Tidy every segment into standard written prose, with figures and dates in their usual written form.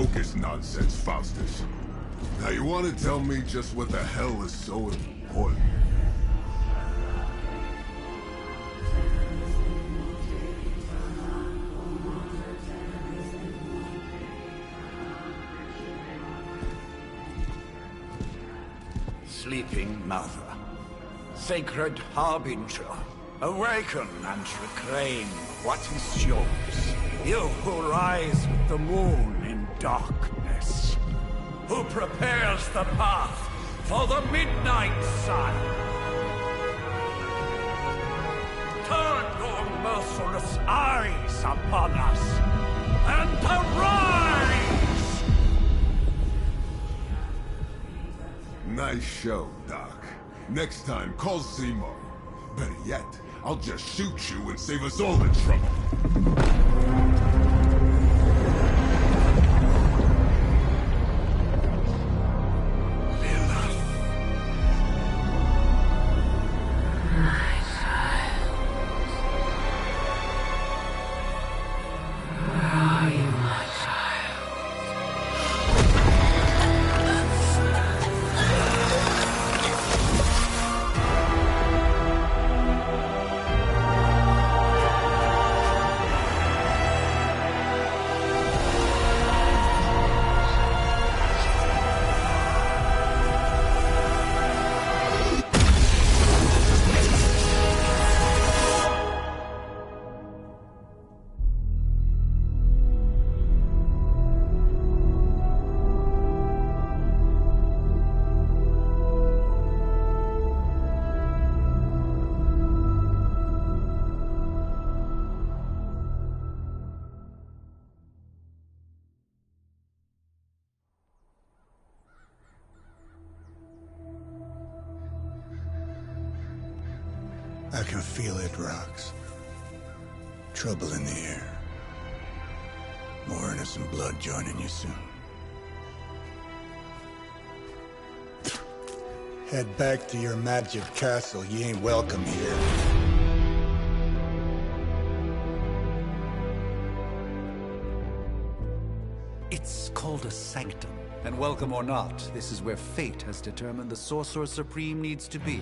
hocus nonsense, Faustus. Now you want to tell me just what the hell is so important? Sleeping Mother, sacred harbinger, awaken and reclaim what is yours. You who rise with the moon in darkness, who prepares the path for the midnight sun. Turn your merciless eyes upon us, and arise! Nice show, Doc. Next time, call Seymour. Better yet, I'll just shoot you and save us all the trouble. I can feel it, Rox. Trouble in the air. More innocent blood joining you soon. Head back to your magic castle. You ain't welcome here. It's called a sanctum. And welcome or not, this is where fate has determined the Sorcerer Supreme needs to be.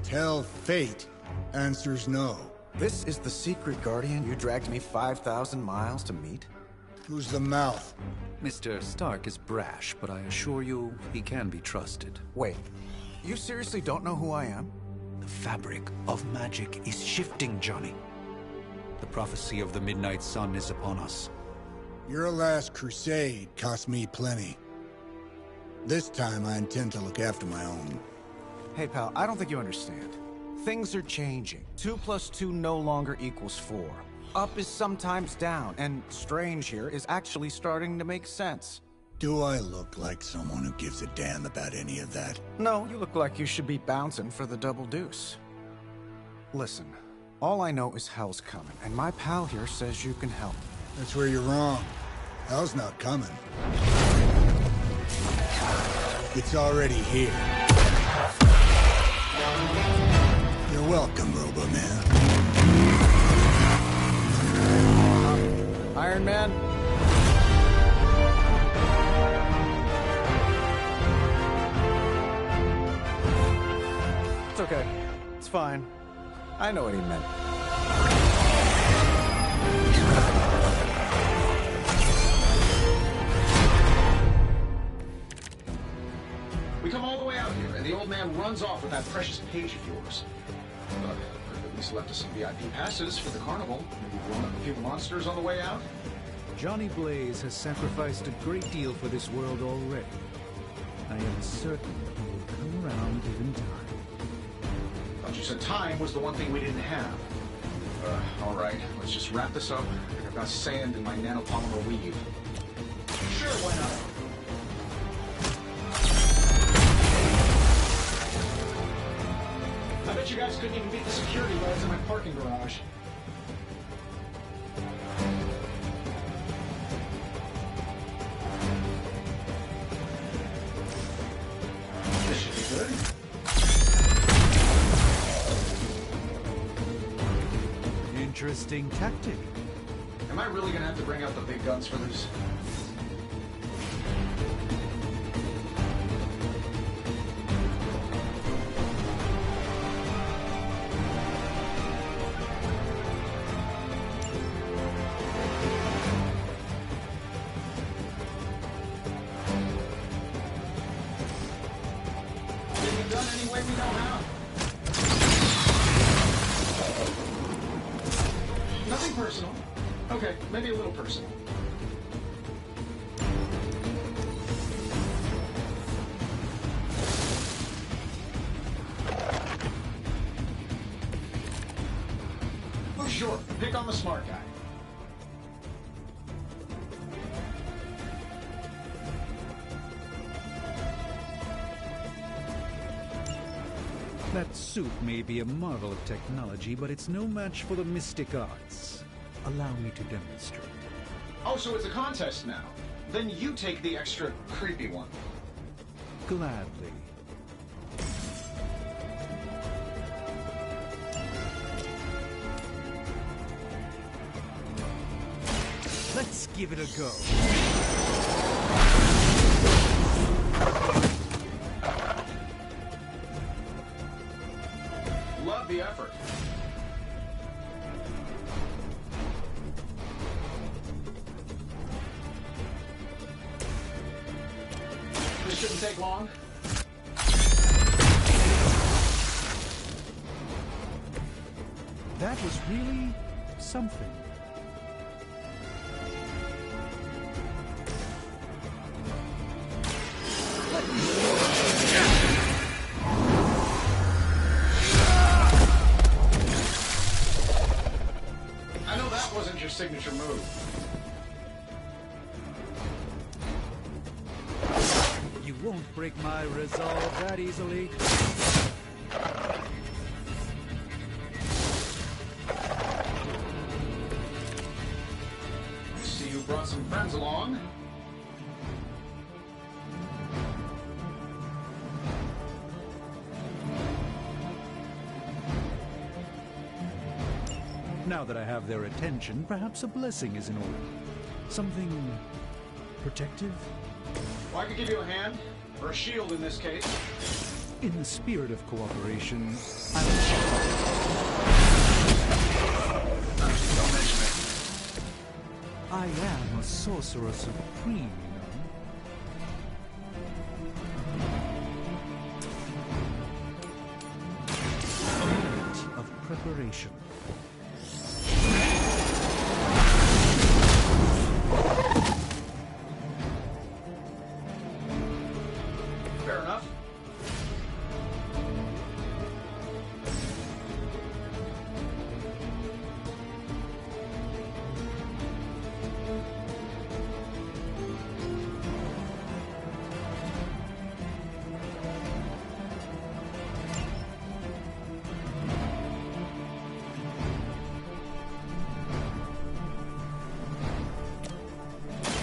Tell fate. Answers no. This is the secret guardian you dragged me 5,000 miles to meet? Who's the mouth? Mr. Stark is brash, but I assure you, he can be trusted. Wait, you seriously don't know who I am? The fabric of magic is shifting, Johnny. The prophecy of the Midnight Sun is upon us. Your last crusade cost me plenty. This time I intend to look after my own. Hey pal, I don't think you understand. Things are changing. 2 + 2 no longer equals 4. Up is sometimes down, and strange here is actually starting to make sense. Do I look like someone who gives a damn about any of that? No, you look like you should be bouncing for the double deuce. Listen, all I know is hell's coming, and my pal here says you can help. That's where you're wrong. Hell's not coming. It's already here. You're welcome, Robo-Man. Iron Man? It's okay. It's fine. I know what he meant. We come all the way out here, and the old man runs off with that precious page of yours. Could have at least left us some VIP passes for the carnival. Maybe blown up a few monsters on the way out. Johnny Blaze has sacrificed a great deal for this world already. I am certain he will come around given time. Thought you said time was the one thing we didn't have. All right, let's just wrap this up. I think I've got sand in my nanopolymer weave. Sure, why not? I bet you guys couldn't even beat the security guards in my parking garage. This should be good. interesting tactic. Am I really gonna have to bring out the big guns for this? Getting it done any way we know how. Nothing personal. Okay, maybe a little personal. Oh, sure. Pick on the smart guy. That suit may be a marvel of technology, but it's no match for the mystic arts. Allow me to demonstrate. Oh, so it's a contest now. Then you take the extra creepy one. Gladly. Let's give it a go. Love the effort. This shouldn't take long. That was really something. I know that wasn't your signature move. You won't break my resolve that easily. See, you brought some friends along. Now that I have their attention, perhaps a blessing is in order. Something protective? Well, I could give you a hand, or a shield in this case. In the spirit of cooperation, I'll... Don't mention it. I am a sorcerer supreme, you know. A moment of preparation. Fair enough.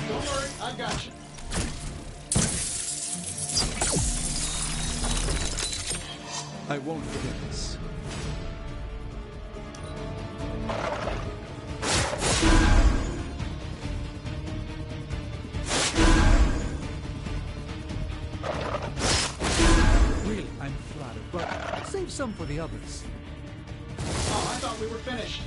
Don't worry, I got you. I won't forget this. Really, I'm flattered, but save some for the others. Oh, I thought we were finished.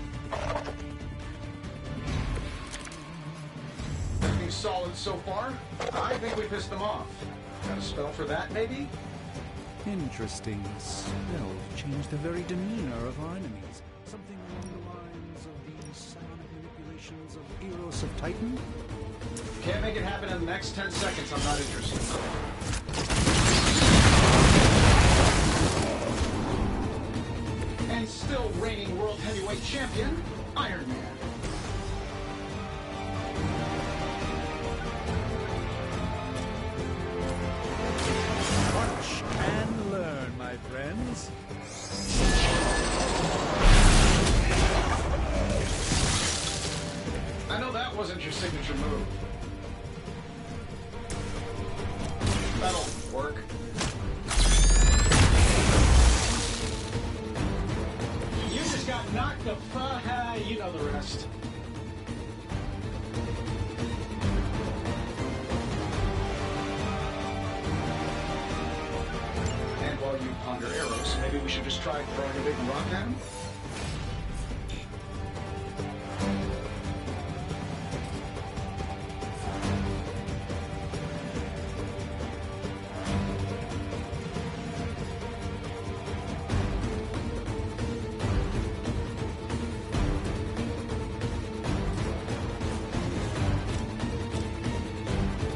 Everything's solid so far. I think we pissed them off. Got a spell for that, maybe? Interesting. Spells change the very demeanor of our enemies. Something along the lines of the psionic manipulations of Eros of Titan? Can't make it happen in the next 10 seconds. I'm not interested. And still reigning world heavyweight champion, Iron Man. Watch and learn, my friends. I know that wasn't your signature move. That'll work. You just got knocked the fuck out. You know the rest. And while you ponder arrows, maybe we should just try throwing a big rock at him?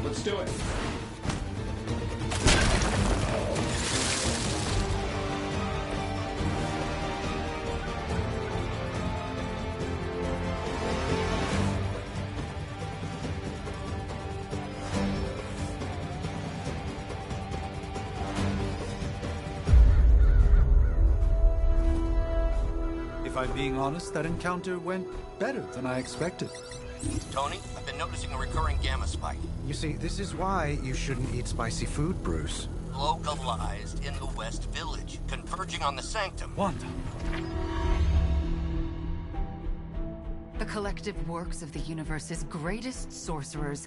Let's do it. If I'm being honest, that encounter went better than I expected. Tony, I've been noticing a recurring gamma spike. You see, this is why you shouldn't eat spicy food, Bruce. Localized in the West Village, converging on the Sanctum. Wanda. The collective works of the universe's greatest sorcerers,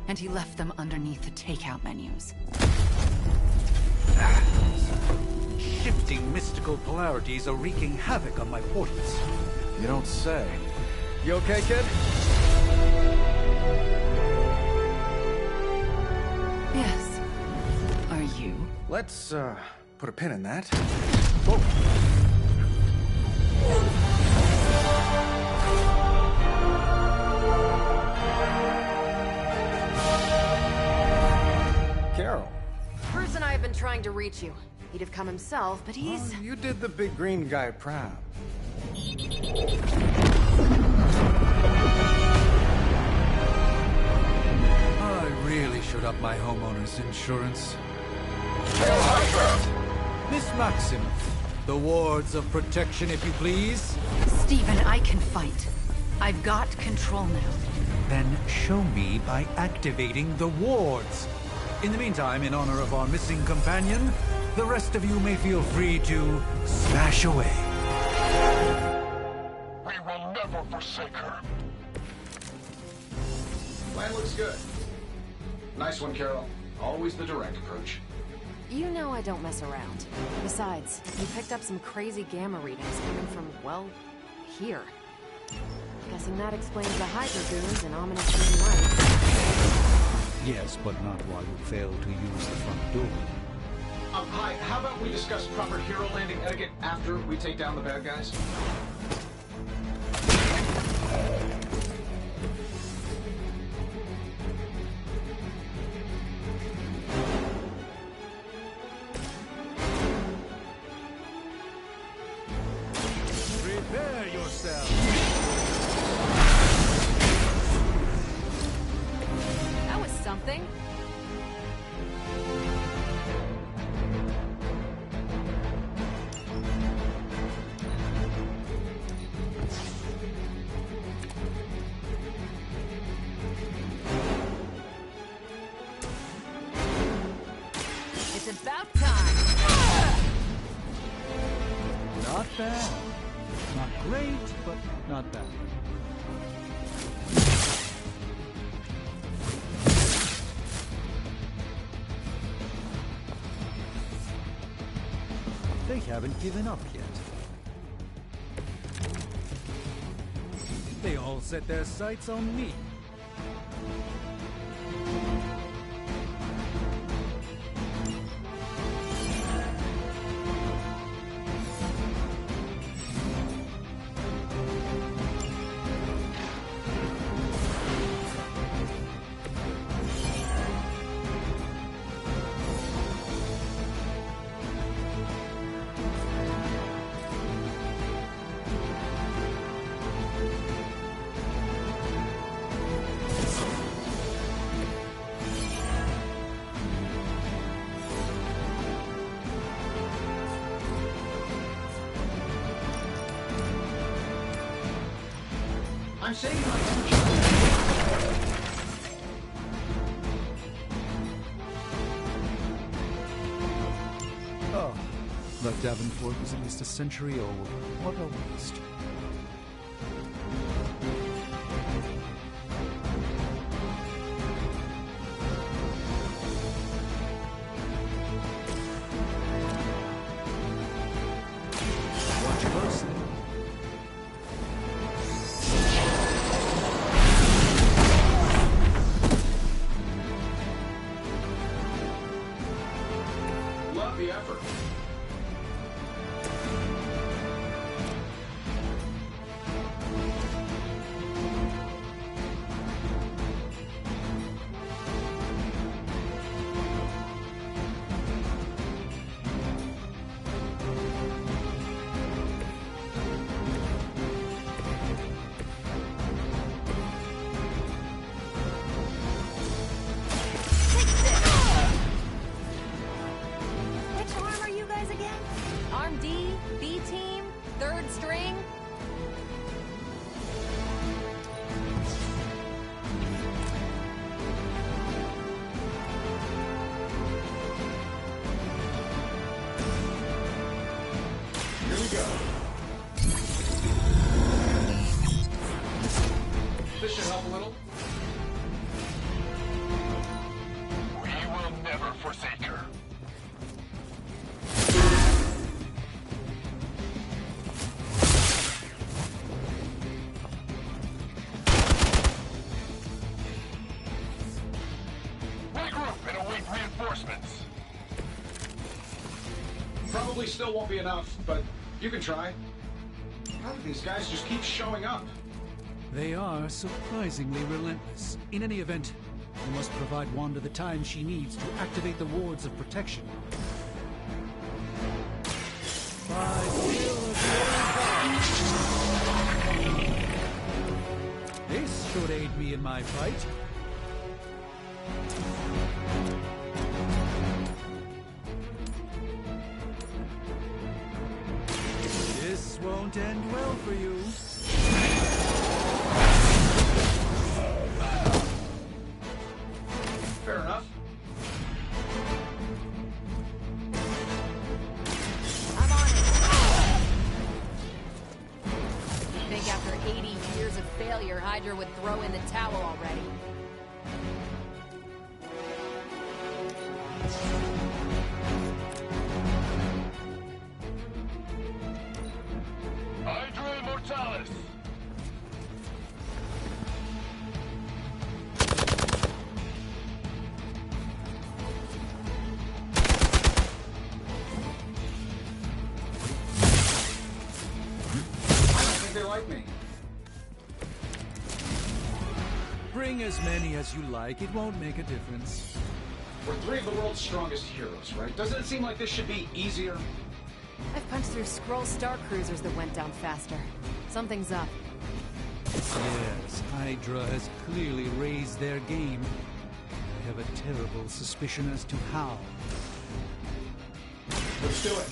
and he left them underneath the takeout menus. Shifting mystical polarities are wreaking havoc on my portals. You don't say. You okay, kid? Yes. Are you? Let's, put a pin in that. Carol. Bruce and I have been trying to reach you. He'd have come himself, but he's... Oh, you did the big green guy proud. I really should up my homeowner's insurance. Miss Maxim, the wards of protection, if you please. Stephen, I can fight. I've got control now. Then show me by activating the wards. In the meantime, in honor of our missing companion, the rest of you may feel free to smash away. We will never forsake her. Plan looks good. Nice one, Carol. Always the direct approach. You know I don't mess around. Besides, you picked up some crazy gamma readings coming from, well, here. Guessing that explains the Hydra goons and ominous green lights. Yes, but not while you fail to use the front door. Hi, how about we discuss proper hero landing etiquette after we take down the bad guys? Prepare yourself. That was something. It's about time. Not bad. Not great, but not bad. They haven't given up yet. They all set their sights on me. I'm saving my attention. Oh, the Davenport was at least a century old. What a waste. This should help a little. We will never forsake her. Regroup and await reinforcements. Probably still won't be enough, but you can try. How do these guys just keep showing up? They are surprisingly relentless. In any event, we must provide Wanda the time she needs to activate the wards of protection. By will of your God. This should aid me in my fight. This won't end well for you. Fair enough. I'm on it. Think after 80 years of failure, Hydra would throw in the towel already. Hydra Immortalis! I don't think they like me. Bring as many as you like, it won't make a difference. We're three of the world's strongest heroes, right? Doesn't it seem like this should be easier? I've punched through Skrull star cruisers that went down faster. Something's up. Yes, Hydra has clearly raised their game. I have a terrible suspicion as to how. Let's do it.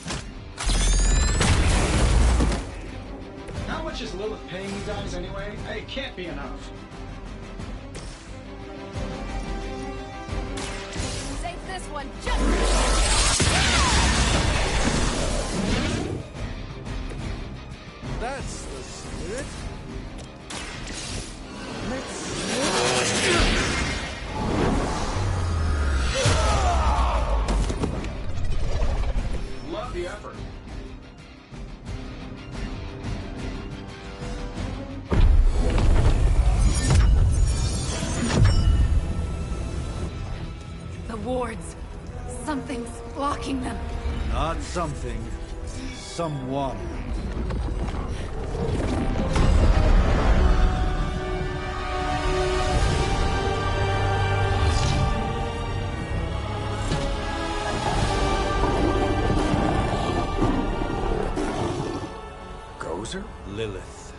How much is Lilith paying you guys anyway? Hey, it can't be enough. Save this one just for you. That's the spirit. Love the effort. The wards. Something's blocking them. Not something. Someone. Gozer? Lilith.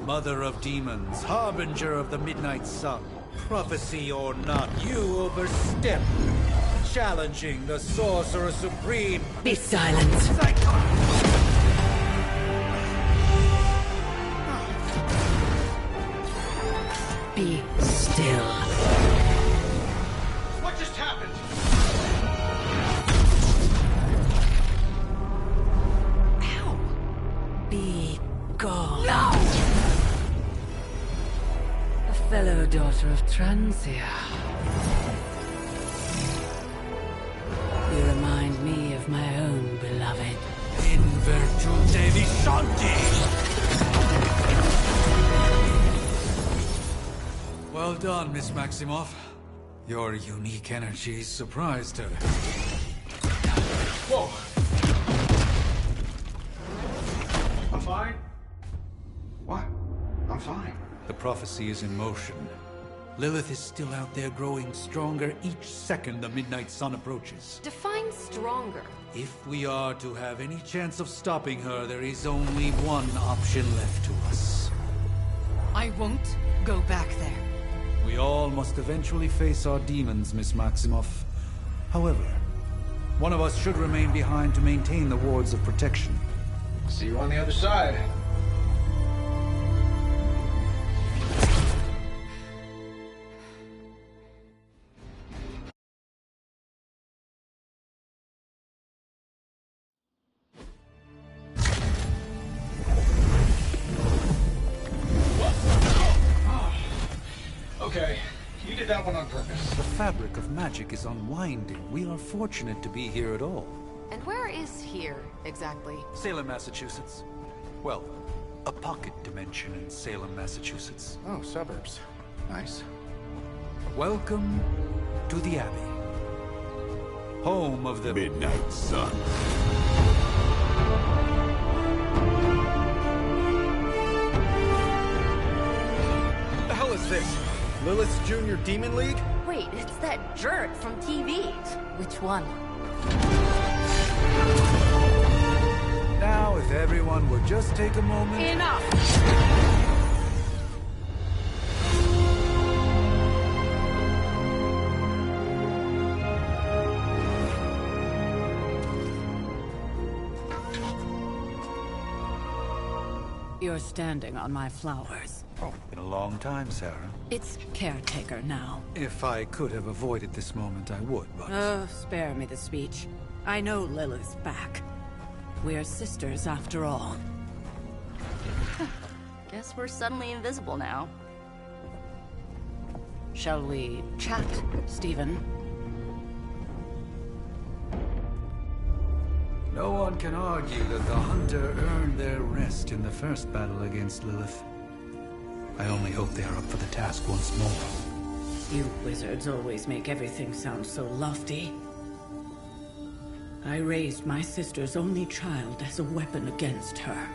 Mother of demons, harbinger of the midnight sun. Prophecy or not, you overstep. Challenging the Sorcerer Supreme. Be silent. Be still. What just happened? Ow! Be gone. No! A fellow daughter of Transia. You remind me of my own beloved. In virtute vishanti. Well done, Miss Maximoff. Your unique energy surprised her. Whoa. I'm fine. What? I'm fine. The prophecy is in motion. Lilith is still out there growing stronger each second the midnight sun approaches. Define stronger. If we are to have any chance of stopping her, there is only one option left to us. I won't go back there. We all must eventually face our demons, Miss Maximoff. However, one of us should remain behind to maintain the wards of protection. See you on the other side. Okay, you did that one on purpose. The fabric of magic is unwinding. We are fortunate to be here at all. And where is here, exactly? Salem, Massachusetts. Well, a pocket dimension in Salem, Massachusetts. Oh, suburbs. Nice. Welcome to the Abbey. Home of the Midnight Sun. What the hell is this? Lilith's Junior Demon League? Wait, it's that jerk from TV. Which one? Now, if everyone would just take a moment... Enough! You're standing on my flowers. Oh, been a long time, Sarah. It's caretaker now. If I could have avoided this moment, I would, but... Oh, spare me the speech. I know Lilith's back. We're sisters after all. Guess we're suddenly invisible now. Shall we chat, Stephen? No one can argue that the Hunter earned their rest in the first battle against Lilith. I only hope they are up for the task once more. You wizards always make everything sound so lofty. I raised my sister's only child as a weapon against her.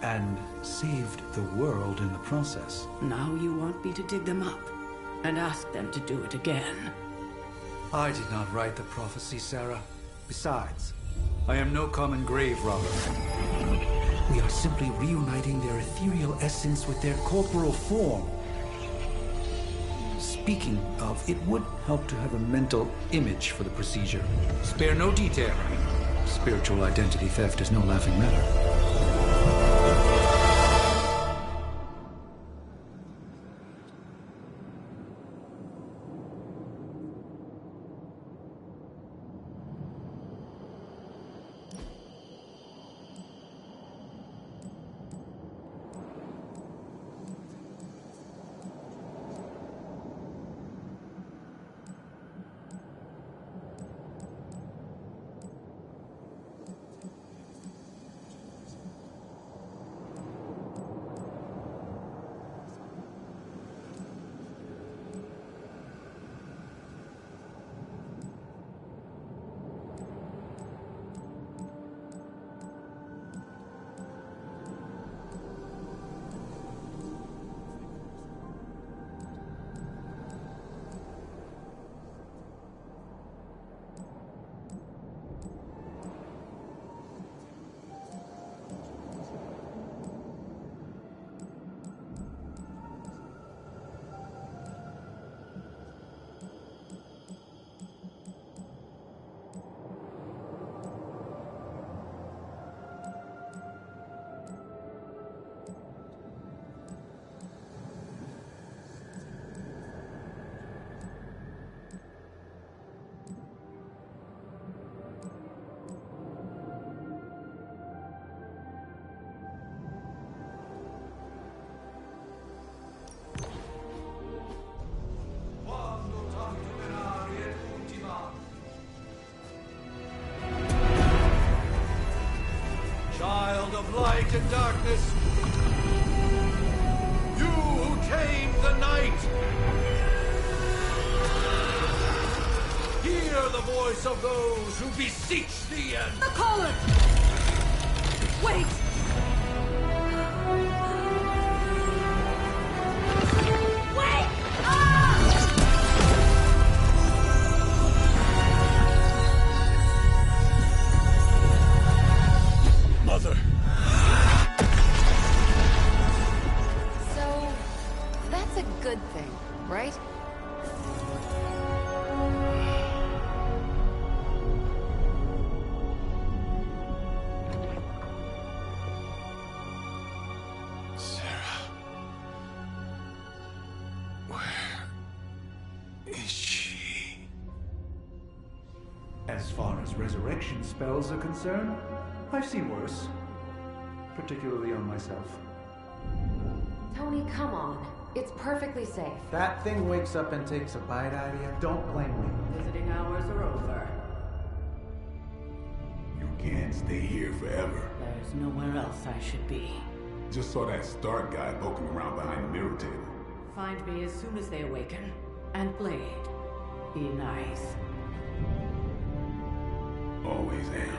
And saved the world in the process. Now you want me to dig them up and ask them to do it again. I did not write the prophecy, Sarah. Besides, I am no common grave robber. We are simply reuniting their ethereal essence with their corporal form. Speaking of, it would help to have a mental image for the procedure. Spare no detail. Spiritual identity theft is no laughing matter. Light and darkness, you who tame the night, hear the voice of those who beseech thee and... The caller! Wait! Wait! Ah! Mother. That's a good thing, right? Sarah. Where is she? As far as resurrection spells are concerned, I've seen worse. Particularly on myself. Tony, come on. It's perfectly safe. That thing wakes up and takes a bite out of you. Don't blame me. Visiting hours are over. You can't stay here forever. There's nowhere else I should be. Just saw that Stark guy poking around behind the mirror table. Find me as soon as they awaken. And Blade, be nice. Always am.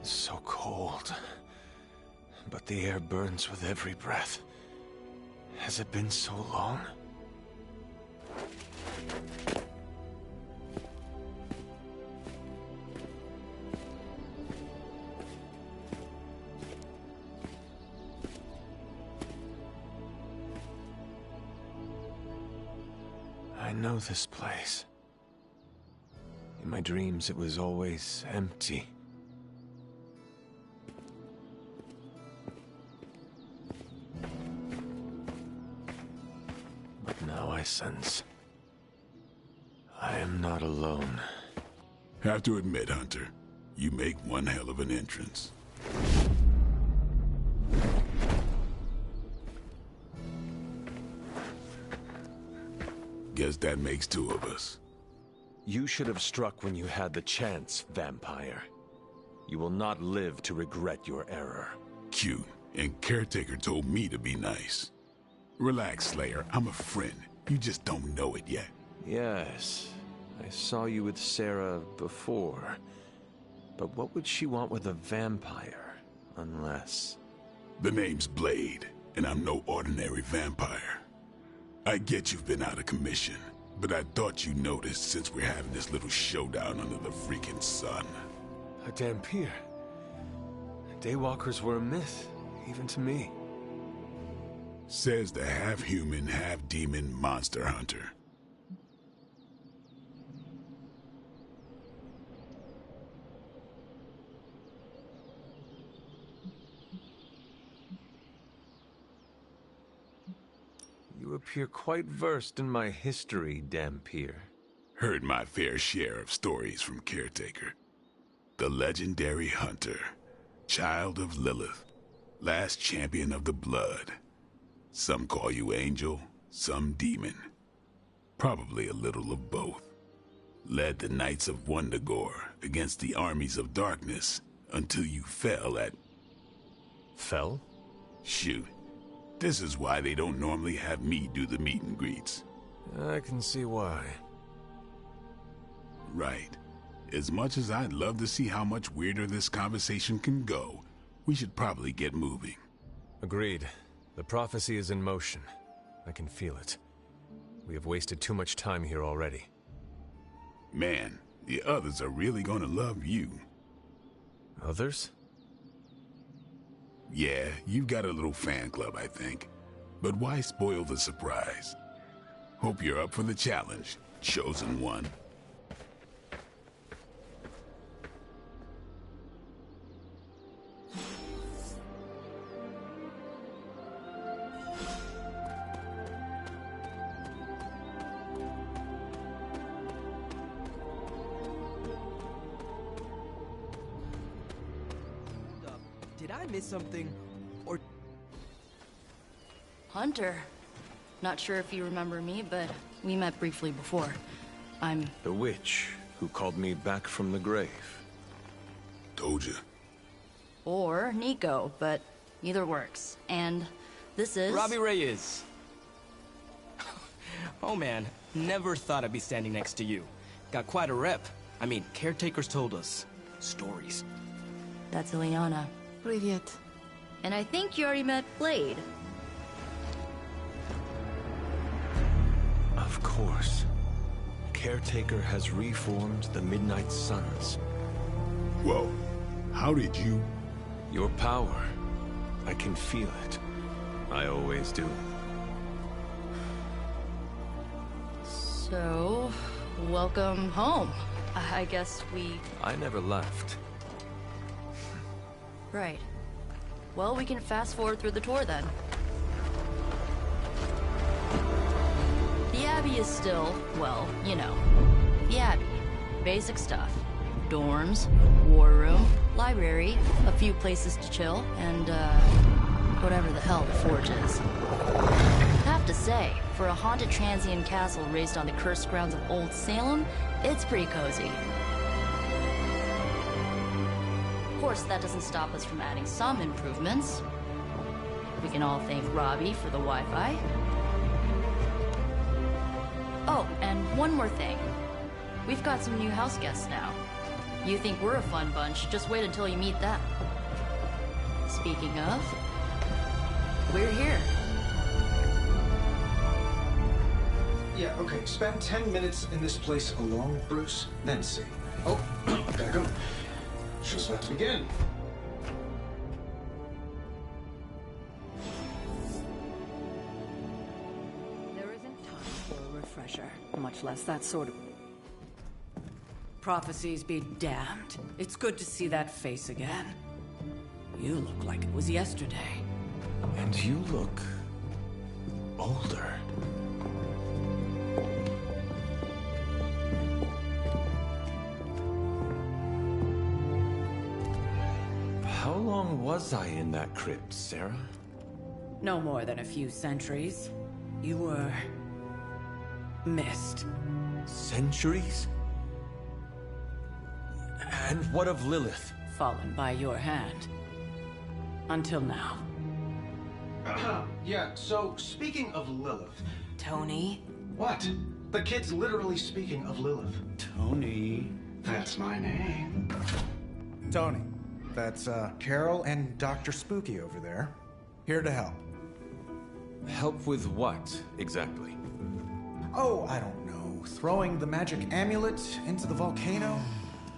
So cold. But the air burns with every breath. Has it been so long? I know this place. In my dreams, it was always empty. But now I sense I am not alone. Have to admit, Hunter, you make one hell of an entrance. Guess that makes two of us. You should have struck when you had the chance, vampire. You will not live to regret your error. Cute, and Caretaker told me to be nice. Relax, Slayer, I'm a friend. You just don't know it yet. Yes, I saw you with Sarah before. But what would she want with a vampire, unless... The name's Blade, and I'm no ordinary vampire. I get you've been out of commission, but I thought you noticed since we're having this little showdown under the freaking sun. A Dampier. Daywalkers were a myth, even to me. Says the half-human, half-demon monster hunter. You appear quite versed in my history, Dampier. Heard my fair share of stories from Caretaker. The legendary hunter, child of Lilith, last champion of the blood. Some call you angel, some demon. Probably a little of both. Led the Knights of Wundagore against the armies of darkness until you fell at... Fell? Shoot. This is why they don't normally have me do the meet and greets. I can see why. Right. As much as I'd love to see how much weirder this conversation can go, we should probably get moving. Agreed. The prophecy is in motion. I can feel it. We have wasted too much time here already. Man, the others are really gonna love you. Others? Yeah, you've got a little fan club, I think. But why spoil the surprise? Hope you're up for the challenge, chosen one. Did I miss something? Or... Hunter. Not sure if you remember me, but we met briefly before. I'm... The witch who called me back from the grave. Told you. Or Nico, but either works. And this is... Robbie Reyes. Oh man, never thought I'd be standing next to you. Got quite a rep. I mean, caretakers told us stories. That's Ileana. Привет. And I think you already met Blade. Of course. Caretaker has reformed the Midnight Suns. Whoa. How did you... Your power. I can feel it. I always do. So, welcome home. I guess we... I never left. Right. Well, we can fast forward through the tour then. The Abbey is still, well, you know, the Abbey. Basic stuff. Dorms, war room, library, a few places to chill, and, whatever the hell the Forge is. Have to say, for a haunted transient castle raised on the cursed grounds of Old Salem, it's pretty cozy. Of course, that doesn't stop us from adding some improvements. We can all thank Robbie for the Wi-Fi. Oh, and one more thing. We've got some new house guests now. You think we're a fun bunch, just wait until you meet them. Speaking of, we're here. Yeah, okay. Spend 10 minutes in this place alone, Bruce, then see. Oh, gotta go. Show's about to begin. There isn't time for a refresher, much less that sort of... Prophecies be damned. It's good to see that face again. You look like it was yesterday. And you look... older. How long was I in that crypt, Sarah? No more than a few centuries. You were... missed. Centuries? And what of Lilith? Fallen by your hand. Until now. Yeah, so speaking of Lilith... Tony? What? The kid's literally speaking of Lilith. Tony. That's my name. Tony. That's, Carol and Dr. Spooky over there. Here to help. Help with what, exactly? Oh, I don't know. Throwing the magic amulet into the volcano?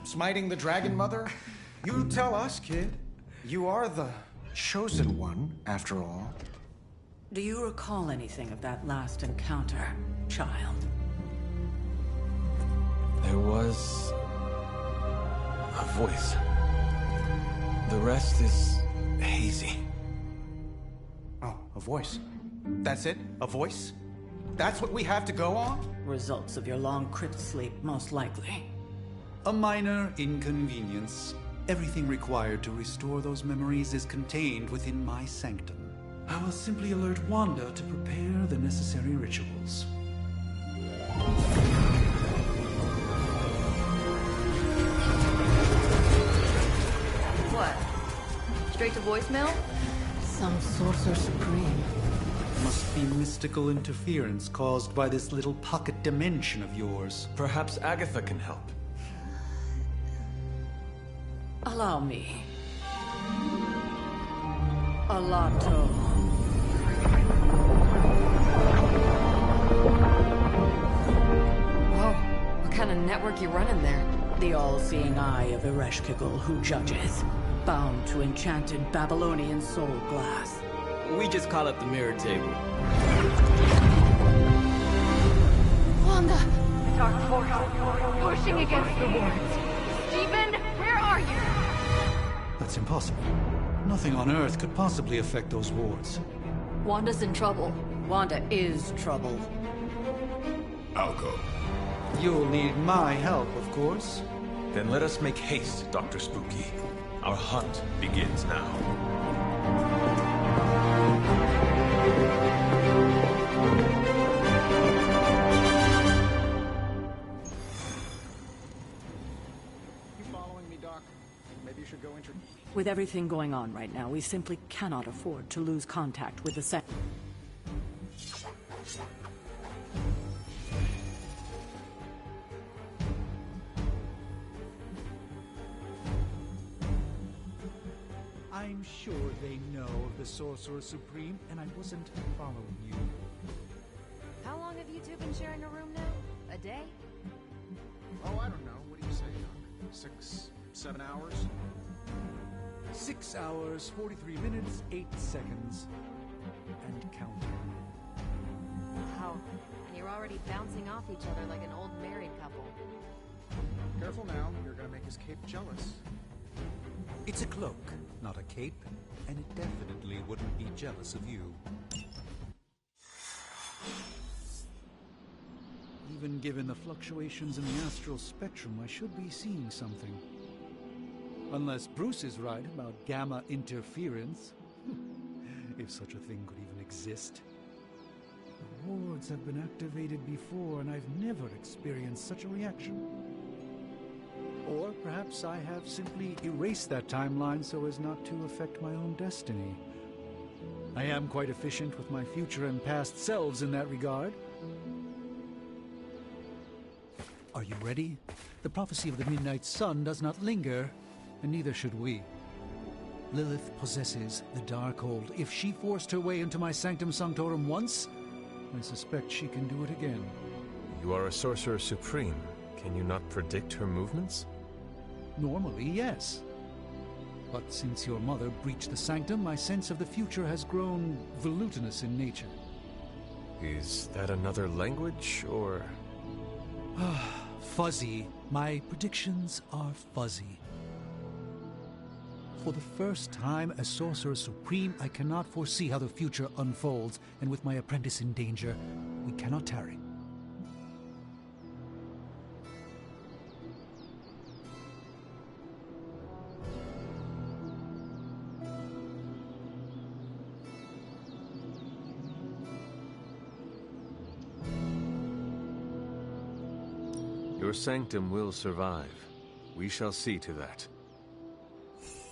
Smiting the Dragon Mother? You tell us, kid. You are the chosen one, after all. Do you recall anything of that last encounter, child? There was... a voice. The rest is hazy. Oh, a voice. That's it? A voice? That's what we have to go on? Results of your long crypt sleep, most likely. A minor inconvenience. Everything required to restore those memories is contained within my sanctum. I will simply alert Wanda to prepare the necessary rituals. What? Straight to voicemail? Some Sorcerer Supreme. Must be mystical interference caused by this little pocket dimension of yours. Perhaps Agatha can help. Allow me. Alato. Whoa, what kind of network you running there? The all-seeing eye of Ereshkigal who judges. Bound to enchanted Babylonian soul glass. We just call it the mirror table. Wanda! Dark force, pushing against the wards. Stephen, where are you? That's impossible. Nothing on Earth could possibly affect those wards. Wanda's in trouble. Wanda is trouble. I'll go. You'll need my help, of course. Then let us make haste, Dr. Spooky. Our hunt begins now. With everything going on right now, we simply cannot afford to lose contact with the set. I'm sure they know of the Sorcerer Supreme, and I wasn't following you. How long have you two been sharing a room now? A day? Oh, I don't know. What do you say, Doc? 6, 7 hours? 6 hours, 43 minutes, 8 seconds. and counting. Wow. And you're already bouncing off each other like an old married couple. Careful now, you're gonna make his cape jealous. It's a cloak, not a cape, and it definitely wouldn't be jealous of you. Even given the fluctuations in the astral spectrum, I should be seeing something. Unless Bruce is right about gamma interference. If such a thing could even exist. The wards have been activated before, and I've never experienced such a reaction. Or perhaps I have simply erased that timeline so as not to affect my own destiny. I am quite efficient with my future and past selves in that regard. Are you ready? The prophecy of the Midnight Sun does not linger, and neither should we. Lilith possesses the Darkhold. If she forced her way into my Sanctum Sanctorum once, I suspect she can do it again. You are a Sorcerer Supreme. Can you not predict her movements? Normally, yes. But since your mother breached the Sanctum, my sense of the future has grown volutinous in nature. Is that another language, or...? Fuzzy. My predictions are fuzzy. For the first time as Sorcerer Supreme, I cannot foresee how the future unfolds, and with my apprentice in danger, we cannot tarry. Your sanctum will survive. We shall see to that.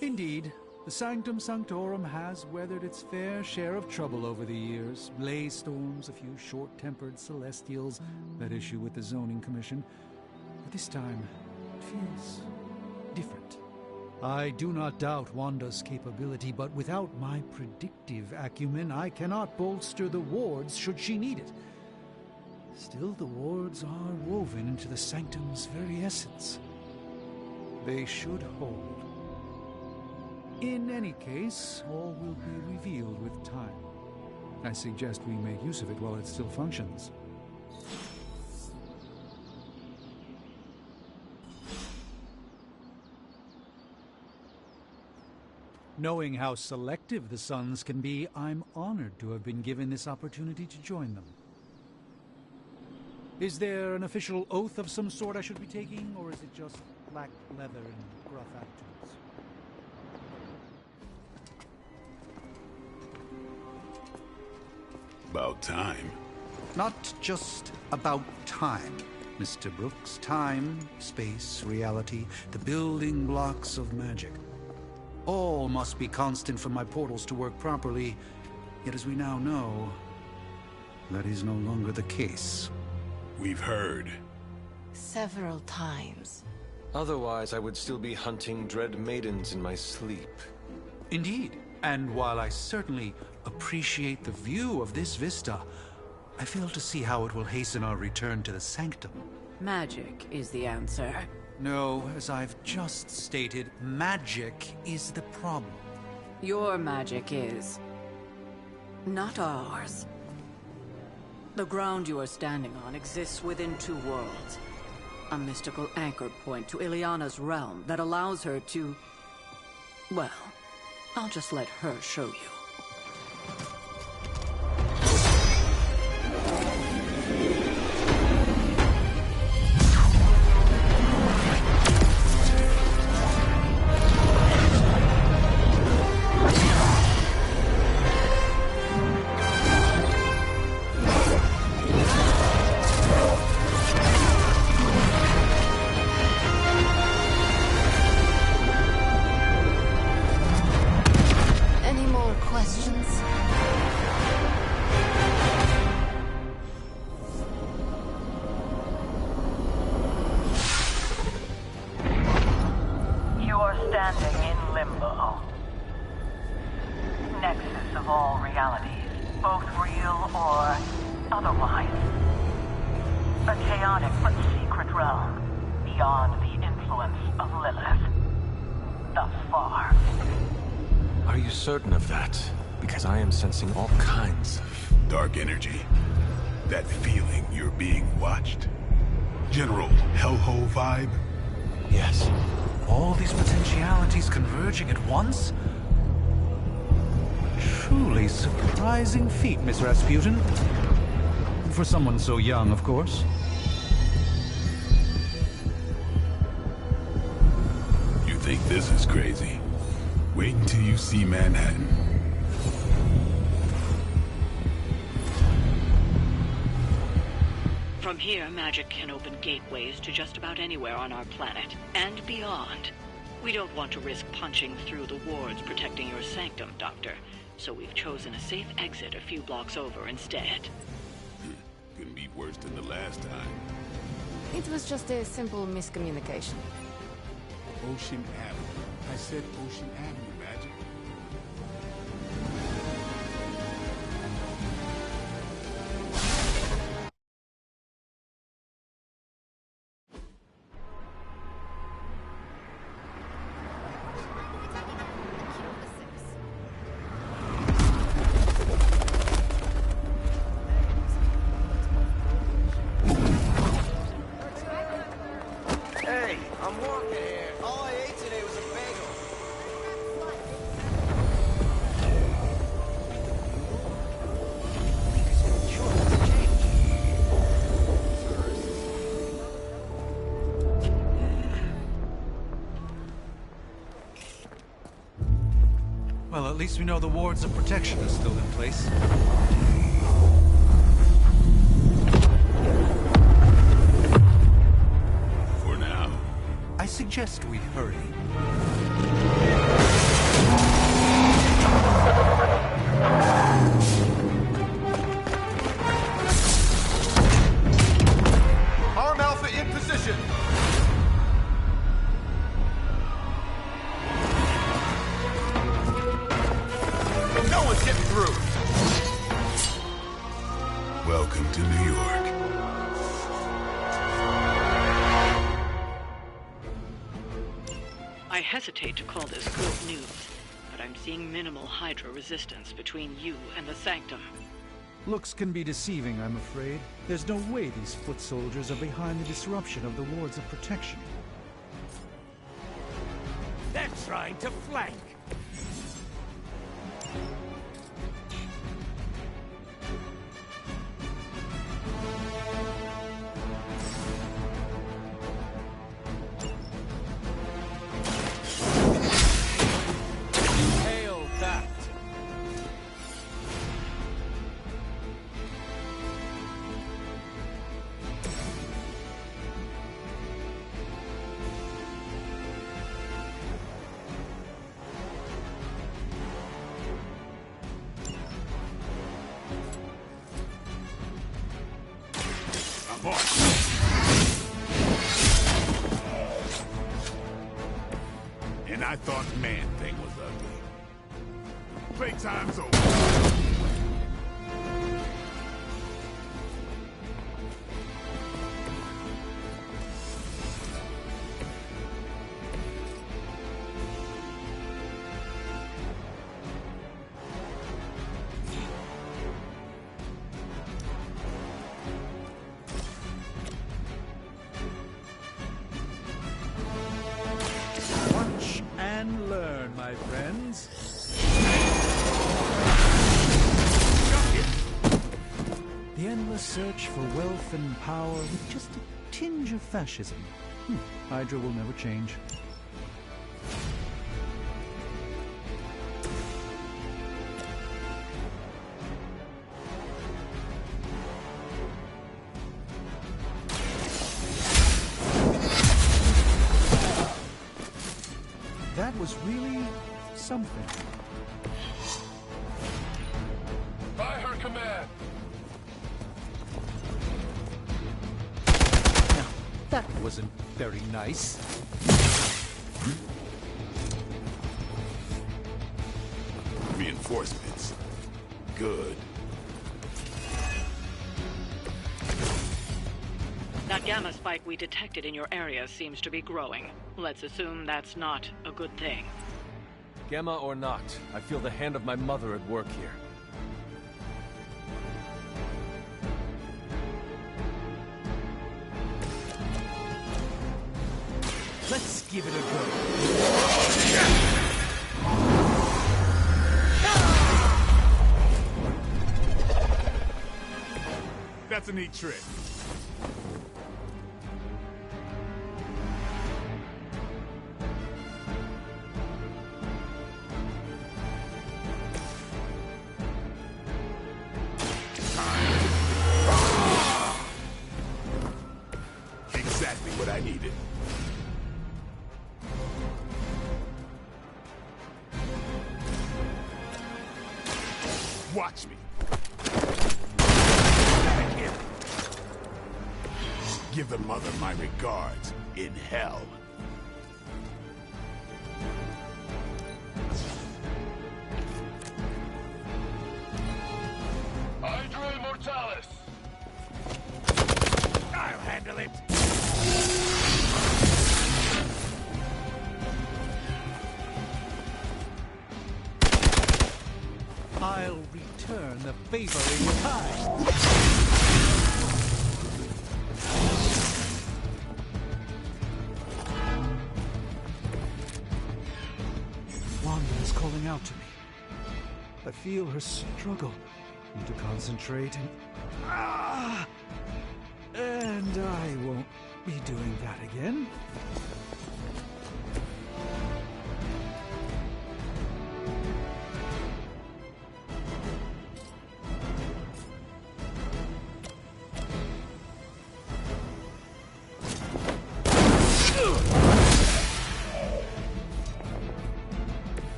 Indeed, the Sanctum Sanctorum has weathered its fair share of trouble over the years. Blaze storms, a few short-tempered celestials, that issue with the Zoning Commission. But this time, it feels different. I do not doubt Wanda's capability, but without my predictive acumen, I cannot bolster the wards should she need it. Still, the wards are woven into the Sanctum's very essence. They should hold. In any case, all will be revealed with time. I suggest we make use of it while it still functions. Knowing how selective the Suns can be, I'm honored to have been given this opportunity to join them. Is there an official oath of some sort I should be taking, or is it just black leather and gruff attitudes? About time. Not just about time, Mr. Brooks. Time, space, reality, the building blocks of magic. All must be constant for my portals to work properly, yet as we now know, that is no longer the case. We've heard. Several times. Otherwise, I would still be hunting dread maidens in my sleep. Indeed. And while I certainly appreciate the view of this vista, I fail to see how it will hasten our return to the Sanctum. Magic is the answer. No, as I've just stated, magic is the problem. Your magic is... not ours. The ground you are standing on exists within two worlds. A mystical anchor point to Ileana's realm that allows her to... well, I'll just let her show you. because I am sensing all kinds of... dark energy. That feeling you're being watched. General hellhole vibe? Yes. All these potentialities converging at once? Truly surprising feat, Miss Rasputin. For someone so young, of course. You think this is crazy? Wait until you see Manhattan. From here, magic can open gateways to just about anywhere on our planet, and beyond. We don't want to risk punching through the wards protecting your sanctum, Doctor, so we've chosen a safe exit a few blocks over instead. Couldn't be worse than the last time. It was just a simple miscommunication. Ocean Avenue. I said Ocean Avenue, Magic. Hey, I'm walking here. All I ate today was a bagel. Well, at least we know the wards of protection are still in place. For now. I suggest we hurry. Arm Alpha in position. No one's getting through. Welcome to New York. I hesitate to call this good news, but I'm seeing minimal Hydra resistance between you and the Sanctum. Looks can be deceiving, I'm afraid. There's no way these foot soldiers are behind the disruption of the wards of protection. They're trying to flank. Hail that. I'm on. And I thought Man-Thing was ugly. Playtime's over. Watch and learn, my friends. The endless search for wealth and power with just a tinge of fascism. Hydra will never change. That was really something. By her command. Now, that wasn't very nice. Reinforcements. Good. That gamma spike we detected in your area seems to be growing. Let's assume that's not a good thing. Gamma or not, I feel the hand of my mother at work here. Let's give it a go. That's a neat trick. Exactly what I needed. Watch me. Give the mother my regards in hell. Hydra Immortalis! I'll handle it. I'll return the favor in kind. Wanda is calling out to me. I feel her struggle. Need to concentrate and... And I won't be doing that again.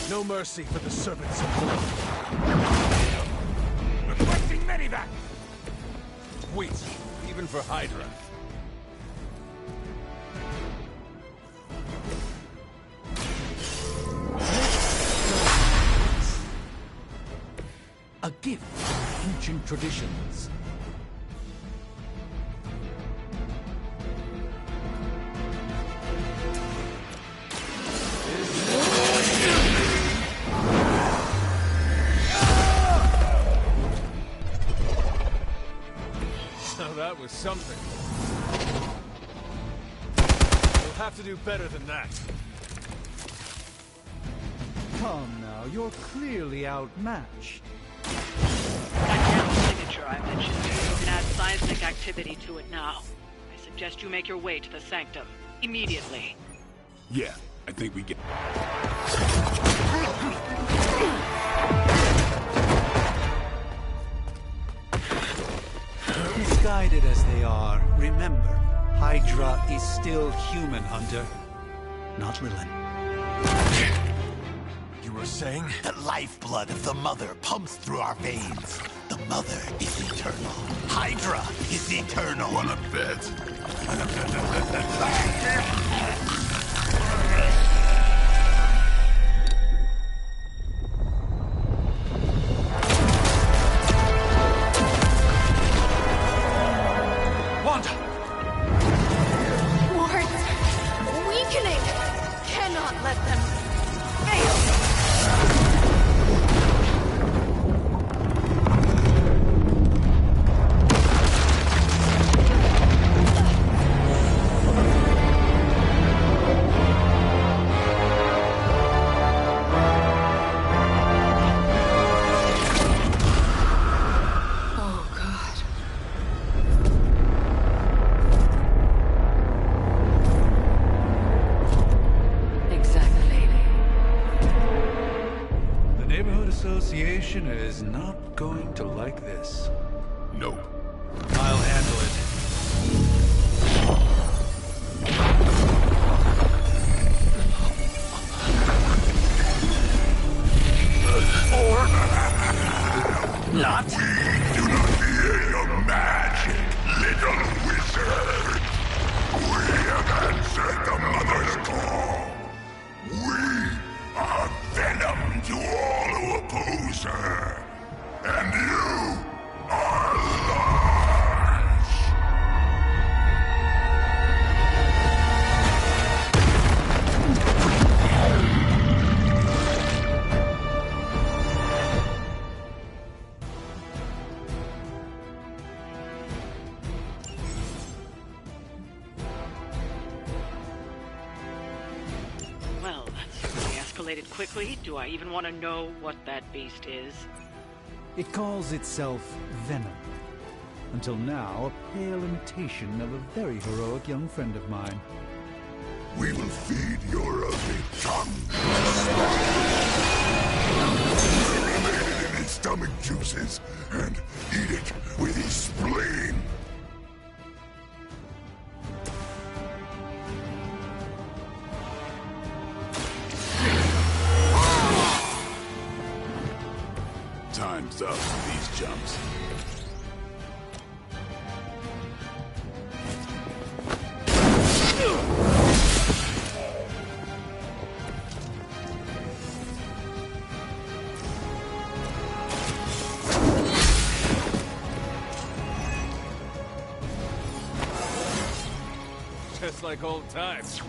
No mercy for the servants of blood. Requesting medevac! Wait, even for Hydra. A gift of ancient traditions. Now that was something. We'll have to do better than that. Come now, you're clearly outmatched. That camera signature I mentioned, you can add seismic activity to it now. I suggest you make your way to the sanctum immediately. Yeah, I think we get... Misguided as they are, remember, Hydra is still human, Hunter. Not Lilin. You were saying? The lifeblood of the Mother pumps through our veins. The Mother is eternal. Hydra is eternal. Wanna bet? Exactly. Association is not going to like this. Nope. I'll handle it. Or not. We do not fear your magic, little wizard. We have answered the Mother's call. We are venom to all who oppose her. And you are large. Well, that certainly escalated quickly. Do I even want to know what that beast is? It calls itself Venom. Until now, a pale imitation of a very heroic young friend of mine. We will feed your ugly tongue. Eliminate it in its stomach juices and eat it with his spleen. Time's up for these jumps. Just like old times.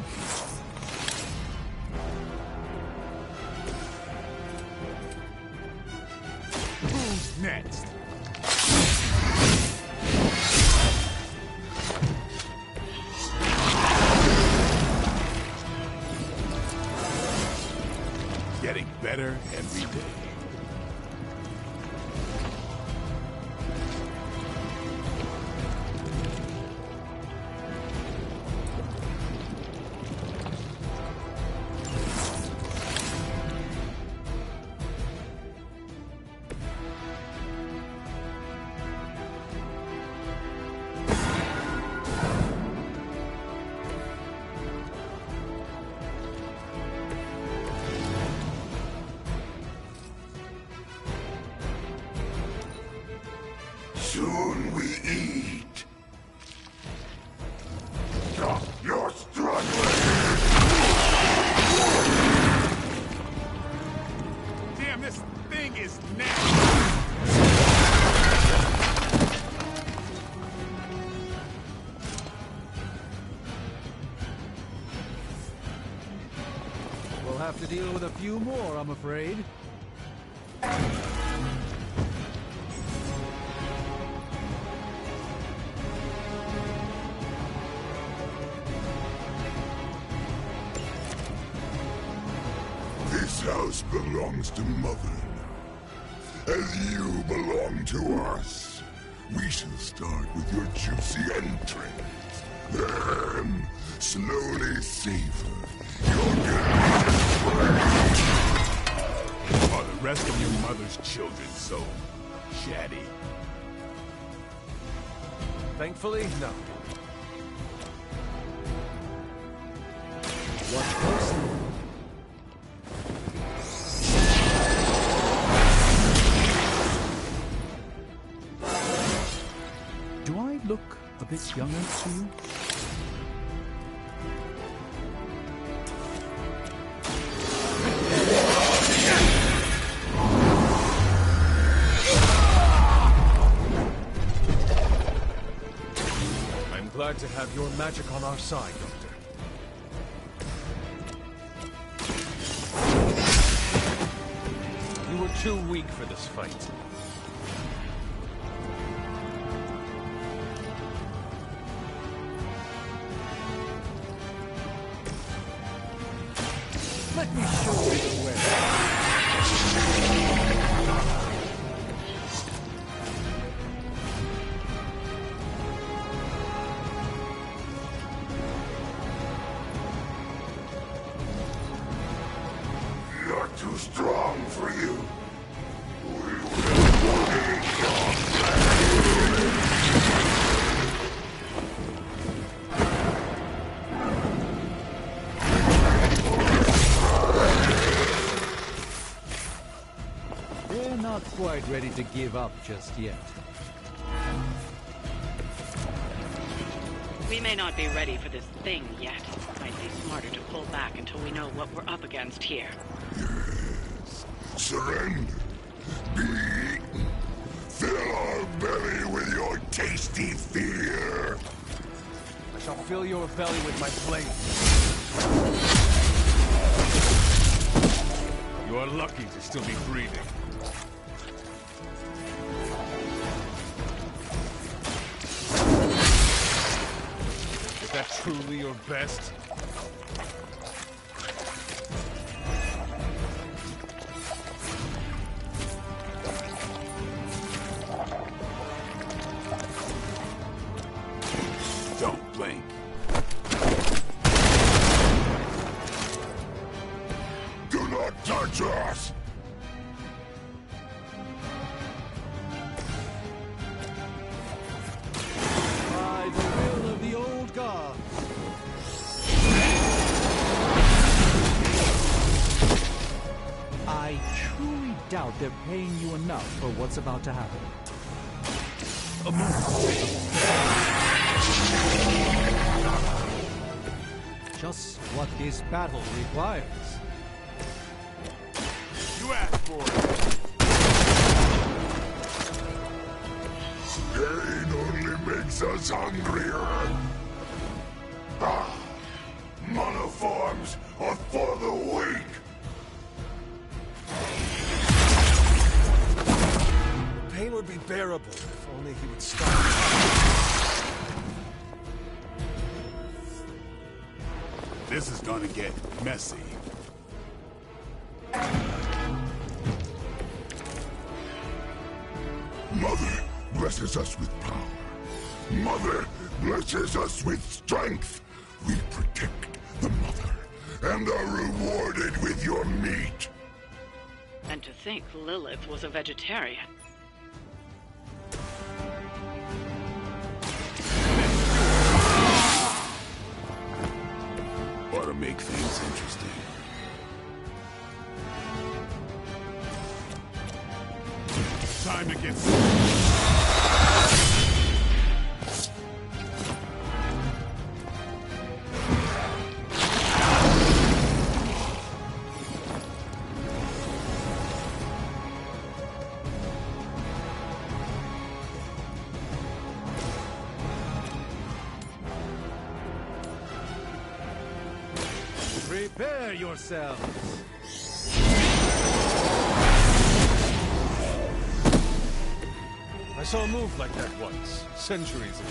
Who's next? Getting better every day. Soon we eat. Stop your struggling! Damn, this thing is nasty! We'll have to deal with a few more, I'm afraid. This house belongs to Mother. As you belong to us. We shall start with your juicy entrance. Then, slowly savor your delicious prey. Are the rest of your mother's children so chatty? Thankfully, no. Watch closely. Do I look a bit younger to you? I'm glad to have your magic on our side, Doctor. You were too weak for this fight. Let me show you the way. You're too strong for you. quite ready to give up just yet. We may not be ready for this thing yet. Might be smarter to pull back until we know what we're up against here. Surrender. Be eaten. Fill our belly with your tasty fear. I shall fill your belly with my blade. You are lucky to still be breathing. Is that truly your best? Don't blink. Do not touch us! By the will of the old gods. I truly doubt they're paying you enough for what's about to happen. Just what this battle requires. You asked for it. Pain only makes us hungrier. Ah, monoforms are for the weak. Pain would be bearable if only he would stop. This is gonna get messy. Mother blesses us with power. Mother blesses us with strength. We protect the mother and are rewarded with your meat. And to think Lilith was a vegetarian. Ought to make things interesting. Time to get Prepare yourselves. I saw a move like that once, centuries ago.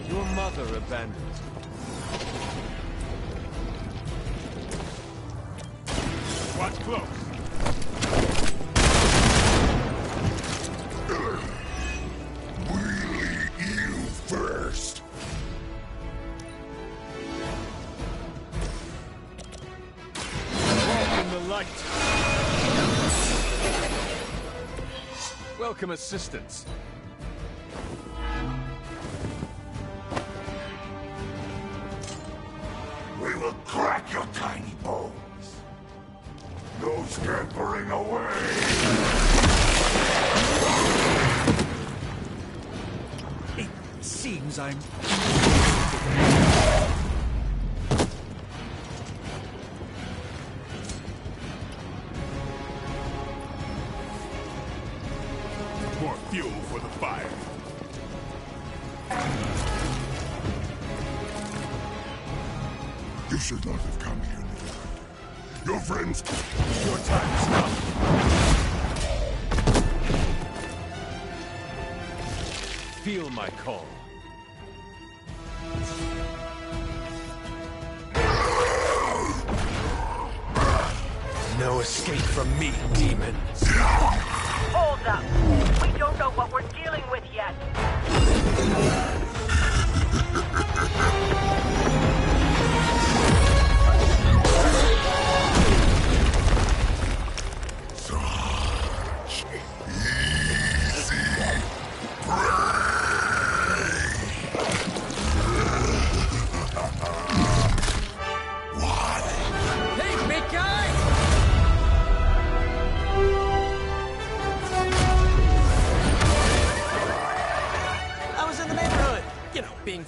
Your mother abandoned you. Watch close. We'll eat you first. Walk in the light. Welcome assistance. We will crack your tiny bones. No scampering away. It seems I'm... More fuel for the fire. You should not have come here, little hunter. Your friends... Your time is up. Feel my call. No escape from me, demon. Hold up. We don't know what we're dealing with yet. Such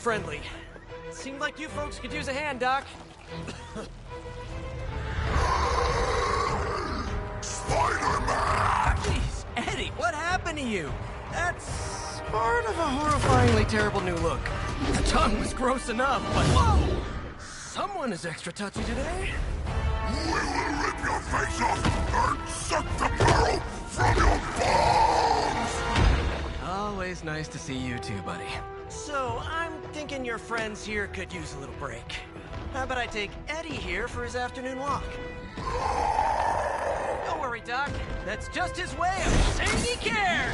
friendly. Seemed like you folks could use a hand, Doc. Spider-Man! Jeez, Eddie, what happened to you? That's sort of a horrifyingly terrible new look. The tongue was gross enough, but whoa! Someone is extra touchy today. We will rip your face off and suck the marrow from your bones! Always nice to see you too, buddy. So, I'm thinking your friends here could use a little break. How about I take Eddie here for his afternoon walk? Don't worry, Doc. That's just his way of saying he cares!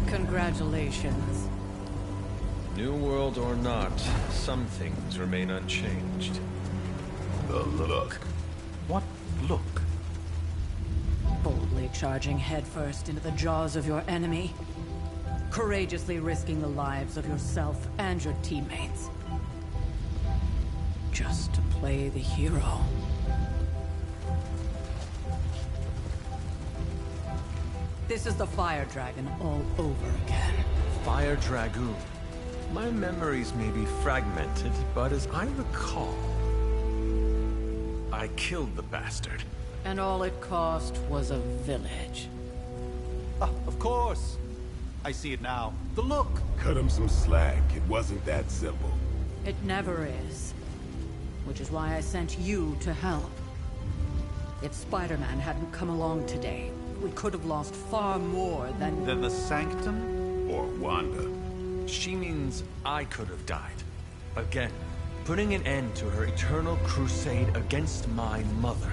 Congratulations. New world or not, some things remain unchanged. The look. What look? Boldly charging headfirst into the jaws of your enemy. Courageously risking the lives of yourself and your teammates. Just to play the hero. This is the Fire Dragon all over again. Fire Dragoon. My memories may be fragmented, but as I recall, I killed the bastard. And all it cost was a village. Ah, of course. I see it now. The look. Cut him some slack. It wasn't that simple. It never is. Which is why I sent you to help. If Spider-Man hadn't come along today, we could have lost far more than... Than the Sanctum? Or Wanda. She means I could have died. Again, putting an end to her eternal crusade against my mother.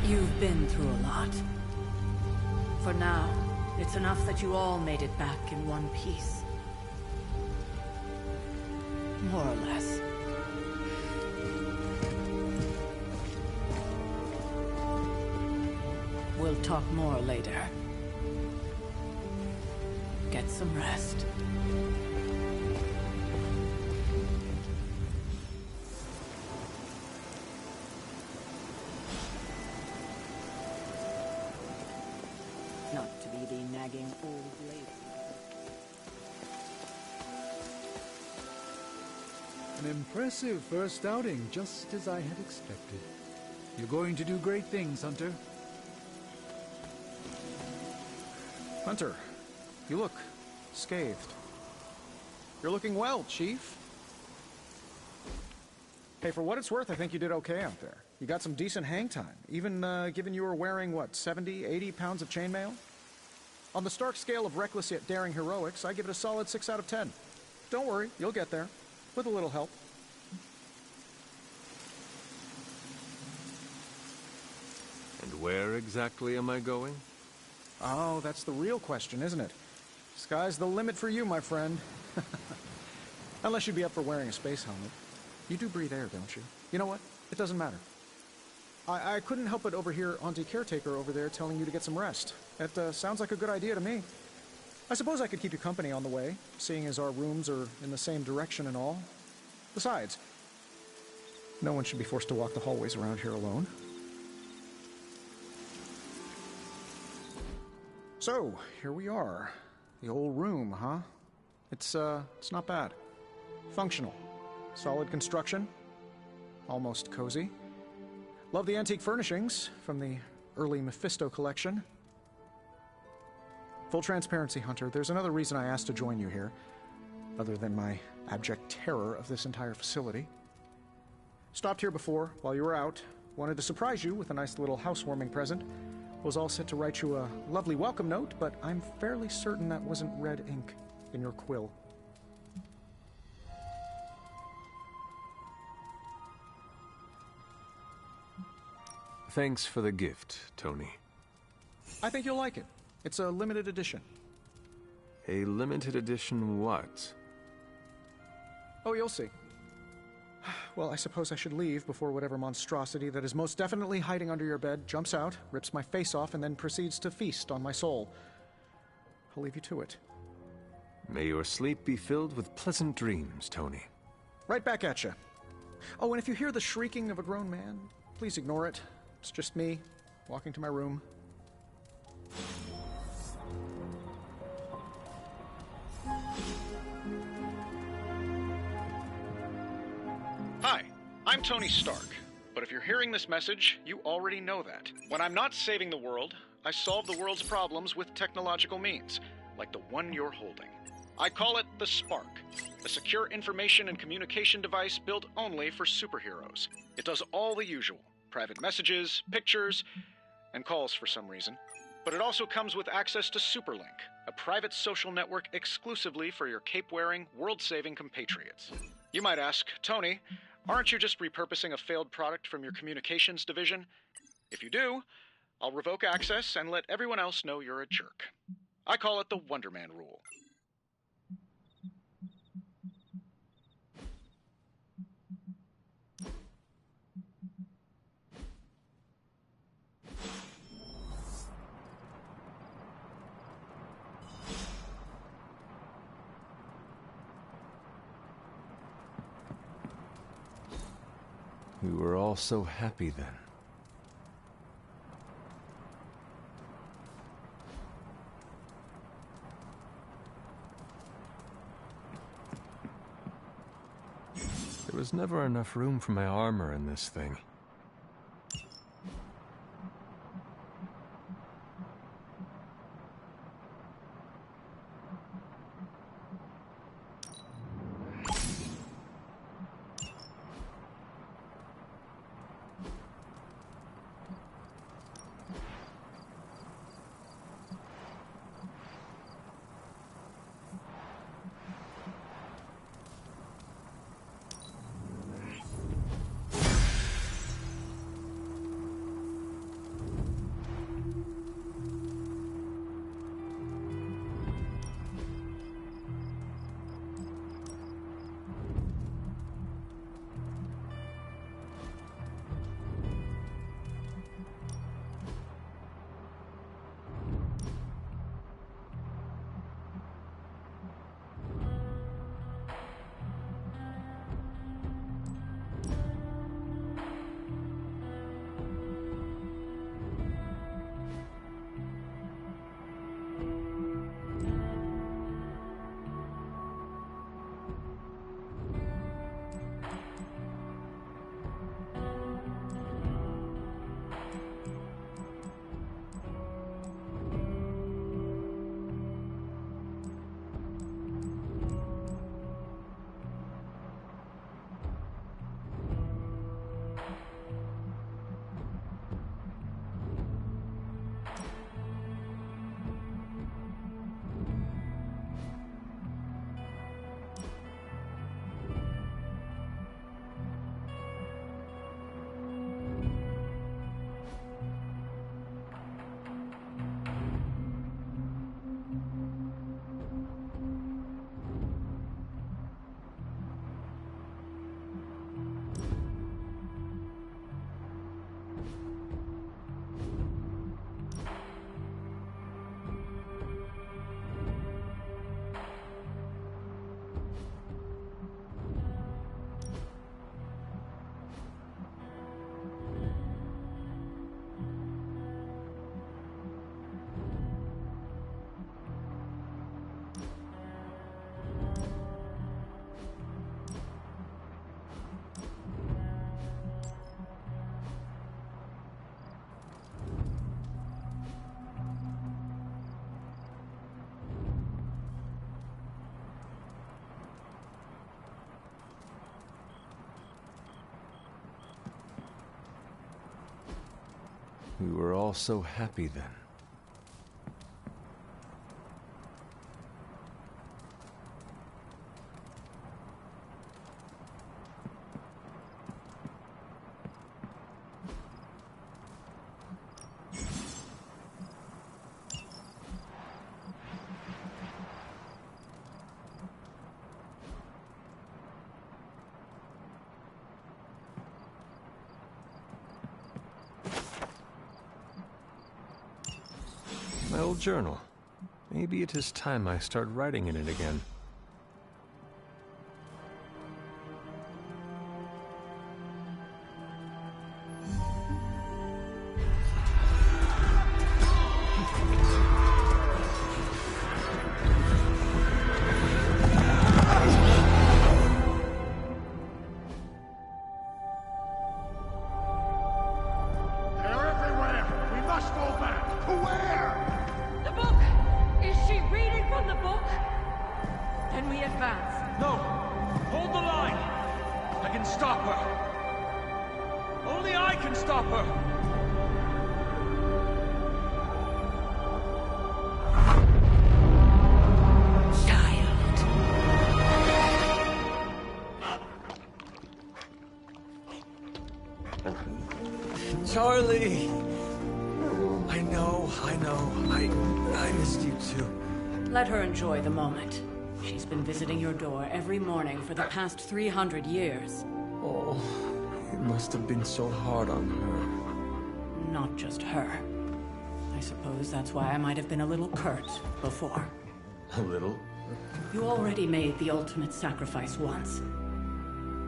You've been through a lot. For now, it's enough that you all made it back in one piece. More or less. We'll talk more later. Get some rest. Not to be the nagging old lady. An impressive first outing, just as I had expected. You're going to do great things, Hunter. Hunter, you look scathed. You're looking well, Chief. Hey, for what it's worth, I think you did okay out there. You got some decent hang time, even given you were wearing, what, 70, 80 pounds of chainmail? On the Stark scale of reckless yet daring heroics, I give it a solid 6 out of 10. Don't worry, you'll get there, with a little help. And where exactly am I going? Oh, that's the real question, isn't it? Sky's the limit for you, my friend. Unless you'd be up for wearing a space helmet. You do breathe air, don't you? You know what? It doesn't matter. I couldn't help but overhear Auntie Caretaker over there telling you to get some rest. That sounds like a good idea to me. I suppose I could keep you company on the way, seeing as our rooms are in the same direction and all. Besides, no one should be forced to walk the hallways around here alone. So, here we are. The old room, huh? It's not bad. Functional. Solid construction. Almost cozy. Love the antique furnishings from the early Mephisto collection. Full transparency, Hunter, there's another reason I asked to join you here, other than my abject terror of this entire facility. Stopped here before, while you were out. Wanted to surprise you with a nice little housewarming present. Was all set to write you a lovely welcome note, but I'm fairly certain that wasn't red ink in your quill. Thanks for the gift, Tony. I think you'll like it. It's a limited edition. A limited edition what? Oh, you'll see. Well, I suppose I should leave before whatever monstrosity that is most definitely hiding under your bed jumps out, rips my face off, and then proceeds to feast on my soul. I'll leave you to it. May your sleep be filled with pleasant dreams, Tony. Right back at you. Oh, and if you hear the shrieking of a grown man, please ignore it. It's just me, walking to my room. Hi, I'm Tony Stark, but if you're hearing this message, you already know that. When I'm not saving the world, I solve the world's problems with technological means, like the one you're holding. I call it the Spark, a secure information and communication device built only for superheroes. It does all the usual, private messages, pictures, and calls for some reason. But it also comes with access to Superlink, a private social network exclusively for your cape-wearing, world-saving compatriots. You might ask, Tony, aren't you just repurposing a failed product from your communications division? If you do, I'll revoke access and let everyone else know you're a jerk. I call it the Wonder Man rule. We were all so happy then. There was never enough room for my armor in this thing. We were all so happy then. old journal. Maybe it is time I start writing in it again. They're everywhere! We must go back! To where? The book! Is she reading from the book? Then we advance. No! Hold the line! I can stop her! Only I can stop her! Charlie! I know. I missed you too. Let her enjoy the moment. She's been visiting your door every morning for the past 300 years. Oh, it must have been so hard on her. Not just her. I suppose that's why I might have been a little curt before. A little? You already made the ultimate sacrifice once.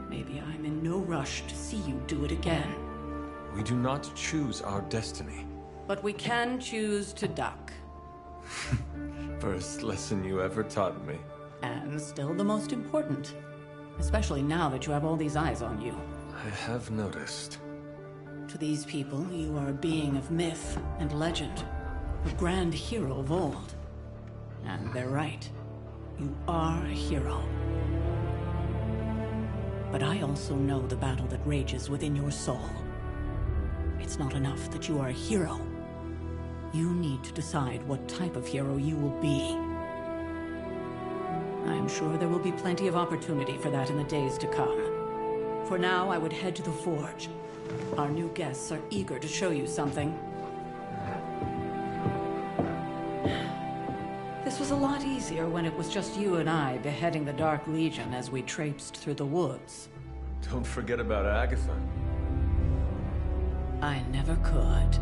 Maybe I'm in no rush to see you do it again. We do not choose our destiny. But we can choose to duck. First lesson you ever taught me. And still the most important. Especially now that you have all these eyes on you. I have noticed. To these people, you are a being of myth and legend. A grand hero of old. And they're right. You are a hero. But I also know the battle that rages within your soul. It's not enough that you are a hero. You need to decide what type of hero you will be. I'm sure there will be plenty of opportunity for that in the days to come. For now, I would head to the Forge. Our new guests are eager to show you something. This was a lot easier when it was just you and I beheading the Dark Legion as we traipsed through the woods. Don't forget about Agatha. I never could.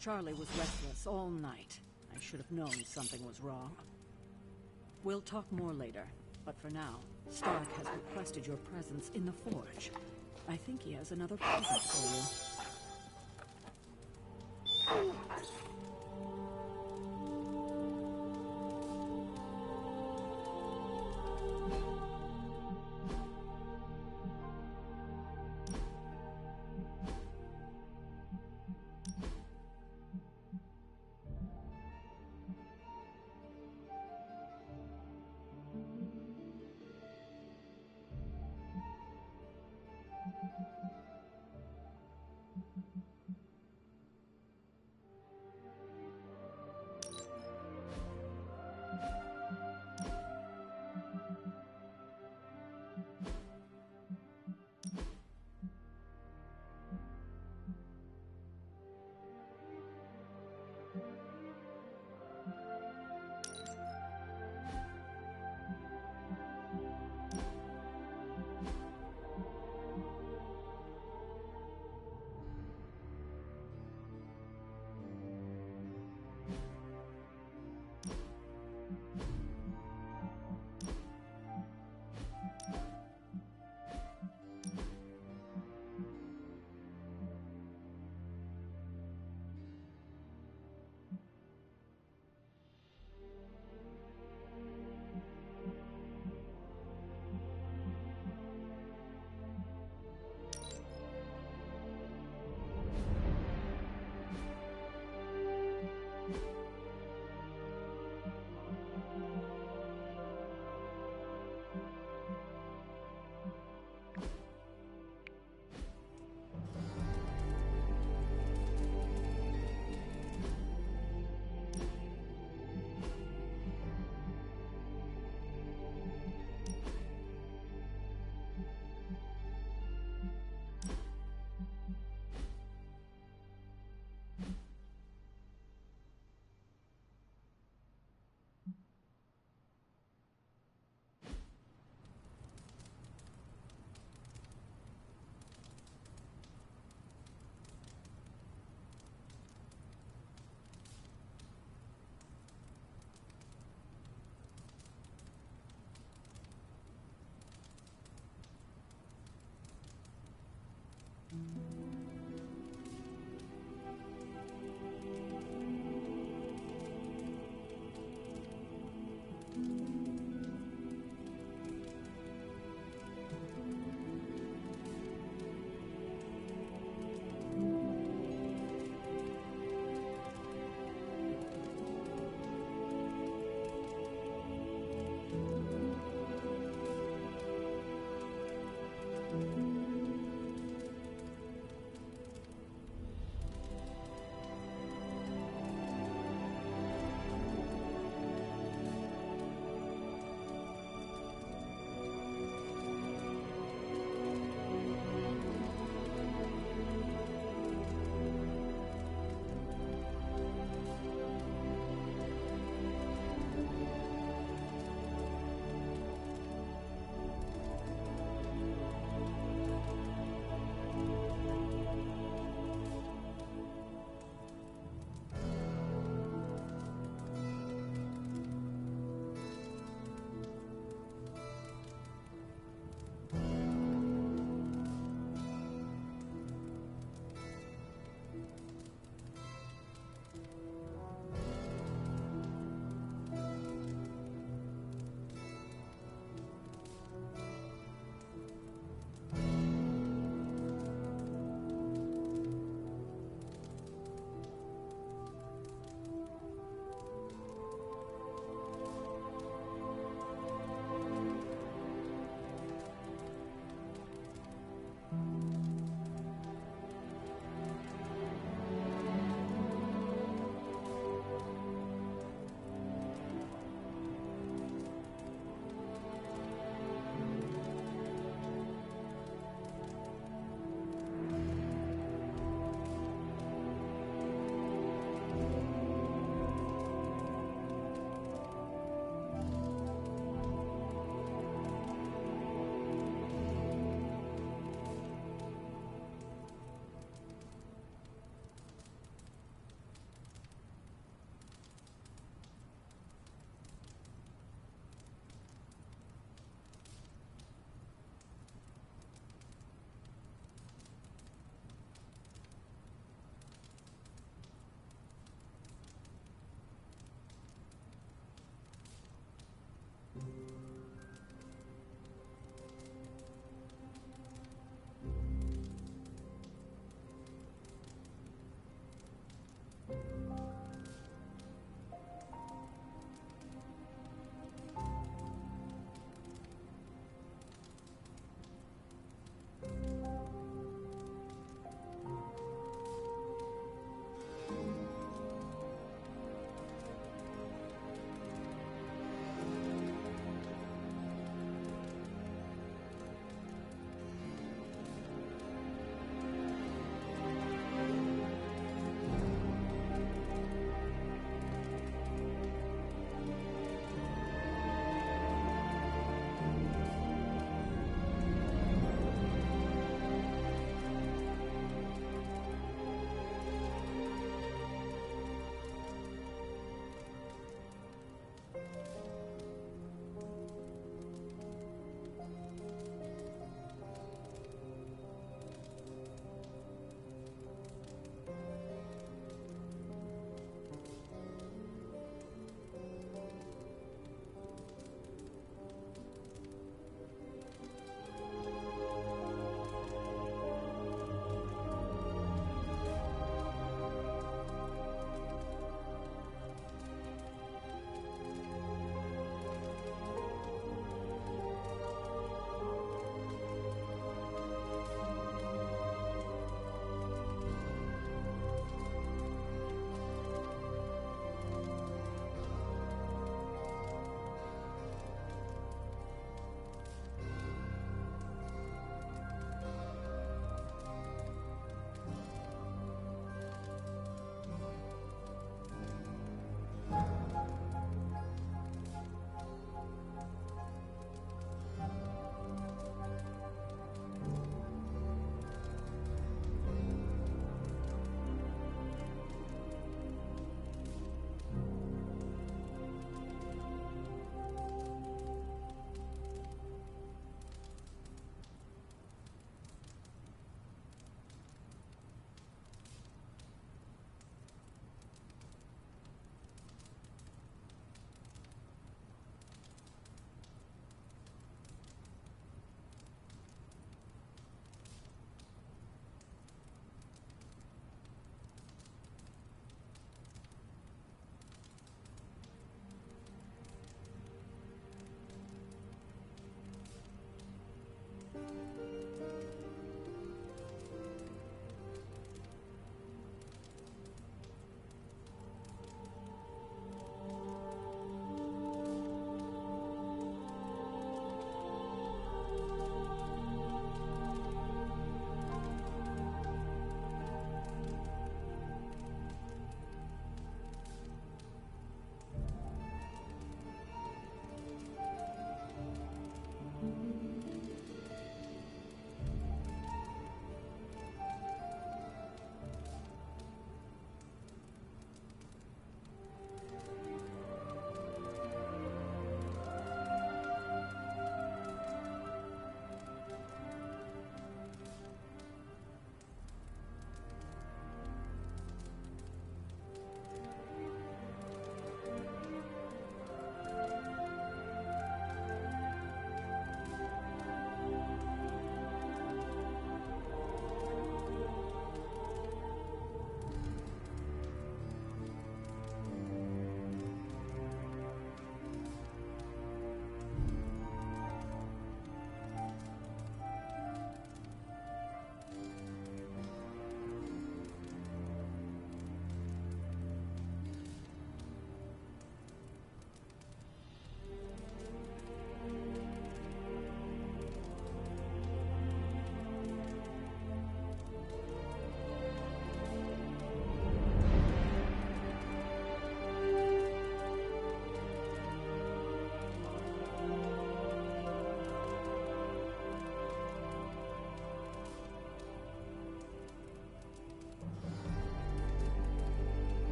Charlie was restless all night. I should have known something was wrong. We'll talk more later, but for now, Stark has requested your presence in the Forge. I think he has another present for you.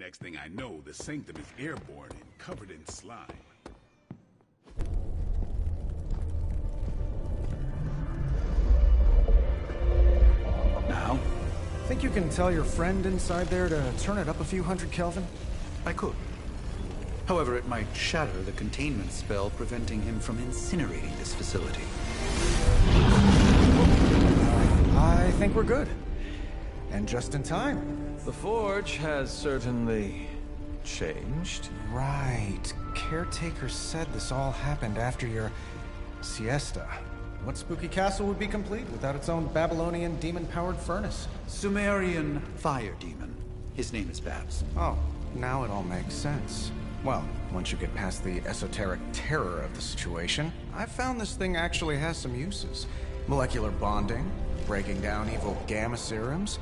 Next thing I know, the sanctum is airborne and covered in slime. Now? Think you can tell your friend inside there to turn it up a few hundred Kelvin? I could. However, it might shatter the containment spell preventing him from incinerating this facility. I think we're good. And just in time. The Forge has certainly changed. Right. Caretaker said this all happened after your siesta. What spooky castle would be complete without its own Babylonian demon-powered furnace? Sumerian fire demon. His name is Babs. Oh, now it all makes sense. Well, once you get past the esoteric terror of the situation, I've found this thing actually has some uses. Molecular bonding, breaking down evil gamma serums,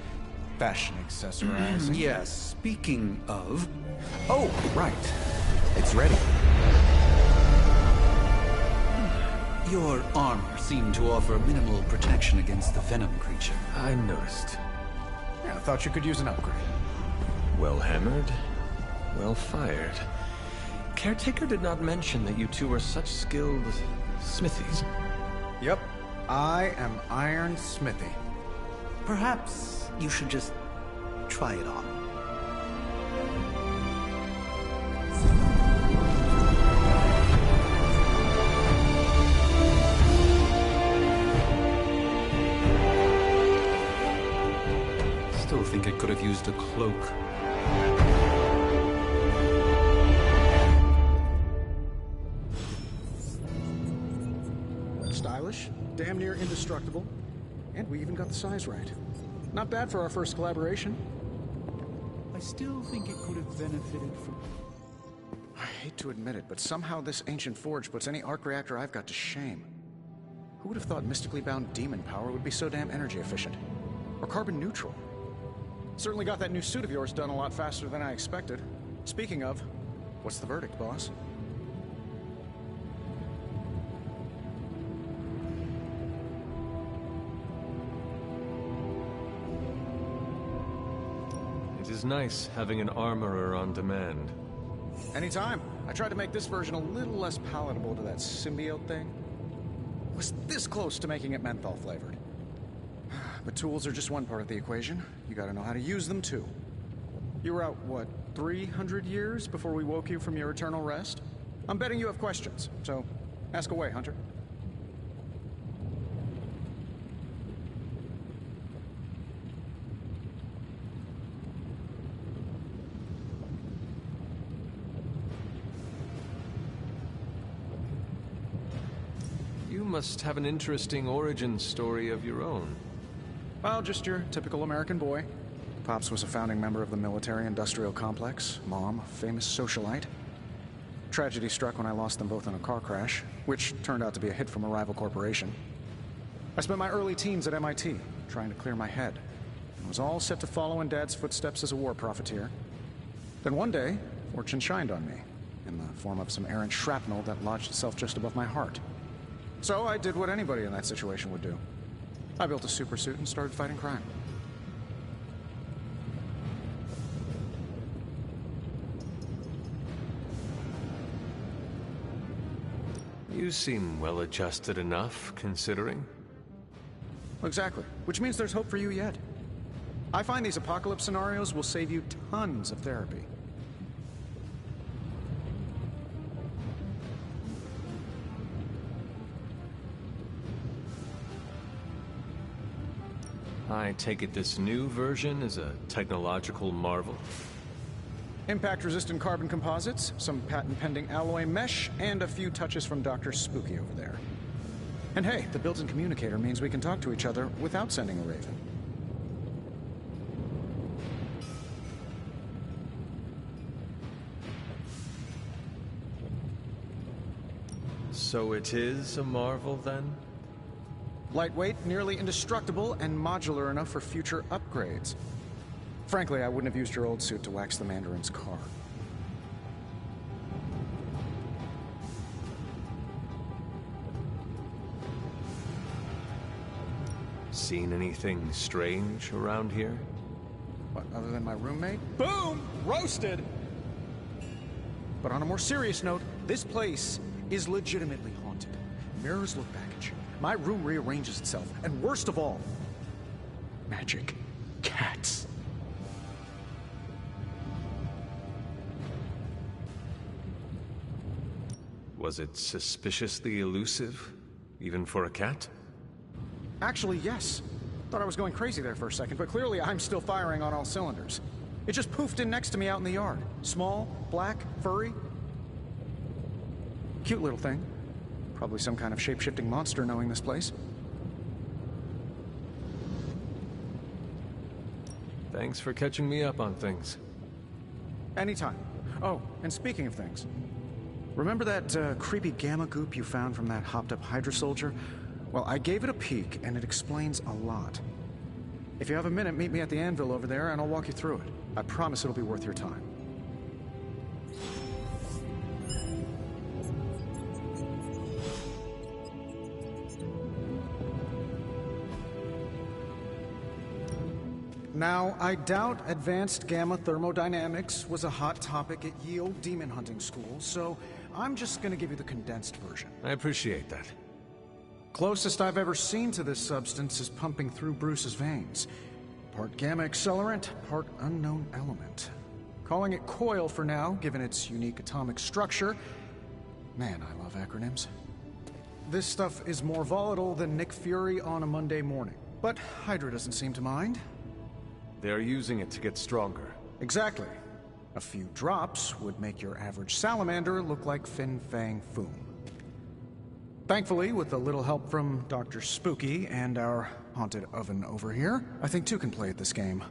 fashion accessorizing. Yes, speaking of... Oh, right. It's ready. Your armor seemed to offer minimal protection against the venom creature. I noticed. Yeah, I thought you could use an upgrade. Well hammered, well fired. Caretaker did not mention that you two are such skilled smithies. Yep, I am Iron Smithy. Perhaps you should just try it on. Still think it could have used a cloak. Stylish, damn near indestructible, and we even got the size right. Not bad for our first collaboration. I still think it could have benefited from... I hate to admit it, but somehow this ancient forge puts any arc reactor I've got to shame. Who would have thought mystically bound demon power would be so damn energy efficient? Or carbon neutral? Certainly got that new suit of yours done a lot faster than I expected. Speaking of, what's the verdict, boss? It is nice having an armorer on demand. Anytime. I tried to make this version a little less palatable to that symbiote thing. Was this close to making it menthol flavored. But tools are just one part of the equation. You gotta know how to use them too. You were out, what, 300 years before we woke you from your eternal rest? I'm betting you have questions, so ask away, Hunter. You must have an interesting origin story of your own. Well, just your typical American boy. Pops was a founding member of the military-industrial complex. Mom, a famous socialite. Tragedy struck when I lost them both in a car crash, which turned out to be a hit from a rival corporation. I spent my early teens at MIT, trying to clear my head. I was all set to follow in Dad's footsteps as a war profiteer. Then one day, fortune shined on me, in the form of some errant shrapnel that lodged itself just above my heart. So I did what anybody in that situation would do. I built a super suit and started fighting crime. You seem well-adjusted enough, considering. Exactly. Which means there's hope for you yet. I find these apocalypse scenarios will save you tons of therapy. I take it this new version is a technological marvel? Impact-resistant carbon composites, some patent-pending alloy mesh, and a few touches from Dr. Spooky over there. And hey, the built-in communicator means we can talk to each other without sending a raven. So it is a marvel, then? Lightweight, nearly indestructible, and modular enough for future upgrades. Frankly, I wouldn't have used your old suit to wax the Mandarin's car. Seen anything strange around here? What, other than my roommate? Boom! roasted! But on a more serious note, this place is legitimately haunted. Mirrors look back at you. My room rearranges itself. And worst of all, magic cats. Was it suspiciously elusive, even for a cat? Actually, yes. Thought I was going crazy there for a second, but clearly I'm still firing on all cylinders. It just poofed in next to me out in the yard. Small, black, furry. Cute little thing. Probably some kind of shape-shifting monster knowing this place. Thanks for catching me up on things. Anytime. Oh, and speaking of things, remember that creepy gamma goop you found from that hopped-up Hydra soldier? Well, I gave it a peek, and it explains a lot. If you have a minute, meet me at the anvil over there, and I'll walk you through it. I promise it'll be worth your time. Now, I doubt advanced gamma thermodynamics was a hot topic at Yale demon hunting school, so I'm just gonna give you the condensed version. I appreciate that. Closest I've ever seen to this substance is pumping through Bruce's veins. Part gamma accelerant, part unknown element. Calling it coil for now, given its unique atomic structure. Man, I love acronyms. This stuff is more volatile than Nick Fury on a Monday morning. But Hydra doesn't seem to mind. They're using it to get stronger. Exactly. A few drops would make your average salamander look like Fin Fang Foom. Thankfully, with a little help from Dr. Spooky and our haunted oven over here, I think two can play at this game.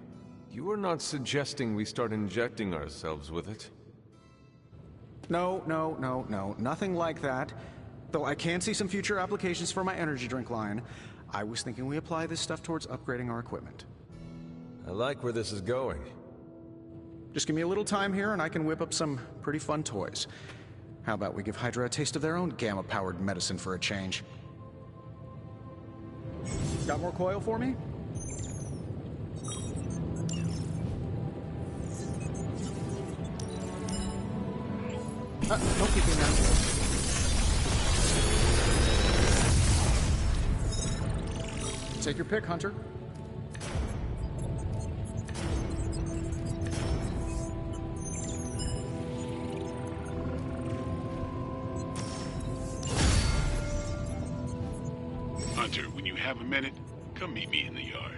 You are not suggesting we start injecting ourselves with it? No, nothing like that. Though I can see some future applications for my energy drink line. I was thinking we apply this stuff towards upgrading our equipment. I like where this is going. Just give me a little time here and I can whip up some pretty fun toys. How about we give Hydra a taste of their own gamma-powered medicine for a change? Got more coil for me? No keeping that. Take your pick, Hunter. Hunter, when you have a minute, come meet me in the yard.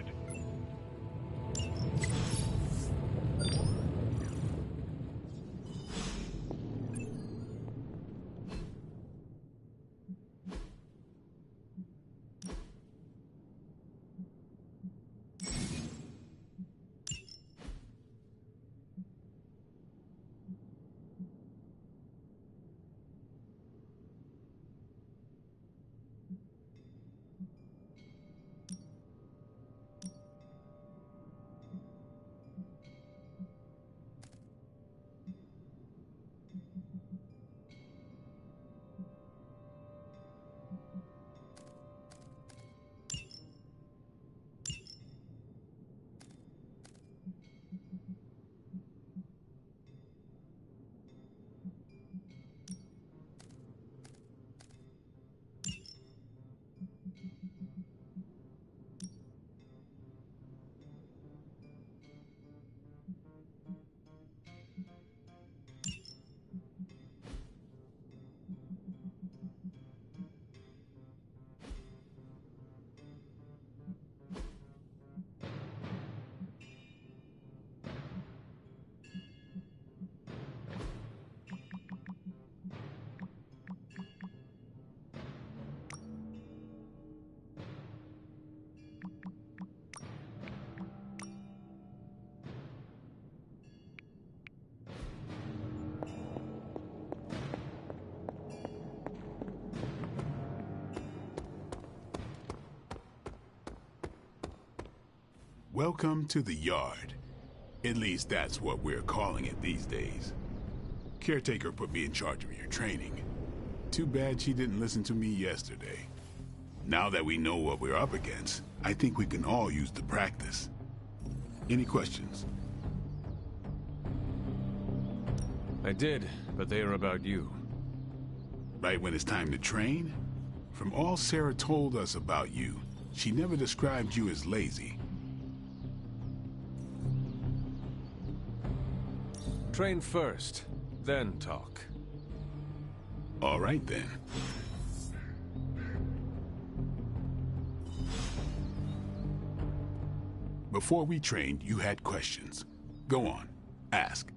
Welcome to the yard. At least that's what we're calling it these days. Caretaker put me in charge of your training. Too bad she didn't listen to me yesterday. Now that we know what we're up against, I think we can all use the practice. Any questions? I did, but they are about you. Right when it's time to train? From all Sarah told us about you, she never described you as lazy. Train first, then talk. All right, then. Before we trained, you had questions. Go on, ask.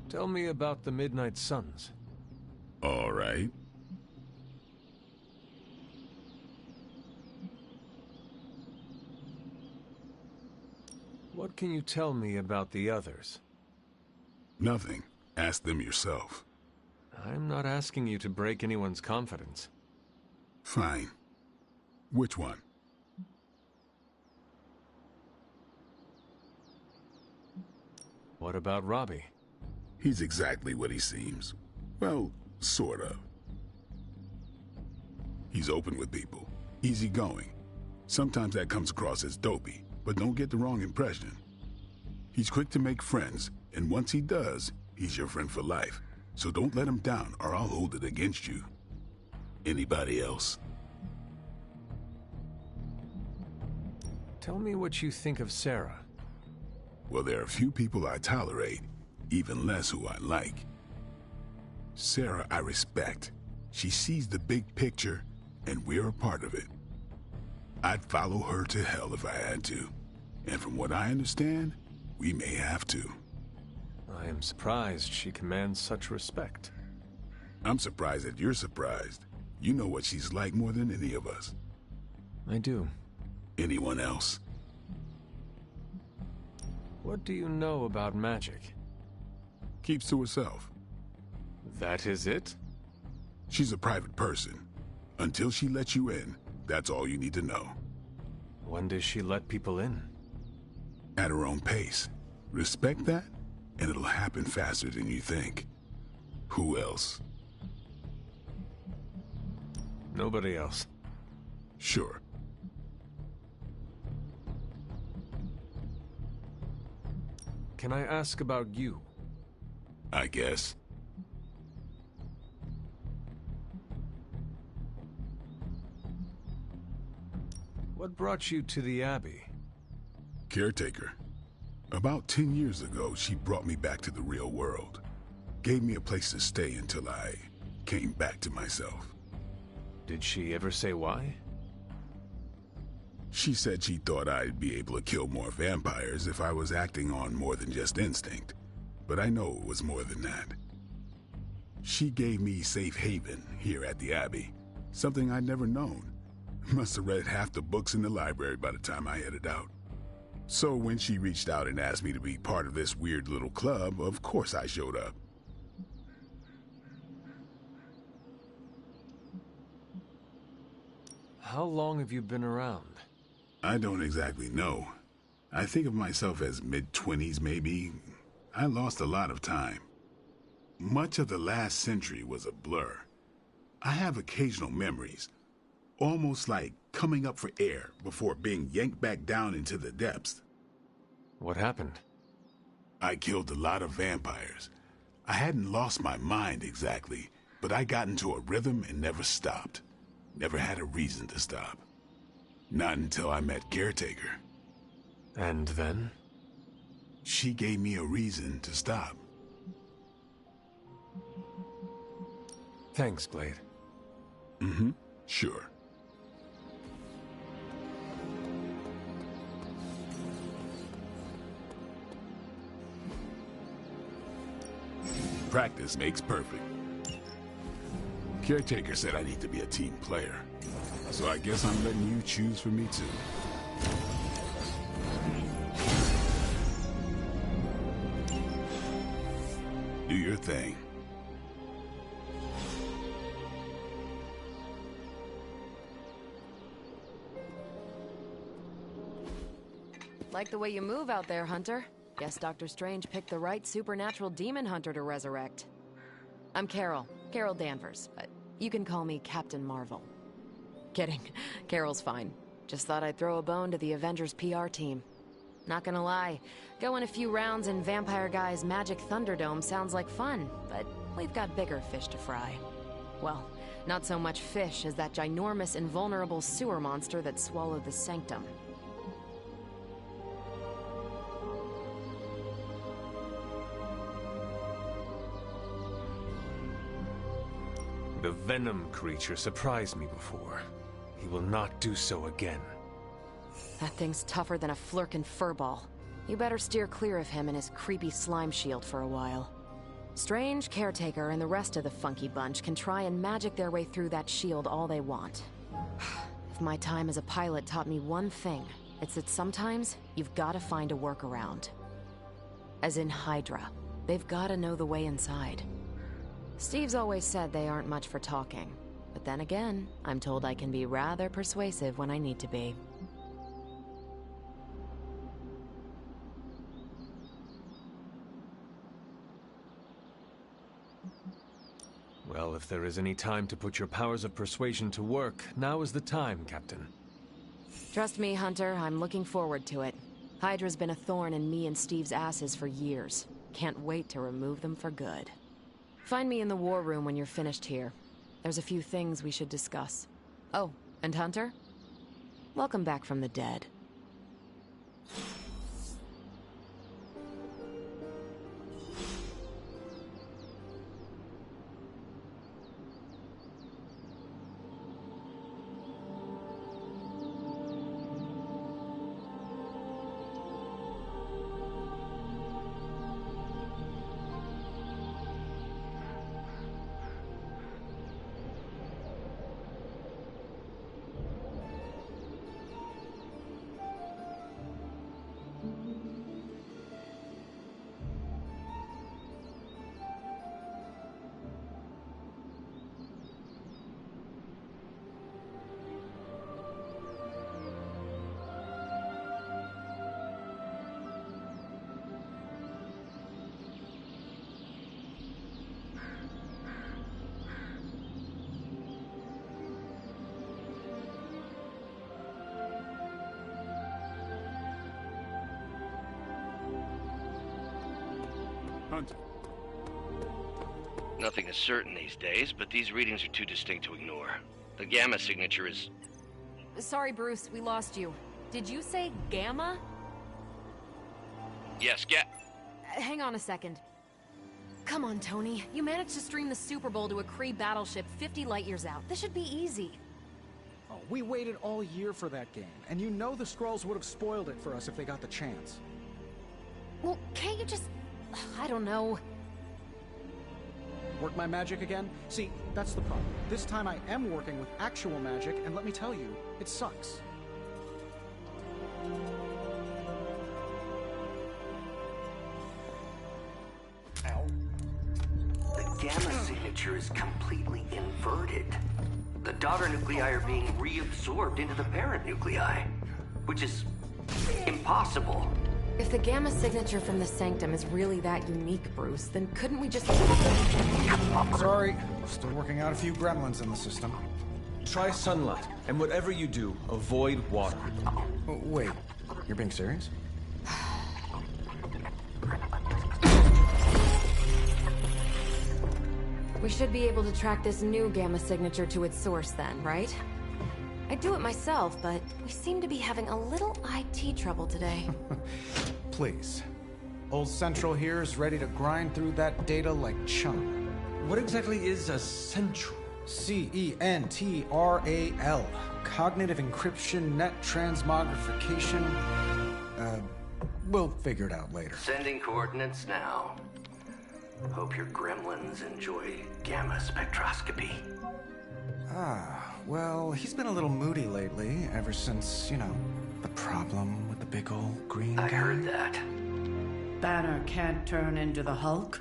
Tell me about the Midnight Suns. All right. What can you tell me about the others? Nothing. Ask them yourself. I'm not asking you to break anyone's confidence. Fine. Which one? What about Robbie? He's exactly what he seems. Well, sort of. He's open with people, easygoing. Sometimes that comes across as dopey, but don't get the wrong impression. He's quick to make friends, and once he does, he's your friend for life. So don't let him down, or I'll hold it against you. Anybody else? Tell me what you think of Sarah. Well, there are few people I tolerate, even less who I like. Sarah I respect. She sees the big picture, and we're a part of it. I'd follow her to hell if I had to. And from what I understand, we may have to. I am surprised she commands such respect. I'm surprised that you're surprised. You know what she's like more than any of us. I do. Anyone else? What do you know about magic? Keeps to herself. That is it? She's a private person. Until she lets you in, that's all you need to know. When does she let people in? At her own pace. Respect that, and it'll happen faster than you think. Who else? Nobody else. Sure. Can I ask about you? I guess. What brought you to the Abbey? Caretaker. About 10 years ago, she brought me back to the real world. Gave me a place to stay until I came back to myself. Did she ever say why? She said she thought I'd be able to kill more vampires if I was acting on more than just instinct. But I know it was more than that. She gave me safe haven here at the Abbey. Something I'd never known. Must have read half the books in the library by the time I headed out. So when she reached out and asked me to be part of this weird little club, of course I showed up. How long have you been around? I don't exactly know. I think of myself as mid-20s, maybe. I lost a lot of time. Much of the last century was a blur. I have occasional memories, almost like coming up for air before being yanked back down into the depths. What happened? I killed a lot of vampires. I hadn't lost my mind exactly, but I got into a rhythm and never stopped. Never had a reason to stop. Not until I met Caretaker. And then? She gave me a reason to stop. Thanks, Glade. Mm-hmm. Sure. Practice makes perfect. Caretaker said I need to be a team player. So I guess I'm letting you choose for me too. Do your thing. Like the way you move out there, Hunter. Guess Dr. Strange picked the right supernatural demon hunter to resurrect. I'm Carol Danvers, but you can call me Captain Marvel. Kidding, Carol's fine. Just thought I'd throw a bone to the Avengers PR team. Not gonna lie, going a few rounds in Vampire Guy's Magic Thunderdome sounds like fun, but we've got bigger fish to fry. Well, not so much fish as that ginormous invulnerable sewer monster that swallowed the Sanctum. The Venom creature surprised me before. He will not do so again. That thing's tougher than a Flurkin furball. You better steer clear of him and his creepy slime shield for a while. Strange, Caretaker, and the rest of the funky bunch can try and magic their way through that shield all they want. If my time as a pilot taught me one thing, it's that sometimes you've gotta find a workaround. As in Hydra. They've gotta know the way inside. Steve's always said they aren't much for talking. But then again, I'm told I can be rather persuasive when I need to be. Well, if there is any time to put your powers of persuasion to work, now is the time, Captain. Trust me, Hunter, I'm looking forward to it. Hydra's been a thorn in me and Steve's asses for years. Can't wait to remove them for good. Find me in the war room when you're finished here. There's a few things we should discuss. Oh, and Hunter? Welcome back from the dead. Hunter. Nothing is certain these days, but these readings are too distinct to ignore. The gamma signature is... Sorry, Bruce, we lost you. Did you say Gamma? Yes, Hang on a second. Come on, Tony. You managed to stream the Super Bowl to a Kree battleship 50 light years out. This should be easy. Oh, we waited all year for that game, and you know the Skrulls would have spoiled it for us if they got the chance. Well, can't you just... I don't know. Work my magic again? See, that's the problem. This time I am working with actual magic, and let me tell you, it sucks. Ow. The gamma signature is completely inverted. The daughter nuclei are being reabsorbed into the parent nuclei, which is impossible. If the gamma signature from the Sanctum is really that unique, Bruce, then couldn't we just... Sorry, still working out a few gremlins in the system. Try sunlight, and whatever you do, avoid water. Oh, wait, you're being serious? We should be able to track this new gamma signature to its source then, right? I'd do it myself, but we seem to be having a little IT trouble today. Please. Old Central here is ready to grind through that data like chum. What exactly is a Central? C-E-N-T-R-A-L. Cognitive Encryption Net Transmogrification. We'll figure it out later. Sending coordinates now. Hope your gremlins enjoy gamma spectroscopy. Ah, well, he's been a little moody lately, ever since, you know, the problem with the big old green guy. I heard that. Banner can't turn into the Hulk?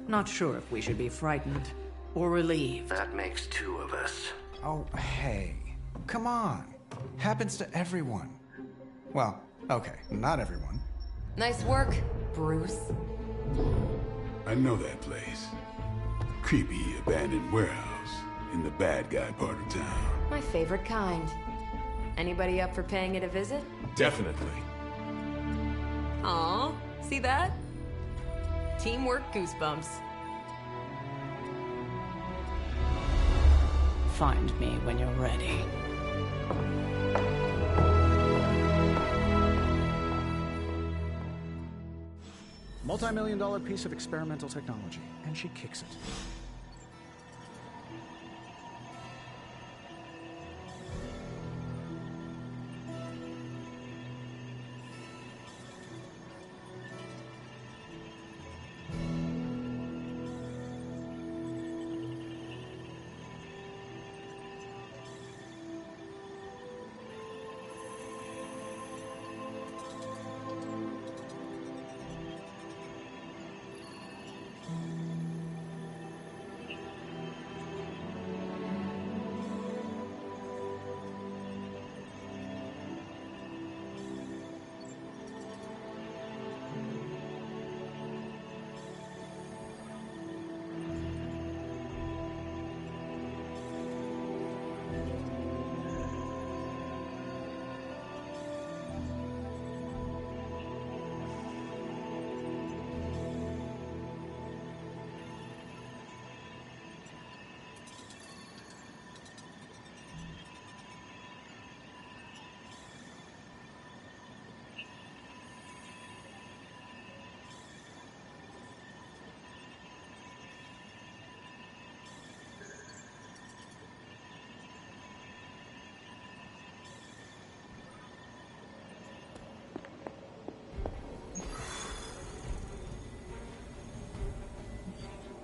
Not sure if we should be frightened or relieved. That makes two of us. Oh, hey. Come on. Happens to everyone. Well, okay, not everyone. Nice work, Bruce. I know that place. Creepy abandoned warehouse in the bad guy part of town. My favorite kind. Anybody up for paying it a visit? Definitely. Aw, see that? Teamwork goosebumps. Find me when you're ready. Multi-million-dollar piece of experimental technology, and she kicks it.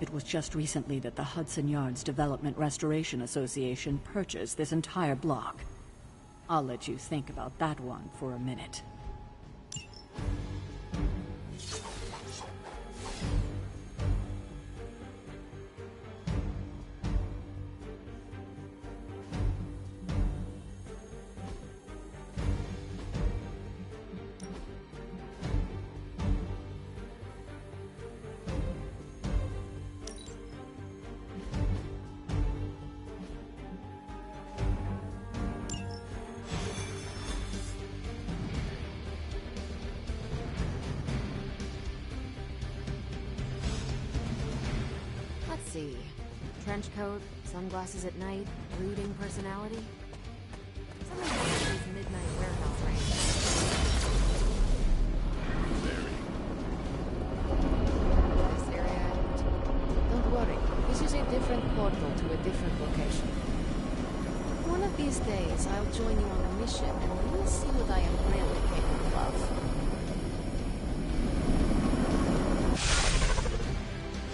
It was just recently that the Hudson Yards Development Restoration Association purchased this entire block. I'll let you think about that one for a minute. Let's see. Trench coat, sunglasses at night, brooding personality. Something like his midnight warehouse range. This area. Don't worry. This is a different portal to a different location. One of these days, I'll join you on a mission, and we'll see what I am really capable of.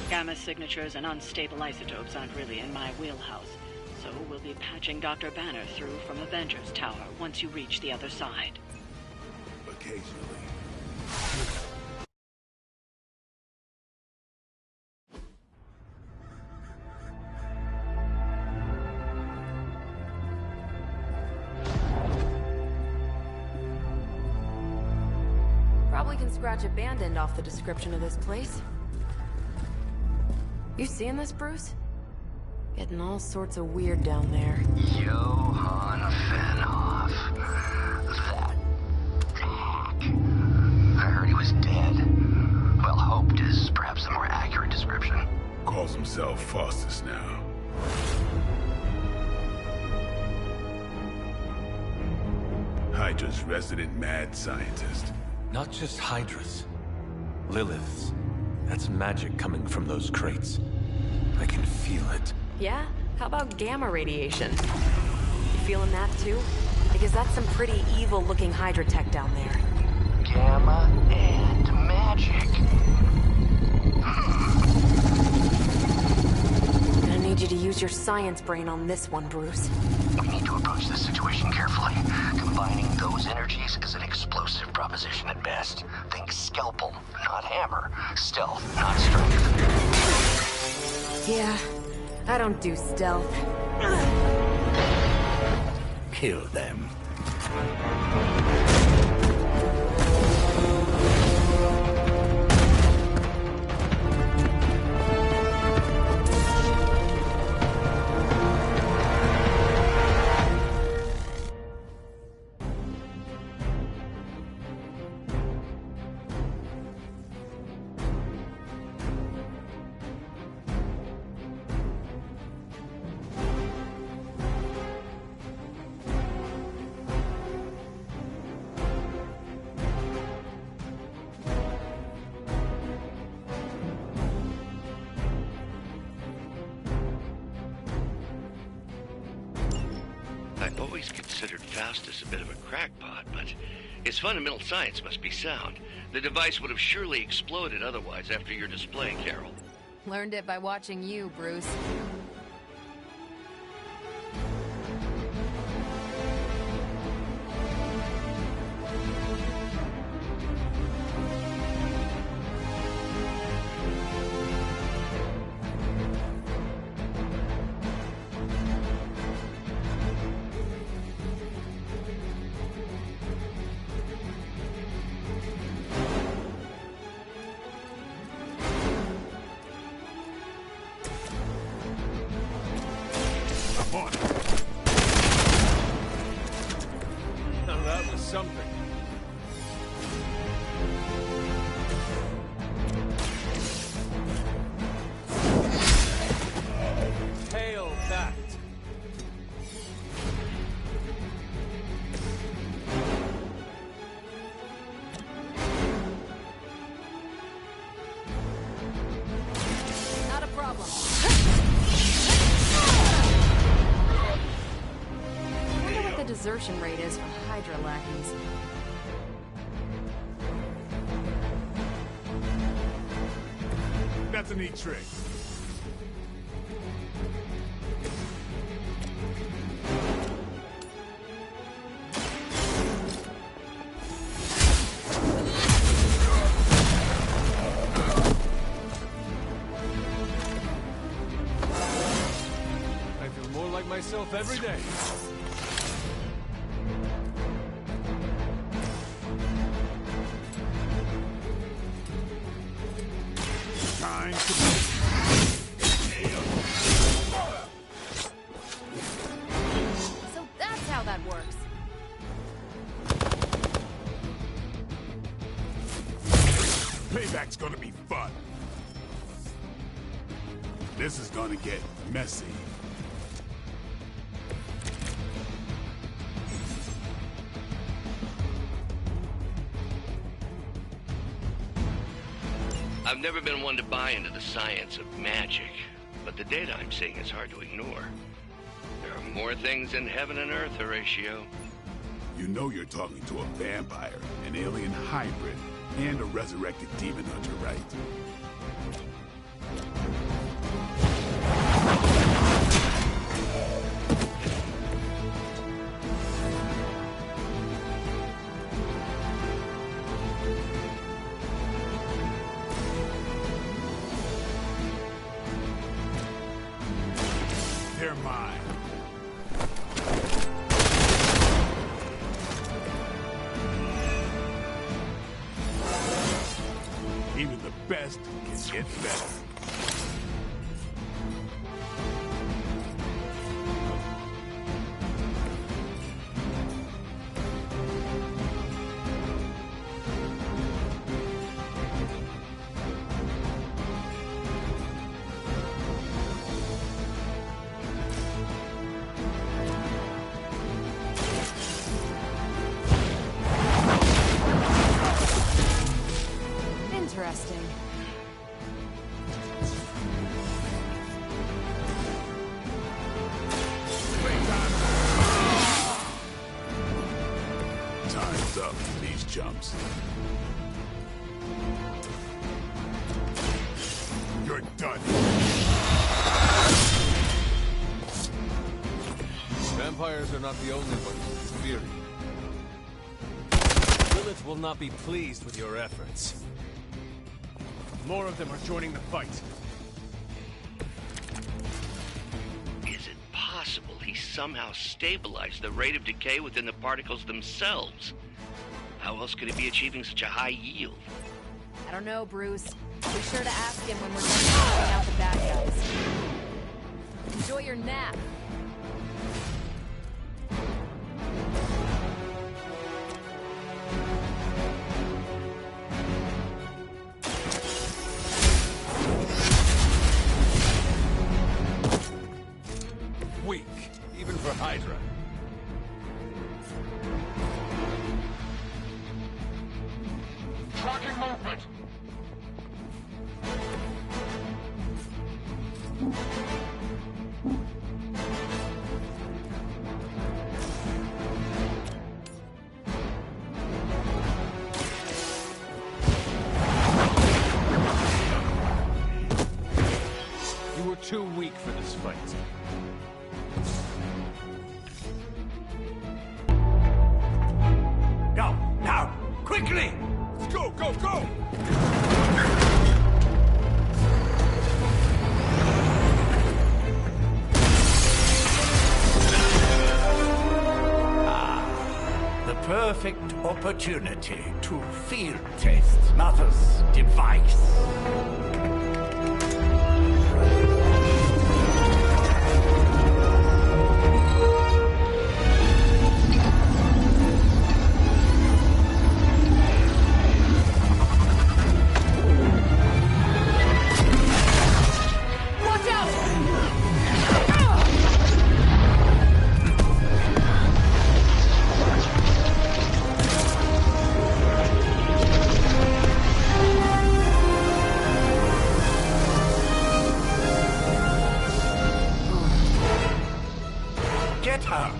Gamma signatures and unstable isotopes aren't really in my wheelhouse, so we'll be patching Dr. Banner through from Avengers Tower once you reach the other side. Occasionally. Probably can scratch abandoned off the description of this place. You seeing this, Bruce? Getting all sorts of weird down there. Johann Fenhoff. That hack. I heard he was dead. Well, hoped is perhaps the more accurate description. Calls himself Faustus now. Hydra's resident mad scientist. Not just Hydra's. Lilith's. That's magic coming from those crates. I can feel it. Yeah? How about gamma radiation? You feeling that too? Because that's some pretty evil-looking Hydra tech down there. Gamma and magic. Gonna need you to use your science brain on this one, Bruce. We need to approach this situation carefully. Combining those energies is an explosive proposition at best. Think scalpel, not hammer. Stealth, not strength. Yeah, I don't do stealth. Kill them. always considered Faustus a bit of a crackpot, but his fundamental science must be sound. The device would have surely exploded otherwise after your display, Carol. Learned it by watching you, Bruce. Now that was something. Hail that. Not a problem. I wonder what the desertion rate is for Hydra lackeys. That's a neat trick. I feel more like myself every day. Time to So that's how that works. Payback's gonna be fun. This is gonna get messy. I've never been one to buy into the science of magic, but the data I'm seeing is hard to ignore. There are more things in heaven and earth, Horatio. You know you're talking to a vampire, an alien hybrid, and a resurrected demon hunter, right? They're mine. Even the best can get better. Interesting. Time's up for these chumps. You're done. Vampires are not the only ones with fury. Lilith will not be pleased with your efforts. More of them are joining the fight. Is it possible he somehow stabilized the rate of decay within the particles themselves? How else could he be achieving such a high yield? I don't know, Bruce. I'll be sure to ask him when we're done taking out the bad guys. Enjoy your nap. Weak, even for Hydra. Tracking movement. too weak for this fight. Go, now, quickly! Let's go, go, go! The perfect opportunity to field test Mother's device. Watch out! Get her!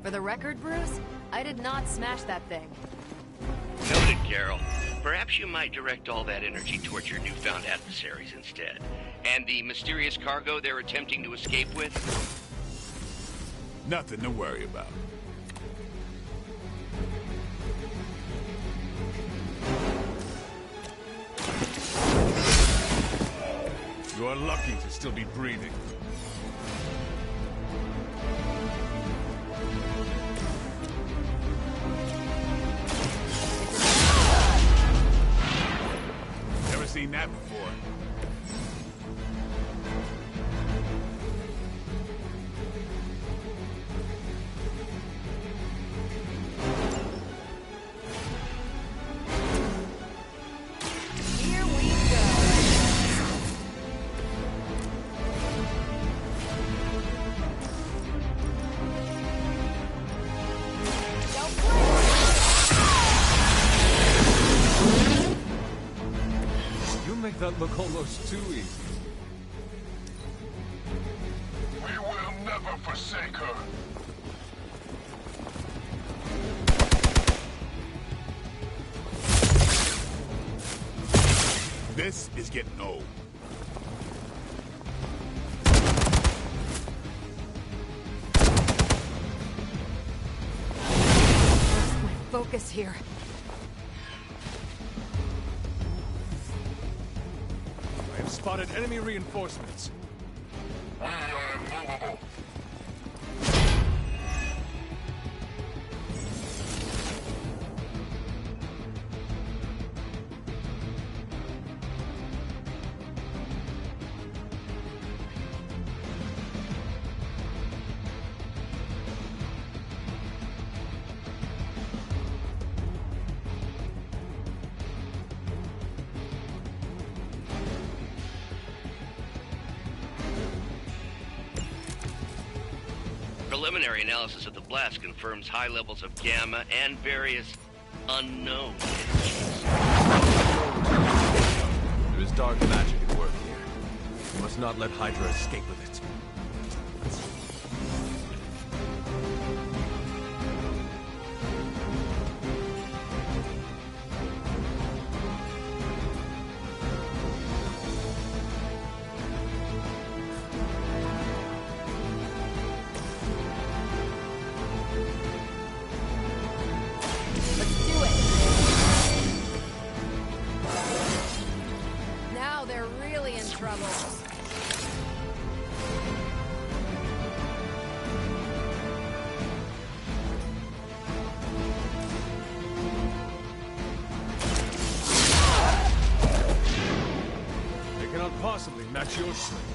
For the record, Bruce, I did not smash that thing. Noted, Carol. Perhaps you might direct all that energy towards your newfound adversaries instead. And the mysterious cargo they're attempting to escape with? Nothing to worry about. You are lucky to still be breathing. Never seen that before. Here we go. Don't You make that look almost too easy. We will never forsake her. This is getting old. Focus here. I have spotted enemy reinforcements. We are immovable. Preliminary analysis of the blast confirms high levels of gamma and various unknown energies. There is dark magic at work here. We must not let Hydra escape with it. Let's do it. Now they're really in trouble. They cannot possibly match your strength.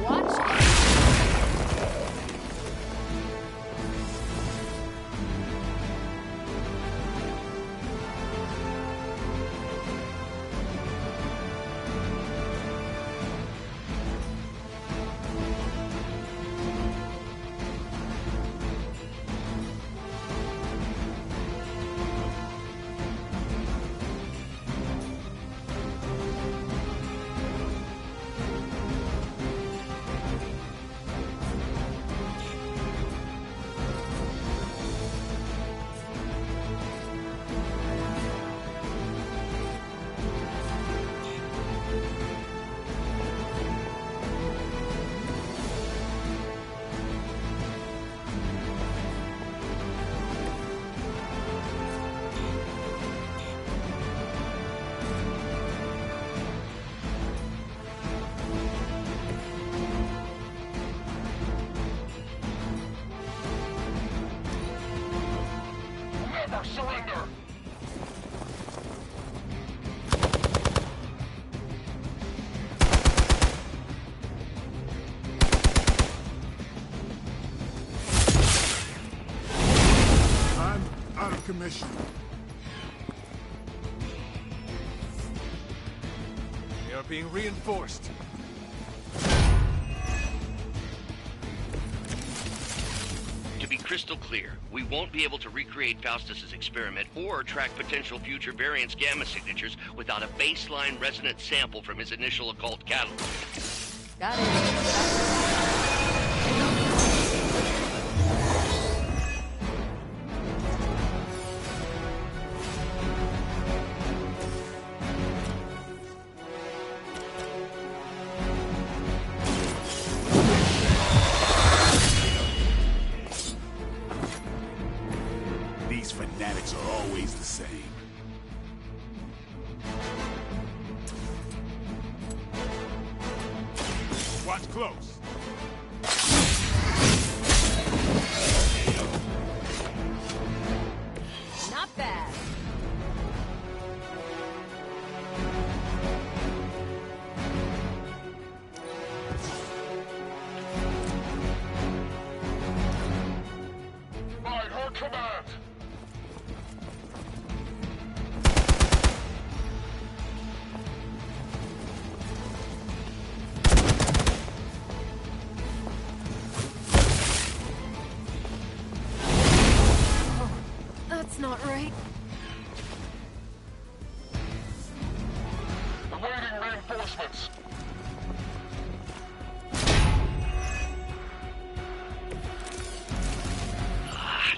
Watch it. mission. They are being reinforced. To be crystal clear, we won't be able to recreate Faustus's experiment or track potential future variants' gamma signatures without a baseline resonant sample from his initial occult catalog. Got it. These fanatics are always the same. Watch close. Not bad. By her command! That's not right. Awaiting reinforcements.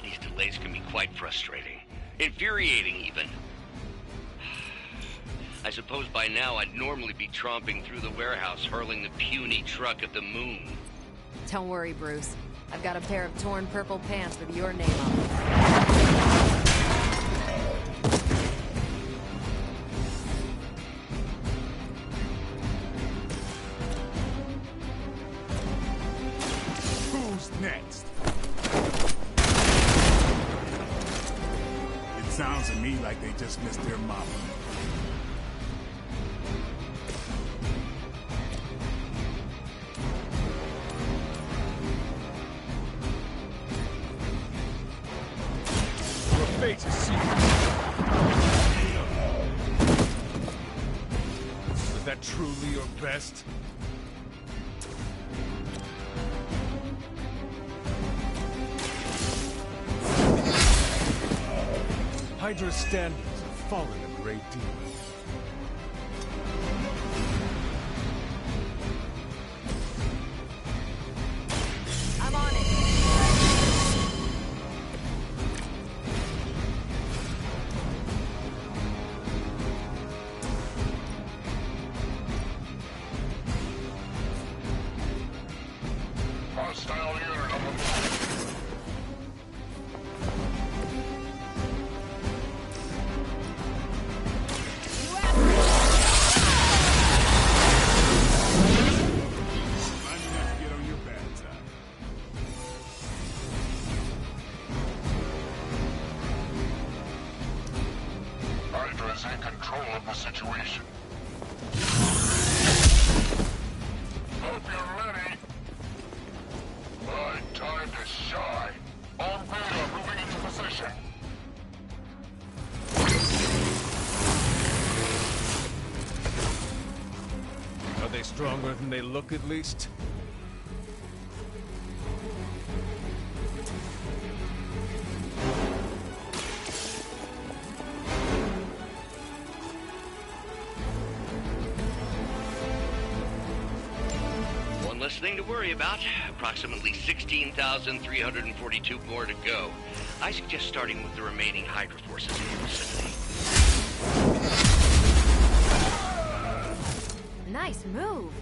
These delays can be quite frustrating. Infuriating, even. I suppose by now I'd normally be tromping through the warehouse hurling the puny truck at the moon. Don't worry, Bruce. I've got a pair of torn purple pants with your name on them. Who's next? It sounds to me like they just missed their mama. Your fate is sealed. Was that truly your best? Hydra's standards have fallen a great deal. I'm on it. Hostile unit on the move. Finding that to get on your bad side. Hydra is in control of the situation. Hope you're ready. My time to shine. On Beta moving into position. Are they stronger than they look, at least? One less thing to worry about. Approximately 16,342 more to go. I suggest starting with the remaining Hydra forces in your vicinity. Nice move.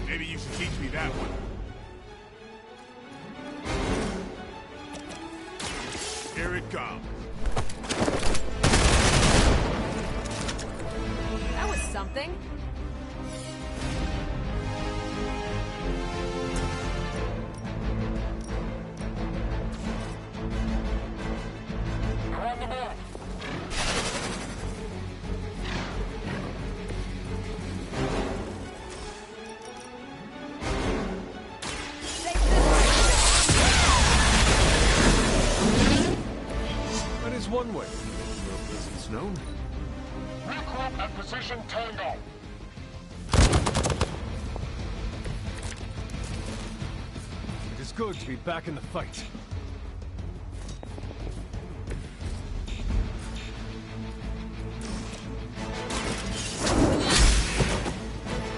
Maybe you should teach me that one. Here it comes. That was something. You're on the move. Take this. good to be back in the fight.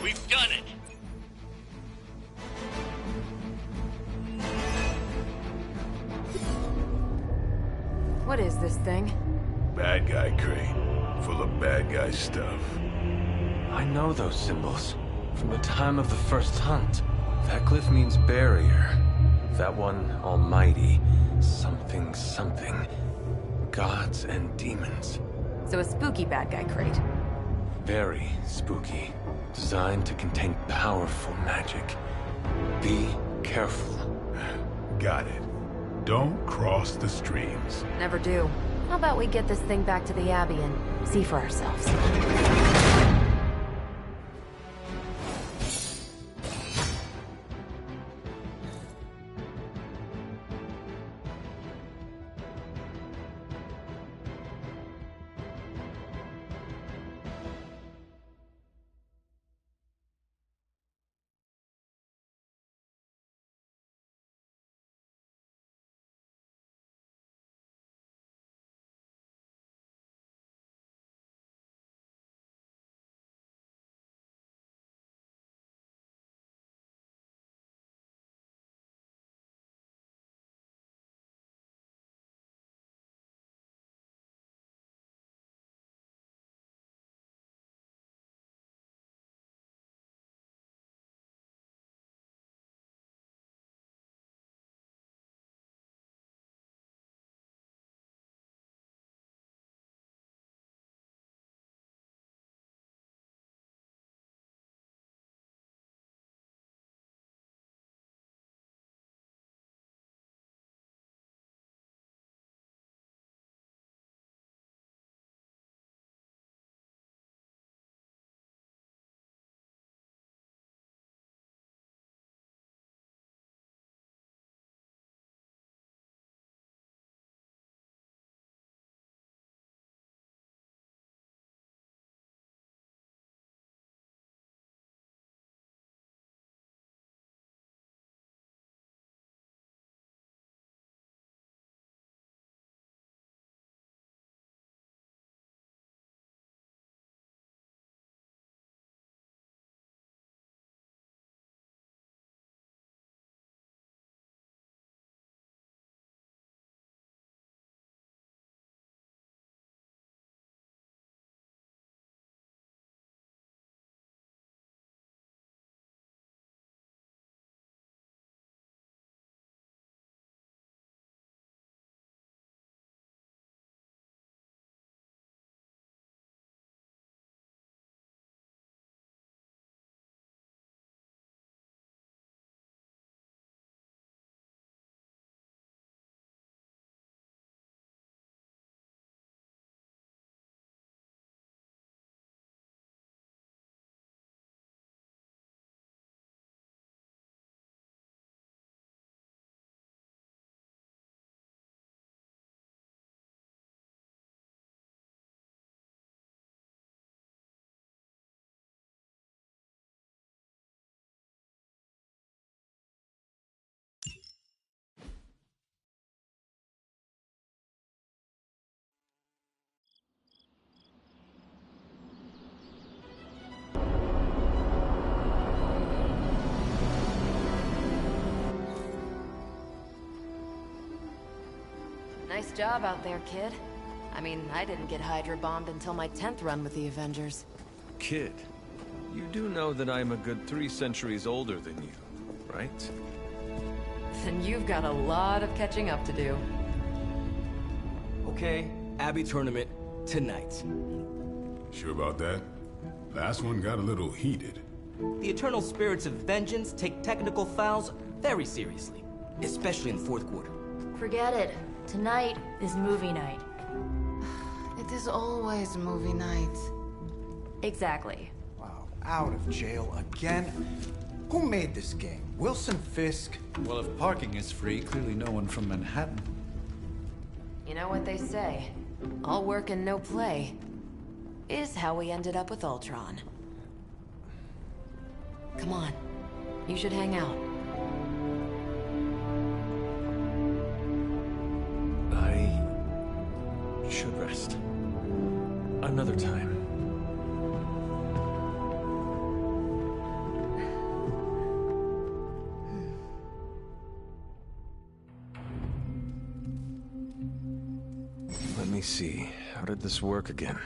We've done it! What is this thing? Bad guy crate. Full of bad guy stuff. I know those symbols. From the time of the first hunt. That glyph means barrier. That one, almighty. Something, something. Gods and demons. So a spooky bad guy crate. Very spooky. Designed to contain powerful magic. Be careful. Got it. Don't cross the streams. Never do. How about we get this thing back to the Abbey and see for ourselves? Nice job out there, kid. I mean, I didn't get Hydra bombed until my 10th run with the Avengers. Kid, you do know that I'm a good 3 centuries older than you, right? Then you've got a lot of catching up to do. Okay, Abbey tournament tonight. Sure about that? Last one got a little heated. The Eternal Spirits of Vengeance take technical fouls very seriously, especially in the fourth quarter. Forget it. Tonight is movie night. It is always movie night. Exactly. Wow, out of jail again? Who made this game? Wilson Fisk? Well, if parking is free, clearly no one from Manhattan. You know what they say? All work and no play is how we ended up with Ultron. Come on. You should hang out. me see. How did this work again?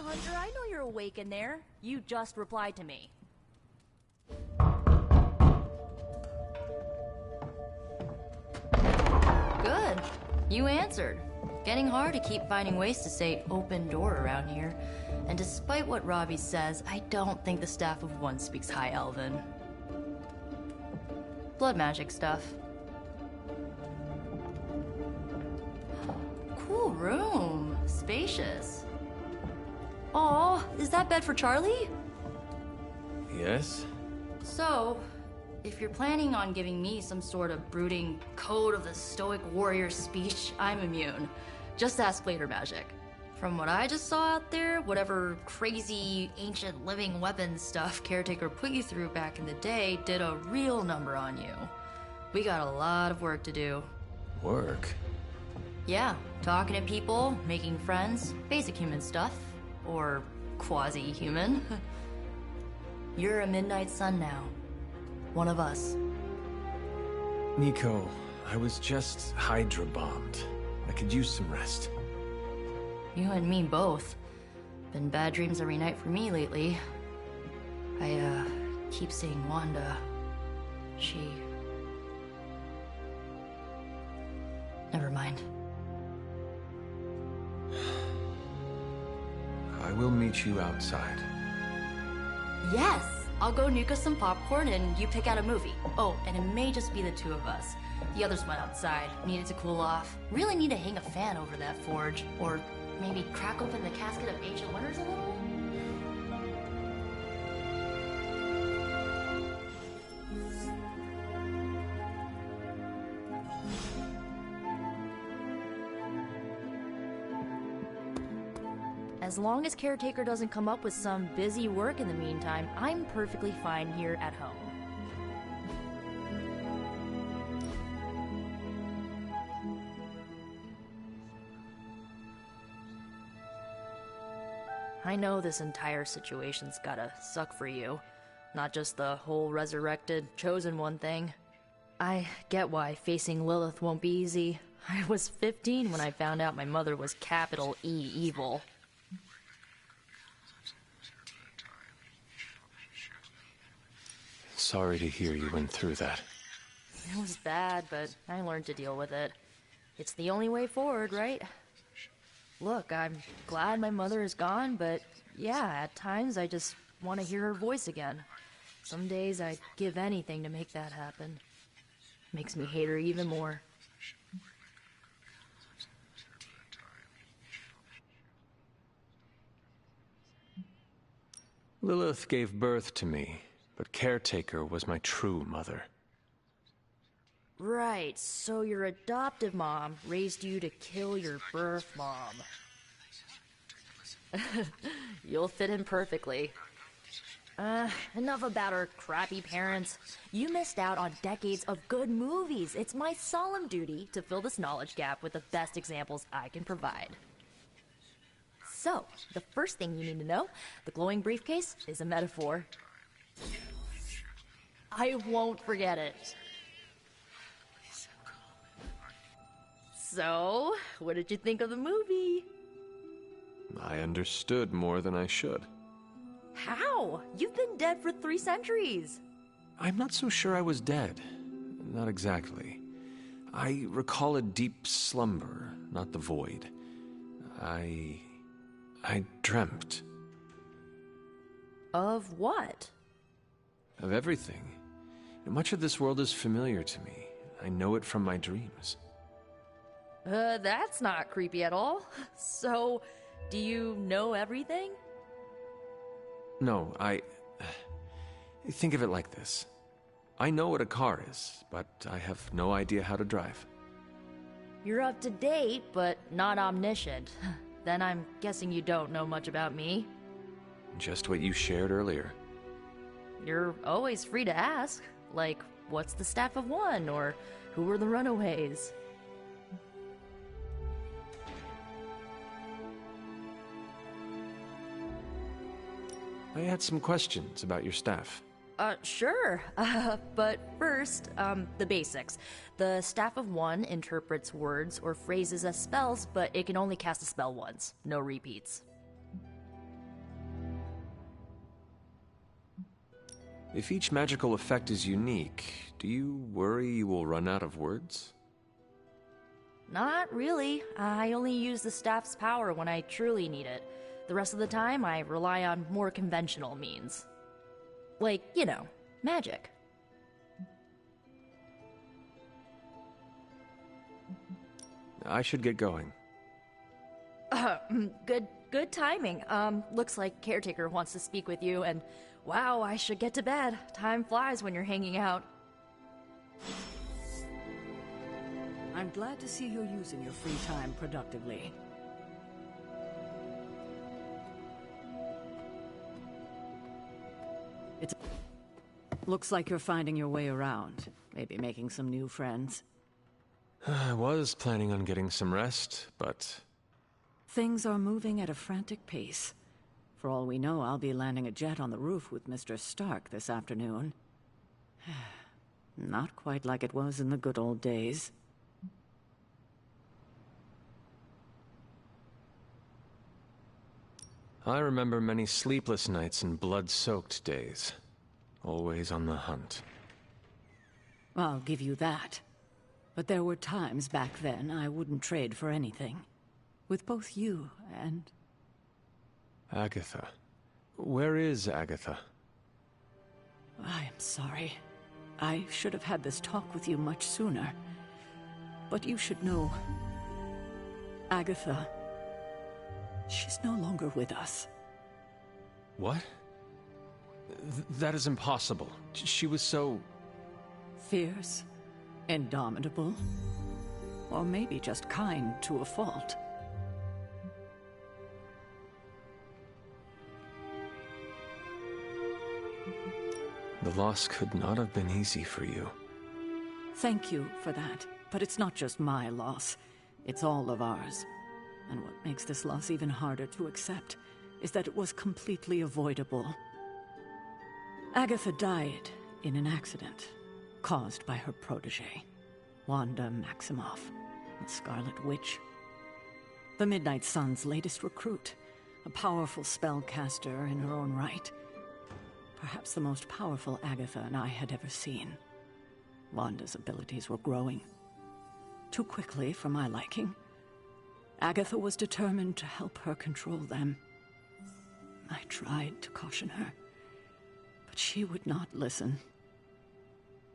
Hunter, I know you're awake in there. You just replied to me. Good. You answered. Getting hard to keep finding ways to say open door around here. And despite what Robbie says, I don't think the staff of One speaks High Elven. Blood magic stuff. Cool room. Spacious. Aw, is that bed for Charlie? Yes? So, if you're planning on giving me some sort of brooding code of the stoic warrior speech, I'm immune. Just ask later, Magic. From what I just saw out there, whatever crazy ancient living weapons stuff Caretaker put you through back in the day did a real number on you. We got a lot of work to do. Work? Yeah, talking to people, making friends, basic human stuff. Or quasi-human. You're a Midnight Sun now. One of us. Nico, I was just Hydra bombed. I could use some rest. You and me both. Been bad dreams every night for me lately. I, keep seeing Wanda. She... Never mind. I will meet you outside. Yes! I'll go nuke us some popcorn and you pick out a movie. Oh, and it may just be the two of us. The others went outside, needed to cool off. Really need to hang a fan over that forge. Or maybe crack open the casket of ancient wonders a little? As long as Caretaker doesn't come up with some busy work in the meantime, I'm perfectly fine here at home. I know this entire situation's gotta suck for you. Not just the whole resurrected, chosen one thing. I get why facing Lilith won't be easy. I was 15 when I found out my mother was capital E evil. Sorry to hear you went through that. It was bad, but I learned to deal with it. It's the only way forward, right? Look, I'm glad my mother is gone, but yeah, at times I just want to hear her voice again. Some days I'd give anything to make that happen. Makes me hate her even more. Lilith gave birth to me, but Caretaker was my true mother. Right, so your adoptive mom raised you to kill your birth mom. You'll fit in perfectly. Enough about our crappy parents. You missed out on decades of good movies. It's my solemn duty to fill this knowledge gap with the best examples I can provide. So, the first thing you need to know, the glowing briefcase is a metaphor. I won't forget it. So, what did you think of the movie? I understood more than I should. How? How? You've been dead for 3 centuries. I'm not so sure I was dead. Not exactly. I recall a deep slumber, not the void. I dreamt. Of what? Of everything. Much of this world is familiar to me. I know it from my dreams. That's not creepy at all. So, do you know everything? No, think of it like this. I know what a car is, but I have no idea how to drive. You're up to date, but not omniscient. Then I'm guessing you don't know much about me. Just what you shared earlier. You're always free to ask. Like, what's the Staff of One? Or who were the Runaways? I had some questions about your staff. Sure. But first, the basics. The Staff of One interprets words or phrases as spells, but it can only cast a spell once. No repeats. If each magical effect is unique, do you worry you will run out of words? Not really. I only use the staff's power when I truly need it. The rest of the time, I rely on more conventional means. Like, you know, magic. I should get going. Good timing. Looks like Caretaker wants to speak with you, and wow, I should get to bed. Time flies when you're hanging out. I'm glad to see you're using your free time productively. Looks like you're finding your way around. Maybe making some new friends. I was planning on getting some rest, but... Things are moving at a frantic pace. For all we know, I'll be landing a jet on the roof with Mr. Stark this afternoon. Not quite like it was in the good old days. I remember many sleepless nights and blood-soaked days. Always on the hunt. I'll give you that. But there were times back then I wouldn't trade for anything. With both you and... Agatha. Where is Agatha? I am sorry. I should have had this talk with you much sooner. But you should know... Agatha... She's no longer with us. What? That is impossible. She was so... Fierce, indomitable, or maybe just kind to a fault. The loss could not have been easy for you. Thank you for that, but it's not just my loss. It's all of ours. And what makes this loss even harder to accept is that it was completely avoidable. Agatha died in an accident caused by her protege, Wanda Maximoff, the Scarlet Witch. The Midnight Sun's latest recruit, a powerful spellcaster in her own right. Perhaps the most powerful Agatha and I had ever seen. Wanda's abilities were growing. Too quickly for my liking. Agatha was determined to help her control them. I tried to caution her, but she would not listen.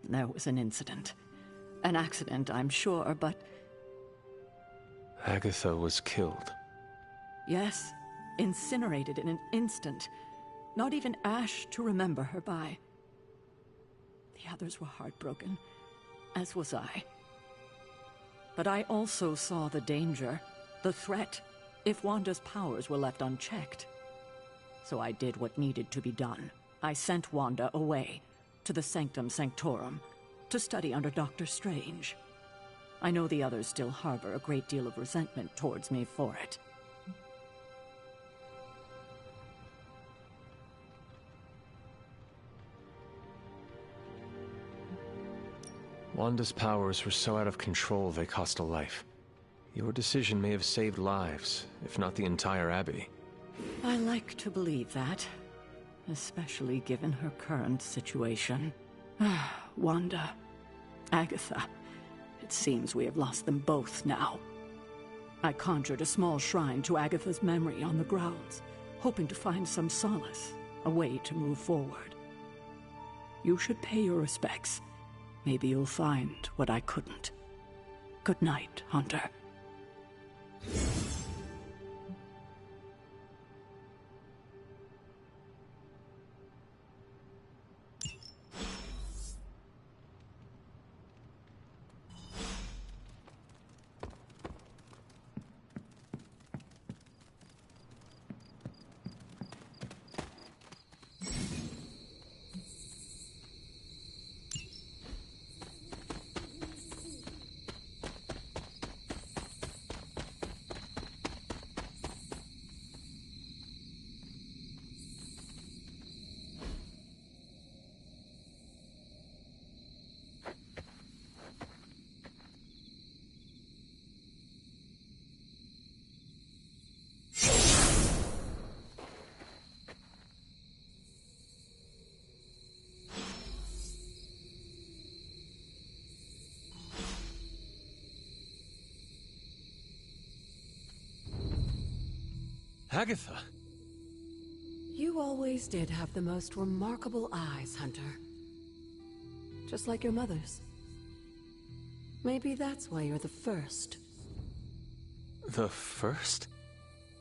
There was an incident. An accident, I'm sure, but... Agatha was killed. Yes, incinerated in an instant. Not even ash to remember her by. The others were heartbroken, as was I. But I also saw the danger, the threat, if Wanda's powers were left unchecked. So I did what needed to be done. I sent Wanda away, to the Sanctum Sanctorum, to study under Dr. Strange. I know the others still harbor a great deal of resentment towards me for it. Wanda's powers were so out of control they cost a life. Your decision may have saved lives, if not the entire Abbey. I like to believe that. especially given her current situation. Wanda, Agatha, it seems we have lost them both now. I conjured a small shrine to Agatha's memory on the grounds, hoping to find some solace, a way to move forward. You should pay your respects. Maybe you'll find what I couldn't. Good night, Hunter. Agatha! You always did have the most remarkable eyes, Hunter. Just like your mother's. Maybe that's why you're the first. The first?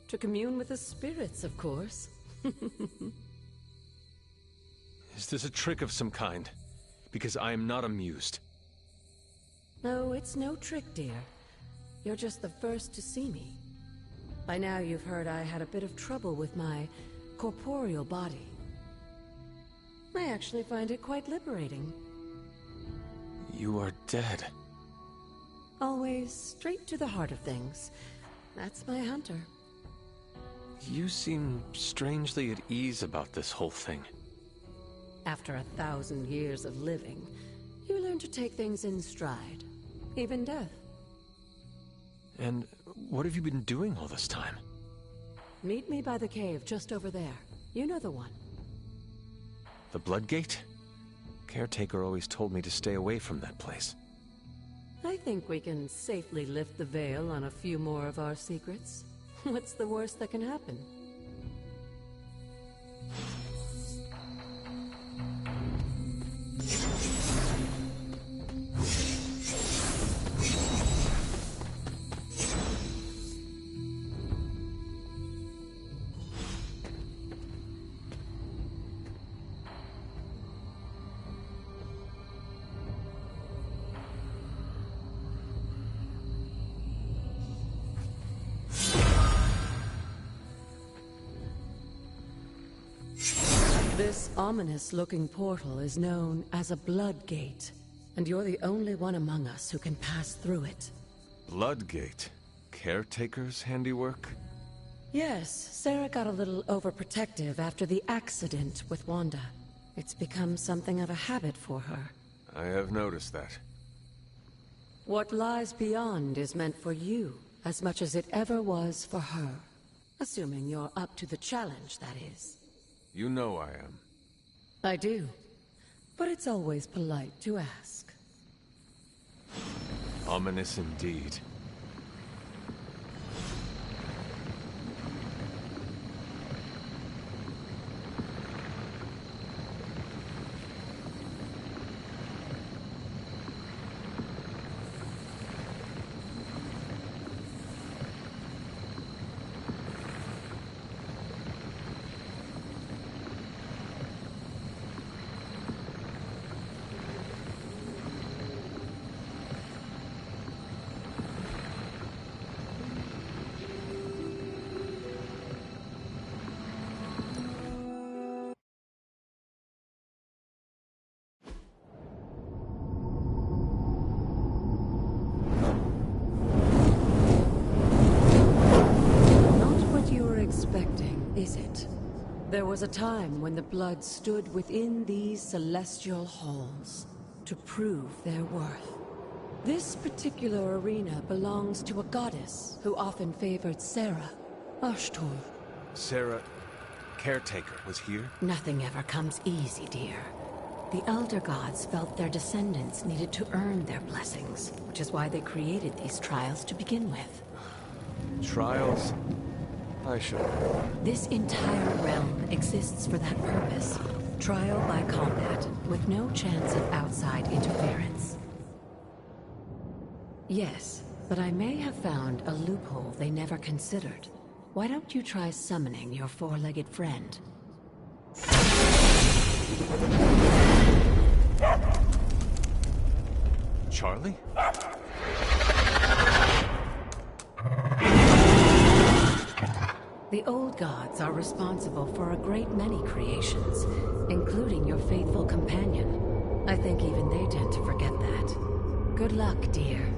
To commune with the spirits, of course. Is this a trick of some kind? Because I am not amused. No, it's no trick, dear. You're just the first to see me. By now you've heard I had a bit of trouble with my corporeal body. I actually find it quite liberating. You are dead. Always straight to the heart of things. That's my Hunter. You seem strangely at ease about this whole thing. After 1,000 years of living, you learn to take things in stride. Even death. And what have you been doing all this time? Meet me by the cave just over there. You know the one. The Bloodgate? Caretaker always told me to stay away from that place. I think we can safely lift the veil on a few more of our secrets. What's the worst that can happen? This ominous-looking portal is known as a Bloodgate, and you're the only one among us who can pass through it. Bloodgate? Caretaker's handiwork? Yes, Sarah got a little overprotective after the accident with Wanda. It's become something of a habit for her. I have noticed that. What lies beyond is meant for you, as much as it ever was for her. Assuming you're up to the challenge, that is. You know I am. I do. But it's always polite to ask. Ominous indeed. Is it? There was a time when the blood stood within these celestial halls to prove their worth. This particular arena belongs to a goddess who often favored Sarah, Ashtor. Sarah... caretaker was here? Nothing ever comes easy, dear. The Elder Gods felt their descendants needed to earn their blessings, which is why they created these trials to begin with. Trials? I should have. This entire realm exists for that purpose. Trial by combat, with no chance of outside interference. Yes, but I may have found a loophole they never considered. Why don't you try summoning your four-legged friend? Charlie? The old gods are responsible for a great many creations, including your faithful companion. I think even they tend to forget that. Good luck, dear.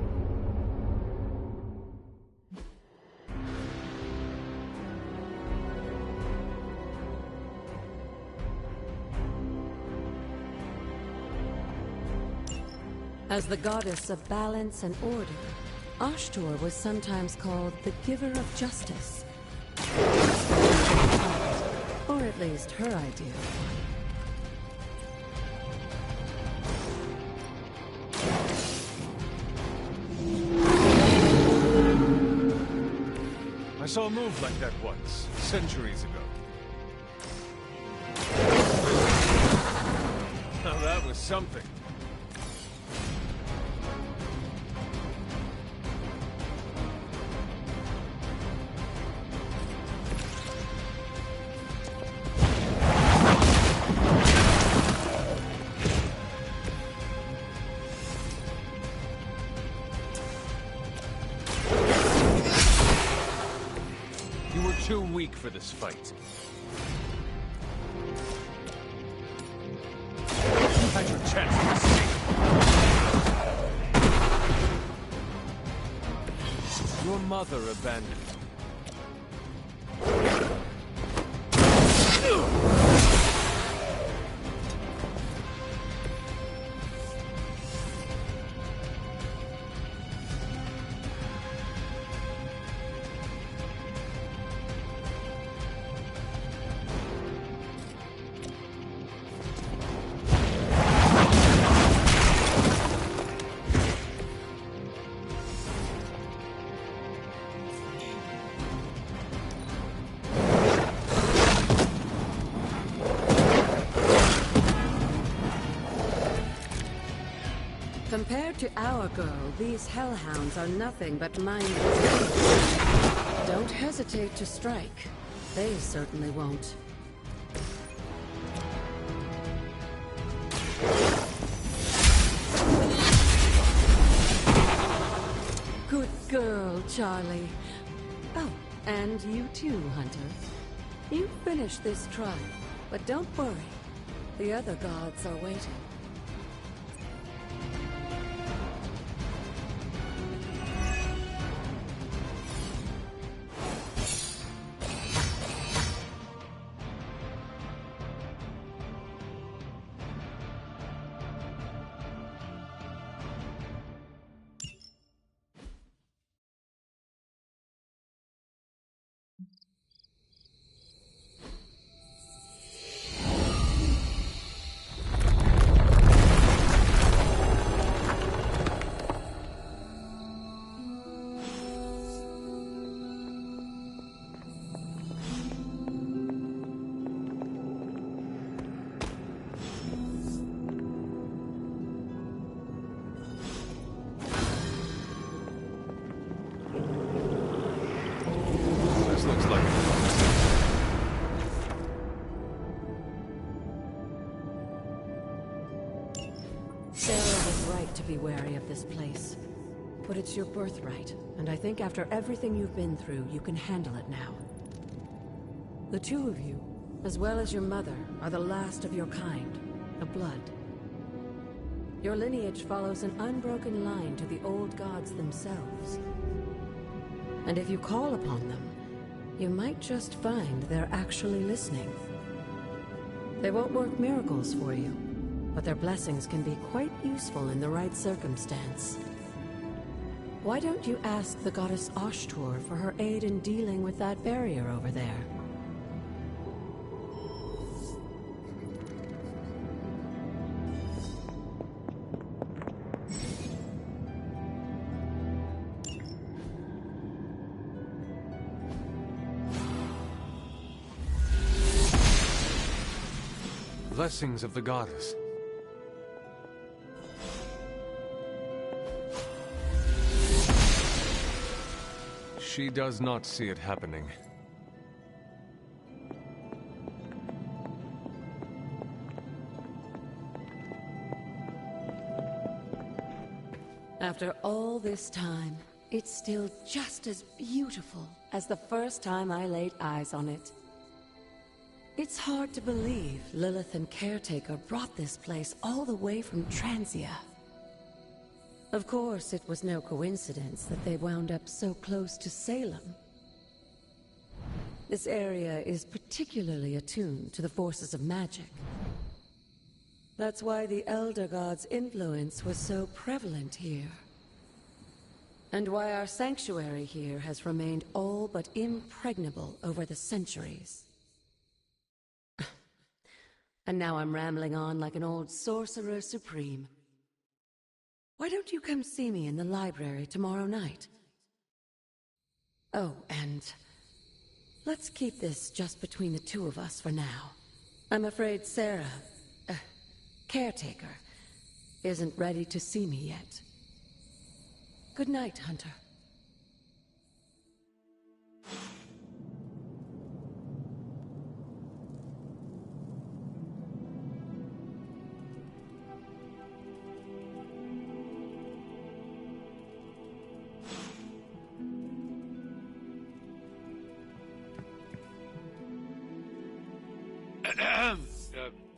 As the goddess of balance and order, Ashtur was sometimes called the giver of justice. Or at least her idea of one. I saw a move like that once, centuries ago. Now that was something. Too weak for this fight. You had your chance to escape. Your mother abandoned you. Compared to our girl, these hellhounds are nothing but mindless. Don't hesitate to strike. They certainly won't. Good girl, Charlie. Oh, and you too, Hunter. You finished this trial, but don't worry. The other gods are waiting. Looks like Sarah was right to be wary of this place. But it's your birthright, and I think after everything you've been through, you can handle it now. The two of you, as well as your mother, are the last of your kind, the Blood. Your lineage follows an unbroken line to the old gods themselves. And if you call upon them, you might just find they're actually listening. They won't work miracles for you, but their blessings can be quite useful in the right circumstance. Why don't you ask the goddess Ashtur for her aid in dealing with that barrier over there? Blessings of the goddess. She does not see it happening. After all this time, it's still just as beautiful as the first time I laid eyes on it. It's hard to believe Lilith and Caretaker brought this place all the way from Transia. Of course, it was no coincidence that they wound up so close to Salem. This area is particularly attuned to the forces of magic. That's why the Elder God's influence was so prevalent here. And why our sanctuary here has remained all but impregnable over the centuries. And now I'm rambling on like an old sorcerer supreme. Why don't you come see me in the library tomorrow night? Oh, and let's keep this just between the two of us for now. I'm afraid Sarah, Caretaker, isn't ready to see me yet. Good night, Hunter.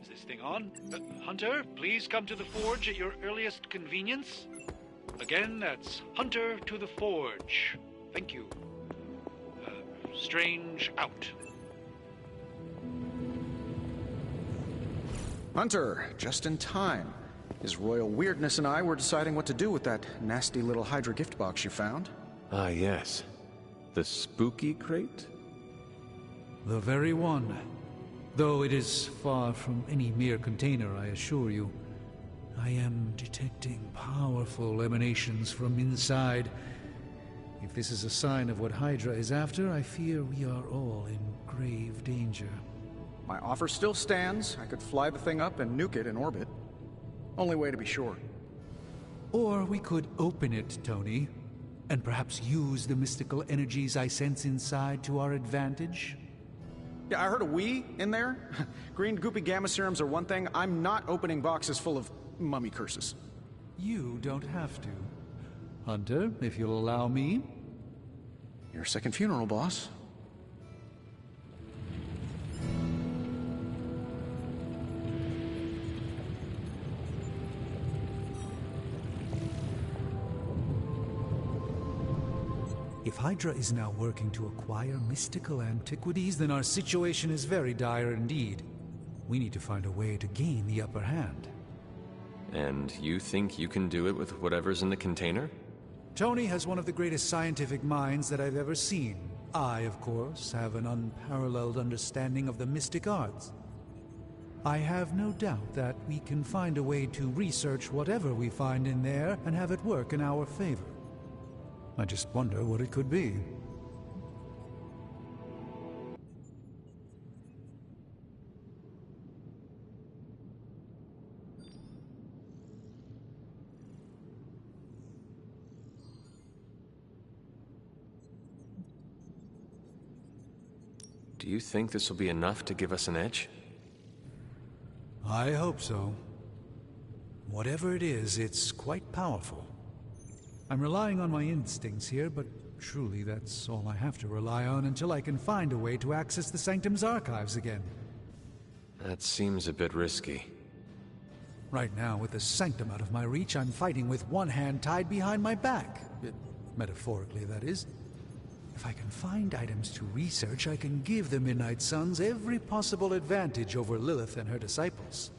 Is this thing on? Hunter, please come to the forge at your earliest convenience. Again, that's Hunter to the forge. Thank you. Strange out. Hunter, just in time. His royal weirdness and I were deciding what to do with that nasty little Hydra gift box you found. Ah, yes. The spooky crate? The very one. Though it is far from any mere container, I assure you. I am detecting powerful emanations from inside. If this is a sign of what Hydra is after, I fear we are all in grave danger. My offer still stands. I could fly the thing up and nuke it in orbit. Only way to be sure. Or we could open it, Tony, and perhaps use the mystical energies I sense inside to our advantage. Yeah, I heard a "we" in there. Green goopy gamma serums are one thing. I'm not opening boxes full of mummy curses. You don't have to. Hunter, if you'll allow me. Your second funeral, boss. If Hydra is now working to acquire mystical antiquities, then our situation is very dire indeed. We need to find a way to gain the upper hand. And you think you can do it with whatever's in the container? Tony has one of the greatest scientific minds that I've ever seen. I, of course, have an unparalleled understanding of the mystic arts. I have no doubt that we can find a way to research whatever we find in there and have it work in our favor. I just wonder what it could be. Do you think this will be enough to give us an edge? I hope so. Whatever it is, it's quite powerful. I'm relying on my instincts here, but truly that's all I have to rely on until I can find a way to access the Sanctum's archives again. That seems a bit risky. Right now, with the Sanctum out of my reach, I'm fighting with one hand tied behind my back. Metaphorically, that is. If I can find items to research, I can give the Midnight Suns every possible advantage over Lilith and her disciples.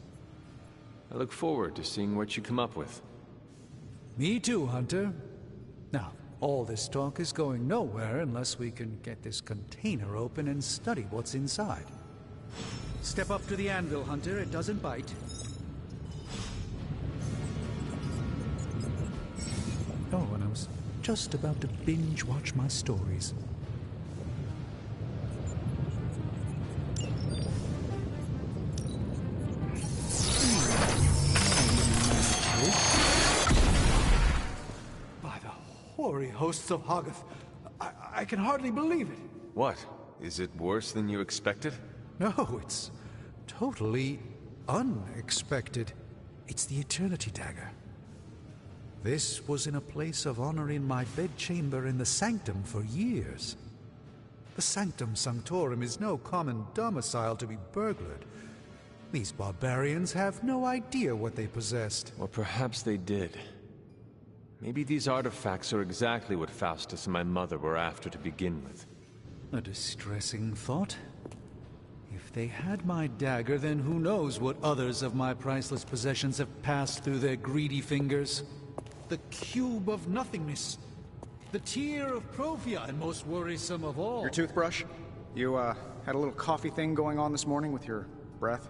I look forward to seeing what you come up with. Me too, Hunter. Now, all this talk is going nowhere unless we can get this container open and study what's inside. Step up to the anvil, Hunter. It doesn't bite. Oh, and I was just about to binge-watch my stories. hosts of Hoggoth. I can hardly believe it. What? Is it worse than you expected? No, it's totally unexpected. It's the Eternity Dagger. This was in a place of honor in my bedchamber in the Sanctum for years. The Sanctum Sanctorum is no common domicile to be burglared. These barbarians have no idea what they possessed. Or perhaps they did. Maybe these artifacts are exactly what Faustus and my mother were after to begin with. A distressing thought. If they had my dagger, then who knows what others of my priceless possessions have passed through their greedy fingers. The Cube of Nothingness. The Tear of Profia, and most worrisome of all. Your toothbrush? You, had a little coffee thing going on this morning with your breath?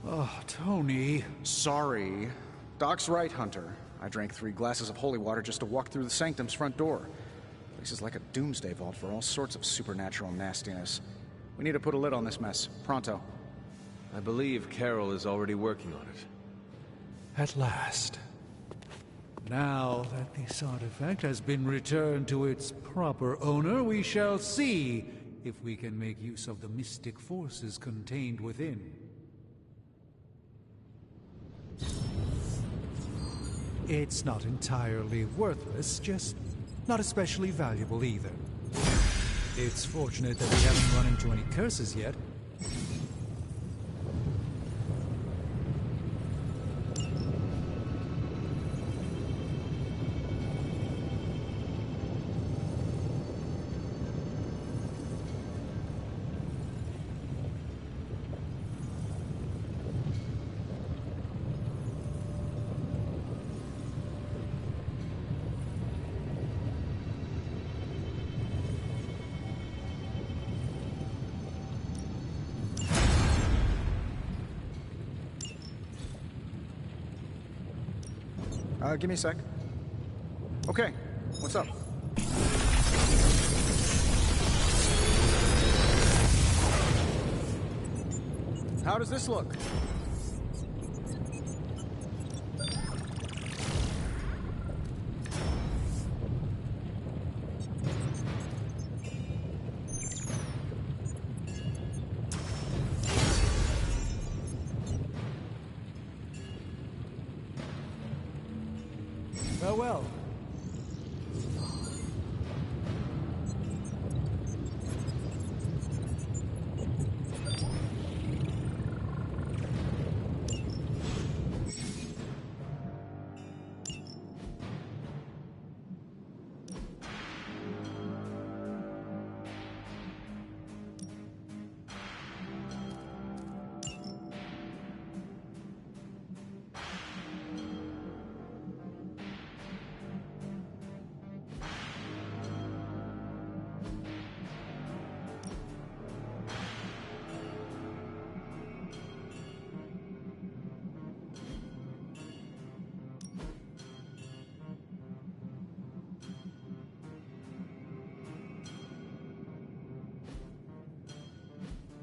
Oh, Tony. Sorry. Doc's right, Hunter. I drank 3 glasses of holy water just to walk through the Sanctum's front door. Place is like a doomsday vault for all sorts of supernatural nastiness. We need to put a lid on this mess. Pronto. I believe Carol is already working on it. At last. Now that this artifact has been returned to its proper owner, we shall see if we can make use of the mystic forces contained within. It's not entirely worthless, just not especially valuable either. It's fortunate that we haven't run into any curses yet. Give me a sec. Okay, what's up? How does this look? Farewell.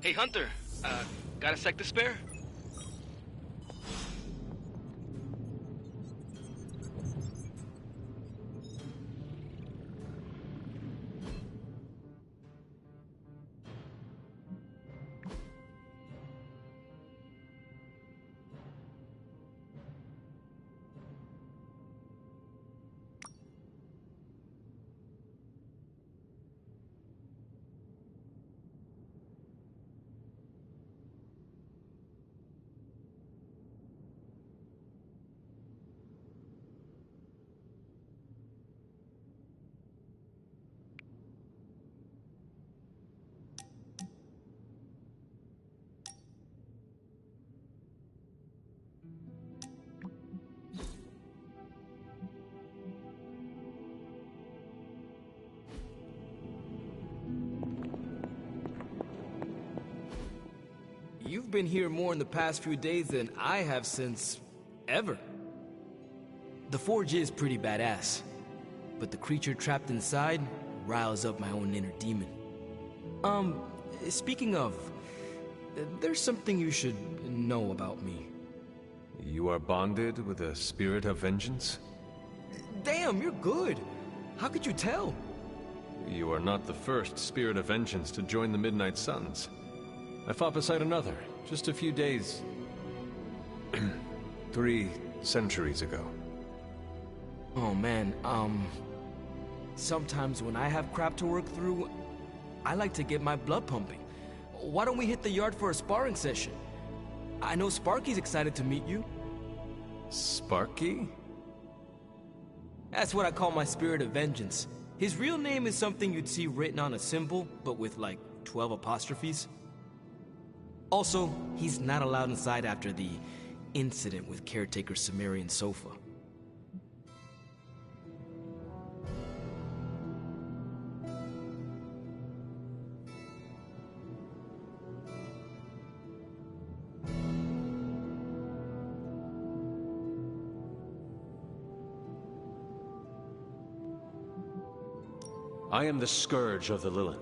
Hey, Hunter. Got a sec to spare? You've been here more in the past few days than I have since... ever. The forge is pretty badass, but the creature trapped inside riles up my own inner demon. Speaking of, there's something you should know about me. You are bonded with a spirit of vengeance? Damn, you're good. How could you tell? You are not the first Spirit of Vengeance to join the Midnight Suns. I fought beside another, just a few days... 3 centuries ago. Oh man, sometimes when I have crap to work through, I like to get my blood pumping. Why don't we hit the yard for a sparring session? I know Sparky's excited to meet you. Sparky? That's what I call my Spirit of Vengeance. His real name is something you'd see written on a symbol, but with like 12 apostrophes. Also, he's not allowed inside after the incident with Caretaker Sumerian sofa. I am the Scourge of the Lilin.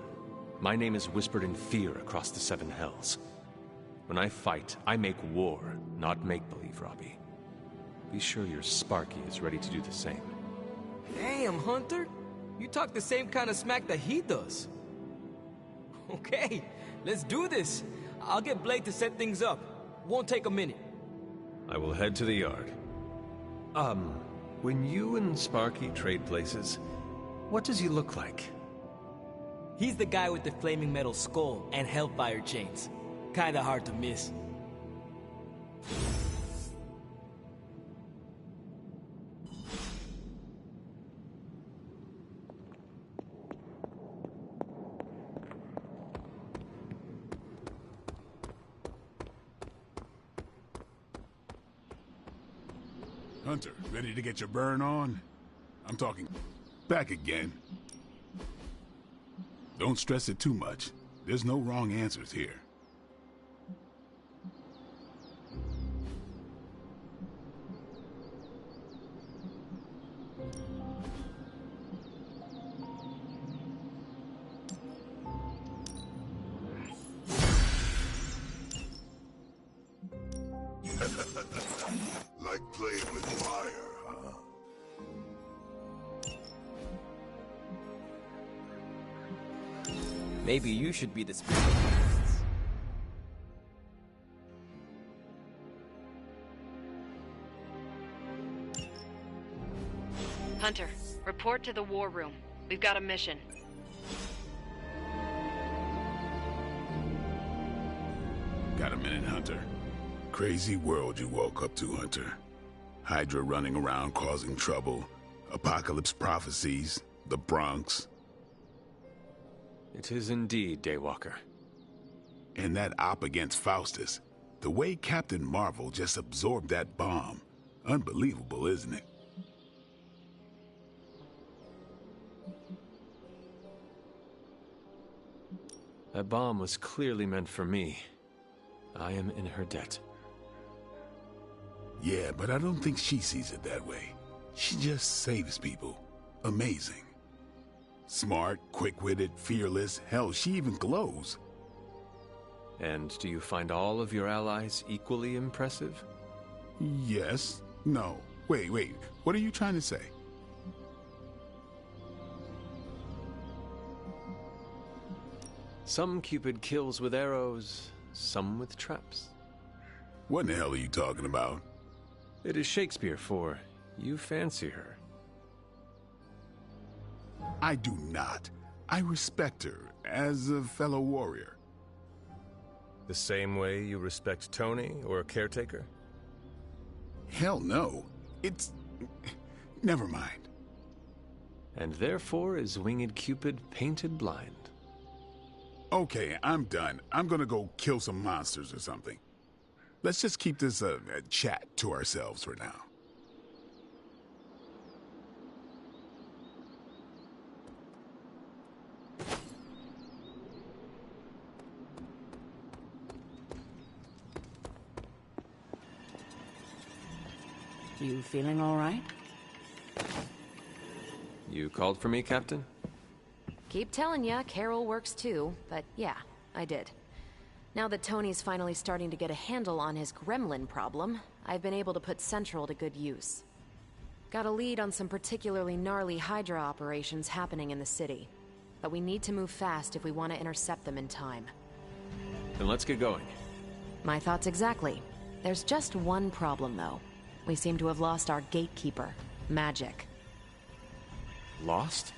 My name is whispered in fear across the 7 hells. When I fight, I make war, not make-believe, Robbie. Be sure your Sparky is ready to do the same. Damn, Hunter! You talk the same kind of smack that he does. Okay, let's do this. I'll get Blade to set things up. Won't take a minute. I will head to the yard. When you and Sparky trade places, what does he look like? He's the guy with the flaming metal skull and hellfire chains. Kinda hard to miss. Hunter, ready to get your burn on? I'm talking back again. Don't stress it too much. There's no wrong answers here. Like playing with fire, huh? Maybe you should be the Spirit of Vengeance. Hunter, report to the war room. We've got a mission. Got a minute, Hunter? Crazy world you woke up to, Hunter. Hydra running around causing trouble, apocalypse prophecies, the Bronx. It is indeed, Daywalker. And that op against Faustus. The way Captain Marvel just absorbed that bomb. Unbelievable, isn't it? That bomb was clearly meant for me. I am in her debt. Yeah, but I don't think she sees it that way. She just saves people. Amazing. Smart, quick-witted, fearless. Hell, she even glows. And do you find all of your allies equally impressive? Yes. No. Wait. What are you trying to say? Some Cupid kills with arrows, some with traps. What in the hell are you talking about? It is Shakespeare for you fancy her. I do not. I respect her as a fellow warrior. The same way you respect Tony or a caretaker? Hell no. It's... never mind. And therefore is Winged Cupid painted blind. Okay, I'm done. I'm gonna go kill some monsters or something. Let's just keep this a chat to ourselves for now. You feeling all right? You called for me, Captain? Keep telling ya, Carol works too, but yeah, I did. Now that Tony's finally starting to get a handle on his gremlin problem, I've been able to put Central to good use. Got a lead on some particularly gnarly Hydra operations happening in the city. But we need to move fast if we want to intercept them in time. Then let's get going. My thoughts exactly. There's just one problem, though. We seem to have lost our gatekeeper, Magic. Lost?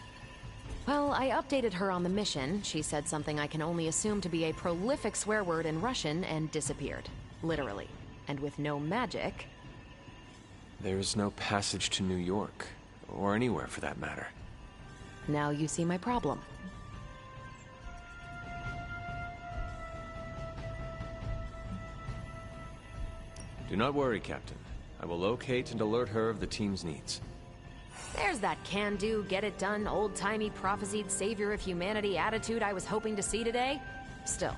Well, I updated her on the mission. She said something I can only assume to be a prolific swear word in Russian and disappeared. Literally. And with no magic... There is no passage to New York, or anywhere for that matter. Now you see my problem. Do not worry, Captain. I will locate and alert her of the team's needs. There's that can-do, get-it-done, old-timey prophesied savior of humanity attitude I was hoping to see today. Still,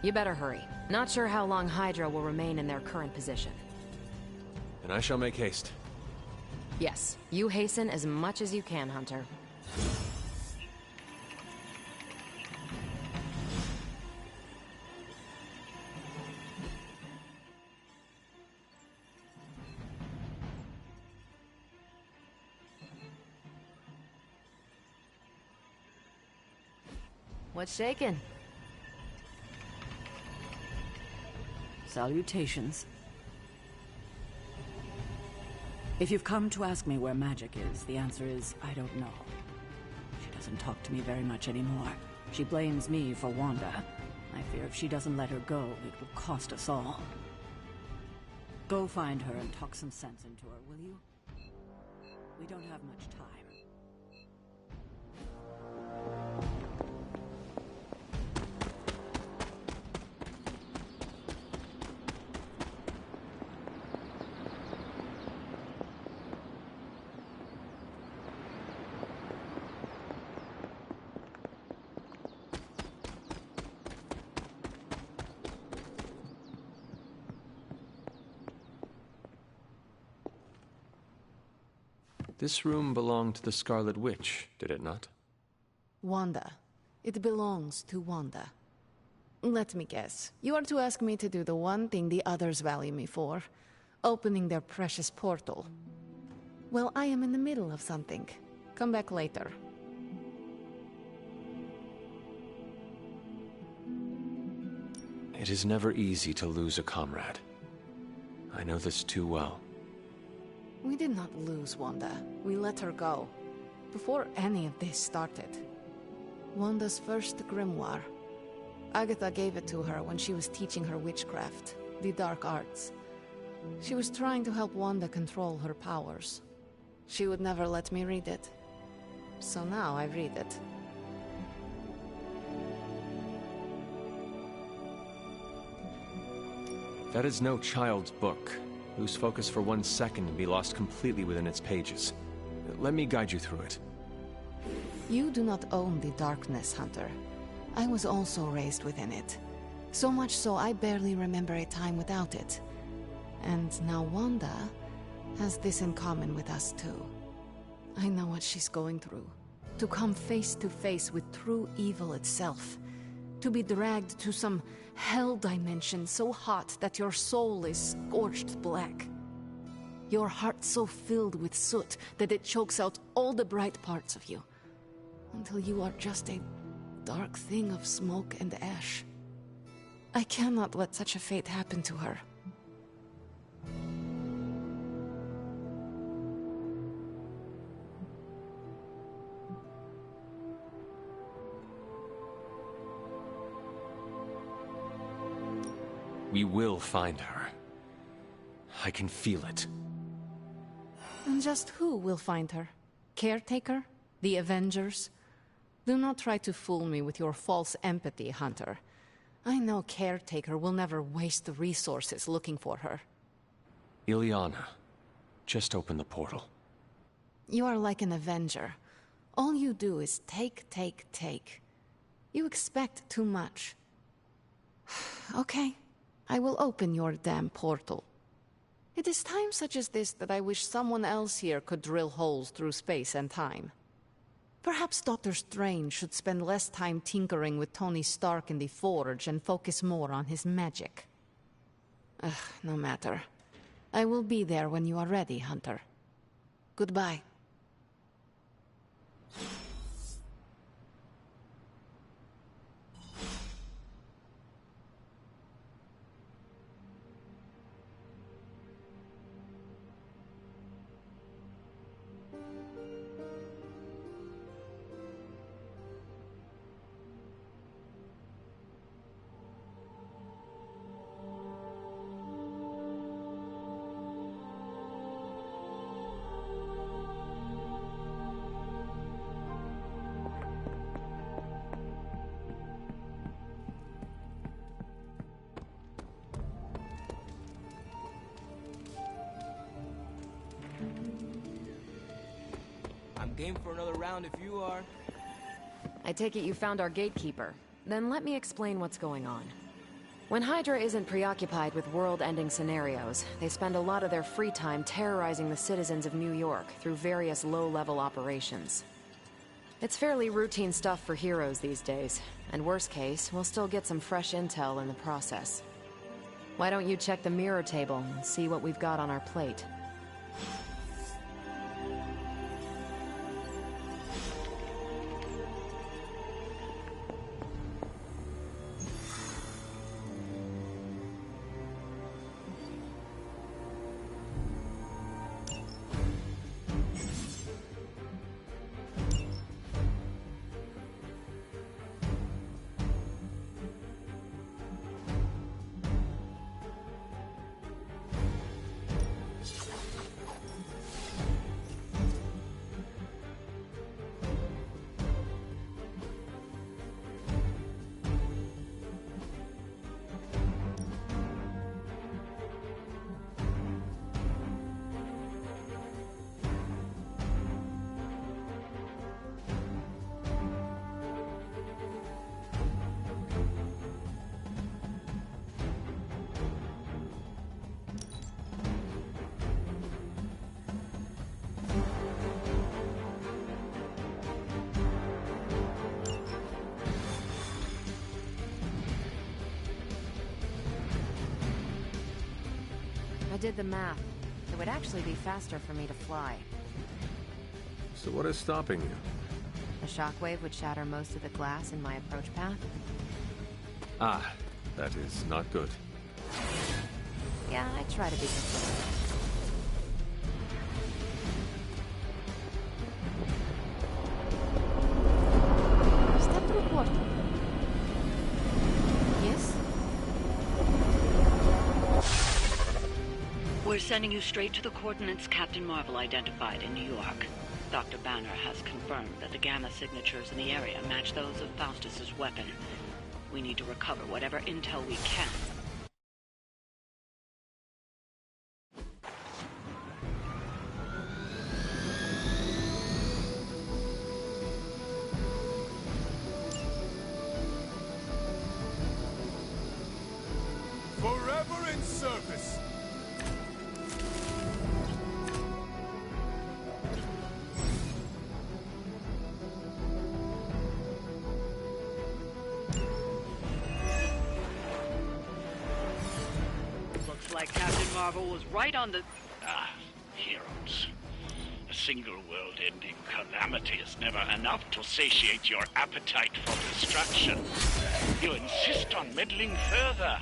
you better hurry. Not sure how long Hydra will remain in their current position. Then I shall make haste. Yes, you hasten as much as you can, Hunter. What's shaking? Salutations. If you've come to ask me where Magic is, the answer is, I don't know. She doesn't talk to me very much anymore. She blames me for Wanda. I fear if she doesn't let her go, it will cost us all. Go find her and talk some sense into her, will you? We don't have much time. This room belonged to the Scarlet Witch, did it not? Wanda. It belongs to Wanda. Let me guess. You are to ask me to do the one thing the others value me for. Opening their precious portal. Well, I am in the middle of something. Come back later. It is never easy to lose a comrade. I know this too well. We did not lose Wanda. We let her go. Before any of this started. Wanda's first grimoire. Agatha gave it to her when she was teaching her witchcraft, the dark arts. She was trying to help Wanda control her powers. She would never let me read it. So now I read it. That is no child's book. Lose focus for 1 second and be lost completely within its pages. Let me guide you through it. You do not own the darkness, Hunter. I was also raised within it. So much so I barely remember a time without it. And now Wanda has this in common with us too. I know what she's going through. To come face to face with true evil itself. To be dragged to some hell dimension so hot that your soul is scorched black. Your heart so filled with soot that it chokes out all the bright parts of you. Until you are just a dark thing of smoke and ash. I cannot let such a fate happen to her. We will find her. I can feel it. And just who will find her? Caretaker? The Avengers? Do not try to fool me with your false empathy, Hunter. I know Caretaker will never waste the resources looking for her. Ilyana, just open the portal. You are like an Avenger. All you do is take, take, take. You expect too much. Okay. I will open your damn portal. It is times such as this that I wish someone else here could drill holes through space and time. Perhaps Doctor Strange should spend less time tinkering with Tony Stark in the Forge and focus more on his magic. No matter. I will be there when you are ready, Hunter. Goodbye. I'm game for another round if you are. I take it you found our gatekeeper. Then let me explain what's going on. When Hydra isn't preoccupied with world-ending scenarios, they spend a lot of their free time terrorizing the citizens of New York through various low-level operations. It's fairly routine stuff for heroes these days, and worst case, we'll still get some fresh intel in the process. Why don't you check the mirror table and see what we've got on our plate? I did the math. It would actually be faster for me to fly. So what is stopping you? A shockwave would shatter most of the glass in my approach path. Ah, that is not good. Yeah, I try to be considerate. Step to the portal. Yes? We're sending you straight to the coordinates Captain Marvel identified in New York. Dr. Banner has confirmed that the gamma signatures in the area match those of Faustus's weapon. We need to recover whatever intel we can. Forever in service! Looks like Captain Marvel was right on the... Heroes. A single world-ending calamity is never enough to satiate your appetite for destruction. You insist on meddling further,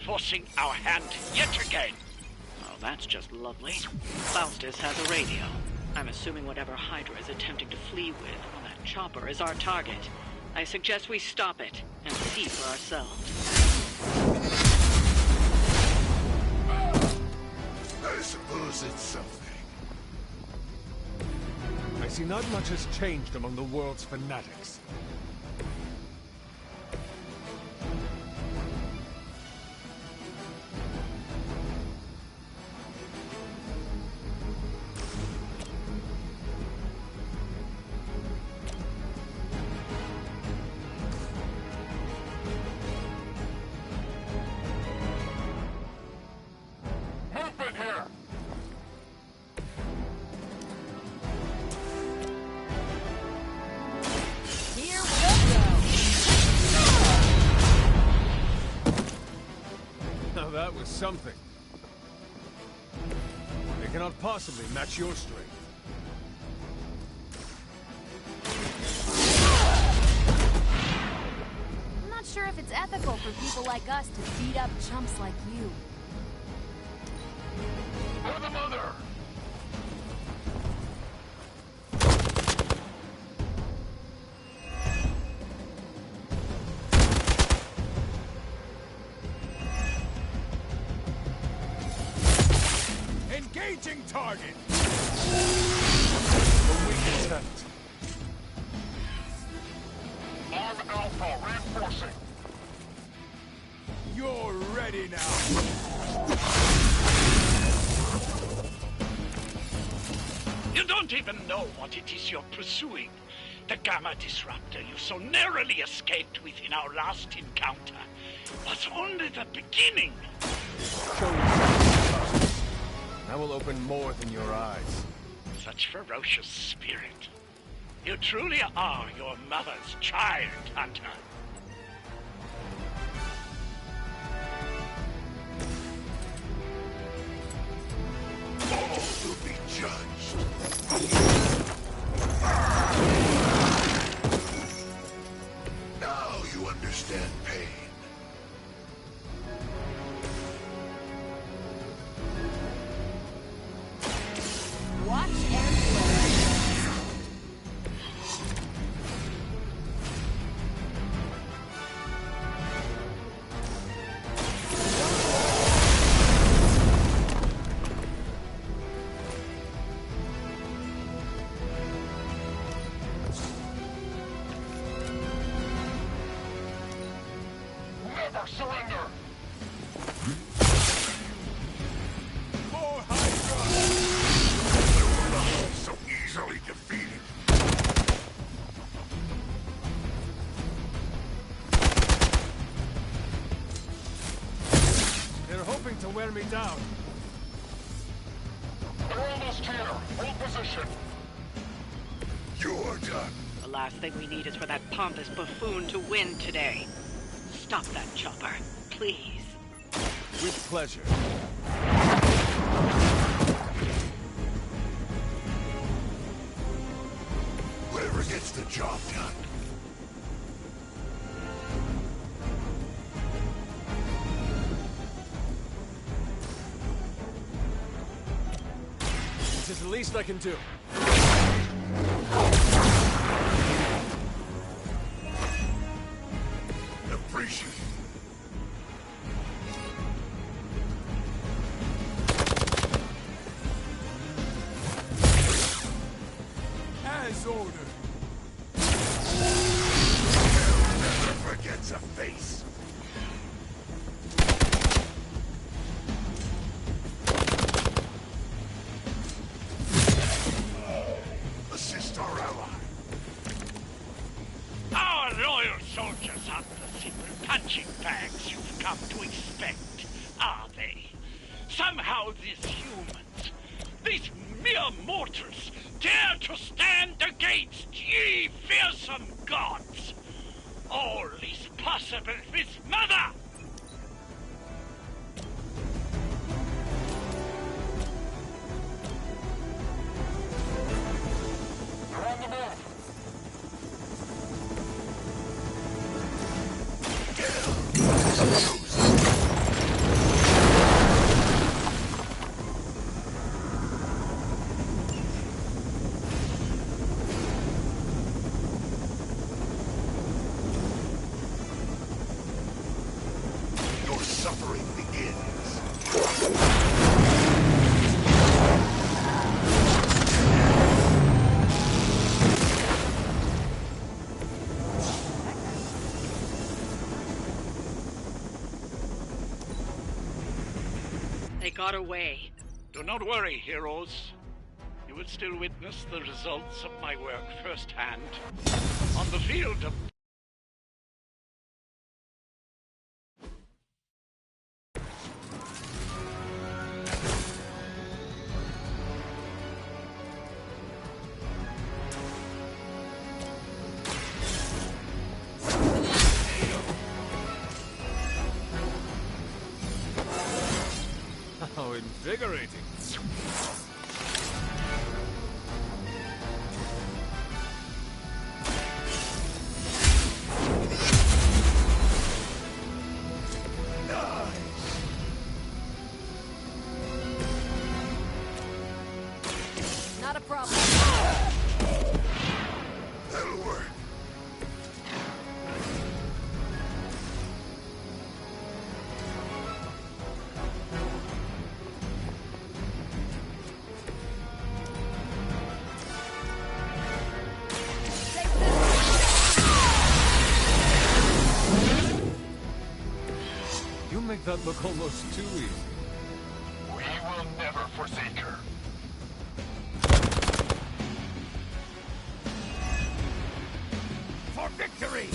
forcing our hand yet again. Oh, that's just lovely. Faustus has a radio. I'm assuming whatever Hydra is attempting to flee with, well, that chopper is our target. I suggest we stop it and see for ourselves. I suppose it's something. I see not much has changed among the world's fanatics. That was something. They cannot possibly match your strength. it's ethical for people like us to beat up chumps like you. For the mother! Engaging target! The weak attempt. On Alpha, reinforcing. You're ready now. You don't even know what it is you're pursuing. The Gamma Disruptor you so narrowly escaped within our last encounter was only the beginning. Show yourself. I will open more than your eyes. Such ferocious spirit. You truly are your mother's child, Hunter. All will be judged. Now you understand pain. Watch and learn. Never surrender! More Hydra! They will not be so easily defeated. They're hoping to wear me down. They're almost here. Hold position. You're done. The last thing we need is for that pompous buffoon to win today. Stop that chopper, please. With pleasure. Whoever gets the job done. This is the least I can do. Appreciate it. As ordered. Never forgets a face. Assist our ally. Our loyal soldiers aren't the simple punching bags you've come to expect, are they? Somehow these humans, these mere mortals, dare to stand against ye fearsome gods. All is possible with Mother! They're on the move. Your suffering begins. They got away. Do not worry, heroes. You will still witness the results of my work firsthand. On the field of... How invigorating. make that look almost too easy. We will never forsake her. For victory!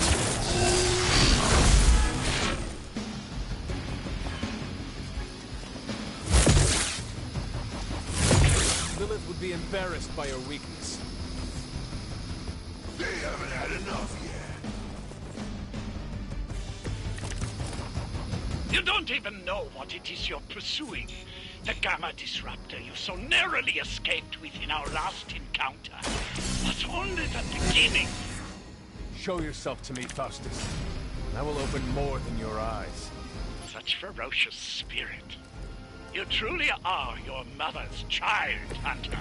Lilith would be embarrassed by your weakness. They haven't had enough yet. You don't even know what it is you're pursuing. The Gamma Disruptor you so narrowly escaped with in our last encounter was only the beginning. Show yourself to me, Faustus. I will open more than your eyes. Such ferocious spirit. You truly are your mother's child, Hunter.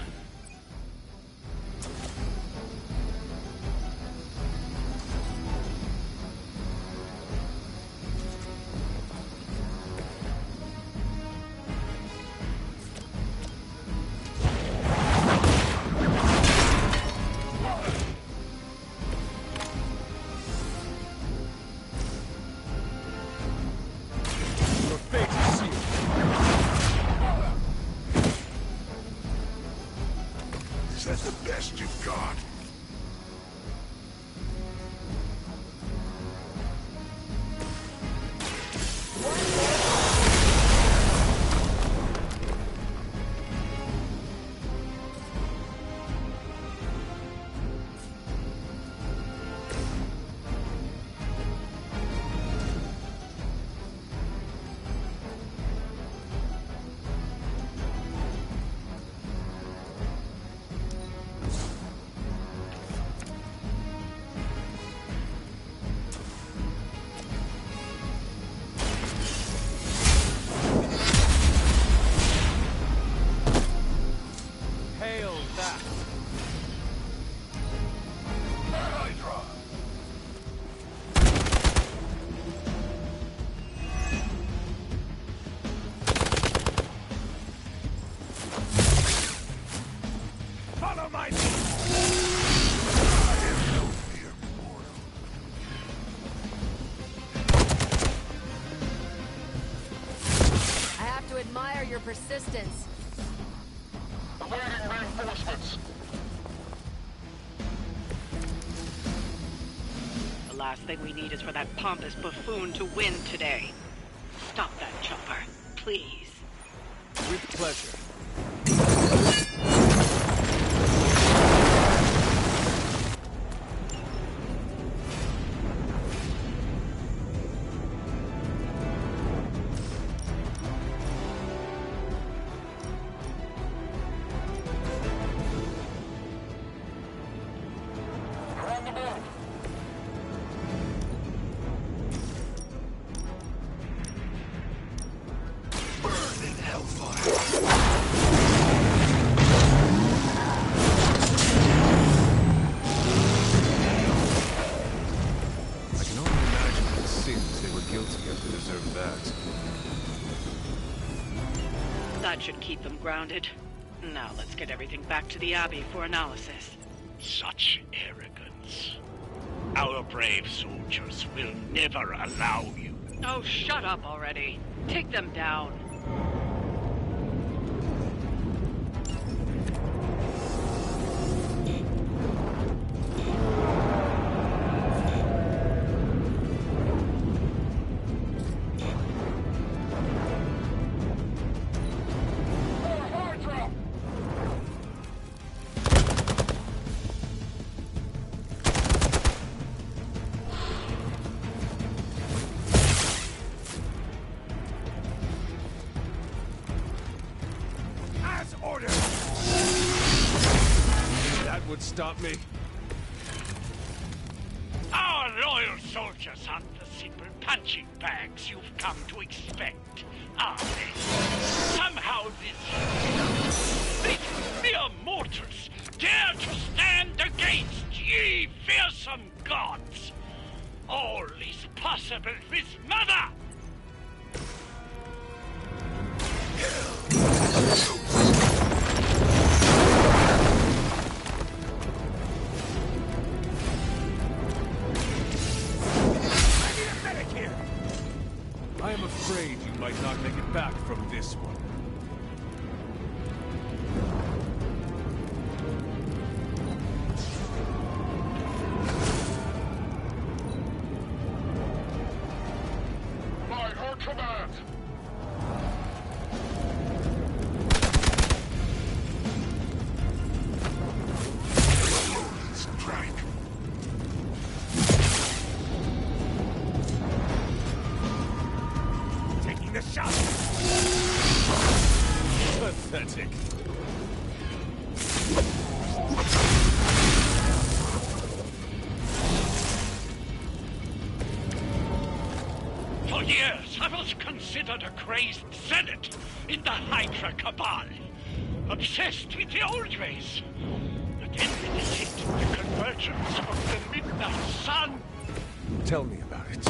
Is that the best you've got? Follow my lead! I have to admire your persistence. Awaiting reinforcements. The last thing we need is for that pompous buffoon to win today. Stop that chopper, please. With pleasure. That should keep them grounded. Now let's get everything back to the Abbey for analysis. Such arrogance. Our brave soldiers will never allow you. Oh, shut up already. Take them down. Would stop me. Our loyal soldiers aren't the simple punching bags you've come to expect, are they? Somehow these mere mortals dare to stand against ye fearsome gods. All is possible with Mother! I am a afraid you might not make it back from this one. By her command! Strike. Taking the shot! Pathetic. For years, I was considered a crazed zealot in the Hydra Cabal. Obsessed with the old ways. But then when it hit the convergence of the Midnight Sun. Tell me about it.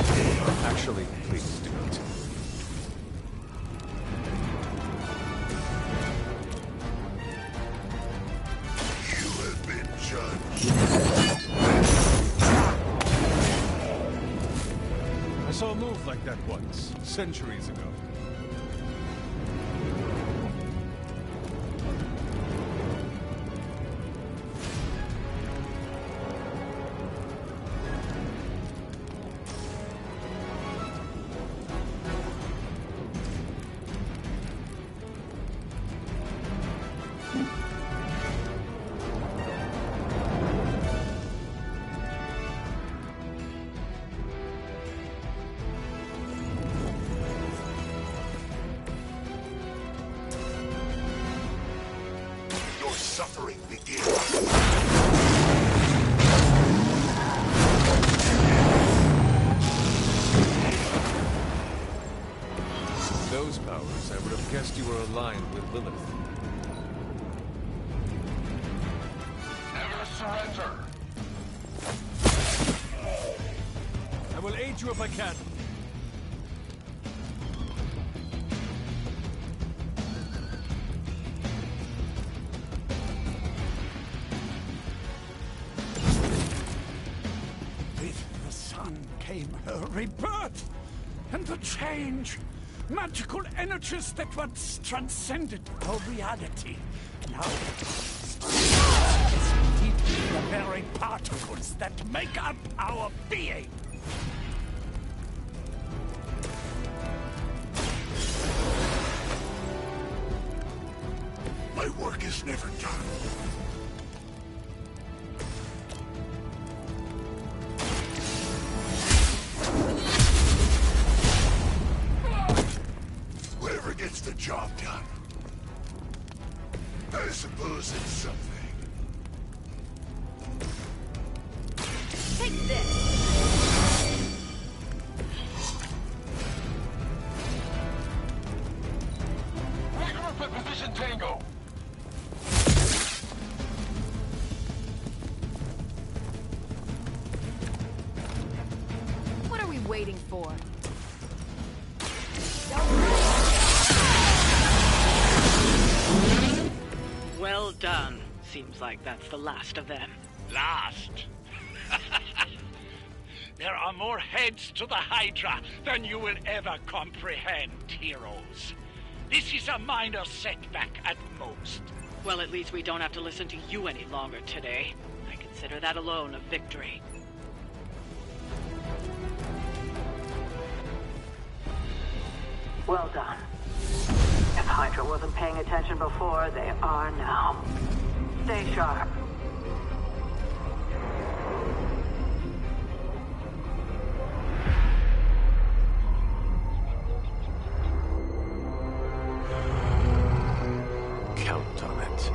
Actually, please do it. You have been judged. I saw a move like that once, centuries ago. Your suffering begins. Those powers, I would have guessed you were aligned with Lilith. Never surrender. I will aid you if I can. With the sun came her rebirth and the change. Magical energies that once transcended our reality. Now, it's deeply the very particles that make up our being. My work is never done. Whatever gets the job done. I suppose it's something. Take this! Regroup at position Tango. What are we waiting for? Well done. Seems like that's the last of them. Last. There are more heads to the Hydra than you will ever comprehend, heroes. This is a minor setback at most. Well, at least we don't have to listen to you any longer today. I consider that alone a victory. Well done. If Hydra wasn't paying attention before, they are now. Stay sharp. Count on it.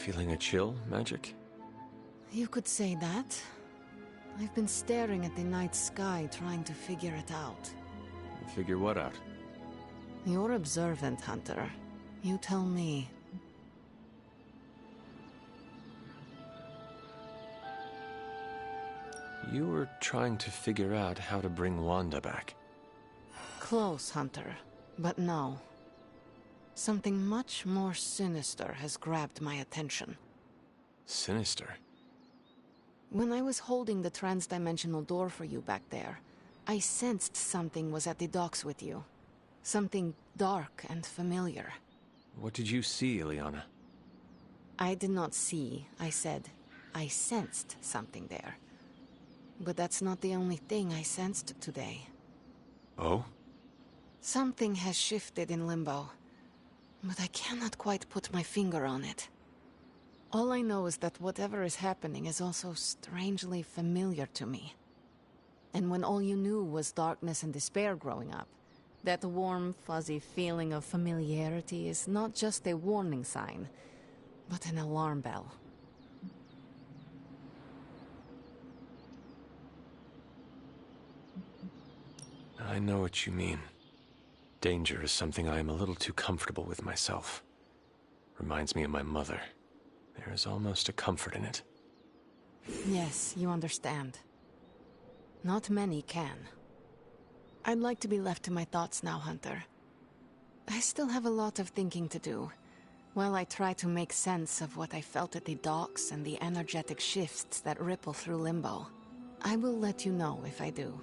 Feeling a chill, Magic? You could say that. I've been staring at the night sky trying to figure it out. Figure what out? You're observant, Hunter. You tell me. You were trying to figure out how to bring Wanda back. Close, Hunter. But no. Something much more sinister has grabbed my attention. Sinister? When I was holding the trans-dimensional door for you back there, I sensed something was at the docks with you. Something dark and familiar. What did you see, Ileana? I did not see, I said. I sensed something there. But that's not the only thing I sensed today. Oh? Something has shifted in Limbo, but I cannot quite put my finger on it. All I know is that whatever is happening is also strangely familiar to me. And when all you knew was darkness and despair growing up, that warm, fuzzy feeling of familiarity is not just a warning sign, but an alarm bell. I know what you mean. Danger is something I am a little too comfortable with myself. Reminds me of my mother. There is almost a comfort in it. Yes, you understand. Not many can. I'd like to be left to my thoughts now, Hunter. I still have a lot of thinking to do, while I try to make sense of what I felt at the docks and the energetic shifts that ripple through Limbo. I will let you know if I do.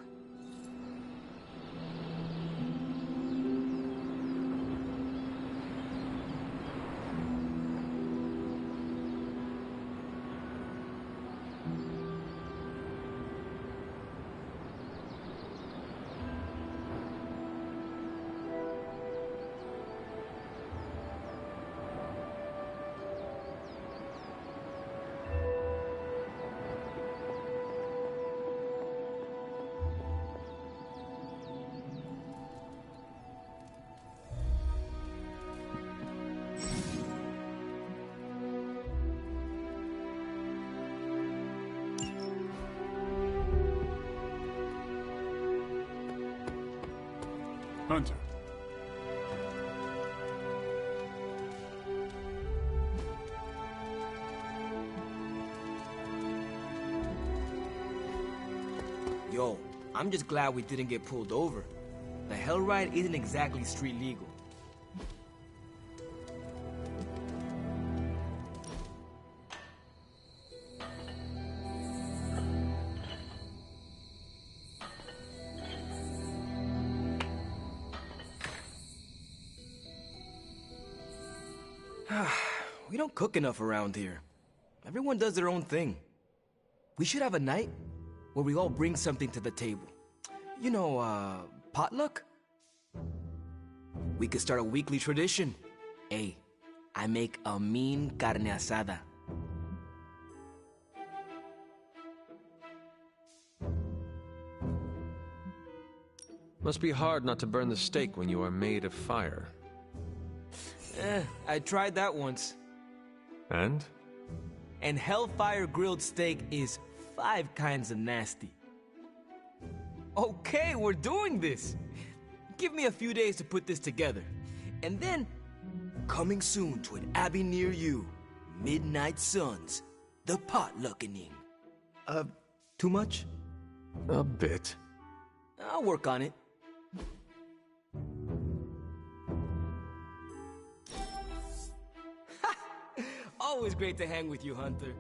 Hunter. Yo, I'm just glad we didn't get pulled over. The hell ride isn't exactly street legal. We don't cook enough around here. Everyone does their own thing. We should have a night where we all bring something to the table. You know, potluck? We could start a weekly tradition. Hey, I make a mean carne asada. Must be hard not to burn the steak when you are made of fire. I tried that once. And? And hellfire grilled steak is 5 kinds of nasty. Okay, we're doing this. Give me a few days to put this together. And then, coming soon to an abbey near you, Midnight Suns, the potluckening. Too much? A bit. I'll work on it. Always great to hang with you, Hunter.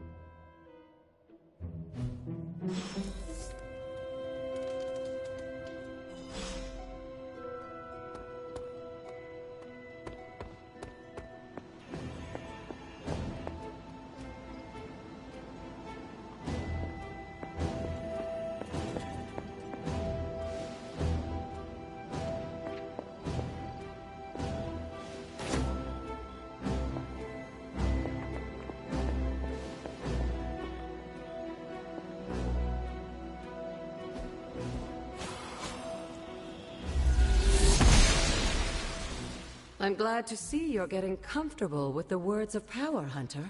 I'm glad to see you're getting comfortable with the words of power, Hunter.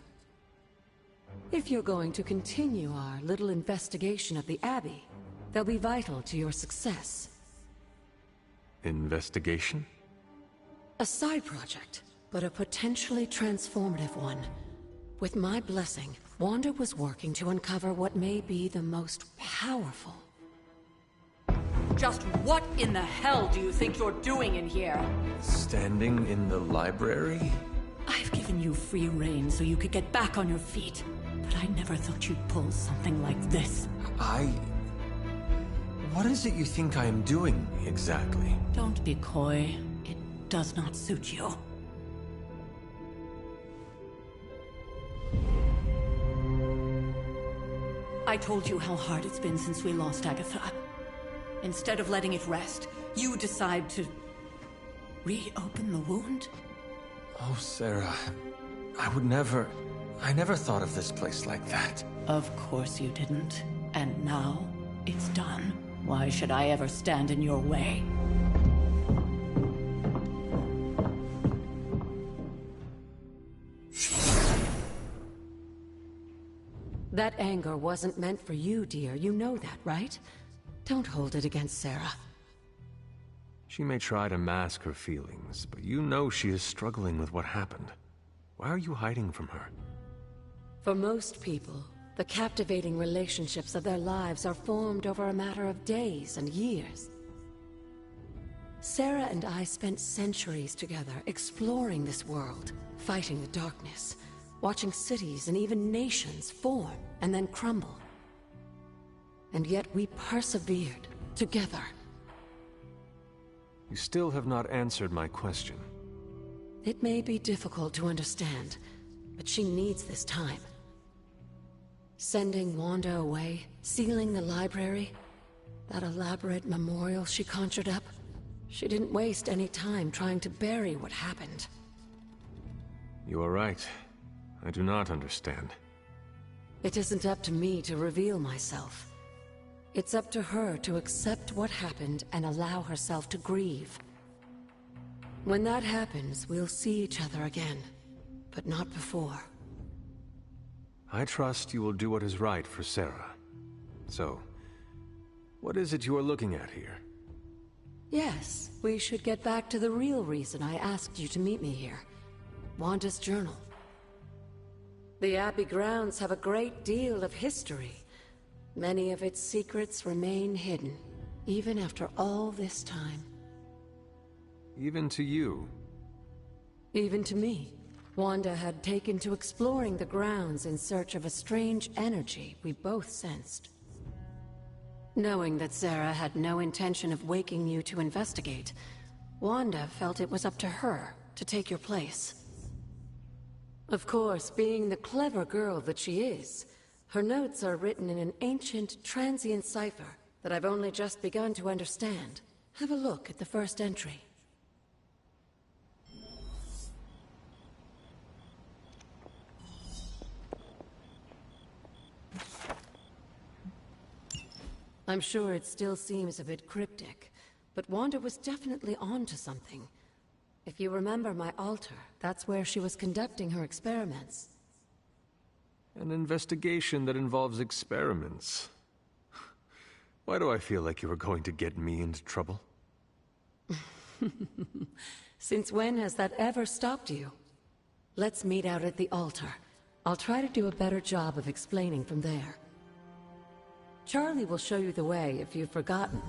If you're going to continue our little investigation of the Abbey, they'll be vital to your success. Investigation? A side project, but a potentially transformative one. With my blessing, Wanda was working to uncover what may be the most powerful. Just what in the hell do you think you're doing in here? Standing in the library? I've given you free rein so you could get back on your feet. But I never thought you'd pull something like this. What is it you think I am doing, exactly? Don't be coy. It does not suit you. I told you how hard it's been since we lost Agatha. Instead of letting it rest, you decide to reopen the wound? Oh, Sarah, I never thought of this place like that. Of course you didn't. And now, it's done. Why should I ever stand in your way? That anger wasn't meant for you, dear. You know that, right? Don't hold it against Sarah. She may try to mask her feelings, but you know she is struggling with what happened. Why are you hiding from her? For most people, the captivating relationships of their lives are formed over a matter of days and years. Sarah and I spent centuries together exploring this world, fighting the darkness, watching cities and even nations form and then crumble. And yet we persevered, together. You still have not answered my question. It may be difficult to understand, but she needs this time. Sending Wanda away, sealing the library, that elaborate memorial she conjured up, she didn't waste any time trying to bury what happened. You are right. I do not understand. It isn't up to me to reveal myself. It's up to her to accept what happened and allow herself to grieve. When that happens, we'll see each other again, but not before. I trust you will do what is right for Sarah. So, what is it you are looking at here? Yes, we should get back to the real reason I asked you to meet me here. Wanda's journal. The Abbey grounds have a great deal of history. Many of its secrets remain hidden, even after all this time. Even to you? Even to me. Wanda had taken to exploring the grounds in search of a strange energy we both sensed. Knowing that Sarah had no intention of waking you to investigate, Wanda felt it was up to her to take your place. Of course, being the clever girl that she is, her notes are written in an ancient, transient cipher that I've only just begun to understand. Have a look at the first entry. I'm sure it still seems a bit cryptic, but Wanda was definitely onto something. If you remember my altar, that's where she was conducting her experiments. An investigation that involves experiments. Why do I feel like you are going to get me into trouble? Since when has that ever stopped you? Let's meet out at the altar. I'll try to do a better job of explaining from there. Charlie will show you the way if you've forgotten.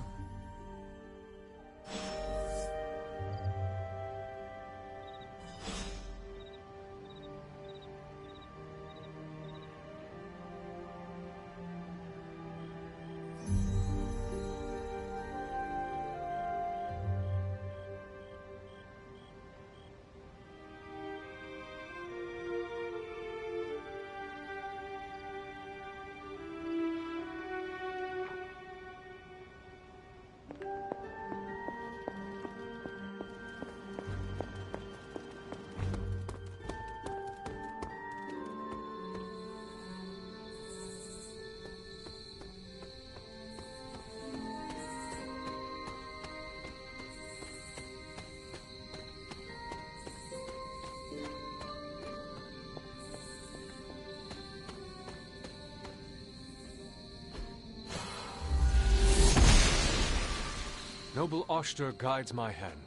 Noble Oster guides my hand.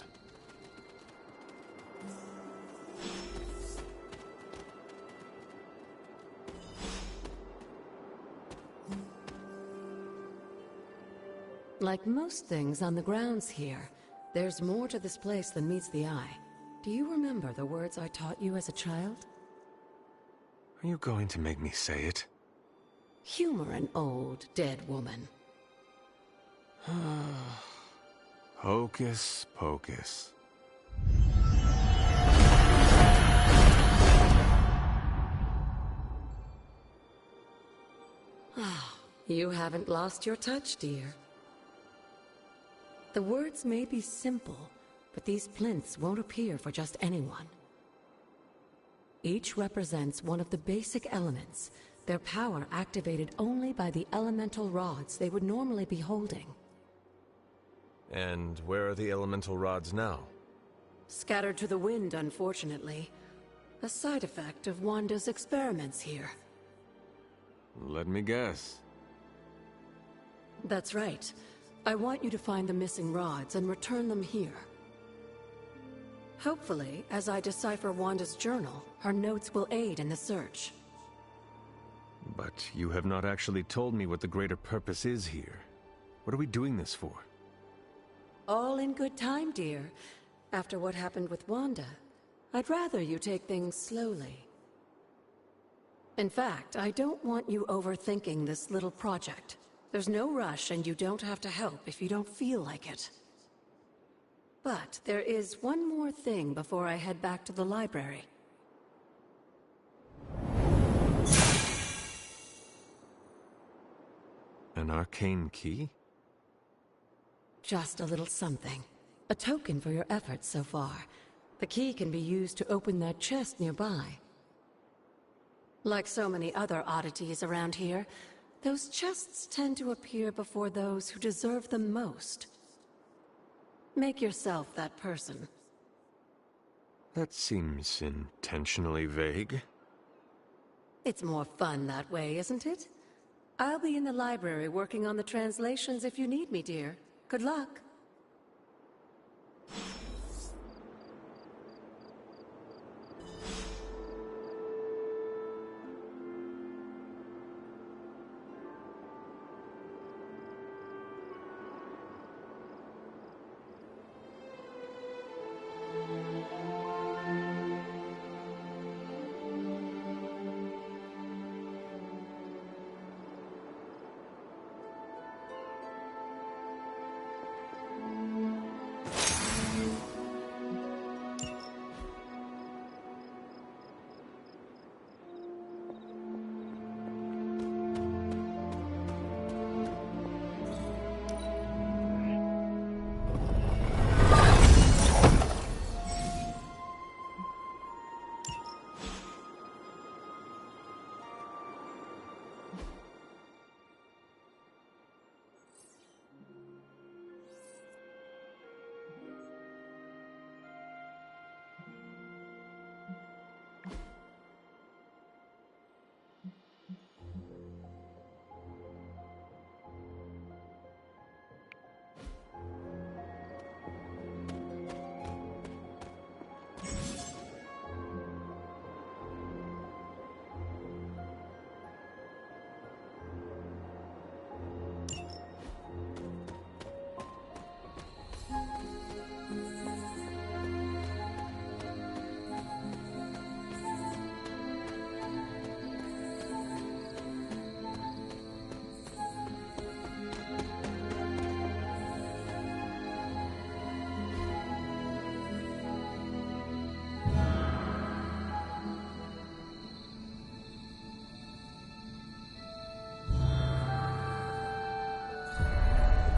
Like most things on the grounds here, there's more to this place than meets the eye. Do you remember the words I taught you as a child? Are you going to make me say it? Humor an old, dead woman. Hocus pocus. You haven't lost your touch, dear. The words may be simple, but these plinths won't appear for just anyone. Each represents one of the basic elements, their power activated only by the elemental rods they would normally be holding. And where are the elemental rods now? Scattered to the wind, unfortunately. A side effect of Wanda's experiments here. Let me guess. That's right. I want you to find the missing rods and return them here. Hopefully, as I decipher Wanda's journal, her notes will aid in the search. But you have not actually told me what the greater purpose is here. What are we doing this for? All in good time, dear. After what happened with Wanda, I'd rather you take things slowly. In fact, I don't want you overthinking this little project. There's no rush, and you don't have to help if you don't feel like it. But there is one more thing before I head back to the library. An arcane key? Just a little something. A token for your efforts so far. The key can be used to open that chest nearby. Like so many other oddities around here, those chests tend to appear before those who deserve them most. Make yourself that person. That seems intentionally vague. It's more fun that way, isn't it? I'll be in the library working on the translations if you need me, dear. Good luck.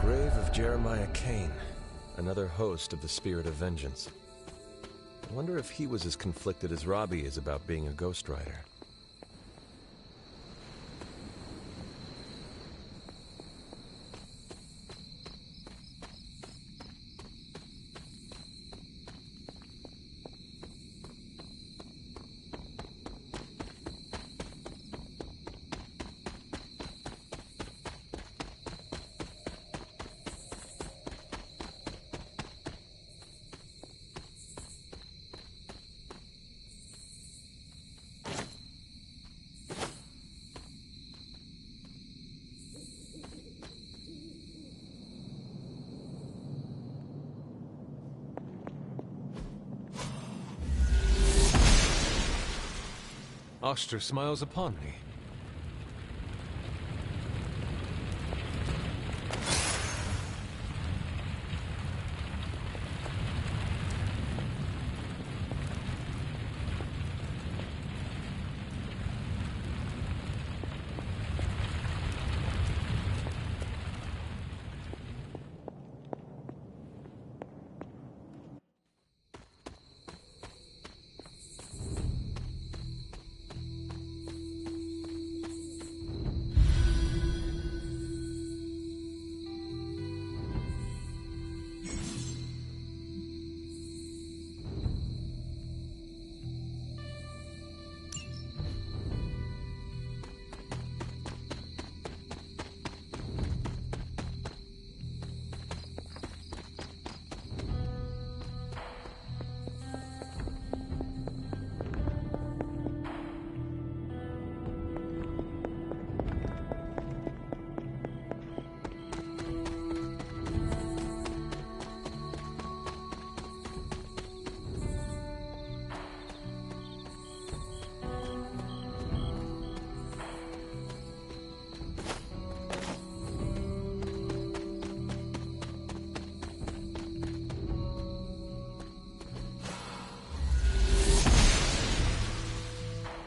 Grave of Jeremiah Kane, another host of the Spirit of Vengeance. I wonder if he was as conflicted as Robbie is about being a Ghost Rider. Oster smiles upon me.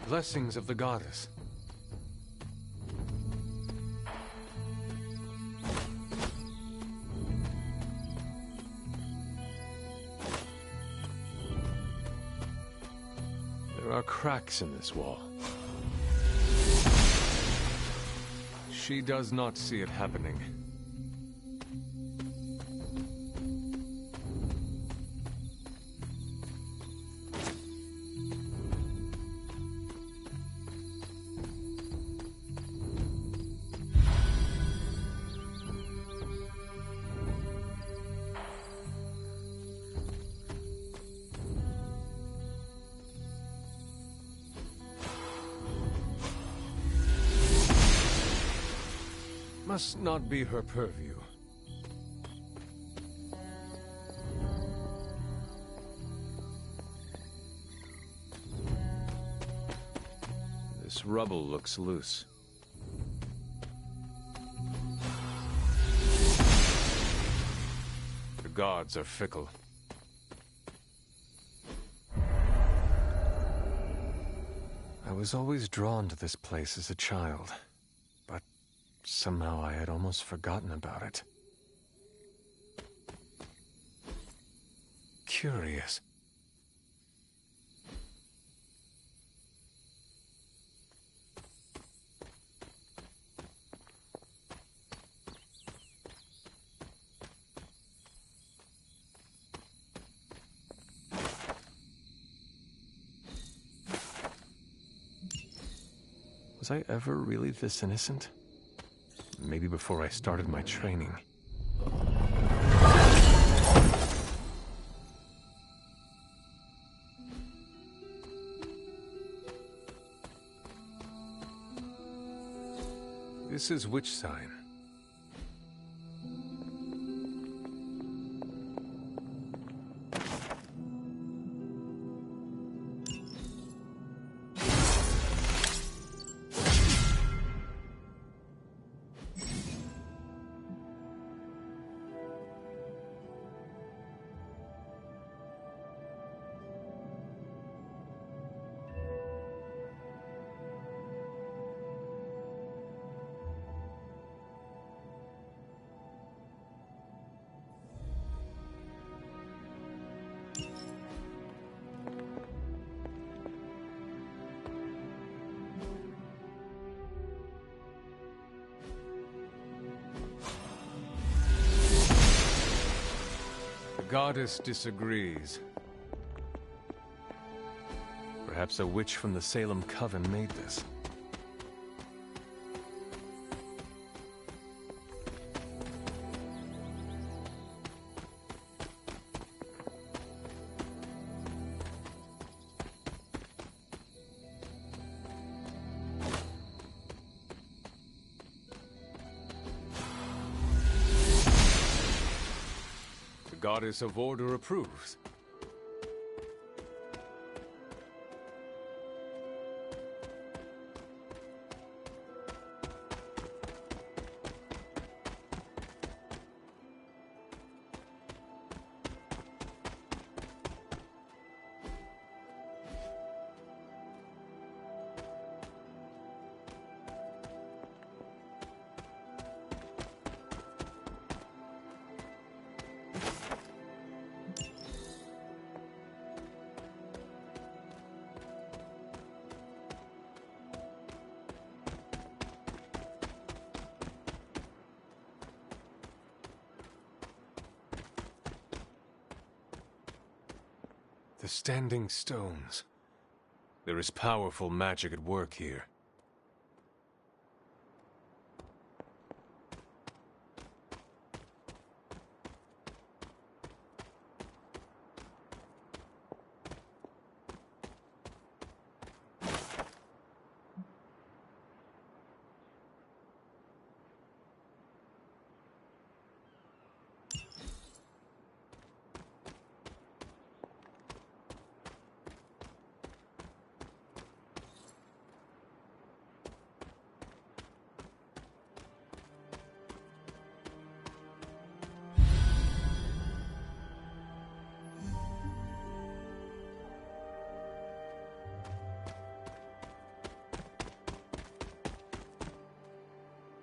Blessings of the goddess. There are cracks in this wall. She does not see it happening. Must not be her purview. This rubble looks loose. The gods are fickle. I was always drawn to this place as a child. Somehow I had almost forgotten about it. Curious. Was I ever really this innocent? Maybe before I started my training. This is which sign? The goddess disagrees. Perhaps a witch from the Salem Coven made this. Goddess of Order approves. The Standing Stones. There is powerful magic at work here.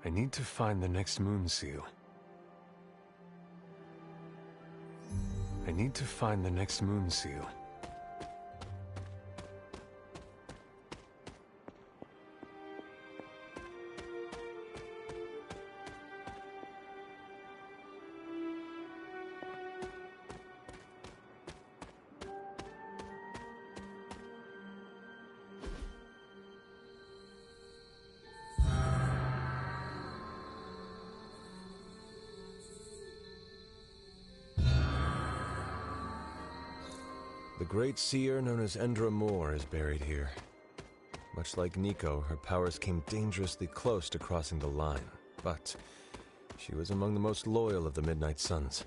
I need to find the next moon seal. I need to find the next moon seal. The great seer known as Endra Moore is buried here. Much like Nico, her powers came dangerously close to crossing the line, but she was among the most loyal of the Midnight Suns.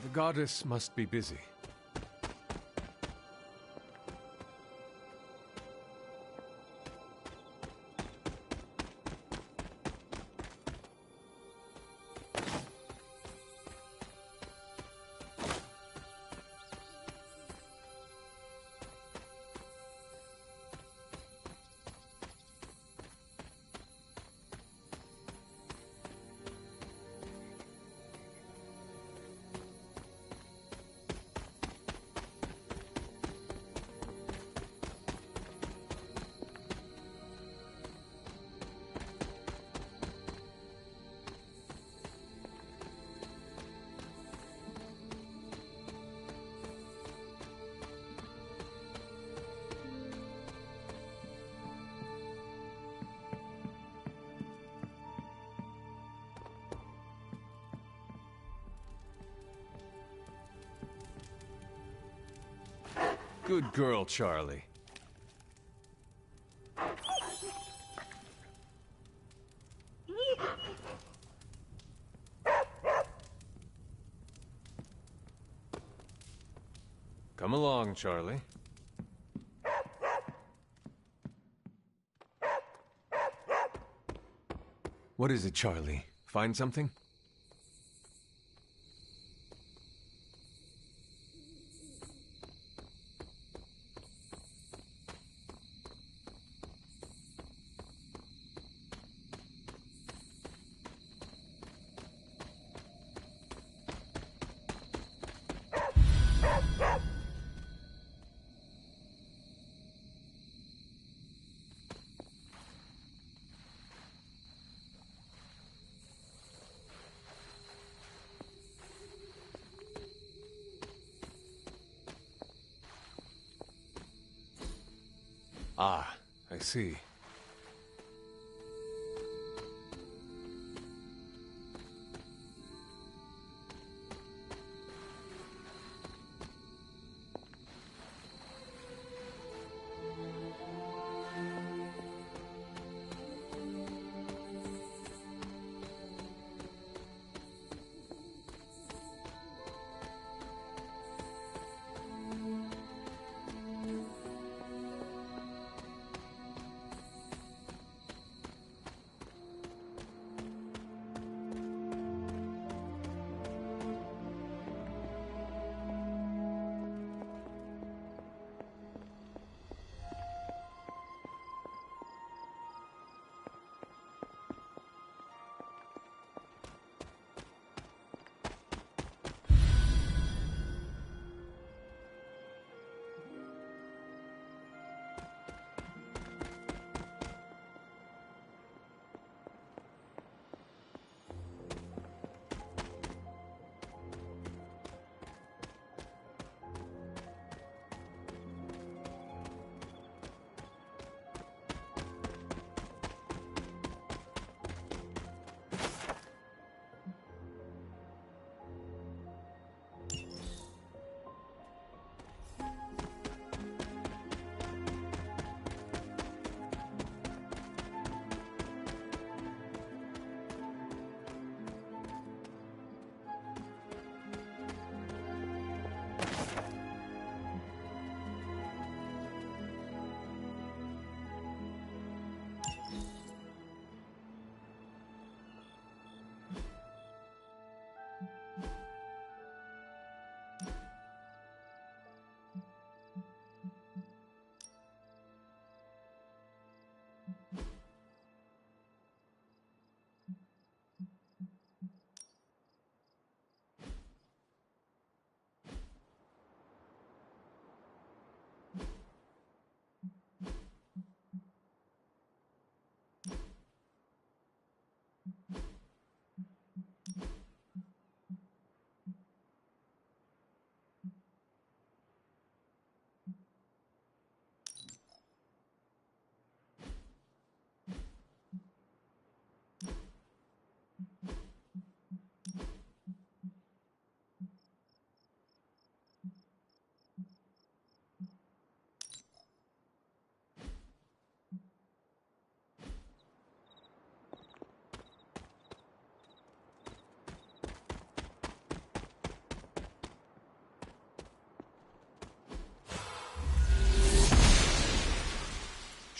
The goddess must be busy. Good girl, Charlie. Come along, Charlie. What is it, Charlie? Find something? Ah, I see.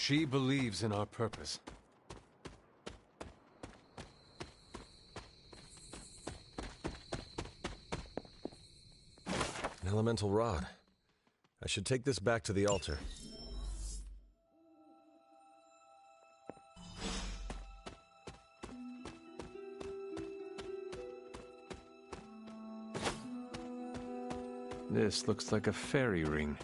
She believes in our purpose. An elemental rod. I should take this back to the altar. This looks like a fairy ring.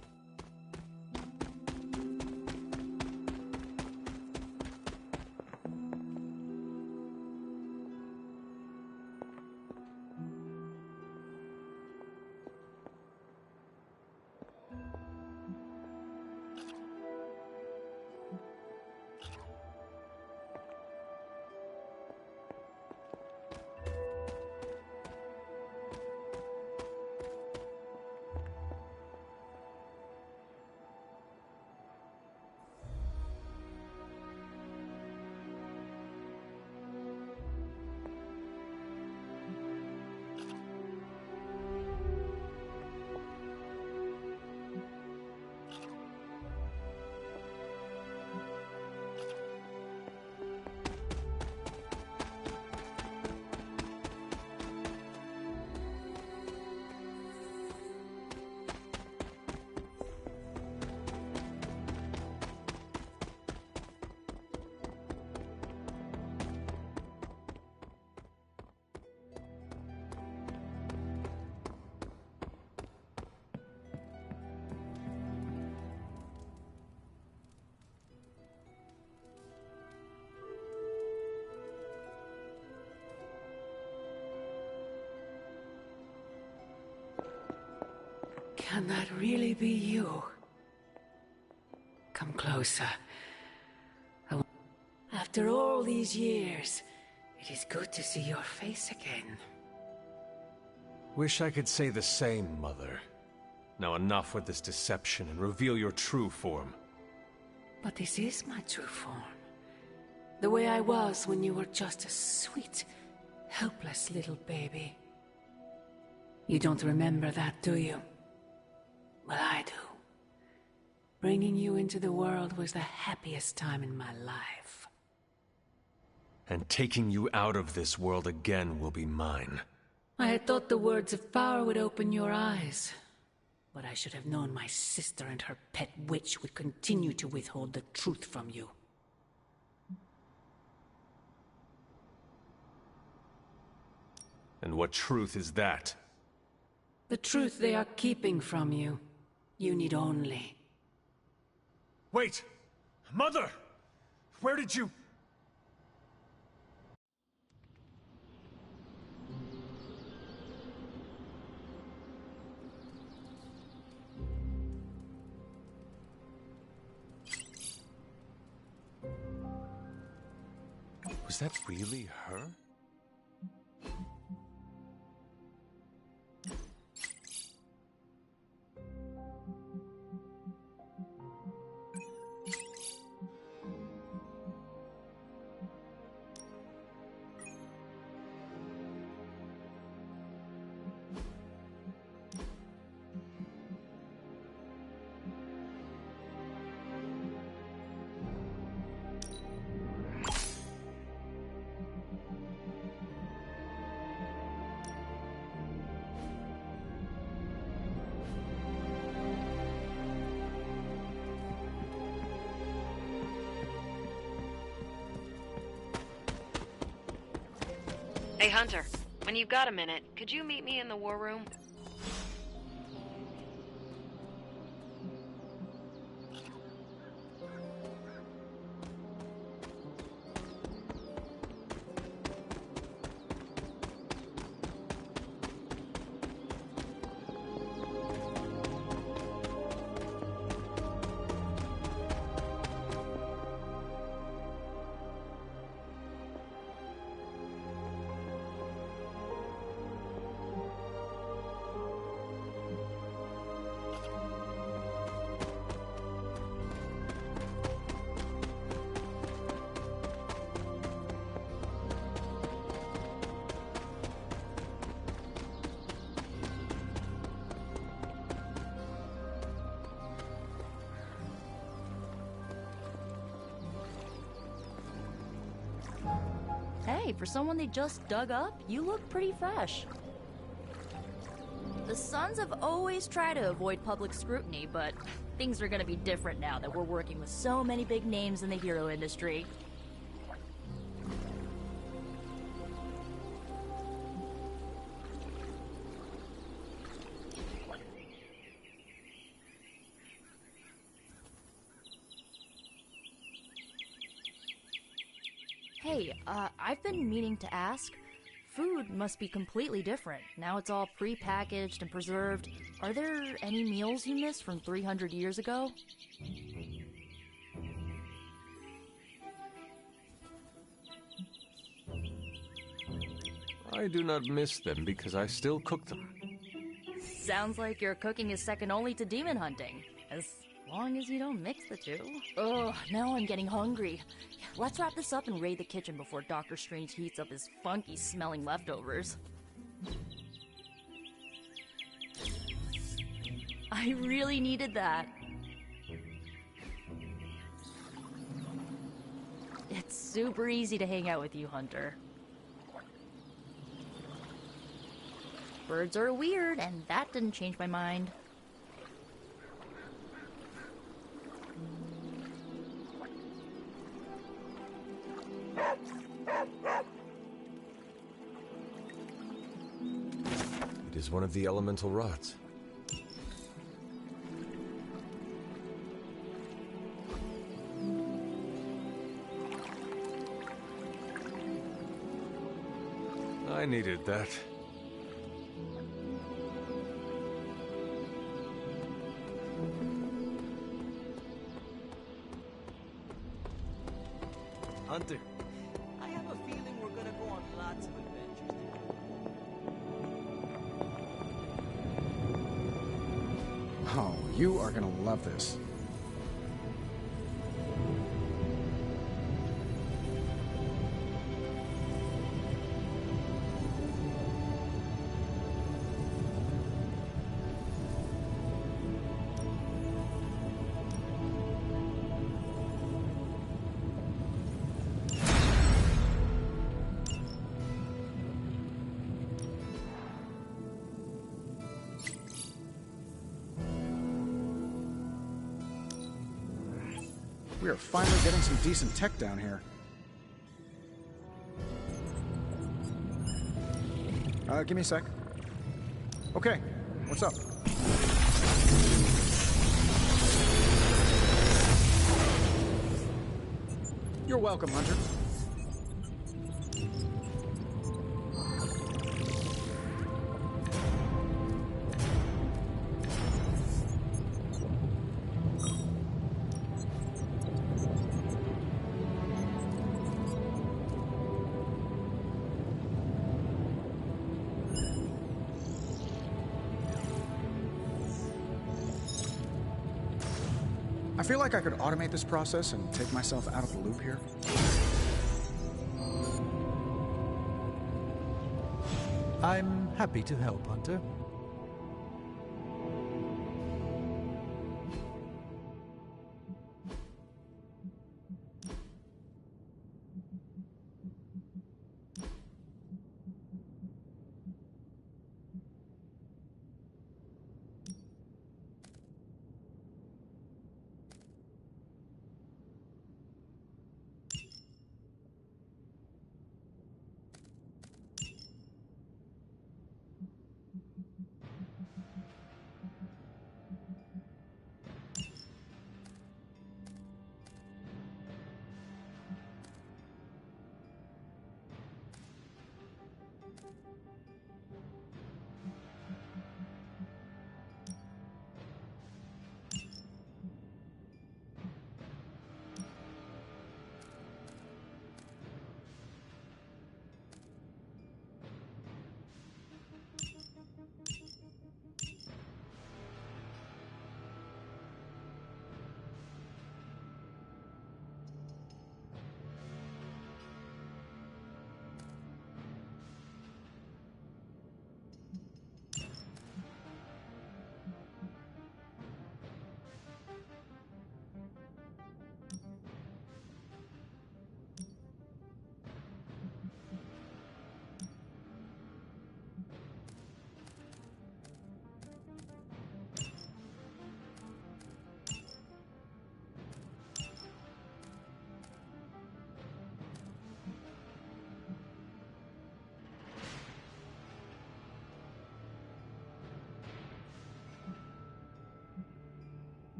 Can that really be you? Come closer. After all these years, it is good to see your face again. Wish I could say the same, Mother. Now enough with this deception and reveal your true form. But this is my true form. The way I was when you were just a sweet, helpless little baby. You don't remember that, do you? Well, I do. Bringing you into the world was the happiest time in my life. And taking you out of this world again will be mine. I had thought the words of power would open your eyes. But I should have known my sister and her pet witch would continue to withhold the truth from you. And what truth is that? The truth they are keeping from you. You need only... Wait! Mother! Where did you... Was that really her? Hey, Hunter, when you've got a minute, could you meet me in the war room? say, for someone they just dug up, you look pretty fresh. The Sons have always tried to avoid public scrutiny, but things are gonna be different now that we're working with so many big names in the hero industry. Hey, I've been meaning to ask. Food must be completely different. Now it's all pre-packaged and preserved. Are there any meals you miss from 300 years ago? I do not miss them because I still cook them. Sounds like your cooking is second only to demon hunting. As long as you don't mix the two. Ugh, now I'm getting hungry. Let's wrap this up and raid the kitchen before Dr. Strange heats up his funky-smelling leftovers. I really needed that. It's super easy to hang out with you, Hunter. Birds are weird, and that didn't change my mind. It is one of the elemental rods. I needed that. Hunter, I have a feeling we're gonna go on lots of adventures together. Oh, you are gonna love this. We are finally getting some decent tech down here. Give me a sec. Okay, what's up? You're welcome, Hunter. I feel like I could automate this process and take myself out of the loop here. I'm happy to help, Hunter.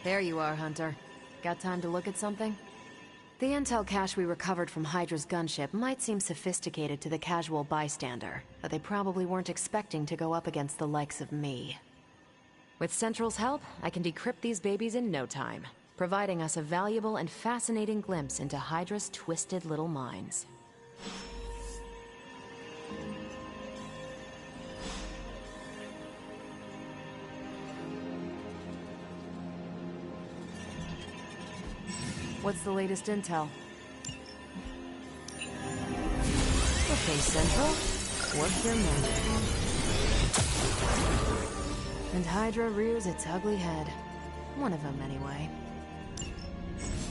There you are, Hunter. Got time to look at something? The intel cache we recovered from Hydra's gunship might seem sophisticated to the casual bystander, but they probably weren't expecting to go up against the likes of me. With Central's help, I can decrypt these babies in no time, providing us a valuable and fascinating glimpse into Hydra's twisted little minds. What's the latest intel? Okay, Central. Work your magic. And Hydra rears its ugly head. One of them, anyway.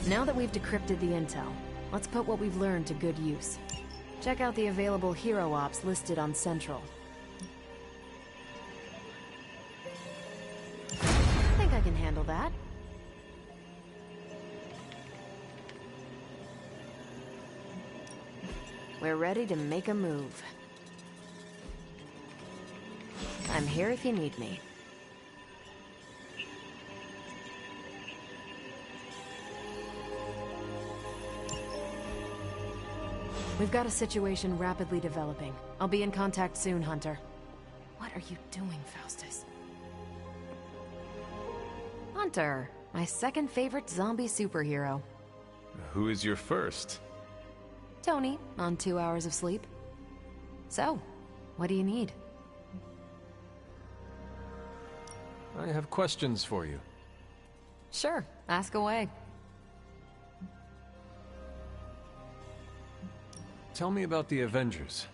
Now that we've decrypted the intel, let's put what we've learned to good use. Check out the available hero ops listed on Central. I think I can handle that. We're ready to make a move. I'm here if you need me. We've got a situation rapidly developing. I'll be in contact soon, Hunter. What are you doing, Faustus? Hunter, my second favorite zombie superhero. Who is your first? Tony, on 2 hours of sleep. So, what do you need? I have questions for you. Sure, ask away. Tell me about the Avengers.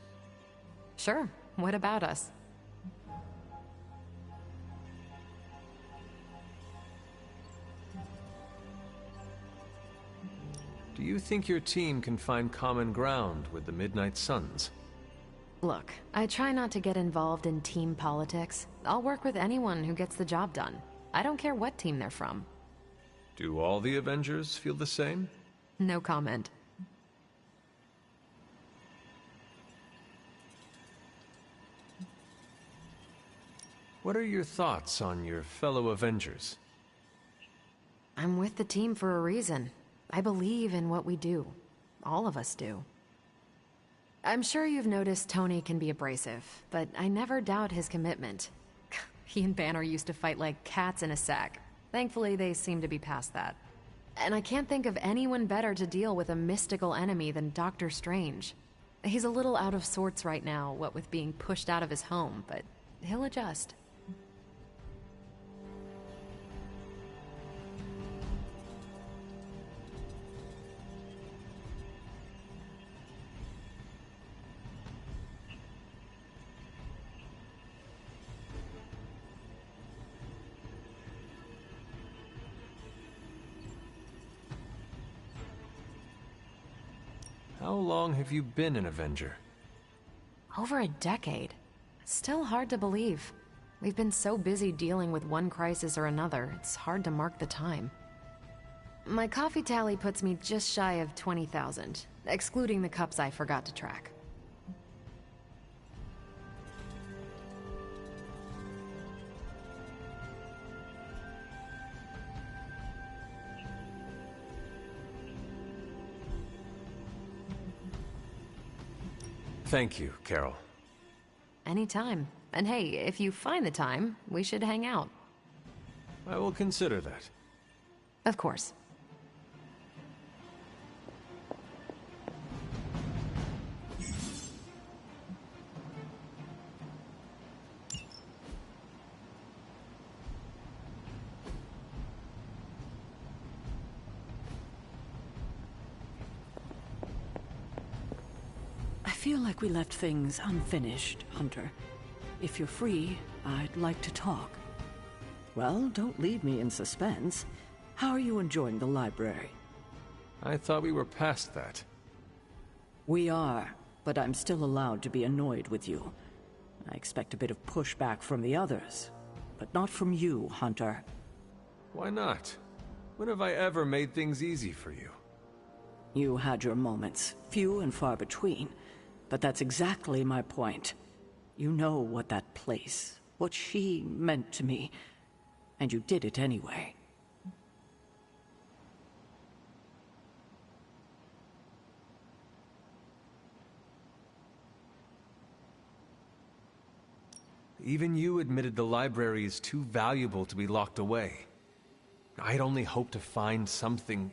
Sure, what about us? Do you think your team can find common ground with the Midnight Suns? Look, I try not to get involved in team politics. I'll work with anyone who gets the job done. I don't care what team they're from. Do all the Avengers feel the same? No comment. What are your thoughts on your fellow Avengers? I'm with the team for a reason. I believe in what we do. All of us do. I'm sure you've noticed Tony can be abrasive, but I never doubt his commitment. He and Banner used to fight like cats in a sack. Thankfully, they seem to be past that. And I can't think of anyone better to deal with a mystical enemy than Doctor Strange. He's a little out of sorts right now, what with being pushed out of his home, but he'll adjust. How long have you been an Avenger? Over a decade. Still hard to believe. We've been so busy dealing with one crisis or another, it's hard to mark the time. My coffee tally puts me just shy of 20,000, excluding the cups I forgot to track. Thank you, Carol. Anytime. And hey, if you find the time, we should hang out. I will consider that. Of course. I feel like we left things unfinished, Hunter. If you're free, I'd like to talk. Well, don't leave me in suspense. How are you enjoying the library? I thought we were past that. We are, but I'm still allowed to be annoyed with you. I expect a bit of pushback from the others, but not from you, Hunter. Why not? When have I ever made things easy for you? You had your moments, few and far between. But that's exactly my point. You know what that place, what she meant to me, and you did it anyway. Even you admitted the library is too valuable to be locked away. I'd only hoped to find something,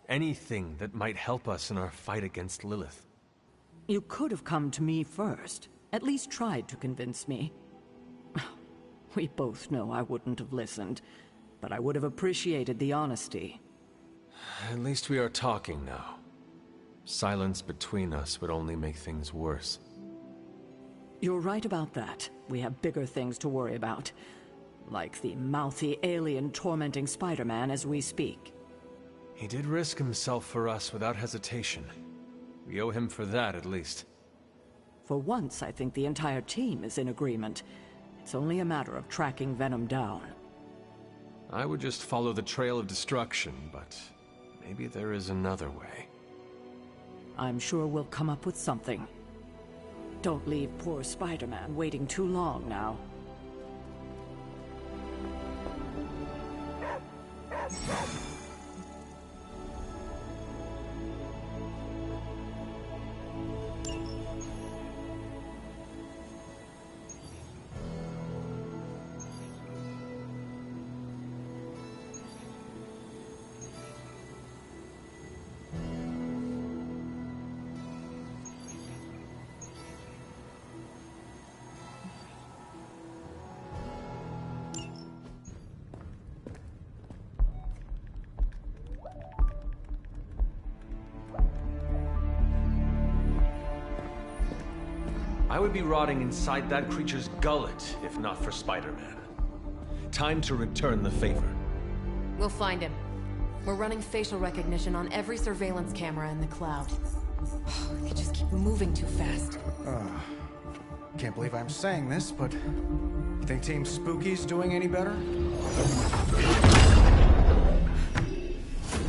anything that might help us in our fight against Lilith. You could have come to me first. At least tried to convince me. We both know I wouldn't have listened, but I would have appreciated the honesty. At least we are talking now. Silence between us would only make things worse. You're right about that. We have bigger things to worry about. Like the mouthy alien tormenting Spider-Man as we speak. He did risk himself for us without hesitation. We owe him for that, at least. For once, I think the entire team is in agreement. It's only a matter of tracking Venom down. I would just follow the trail of destruction, but maybe there is another way. I'm sure we'll come up with something. Don't leave poor Spider-Man waiting too long now. I would be rotting inside that creature's gullet if not for Spider-Man. Time to return the favor. We'll find him. We're running facial recognition on every surveillance camera in the cloud. We could just keep moving too fast. Can't believe I'm saying this, but you think Team Spooky's doing any better?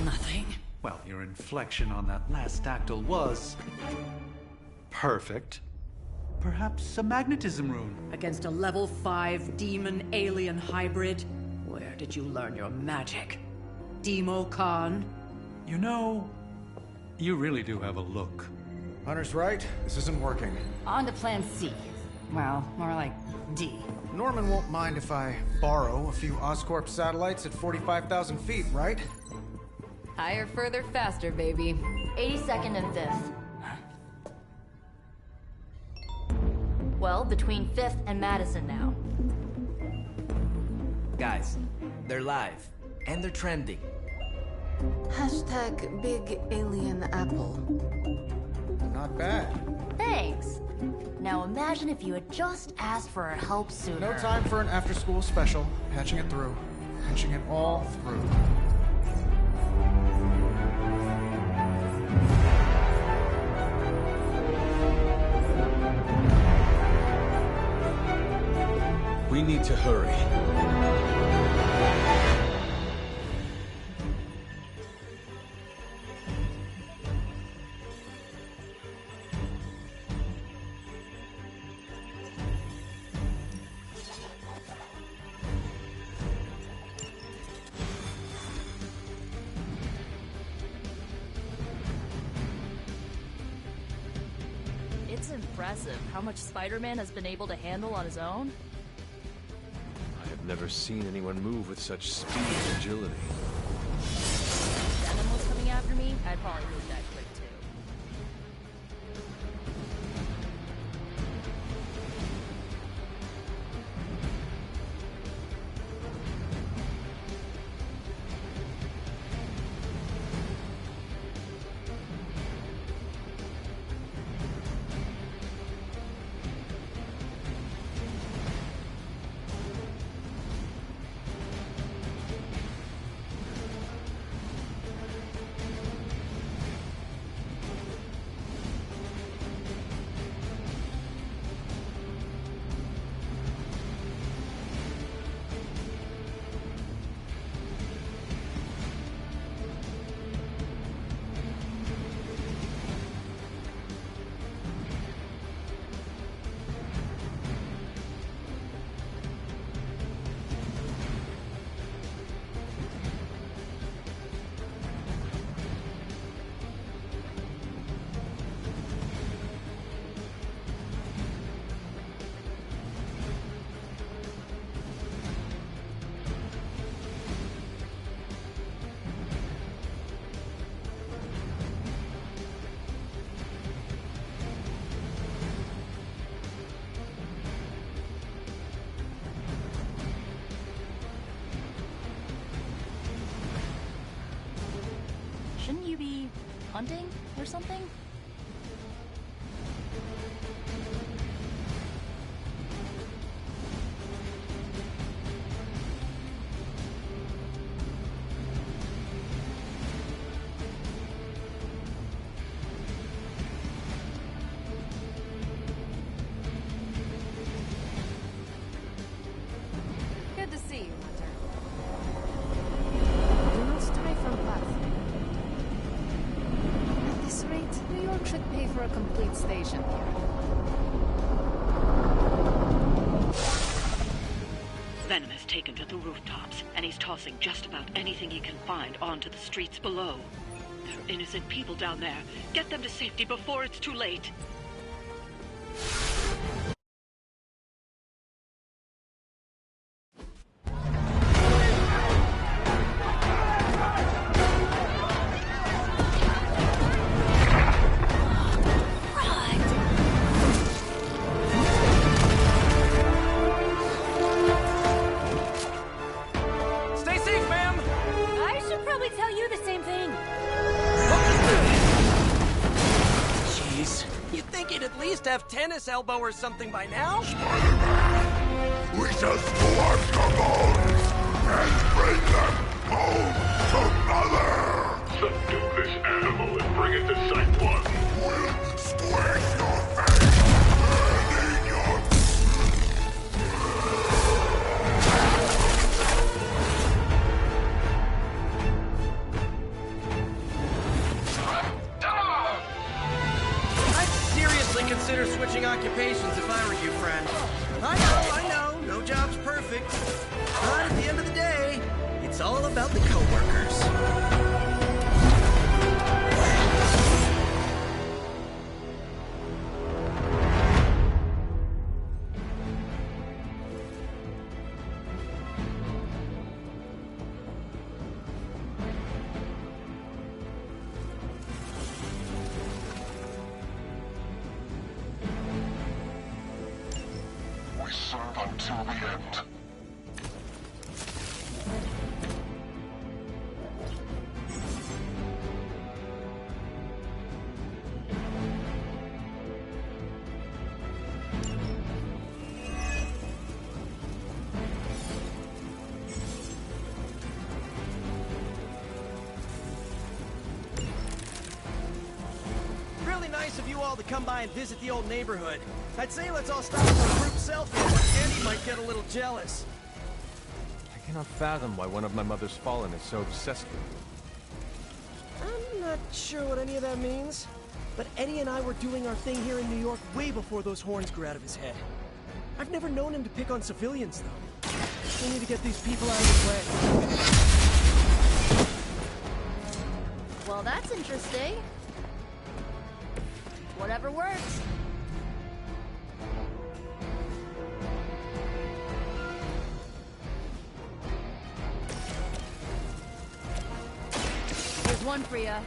Nothing. Well, your inflection on that last dactyl was perfect. Perhaps a magnetism rune. Against a level 5 demon alien hybrid? Where did you learn your magic? Demo Khan? You know, you really do have a look. Hunter's right. This isn't working. On to plan C. Well, more like D. Norman won't mind if I borrow a few Oscorp satellites at 45,000 feet, right? Higher, further, faster, baby. 82nd and 5th. Well, between 5th and Madison now. Guys, they're live. And they're trending. Hashtag Big Alien Apple. Not bad. Thanks. Now imagine if you had just asked for our help sooner. No time for an after-school special. Patching it through. Patching it all through. We need to hurry. It's impressive how much Spider-Man has been able to handle on his own. I have never seen anyone move with such speed and agility. If Venom was coming after me, I'd probably move that quick too. hunting or something? Good to see you, Hunter. Do not stray from path. At this rate, New York should pay for a complete station here. Venom has taken to the rooftops, and he's tossing just about anything he can find onto the streets below. There are innocent people down there. Get them to safety before it's too late. Stay safe, ma'am! I should probably tell you the same thing. Jeez. You'd think he'd at least have tennis elbow or something by now? We shall scorch the bones and bring them home to Mother! Subdue this animal and bring it to Site 1. We'll squish your face and eat your... I'd seriously consider switching occupations if I were you, friend. I know, no job's perfect. But at the end of the day, it's all about the coworkers. We serve until the end. Really nice of you all to come by and visit the old neighborhood. I'd say let's all stop for a group selfie, but Andy might get a little jealous. I cannot fathom why one of my mother's fallen is so obsessed with me. I'm not sure what any of that means, but Eddie and I were doing our thing here in New York way before those horns grew out of his head. I've never known him to pick on civilians, though. We need to get these people out of his way. Well, that's interesting. Whatever works. Here's one for ya.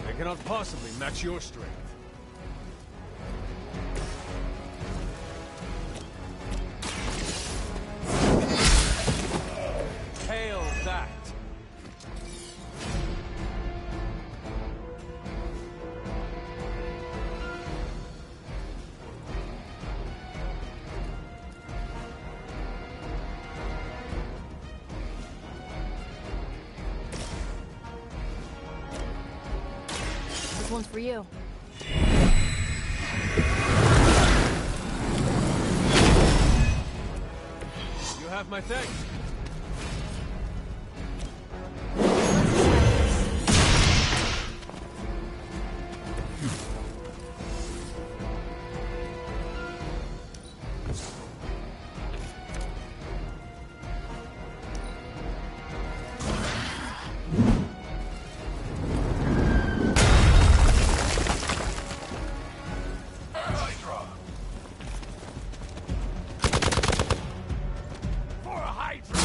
I cannot possibly match your strength. Hail that! This one's for you. You have my thanks. For a Hydra!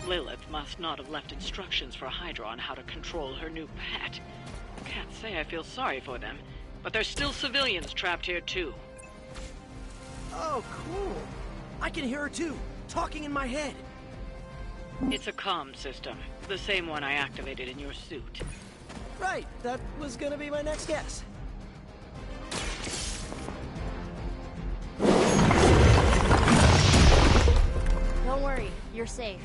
Lilith must not have left instructions for Hydra on how to control her new pet. Can't say I feel sorry for them, but there's still civilians trapped here too. Oh, cool. I can hear her too, talking in my head. It's a comm system, the same one I activated in your suit. Right, that was gonna be my next guess. Don't worry, you're safe.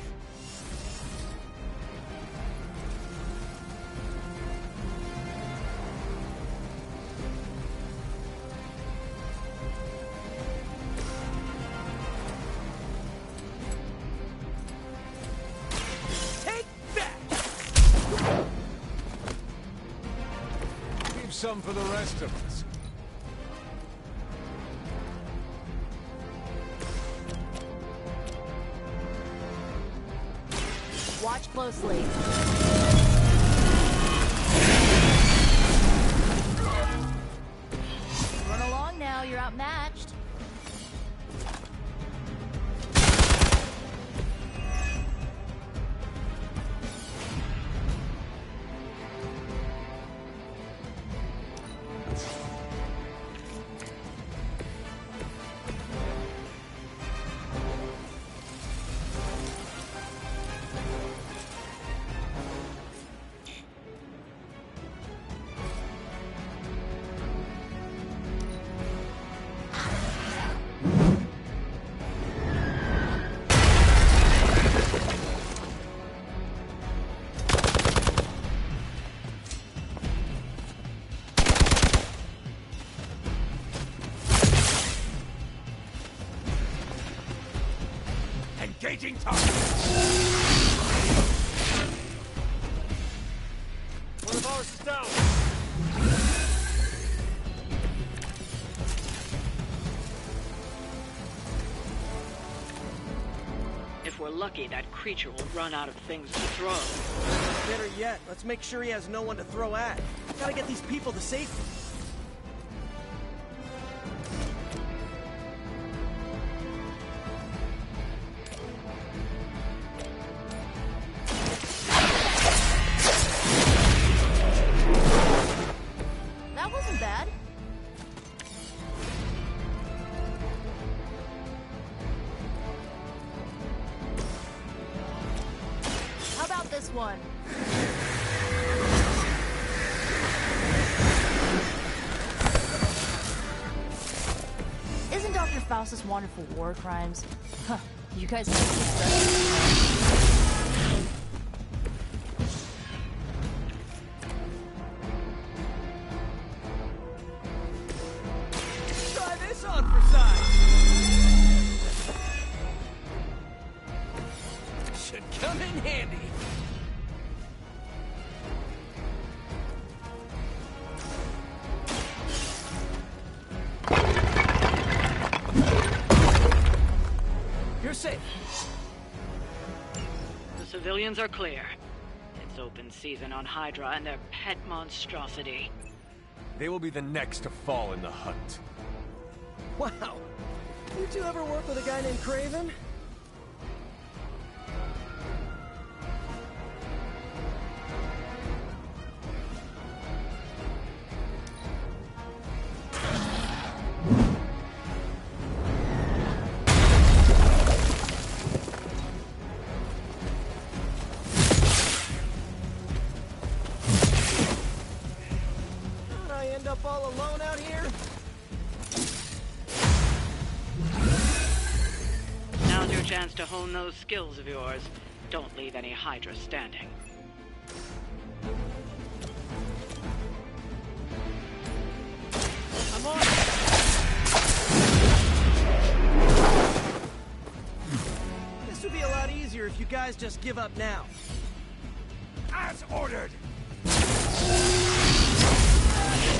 Some for the rest of us. Watch closely. Run along now, you're outmatched. Engaging target! One of ours is down! If we're lucky, that creature will run out of things to throw. Better yet, let's make sure he has no one to throw at. Gotta get these people to safety. That wasn't bad. How about this one? Isn't Dr. Faustus wanted for war crimes? Huh, you guys have to Try this on for size. Should come in handy. You're safe. The civilians are clear. It's open season on Hydra and their pet monstrosity. They will be the next to fall in the hunt. Wow. You two ever work with a guy named Craven? Don't I end up all alone out here? Now's your chance to hone those skills of yours. Don't leave any Hydra standing. I'm on. This would be a lot easier if you guys just give up now. As ordered!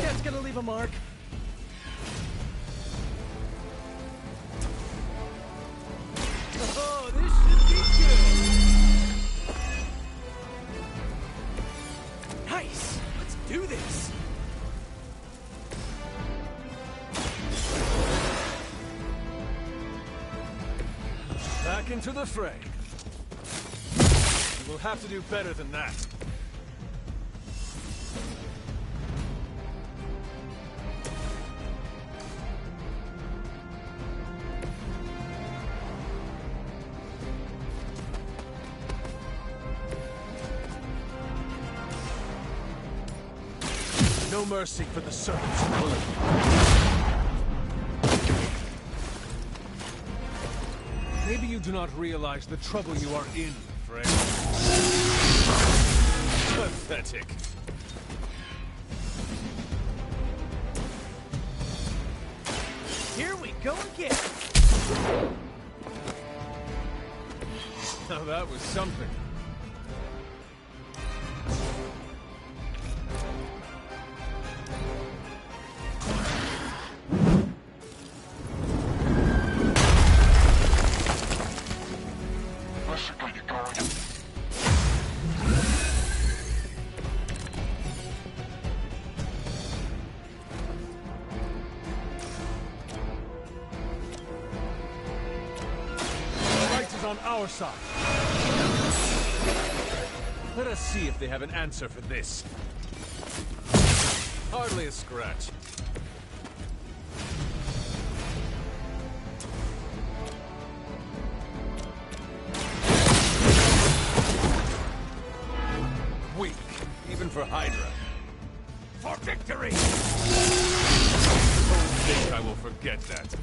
That's gonna leave a mark. Oh, this should be good. Nice. Let's do this. back into the fray. You will have to do better than that. No mercy for the servants of Lilith. Maybe you do not realize the trouble you are in, friend. Pathetic. Here we go again. Now that was something. On our side. Let us see if they have an answer for this. Hardly a scratch. Weak, even for Hydra. For victory! Don't think I will forget that.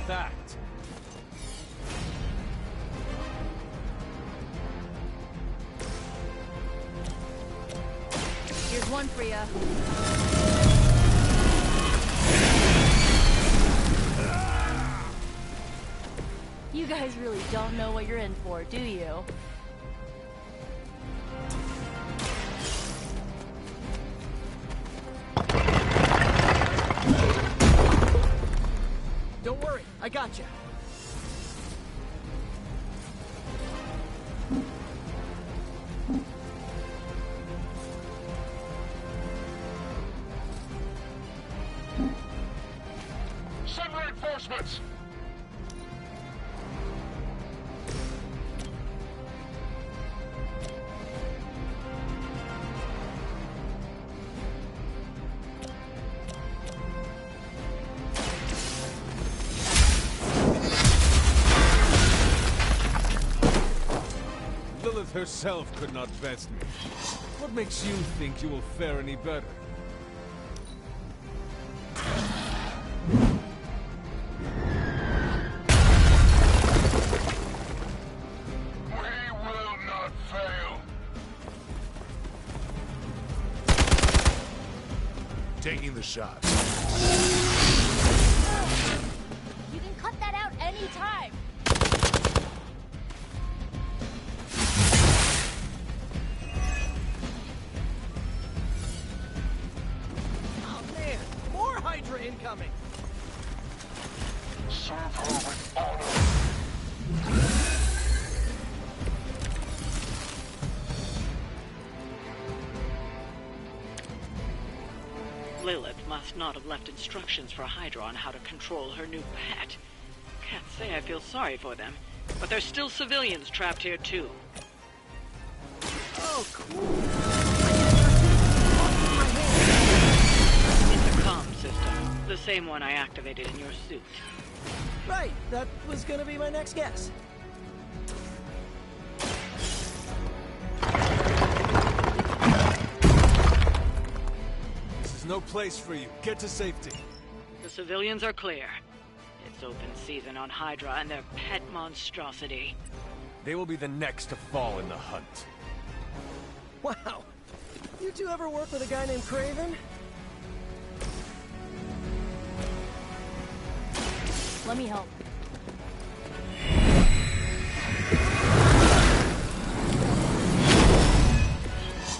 That. Here's one for ya. You guys really don't know what you're in for, do you? Don't worry, I gotcha. Send reinforcements! Lilith herself could not best me. What makes you think you will fare any better? We will not fail. Taking the shot. You can cut that out anytime. Oh man, more Hydra incoming. Serve her with honor. Lilith must not have left instructions for Hydra on how to control her new pet. Can't say I feel sorry for them, but there's still civilians trapped here too. Oh, cool. It's a comm system, the same one I activated in your suit. Right, that was gonna be my next guess. This is no place for you. Get to safety. The civilians are clear. It's open season on Hydra and their pet monstrosity. They will be the next to fall in the hunt. Wow. You two ever work with a guy named Craven? Let me help.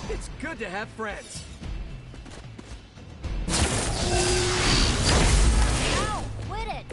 It's good to have friends. Ow! Quit it!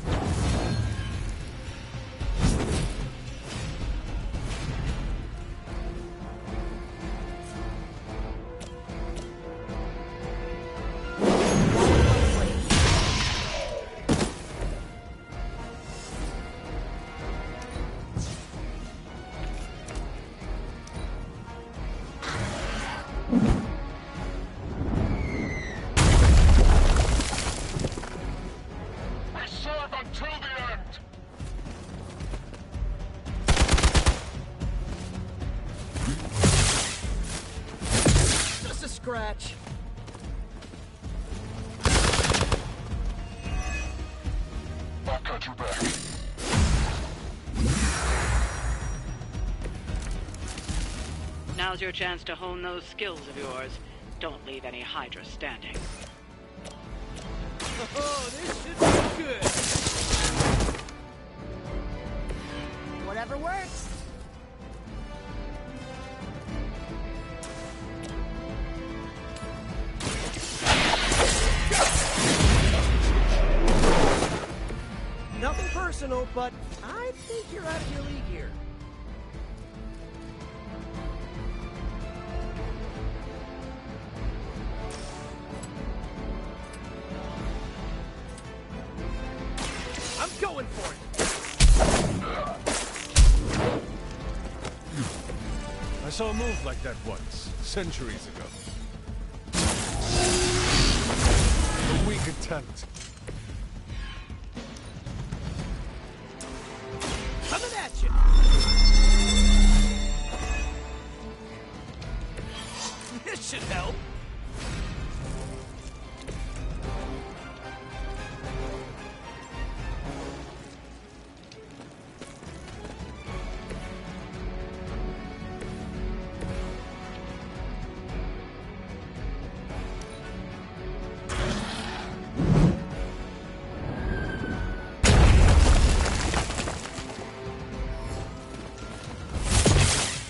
We serve until the end! Just a scratch. I've got your back. Now's your chance to hone those skills of yours. Don't leave any Hydra standing. Oh, this should be good. Whatever works. Nothing personal, but I think you're out of your league here. I'm going for it. I saw a move like that once, centuries ago. A weak attempt. Coming at you. This should help.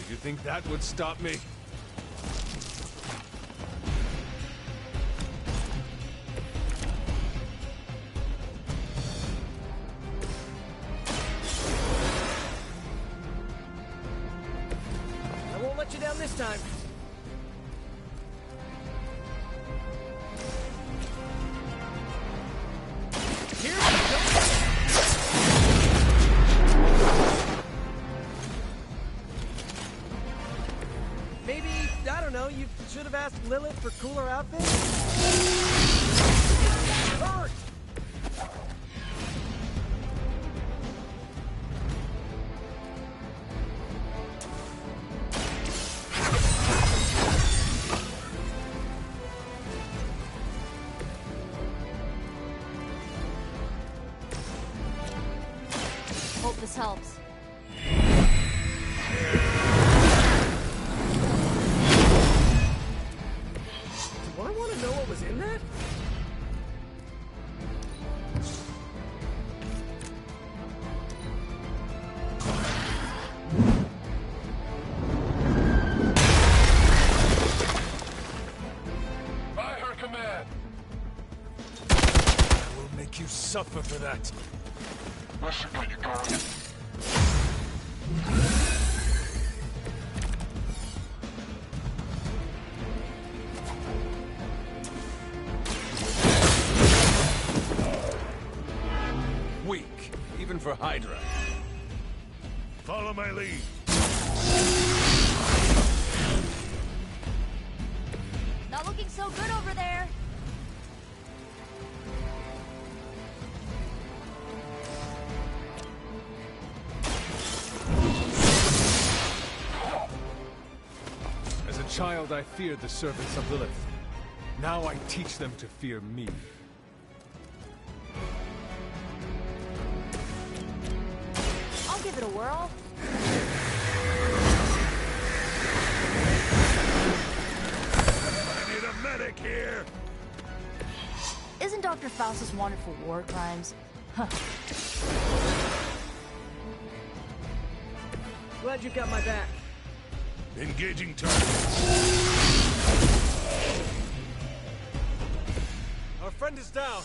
Did you think that would stop me? I won't let you down this time. Here we go. Maybe, I don't know, you should have asked Lilith for cooler outfits? Hurt! Hope this helps. Do I want to know what was in that? By her command. I will make you suffer for that. This should get you going. Weak, even for Hydra. Follow my lead. Not looking so good over there. child, I feared the servants of Lilith. Now I teach them to fear me. I'll give it a whirl. I need a medic here! Isn't Dr. Faustus wanted for war crimes? Huh. Glad you got my back. Engaging target. Our friend is down.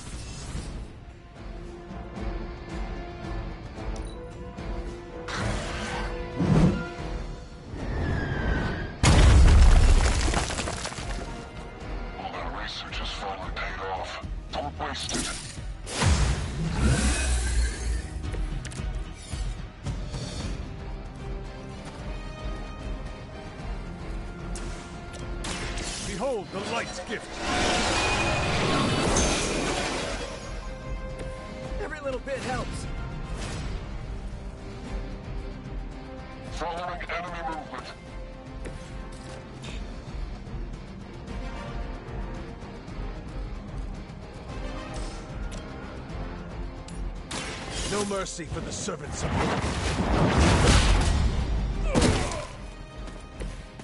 All that research has finally paid off. Don't waste it. Behold the light's gift. Every little bit helps. Following enemy movement. No mercy for the servants of Lilith.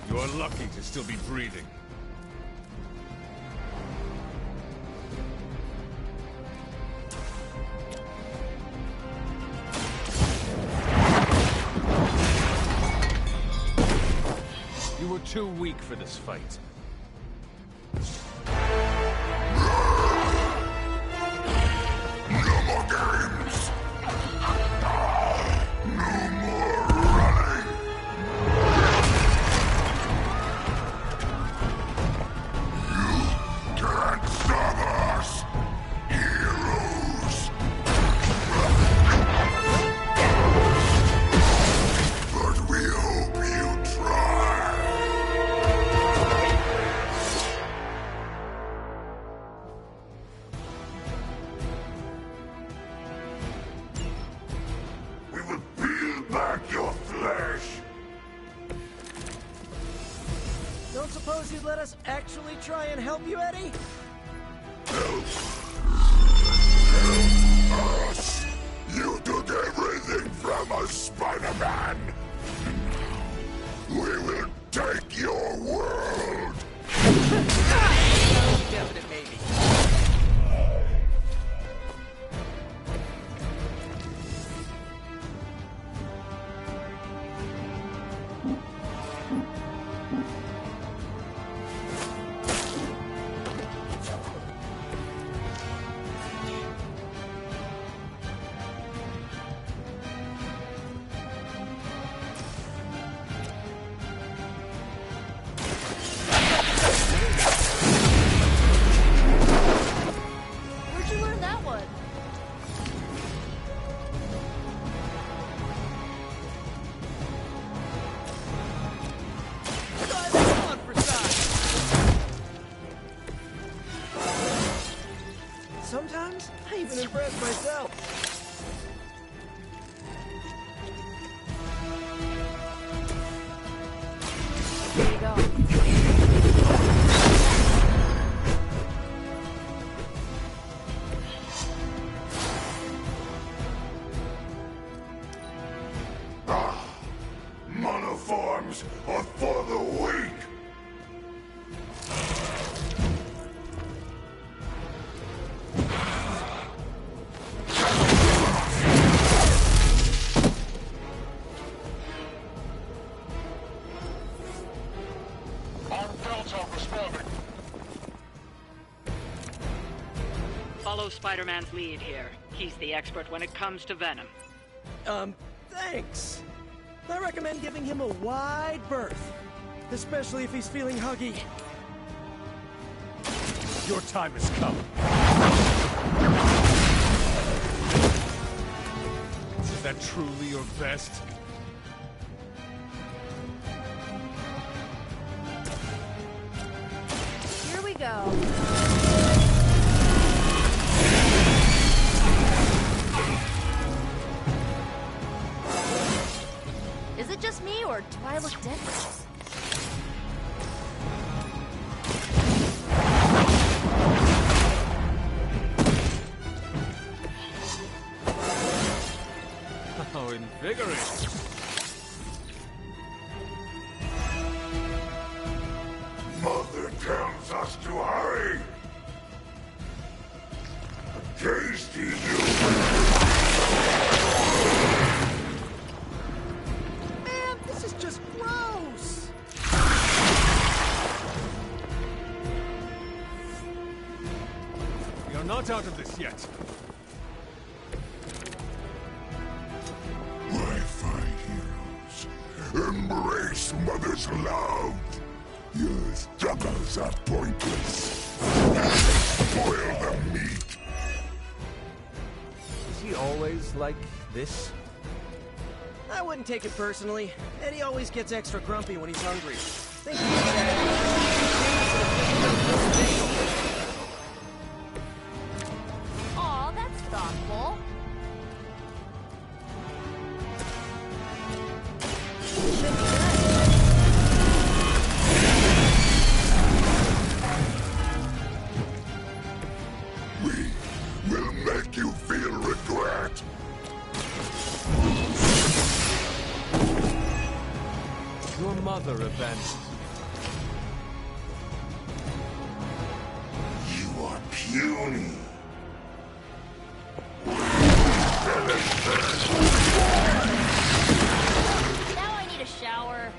You are lucky to still be breathing. You were too weak for this fight. No more games! No more running! You can't stop us! Heroes! But we hope you try! We will peel back your flesh! Don't suppose you'd let us actually try and help you, Eddie? Help us! You took everything from us, Spider-Man! We will take your world! Definite maybe. Where'd you learn that one? Sometimes, I even impress myself. There you go. Monoforms are for the weak! On Delta responding. Follow Spider-Man's lead here. He's the expert when it comes to Venom. Thanks. I recommend giving him a wide berth. Especially if he's feeling huggy. Your time has come. Is that truly your best? Here we go. Is it just me, or do I look different? are not out of this yet. My fine heroes, embrace Mother's love. Your struggles are pointless. Spoil the meat. Is he always like this? I wouldn't take it personally. Eddie always gets extra grumpy when he's hungry. Think Aw, that's thoughtful. We will make you feel regret. Your mother abandoned. You are puny. Now I need a shower.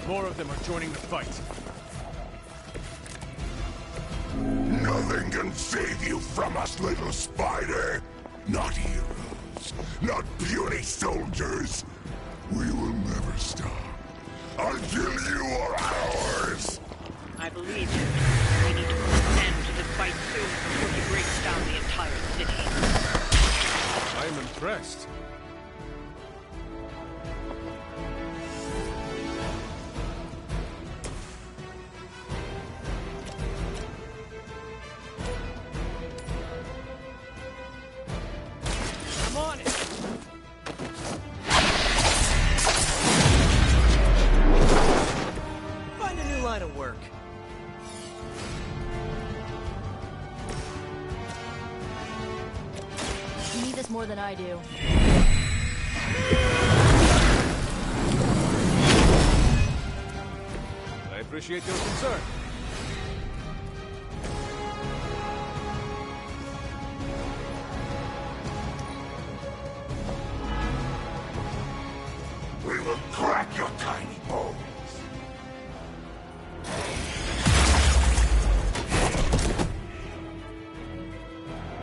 More of them are joining the fight. Nothing can save you from us, little spider. Not heroes, not puny soldiers. We will never stop until you are ours. I believe you. We need to put an end to this fight soon before he breaks down the entire city. I am impressed. I'm on it. Find a new line of work. You need this more than I do. I appreciate your concern. We will crack your tiny bones.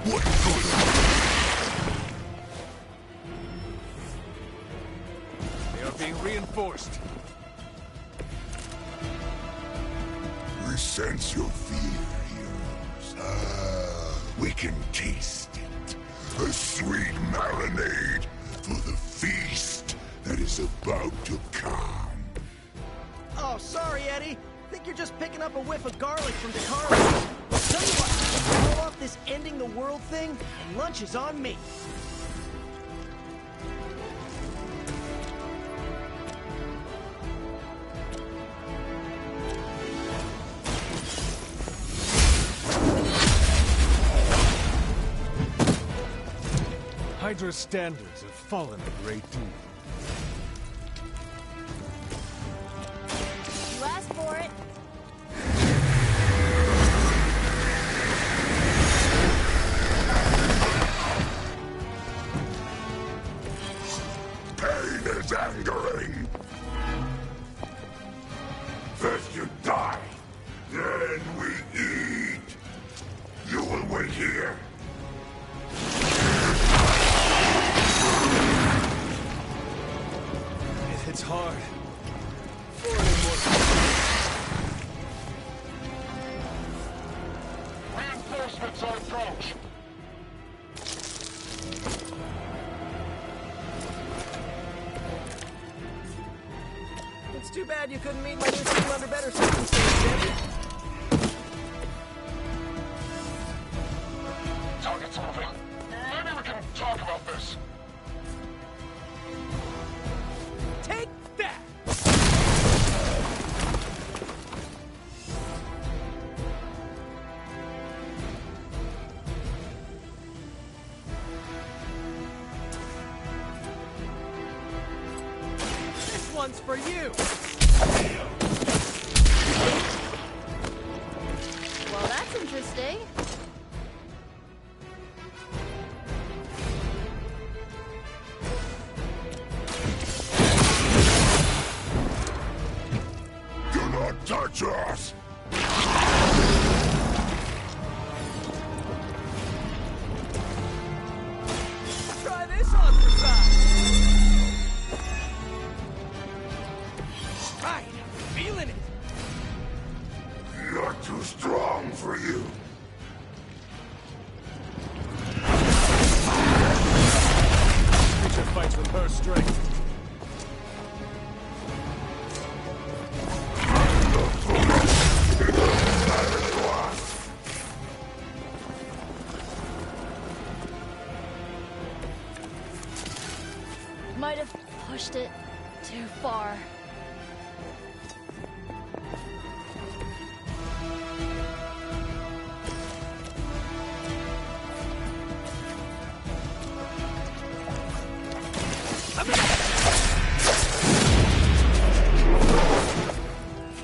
What good? They are being reinforced. We sense your fear, heroes. We can taste it. A sweet marinade for the feast that is about to come. Oh, sorry, Eddie. Think you're just picking up a whiff of garlic from DeCarlo. Tell you what, roll off this ending the world thing, and lunch is on me. Hydra's standards have fallen a great deal. You asked for it. Pain is angering. First you die, then we eat. You will wait here. It hits hard. Reinforcements on approach. It's too bad you couldn't meet my new team under better circumstances, Eddie. Target's moving. Maybe we can talk about this. Take that! This one's for you! Well, that's interesting. us! Try this on for size! Right, feeling it! Not too strong for you. Creature fights with her strength. Might have pushed it too far.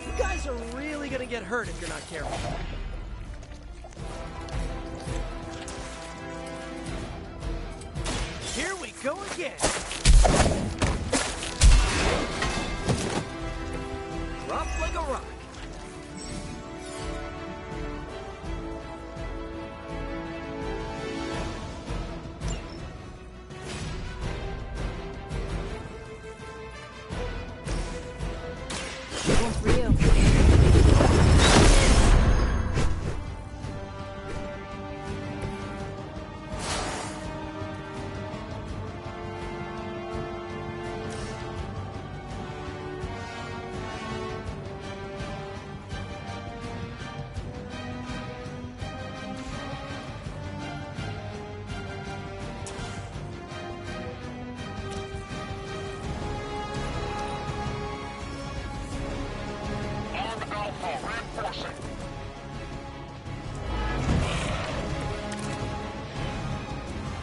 You guys are really gonna get hurt if you're not careful. Here we go again. Rough like a rock. One for you.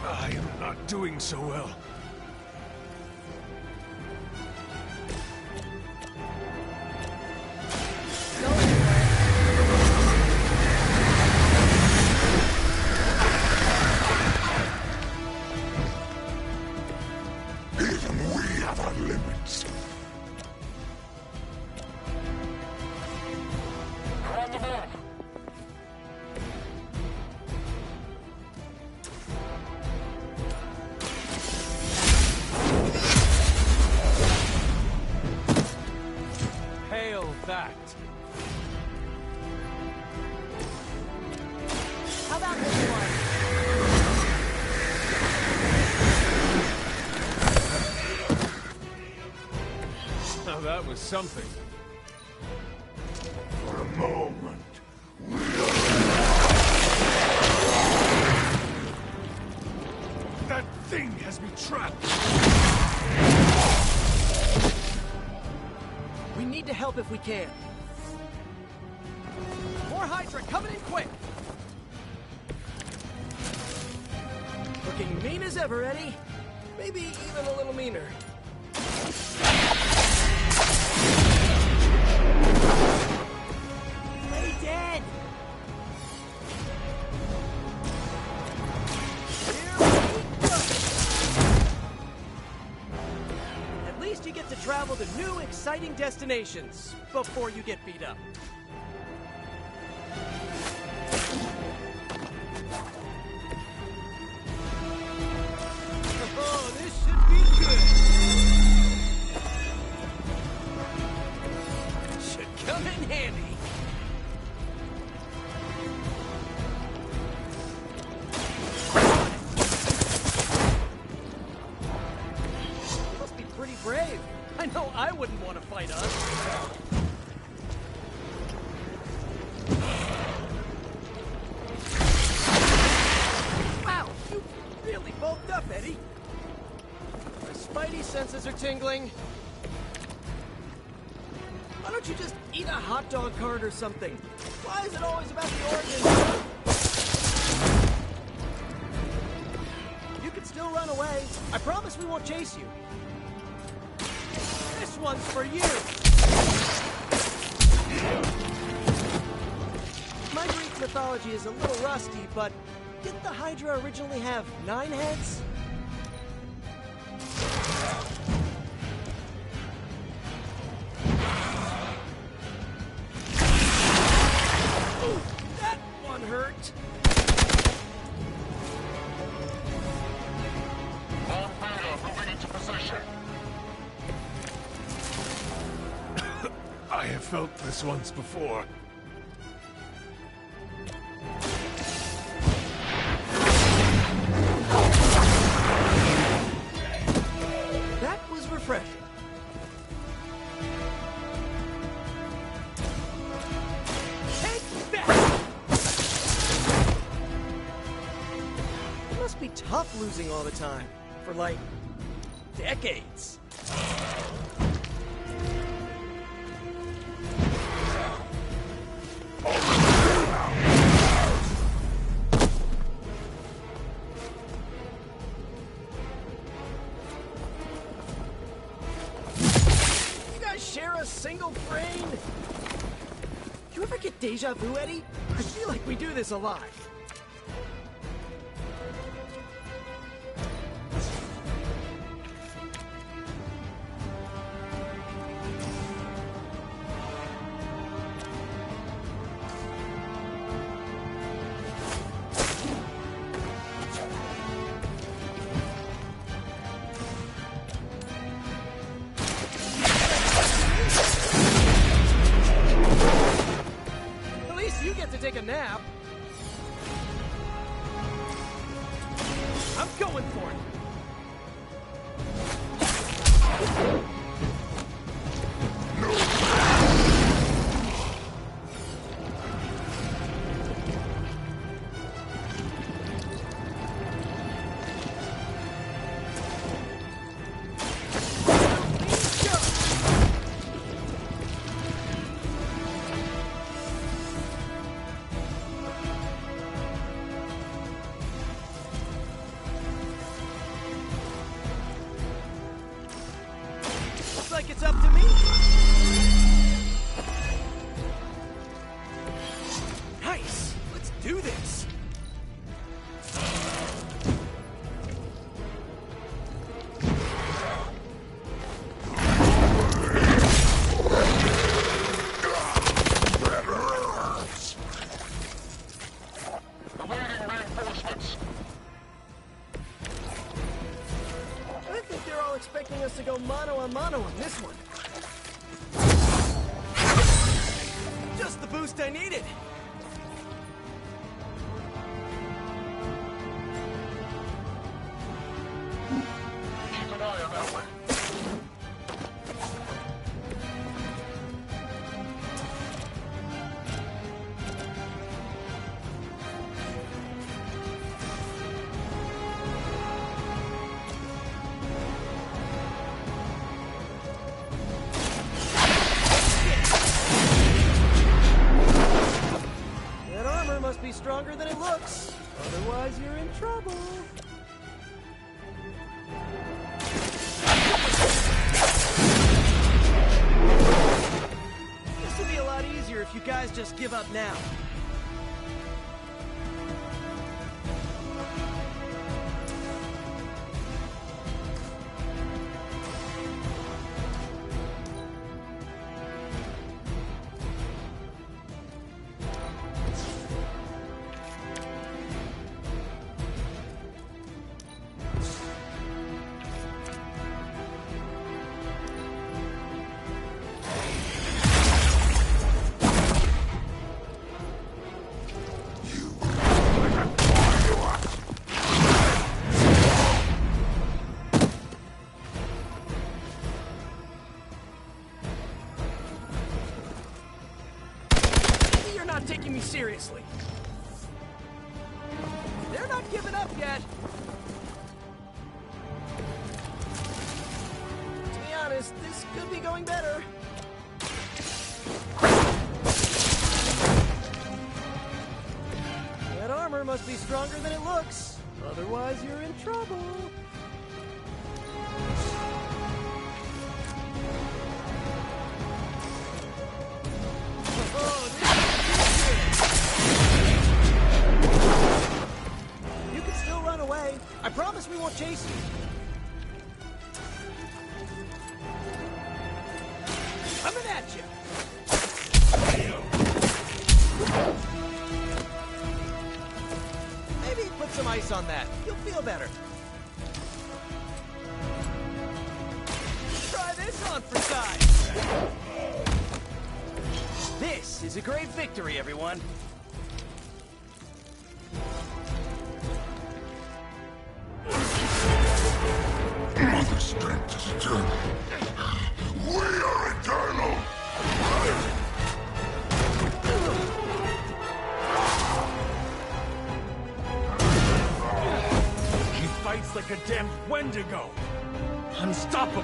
I am not doing so well. Even we have our limits. On the move. Hail that. How about this one? Now that was something. For a moment, That thing has me trapped. We need to help if we can. More Hydra coming in quick! Looking mean as ever, Eddie. Maybe even a little meaner. Play dead! Here we go! At least you get to travel to new, exciting destinations before you get beat up. Oh, this should be good. Should come in handy. You must be pretty brave. I know I wouldn't want to fight us. Wow, you really bulked up, Eddie. My spidey senses are tingling. Why don't you just eat a hot dog cart or something? Why is it always about the origins? You can still run away. I promise we won't chase you. This one's for you. My Greek mythology is a little rusty, but didn't the Hydra originally have 9 heads? felt this once before. That was refreshing. Take that! It must be tough losing all the time. For like, decades. You guys share a single brain? You ever get deja vu, Eddie? I feel like we do this a lot. Take a nap. I'm going for it. Like it's up to me. Nice. Let's do this. I think they're all expecting us to go mano a mano on this one. Just the boost I needed. Keep an eye on that one. Must be stronger than it looks. Otherwise, you're in trouble. This would be a lot easier if you guys just give up now. Taking me seriously. They're not giving up yet. To be honest, this could be going better. That armor must be stronger than it looks. Otherwise, you're in trouble. I promise we won't chase you. Coming at you. Maybe put some ice on that. You'll feel better. Try this on for size. This is a great victory, everyone. Mother strength is eternal. We are eternal! He fights like a damn Wendigo. Unstoppable.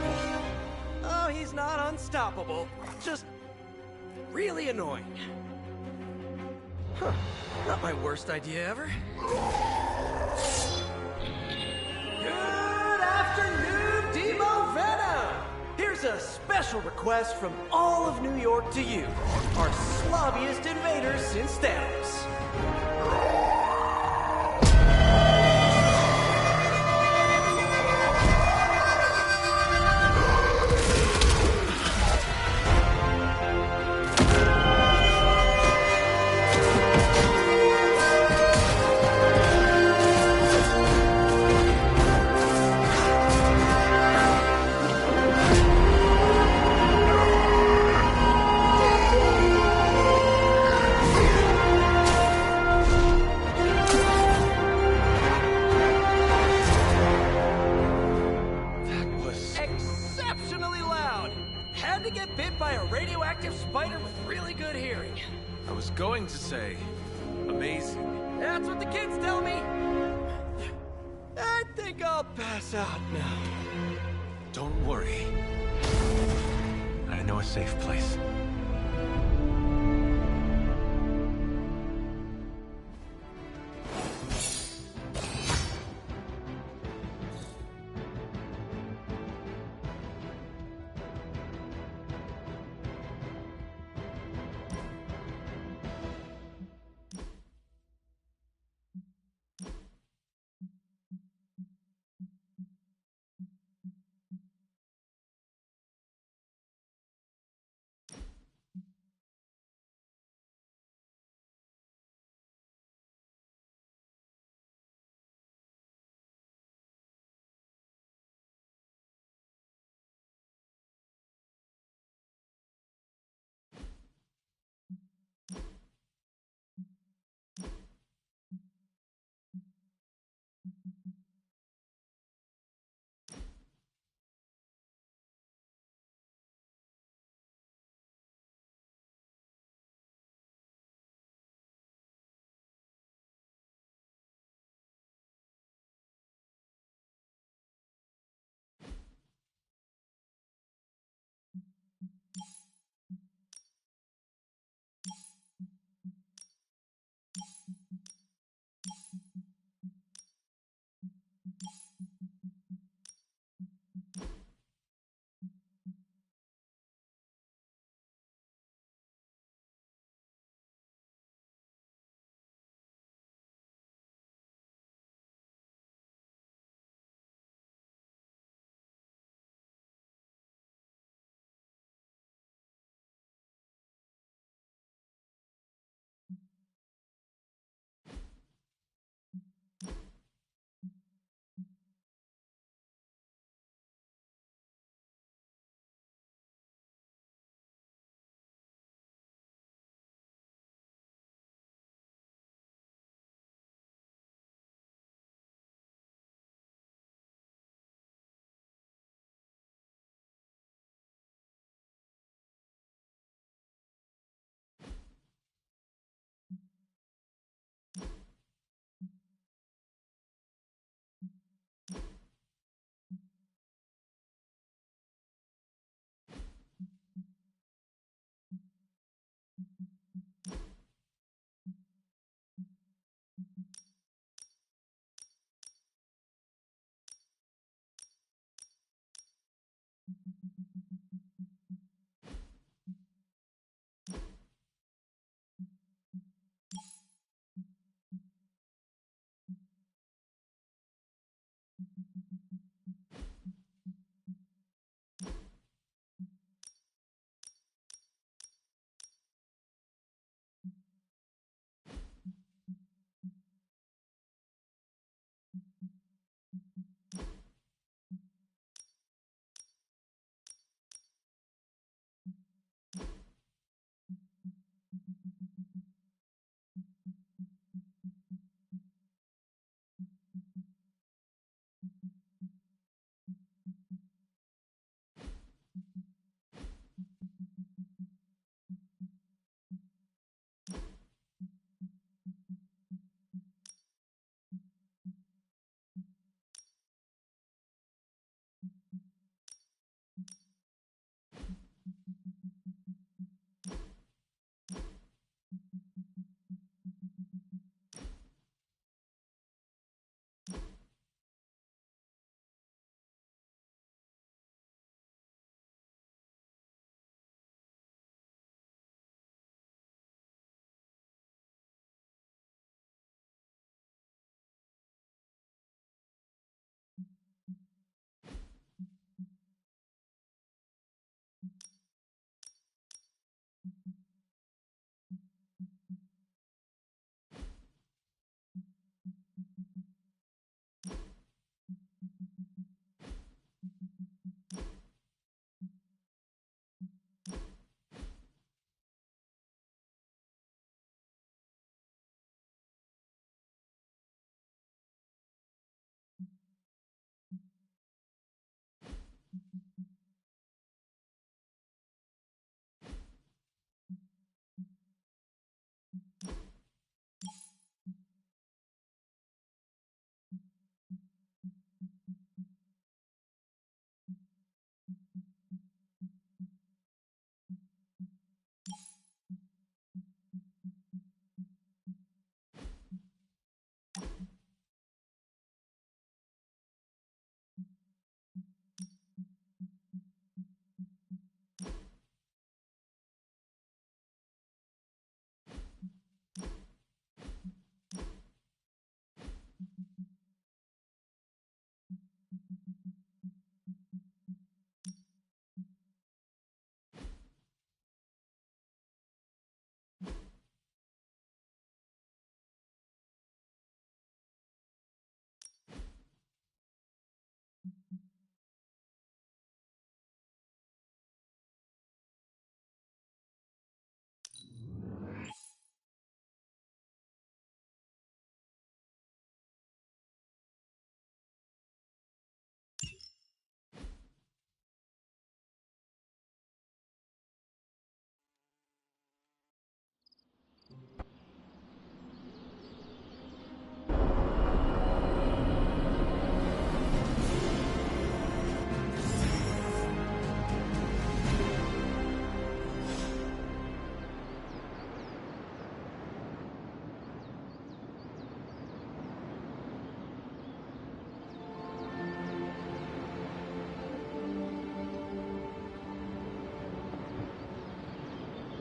Oh, he's not unstoppable. Just really annoying. Huh. Not my worst idea ever. Good afternoon, Demo Venom! Here's a special request from all of New York to you, our slobbiest invaders since Thanos. Exceptionally loud! Had to get bit by a radioactive spider with really good hearing. I was going to say, amazing. That's what the kids tell me. I think I'll pass out now. Don't worry. I know a safe place.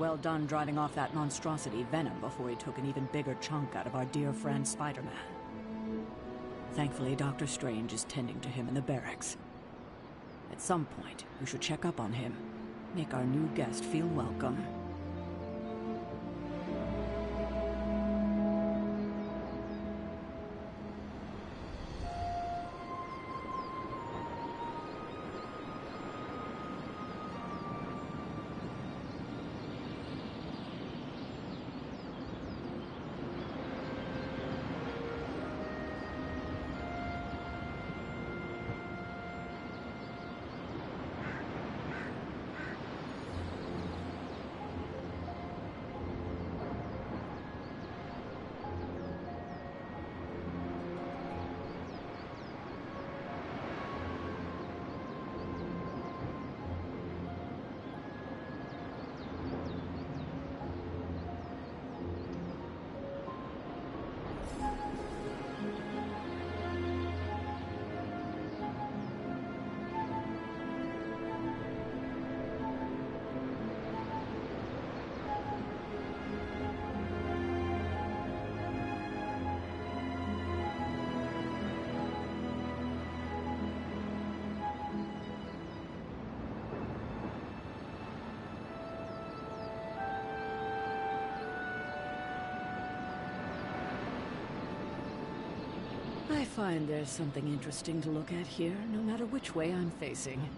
Well done driving off that monstrosity Venom before he took an even bigger chunk out of our dear friend Spider-Man. Thankfully, Dr. Strange is tending to him in the barracks. At some point, you should check up on him. Make our new guest feel welcome. I find there's something interesting to look at here, no matter which way I'm facing.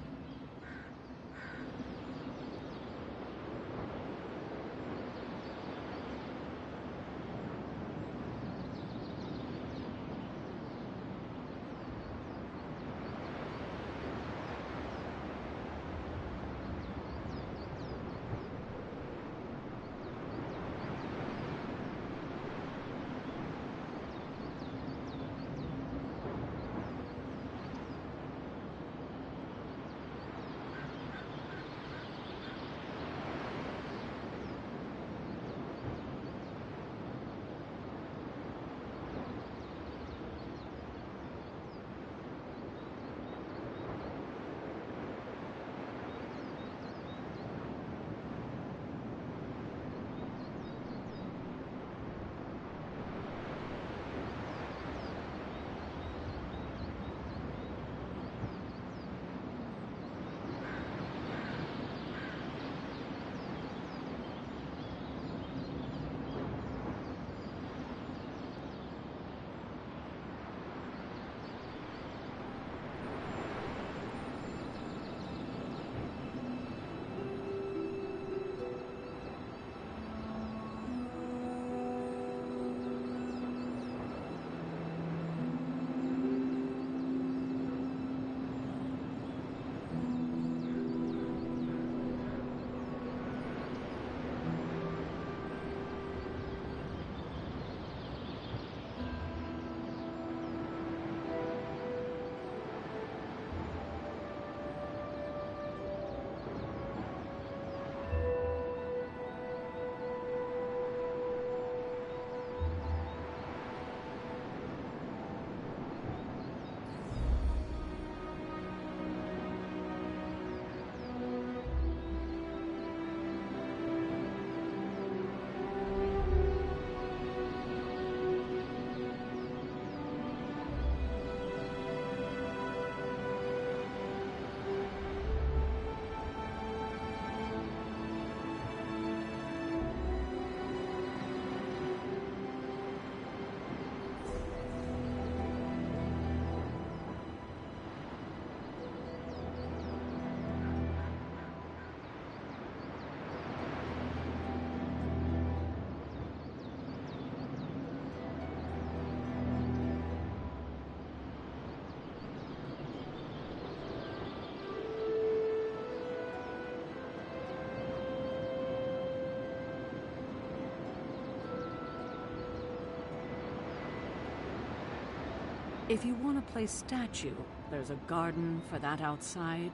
If you want to play statue, there's a garden for that outside.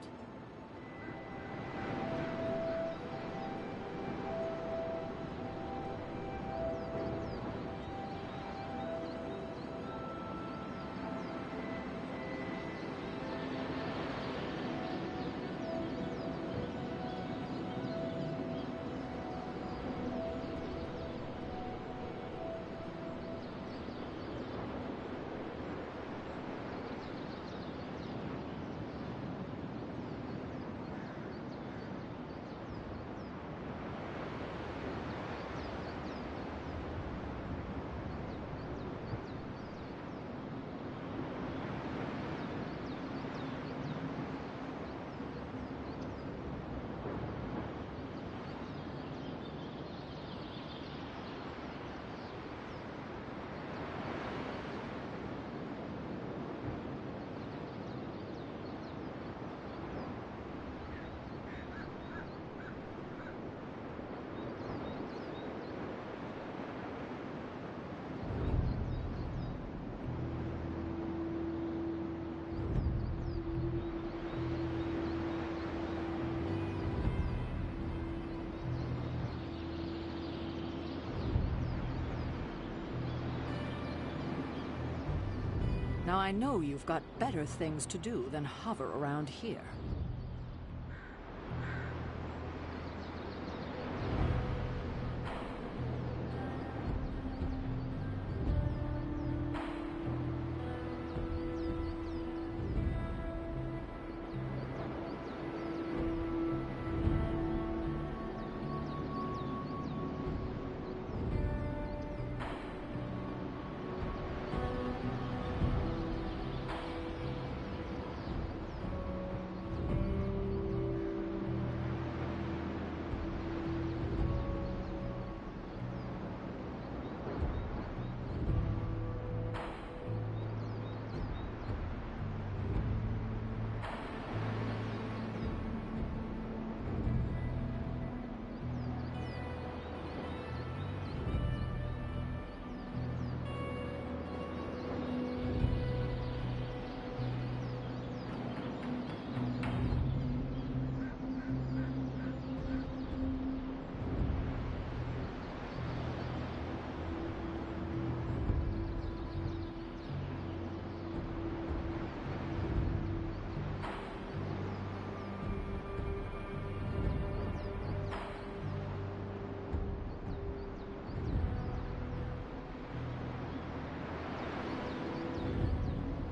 Now I know you've got better things to do than hover around here.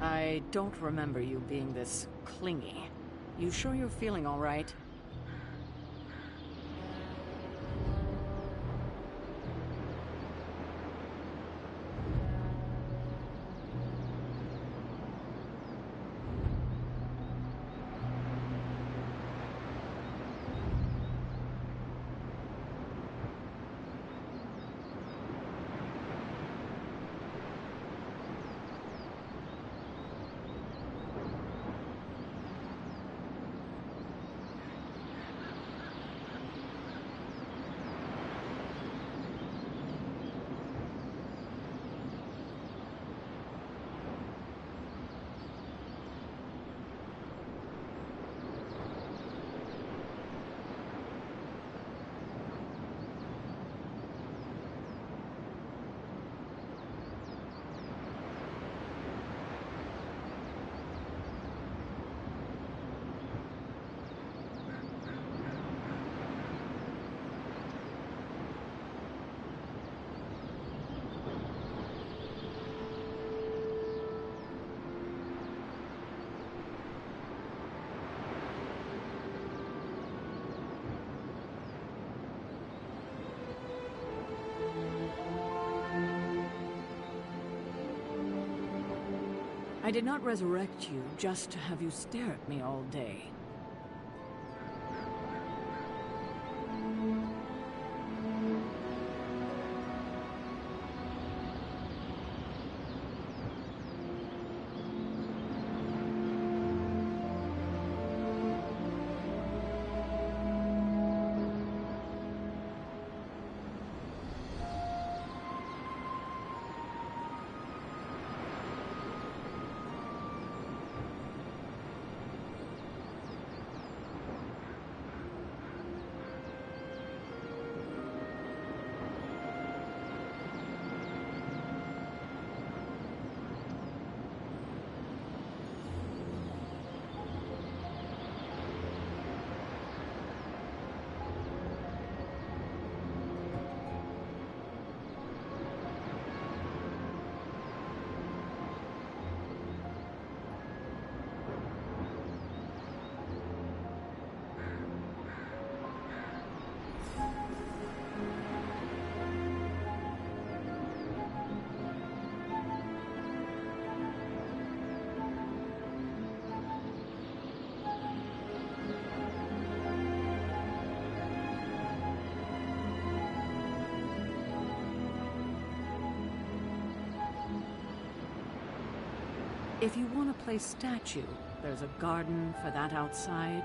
I don't remember you being this clingy. You sure you're feeling all right? I did not resurrect you just to have you stare at me all day. If you want to play statue, there's a garden for that outside.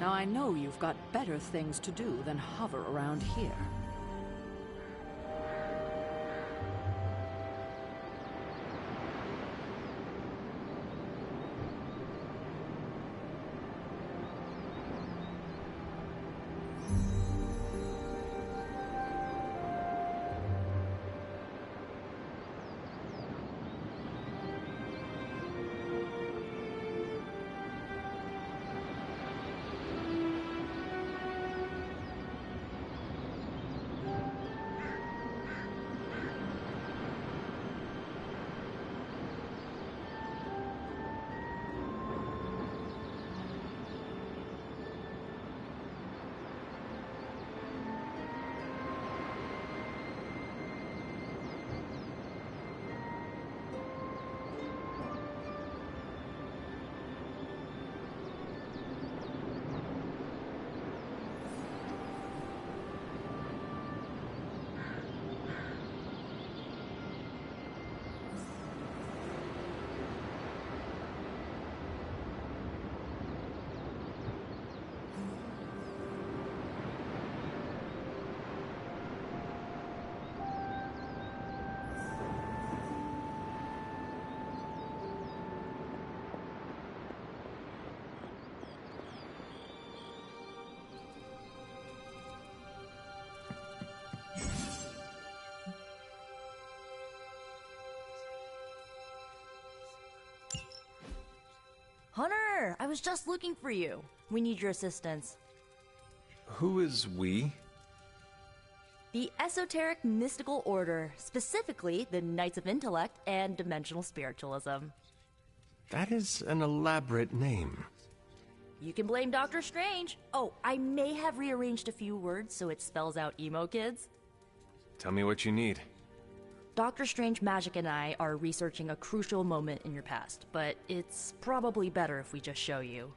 Now I know you've got better things to do than hover around here. Hunter, I was just looking for you. We need your assistance. Who is we? The Esoteric Mystical Order, specifically the Knights of Intellect and Dimensional Spiritualism. That is an elaborate name. You can blame Dr. Strange. Oh, I may have rearranged a few words so it spells out emo kids. Tell me what you need. Dr. Strange Magic and I are researching a crucial moment in your past, but it's probably better if we just show you.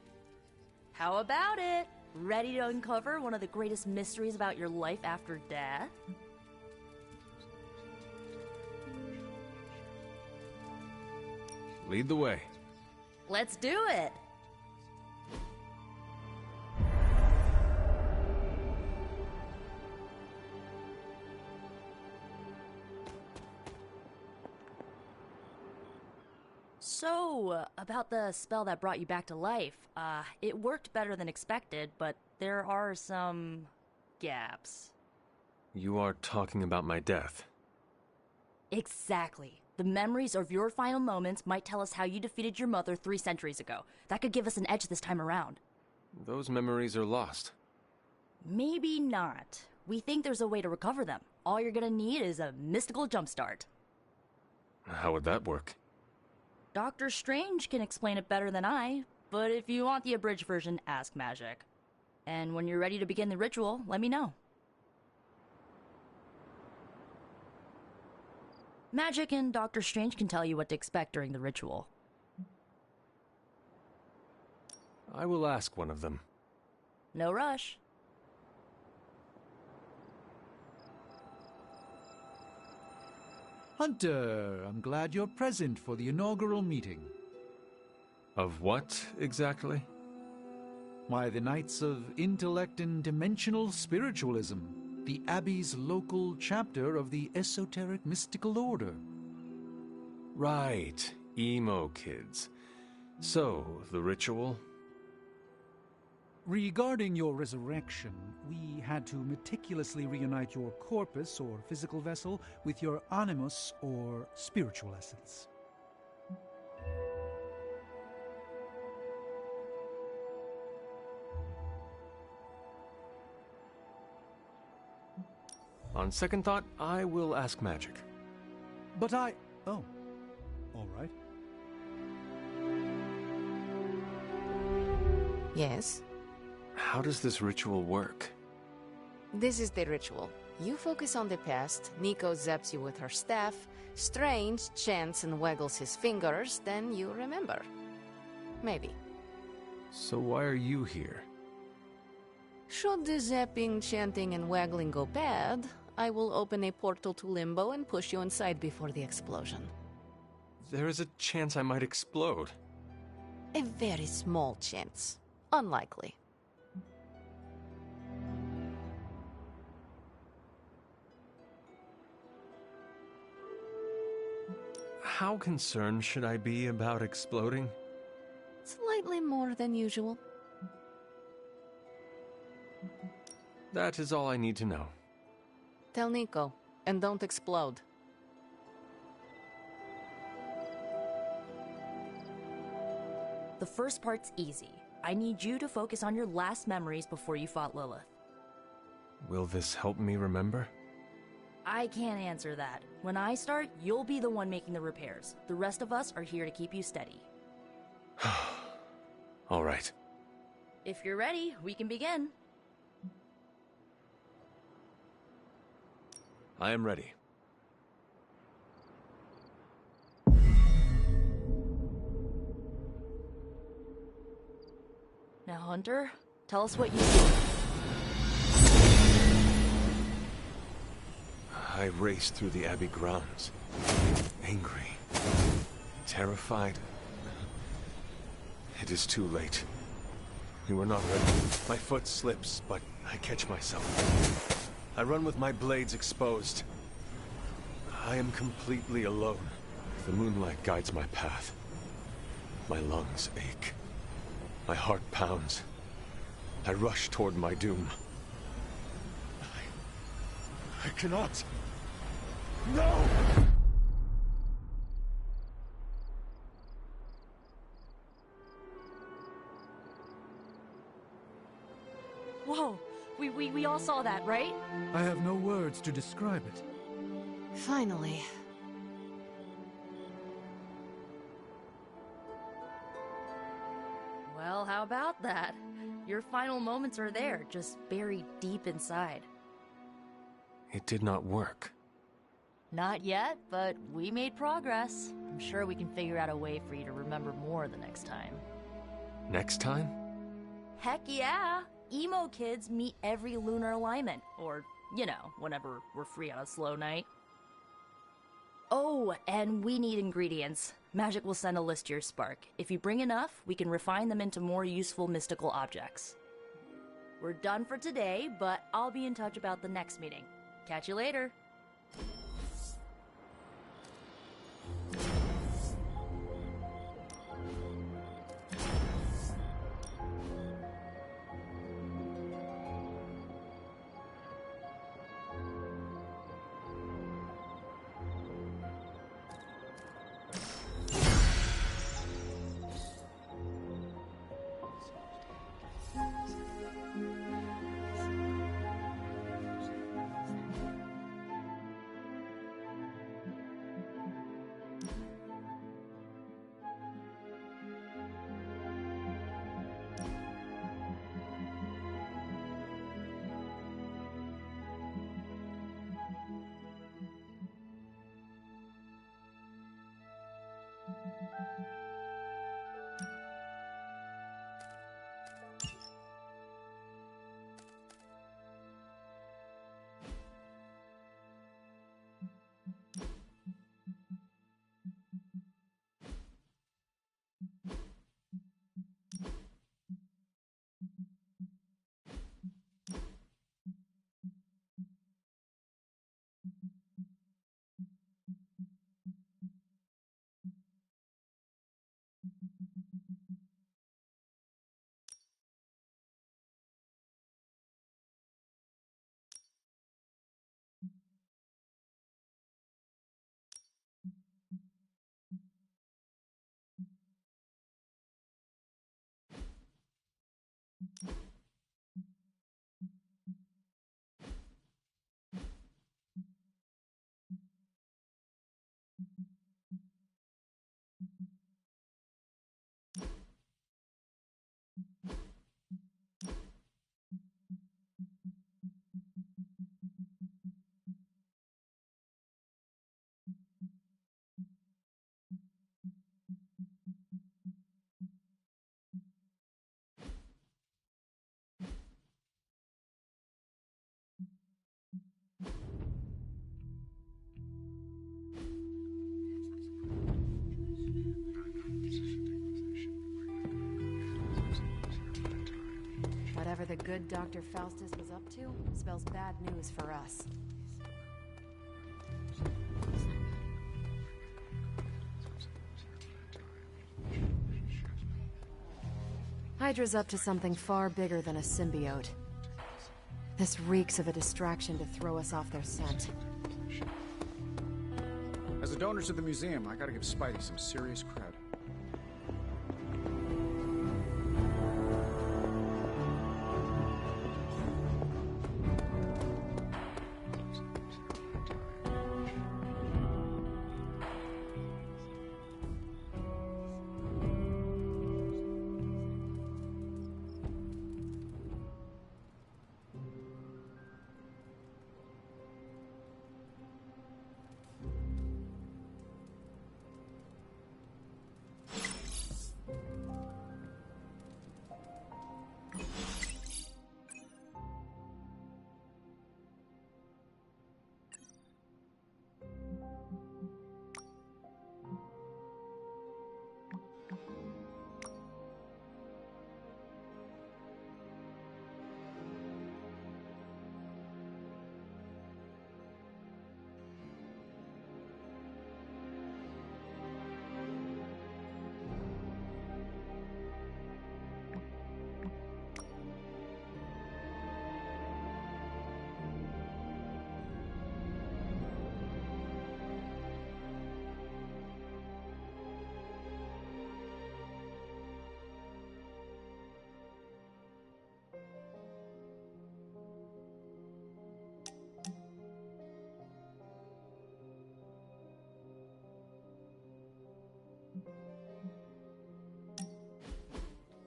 How about it? Ready to uncover one of the greatest mysteries about your life after death? Lead the way. Let's do it! So, about the spell that brought you back to life, it worked better than expected, but there are some gaps. You are talking about my death. Exactly. The memories of your final moments might tell us how you defeated your mother 3 centuries ago. That could give us an edge this time around. Those memories are lost. Maybe not. We think there's a way to recover them. All you're gonna need is a mystical jumpstart. How would that work? Dr. Strange can explain it better than I, but if you want the abridged version, ask Magic. And when you're ready to begin the ritual, let me know. Magic and Dr. Strange can tell you what to expect during the ritual. I will ask one of them. No rush. Hunter, I'm glad you're present for the inaugural meeting. Of what, exactly? Why, the Knights of Intellect and Dimensional Spiritualism, the Abbey's local chapter of the Esoteric Mystical Order. Right, emo kids. So, the ritual? Regarding your resurrection, we had to meticulously reunite your corpus, or physical vessel, with your animus, or spiritual essence. On second thought, I will ask Magic. But I... Oh. All right. Yes? How does this ritual work? This is the ritual. You focus on the past, Nico zaps you with her staff, Strange chants and waggles his fingers, then you remember. Maybe. So why are you here? Should the zapping, chanting, and waggling go bad, I will open a portal to Limbo and push you inside before the explosion. There is a chance I might explode. A very small chance. Unlikely. How concerned should I be about exploding? Slightly more than usual. That is all I need to know. Tell Nico, and don't explode. The first part's easy. I need you to focus on your last memories before you fought Lilith. Will this help me remember? I can't answer that. When I start, you'll be the one making the repairs. The rest of us are here to keep you steady. All right. If you're ready, we can begin. I am ready. Now, Hunter, tell us what you do. I raced through the Abbey grounds. Angry. Terrified. It is too late. We were not ready. My foot slips, but I catch myself. I run with my blades exposed. I am completely alone. The moonlight guides my path. My lungs ache. My heart pounds. I rush toward my doom. I cannot. No! Whoa! We all saw that, right? I have no words to describe it. Finally. Well, how about that? Your final moments are there, just buried deep inside. It did not work. Not yet, but we made progress. I'm sure we can figure out a way for you to remember more the next time. Next time? Heck yeah! Emo kids meet every lunar alignment, or, you know, whenever we're free on a slow night. Oh, and we need ingredients. Magic will send a list to your spark. If you bring enough, we can refine them into more useful mystical objects. We're done for today, but I'll be in touch about the next meeting. Catch you later. Whatever the good Dr. Faustus was up to spells bad news for us. Hydra's up to something far bigger than a symbiote. This reeks of a distraction to throw us off their scent. As a donor to the museum, I gotta give Spidey some serious cred.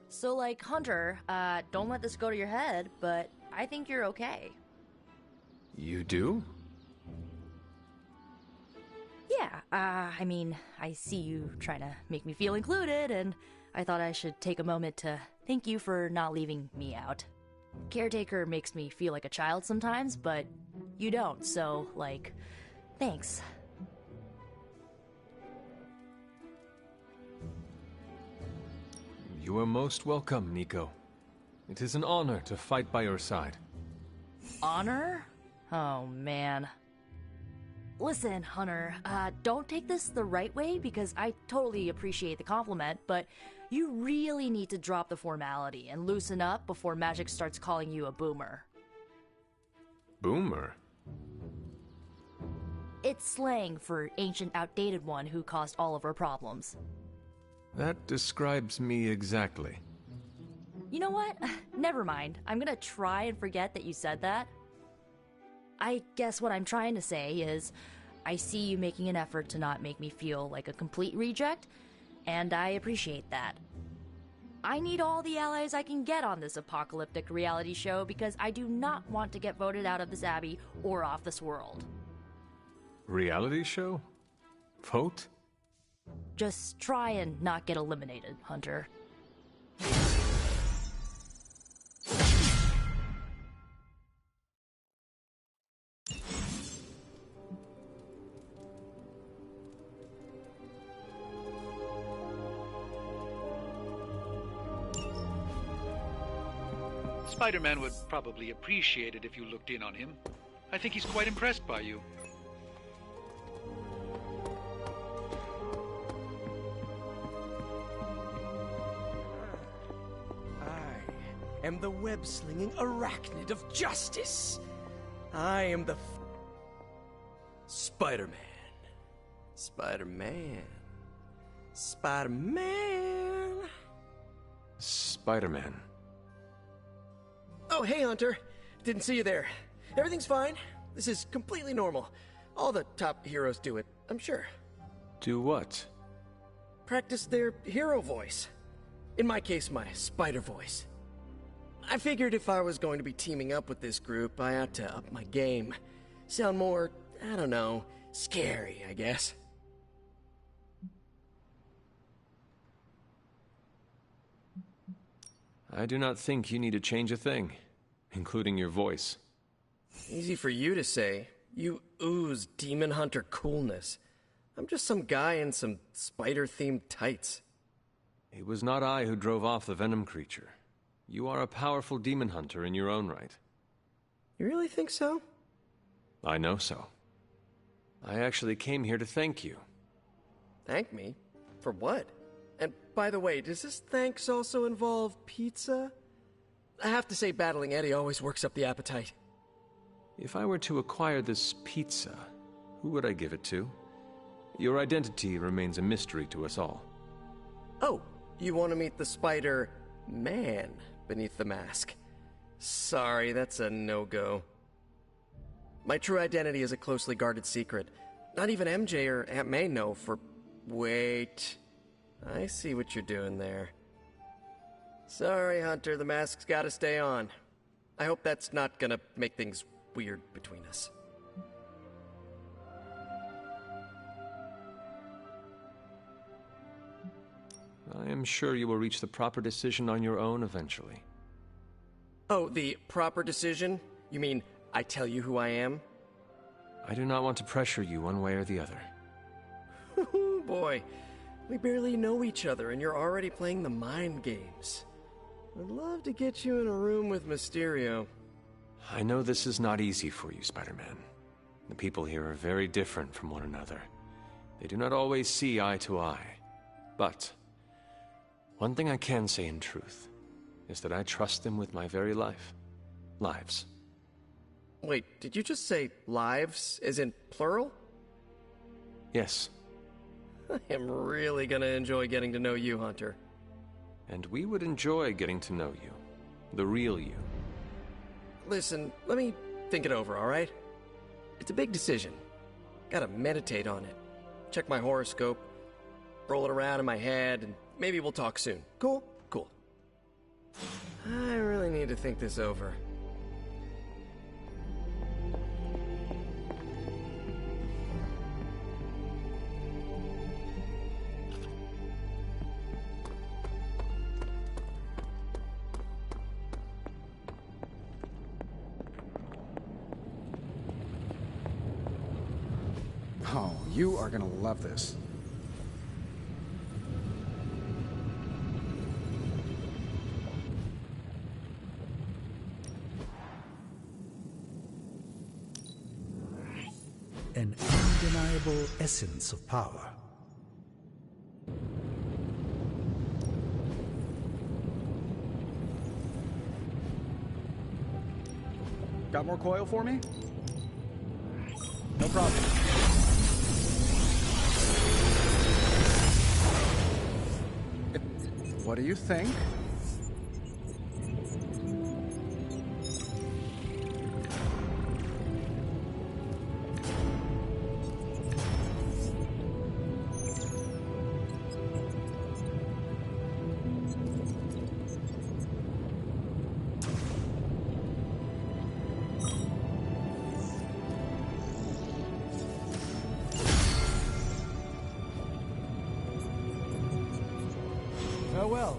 So, like, Hunter, don't let this go to your head, but I think you're okay. You do? Yeah, I mean, I see you trying to make me feel included, and I thought I should take a moment to thank you for not leaving me out. Caretaker makes me feel like a child sometimes, but you don't, so, like, thanks. You are most welcome, Nico. It is an honor to fight by your side. Honor? Oh, man. Listen, Hunter, don't take this the right way because I totally appreciate the compliment, but you really need to drop the formality and loosen up before Magic starts calling you a boomer. Boomer? It's slang for ancient, outdated one who caused all of our problems. That describes me exactly. You know what? Never mind. I'm gonna try and forget that you said that. I guess what I'm trying to say is, I see you making an effort to not make me feel like a complete reject, and I appreciate that. I need all the allies I can get on this apocalyptic reality show because I do not want to get voted out of this abbey or off this world. Reality show? Vote? Just try and not get eliminated, Hunter. Spider-Man would probably appreciate it if you looked in on him. I think he's quite impressed by you. I am the web-slinging arachnid of justice. I am the Spider-Man. Spider-Man. Spider-Man. Spider-Man. Oh, hey, Hunter. Didn't see you there. Everything's fine. This is completely normal. All the top heroes do it, I'm sure. Do what? Practice their hero voice. In my case, my spider voice. I figured if I was going to be teaming up with this group, I ought to up my game. Sound more, I don't know, scary, I guess. I do not think you need to change a thing, including your voice. Easy for you to say. You ooze demon hunter coolness. I'm just some guy in some spider-themed tights. It was not I who drove off the venom creature. You are a powerful demon hunter in your own right. You really think so? I know so. I actually came here to thank you. Thank me? For what? And by the way, does this thanks also involve pizza? I have to say, battling Eddie always works up the appetite. If I were to acquire this pizza, who would I give it to? Your identity remains a mystery to us all. Oh, you want to meet the Spider-Man beneath the mask? Sorry, that's a no-go. My true identity is a closely guarded secret. Not even MJ or Aunt May know for... Wait... I see what you're doing there. Sorry, Hunter, the mask's gotta stay on. I hope that's not gonna make things weird between us. I am sure you will reach the proper decision on your own eventually. Oh, the proper decision? You mean I tell you who I am? I do not want to pressure you one way or the other. Boy, we barely know each other and you're already playing the mind games. I'd love to get you in a room with Mysterio. I know this is not easy for you, Spider-Man. The people here are very different from one another. They do not always see eye to eye. But one thing I can say in truth is that I trust them with my very life. Lives. Wait, did you just say lives, as in plural? Yes. I am really gonna enjoy getting to know you, Hunter. And we would enjoy getting to know you. The real you. Listen, let me think it over, alright? It's a big decision. Gotta meditate on it. Check my horoscope, roll it around in my head, and maybe we'll talk soon. Cool? Cool. I really need to think this over. Oh, you are gonna love this. An undeniable essence of power. Got more coil for me? No problem. What do you think? Farewell.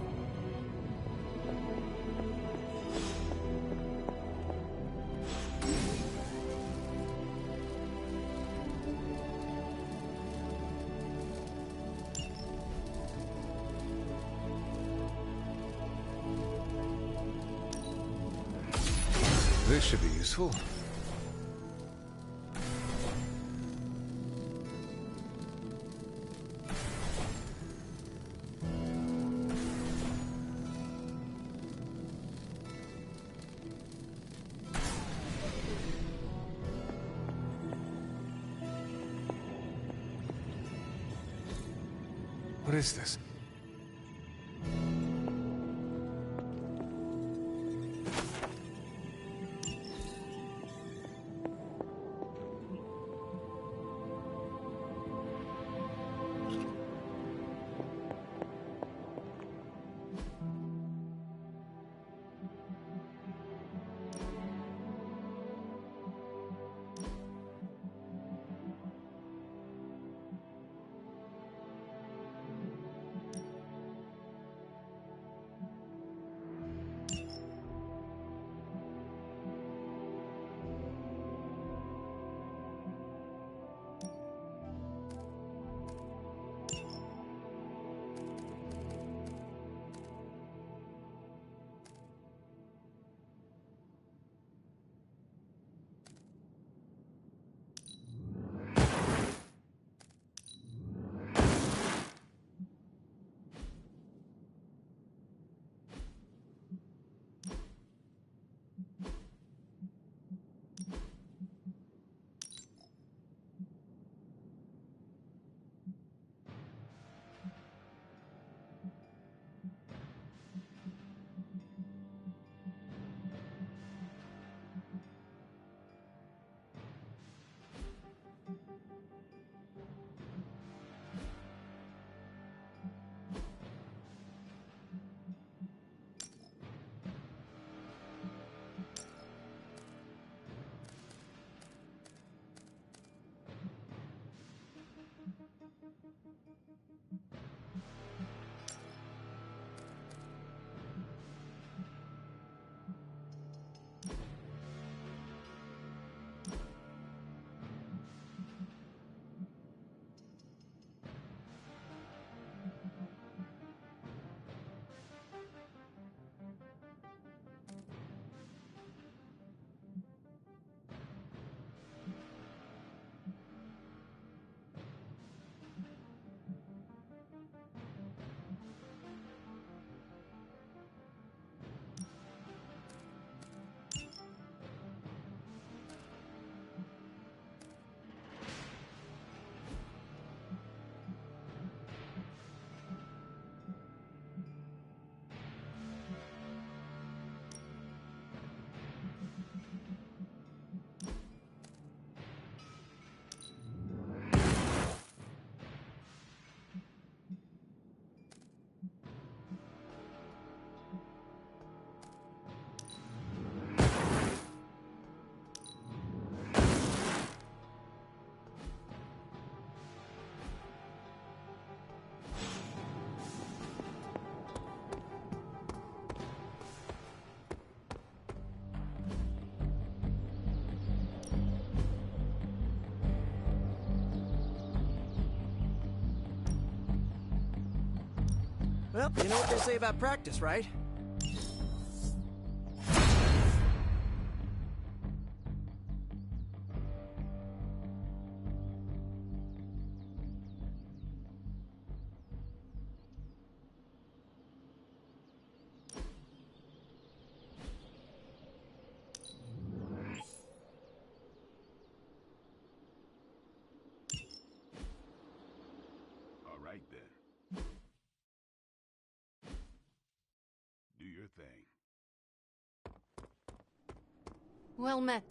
This should be useful. What is this? Well, you know what they say about practice, right? All right then. Do your thing. Well met.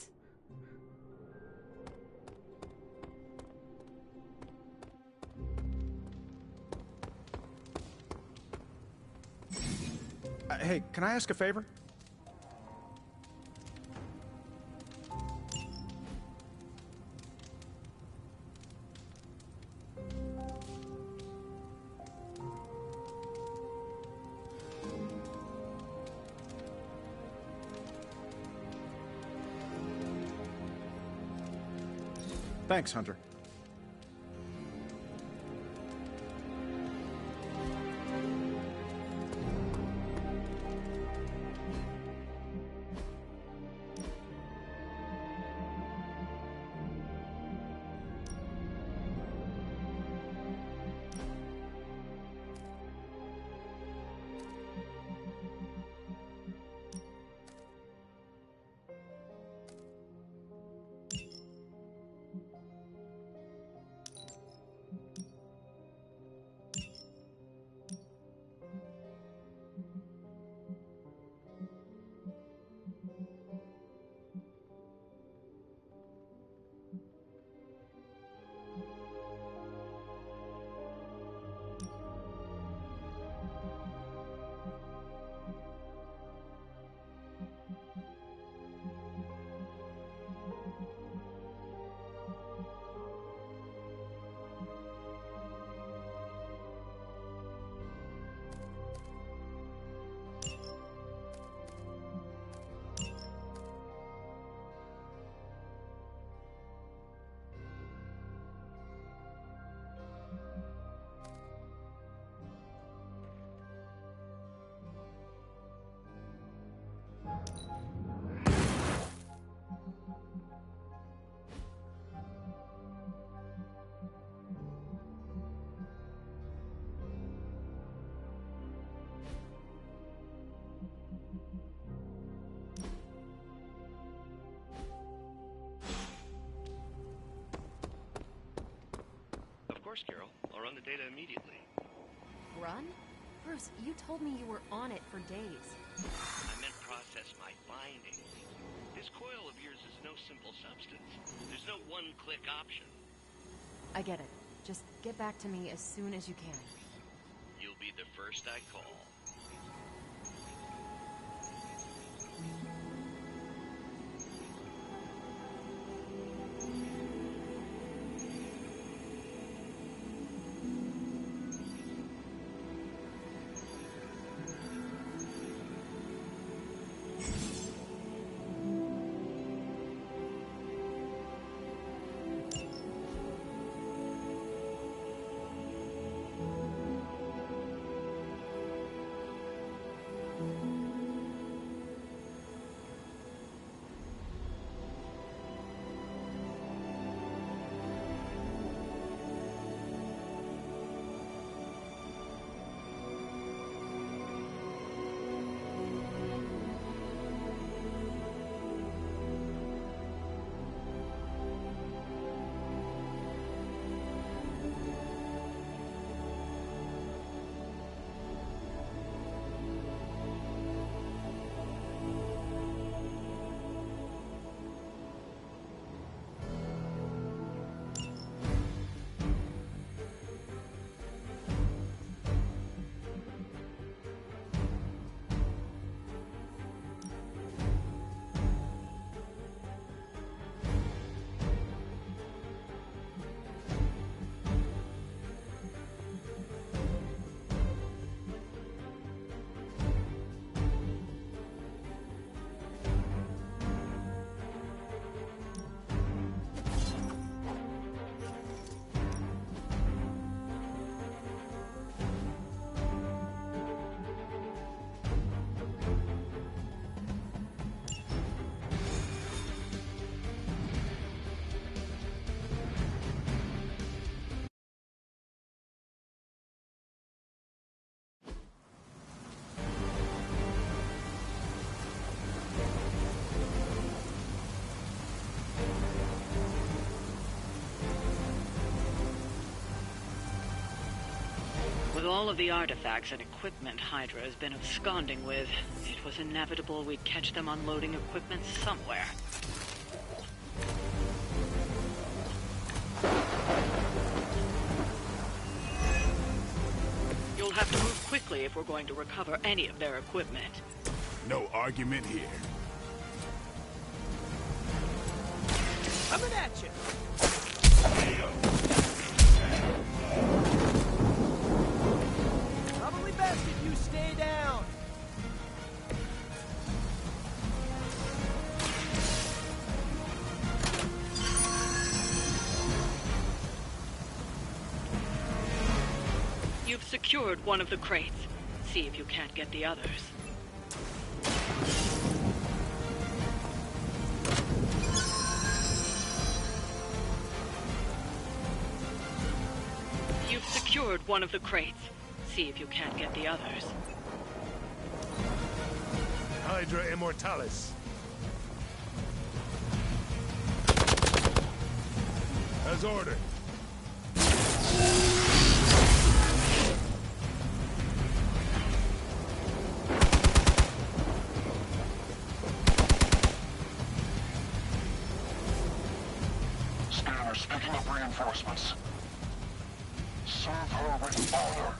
Hey, can I ask a favor? Thanks, Hunter. Of course, Carol. I'll run the data immediately. Run? Bruce, you told me you were on it for days. I meant process my findings. This coil of yours is no simple substance. There's no one-click option. I get it. Just get back to me as soon as you can. You'll be the first I call. With all of the artifacts and equipment Hydra has been absconding with, it was inevitable we'd catch them unloading equipment somewhere. You'll have to move quickly if we're going to recover any of their equipment. No argument here. Coming at you! Probably best if you stay down. You've secured one of the crates. See if you can't get the others. You've secured one of the crates. See if you can't get the others. Hydra Immortalis. As ordered. Scanners picking up reinforcements. Serve her with honor.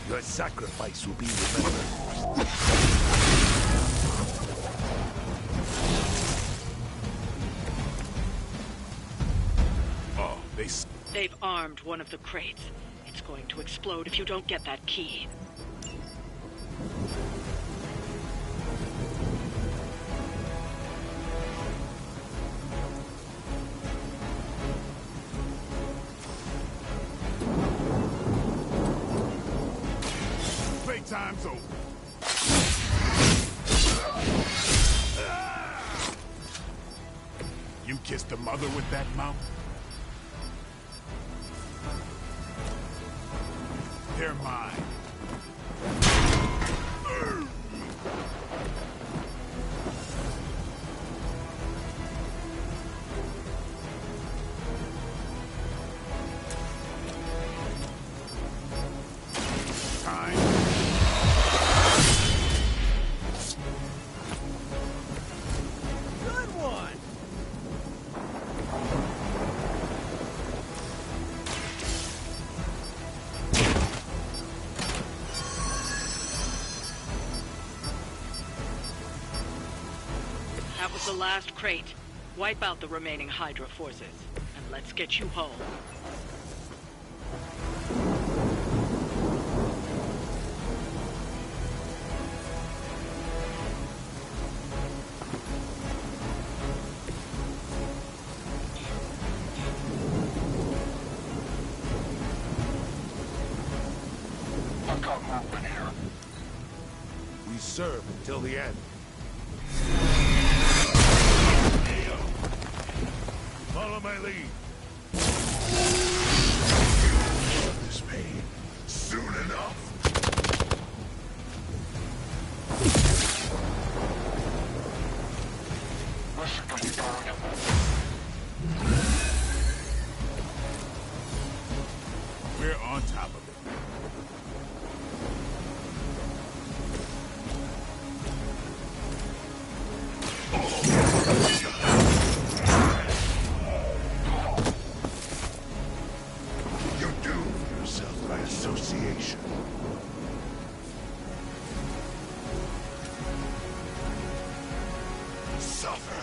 Your sacrifice will be remembered. Oh, They've armed one of the crates. It's going to explode if you don't get that key. Playtime's over. You kissed the mother with that mouth? They're mine. That was the last crate. Wipe out the remaining Hydra forces, and let's get you home. I've got movement here. We serve until the end. Follow my lead. This pain soon enough. Listen to me, Guardian. We're on top of it. You doom yourself by association. Suffer.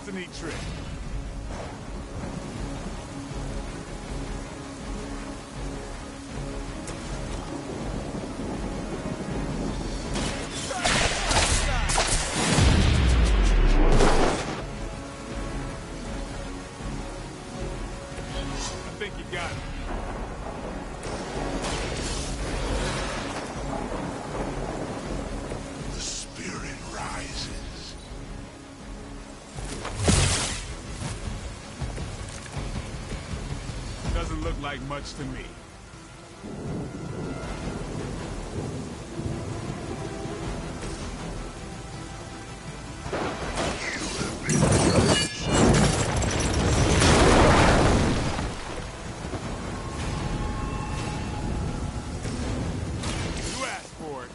a neat trick. I think you got it. The spirit rises. Doesn't look like much to me. You asked for it.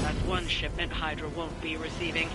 That's one shipment Hydra won't be receiving.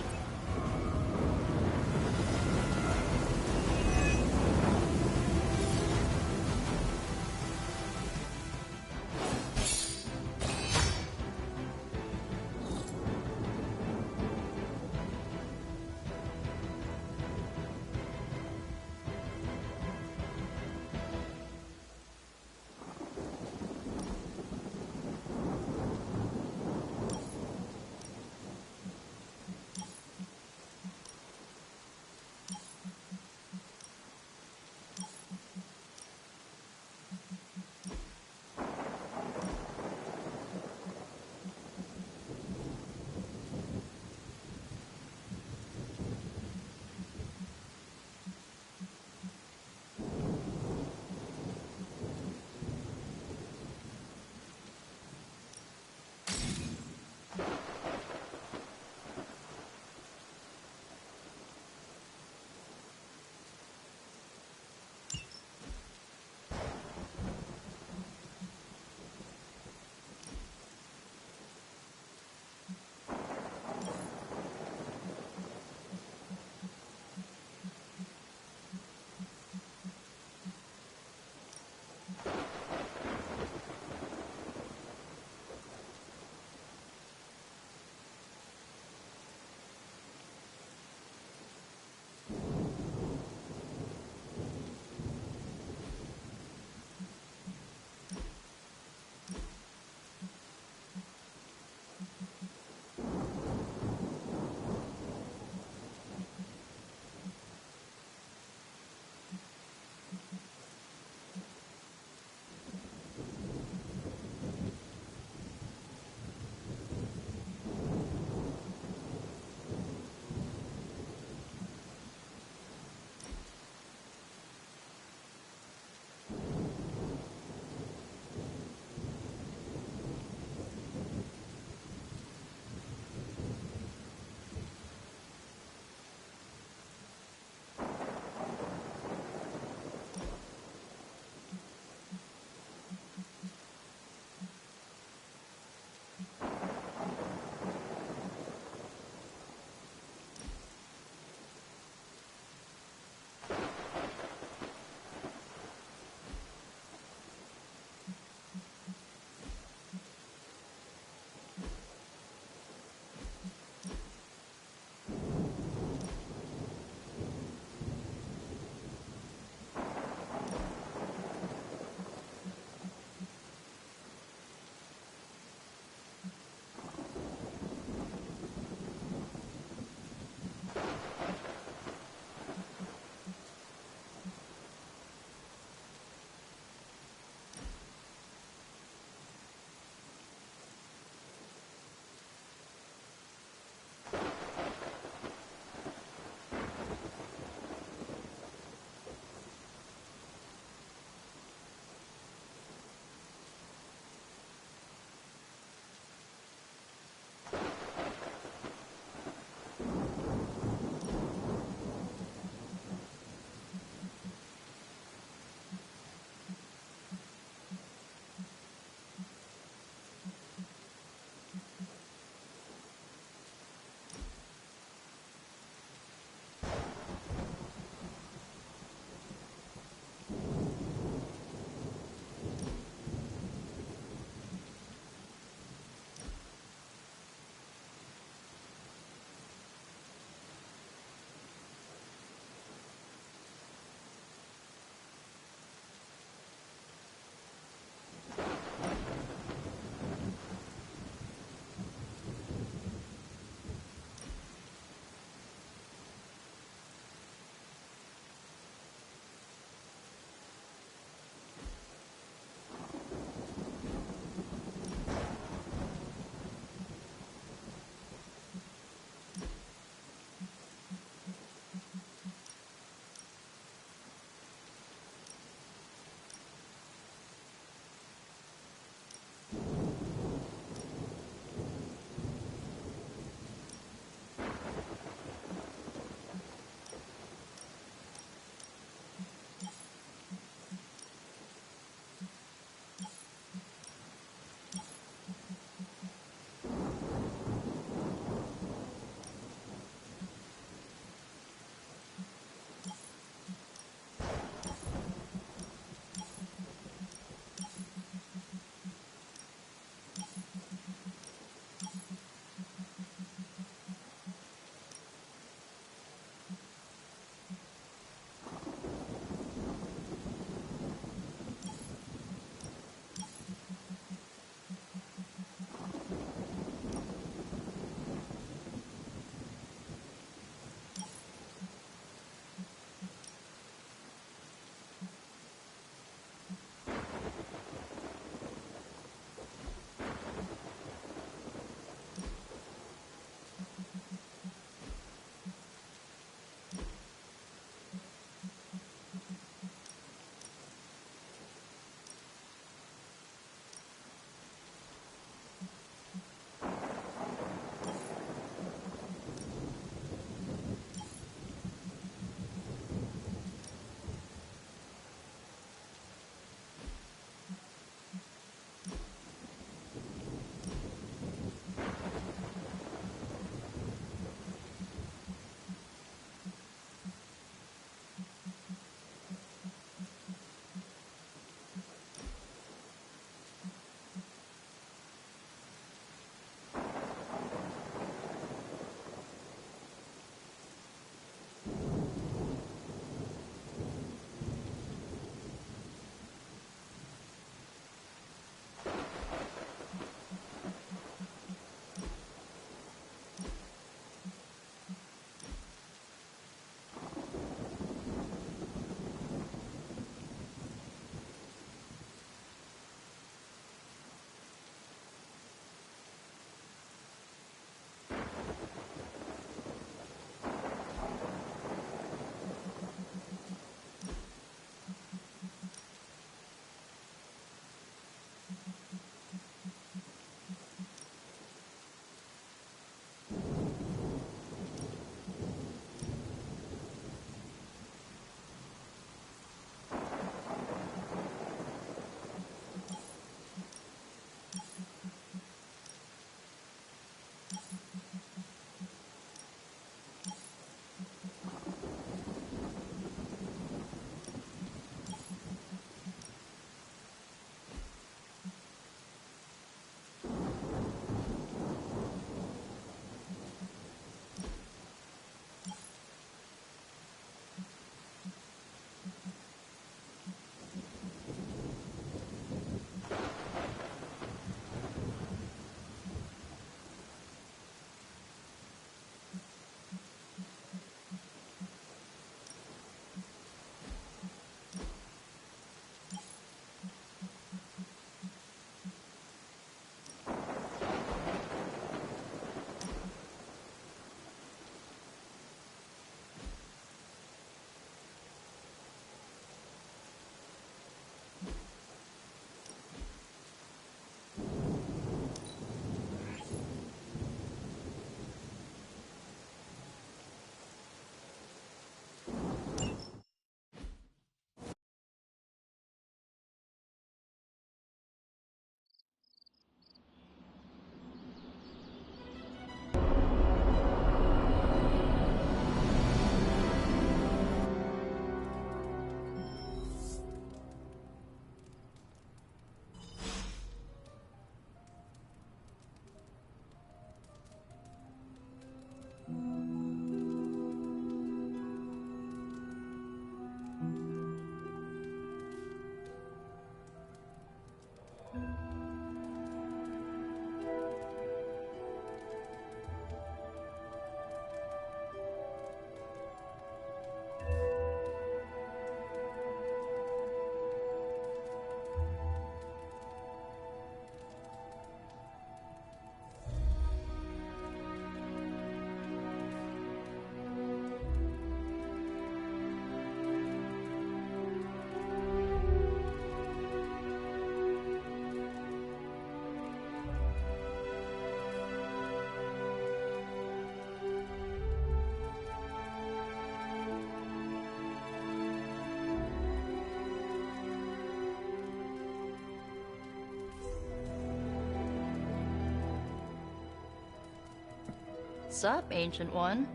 Sup, Ancient One?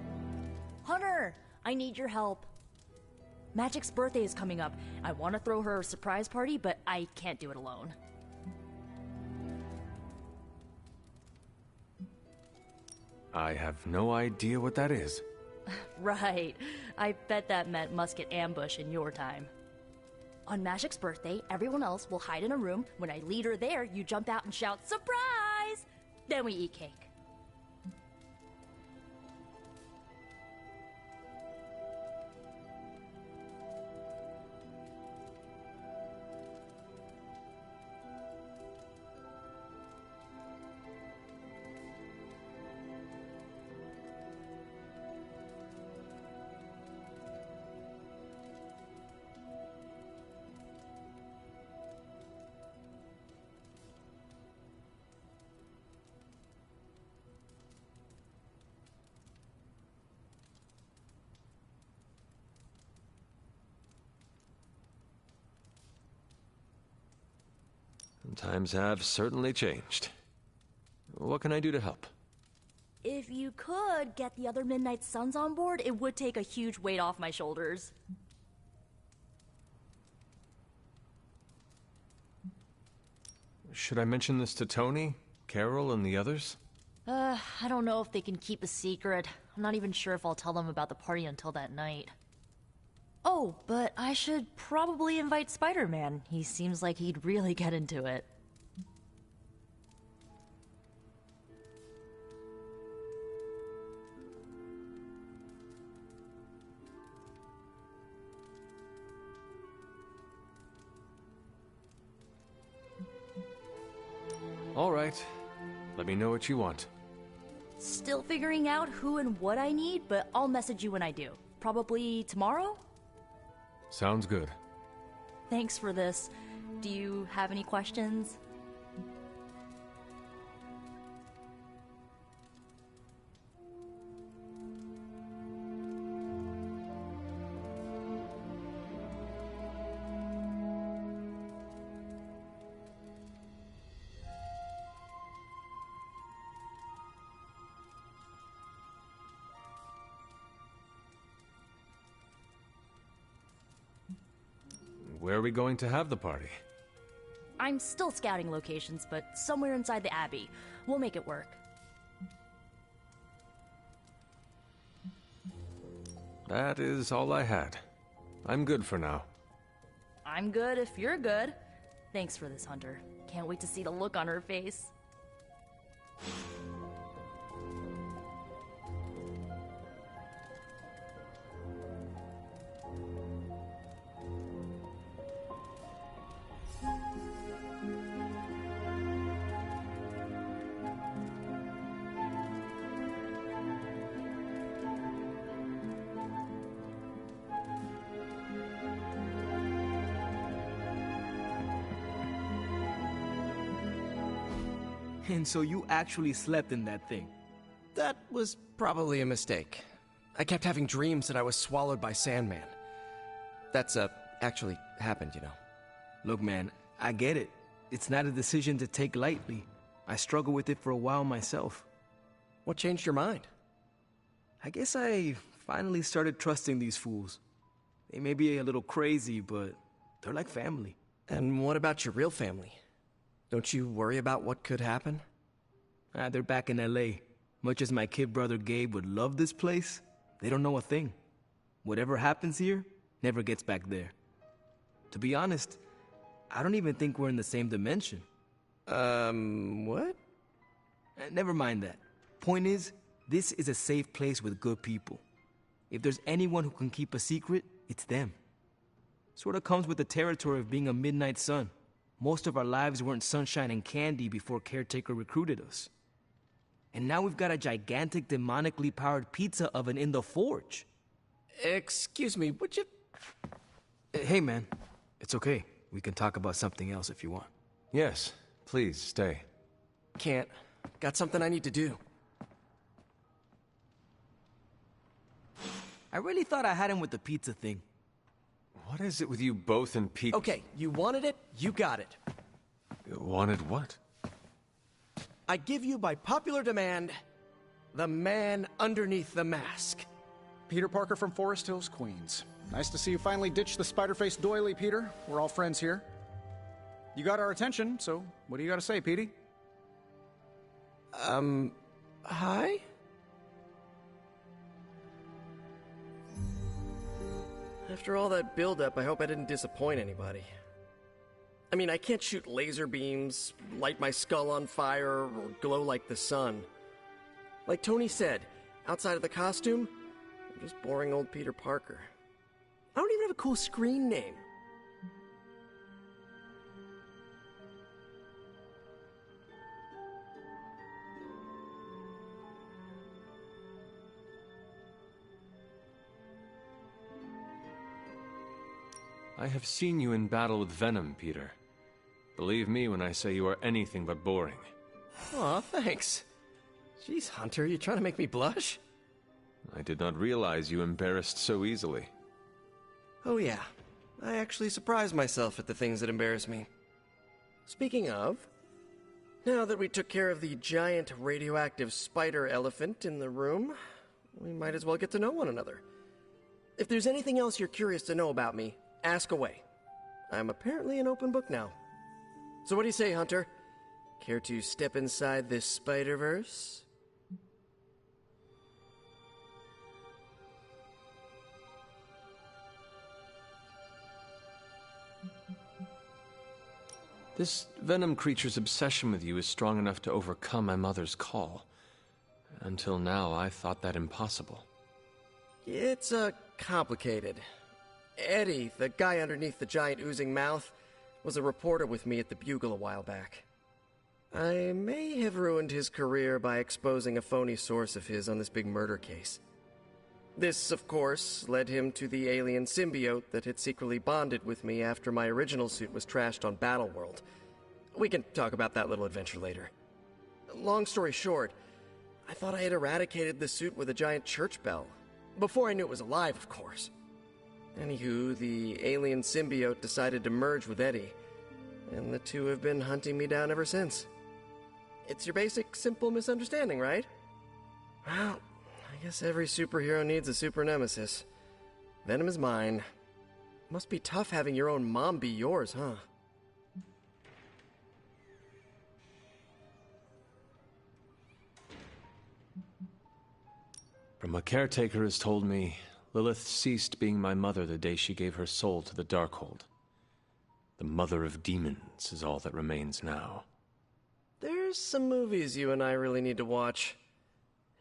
Hunter! I need your help. Magic's birthday is coming up. I want to throw her a surprise party, but I can't do it alone. I have no idea what that is. Right. I bet that meant musket ambush in your time. On Magic's birthday, everyone else will hide in a room. When I lead her there, you jump out and shout, "Surprise!" Then we eat cake. Times have certainly changed. What can I do to help? If you could get the other Midnight Suns on board, it would take a huge weight off my shoulders. Should I mention this to Tony, Carol, and the others? I don't know if they can keep a secret. I'm not even sure if I'll tell them about the party until that night. Oh, but I should probably invite Spider-Man. He seems like he'd really get into it. All right. Let me know what you want. Still figuring out who and what I need, but I'll message you when I do. Probably tomorrow? Sounds good. Thanks for this. Do you have any questions? where are we going to have the party? I'm still scouting locations, but somewhere inside the Abbey. We'll make it work. That is all I had. I'm good for now. I'm good if you're good. Thanks for this, Hunter. Can't wait to see the look on her face. And so you actually slept in that thing? That was probably a mistake. I kept having dreams that I was swallowed by Sandman. That's, actually happened, you know. Look, man, I get it. It's not a decision to take lightly. I struggled with it for a while myself. What changed your mind? I guess I finally started trusting these fools. They may be a little crazy, but they're like family. And what about your real family? Don't you worry about what could happen? They're back in LA. Much as my kid brother Gabe would love this place, they don't know a thing. Whatever happens here never gets back there. To be honest, I don't even think we're in the same dimension. What? Never mind that. Point is, this is a safe place with good people. If there's anyone who can keep a secret, it's them. Sort of comes with the territory of being a midnight sun. Most of our lives weren't sunshine and candy before Caretaker recruited us. And now we've got a gigantic demonically powered pizza oven in the forge. Excuse me, would you... Hey, man. It's okay. We can talk about something else if you want. Yes, please, stay. Can't. Got something I need to do. I really thought I had him with the pizza thing. What is it with you both and pizza? Okay, you wanted it, you got it. You wanted what? I give you, by popular demand, the man underneath the mask. Peter Parker from Forest Hills, Queens. Nice to see you finally ditch the spider-faced doily, Peter. We're all friends here. You got our attention, so what do you got to say, Petey? Hi? After all that build-up, I hope I didn't disappoint anybody. I mean, I can't shoot laser beams, light my skull on fire, or glow like the sun. Like Tony said, outside of the costume, I'm just boring old Peter Parker. I don't even have a cool screen name. I have seen you in battle with Venom, Peter. Believe me when I say you are anything but boring. Aw, thanks. Jeez, Hunter, you trying to make me blush? I did not realize you embarrassed so easily. Oh yeah, I actually surprise myself at the things that embarrass me. Speaking of, now that we took care of the giant radioactive spider elephant in the room, we might as well get to know one another. If there's anything else you're curious to know about me, ask away. I'm apparently an open book now. So what do you say, Hunter? Care to step inside this Spider-Verse? This Venom creature's obsession with you is strong enough to overcome my mother's call. Until now, I thought that impossible. It's, complicated. Eddie, the guy underneath the giant oozing mouth, was a reporter with me at the Bugle a while back. I may have ruined his career by exposing a phony source of his on this big murder case. This, of course, led him to the alien symbiote that had secretly bonded with me after my original suit was trashed on Battleworld. We can talk about that little adventure later. Long story short, I thought I had eradicated the suit with a giant church bell. Before I knew it was alive, of course. Anywho, the alien symbiote decided to merge with Eddie, and the two have been hunting me down ever since. It's your basic, simple misunderstanding, right? Well, I guess every superhero needs a super nemesis. Venom is mine. Must be tough having your own mom be yours, huh? From what Caretaker has told me, Lilith ceased being my mother the day she gave her soul to the Darkhold. The mother of demons is all that remains now. There's some movies you and I really need to watch.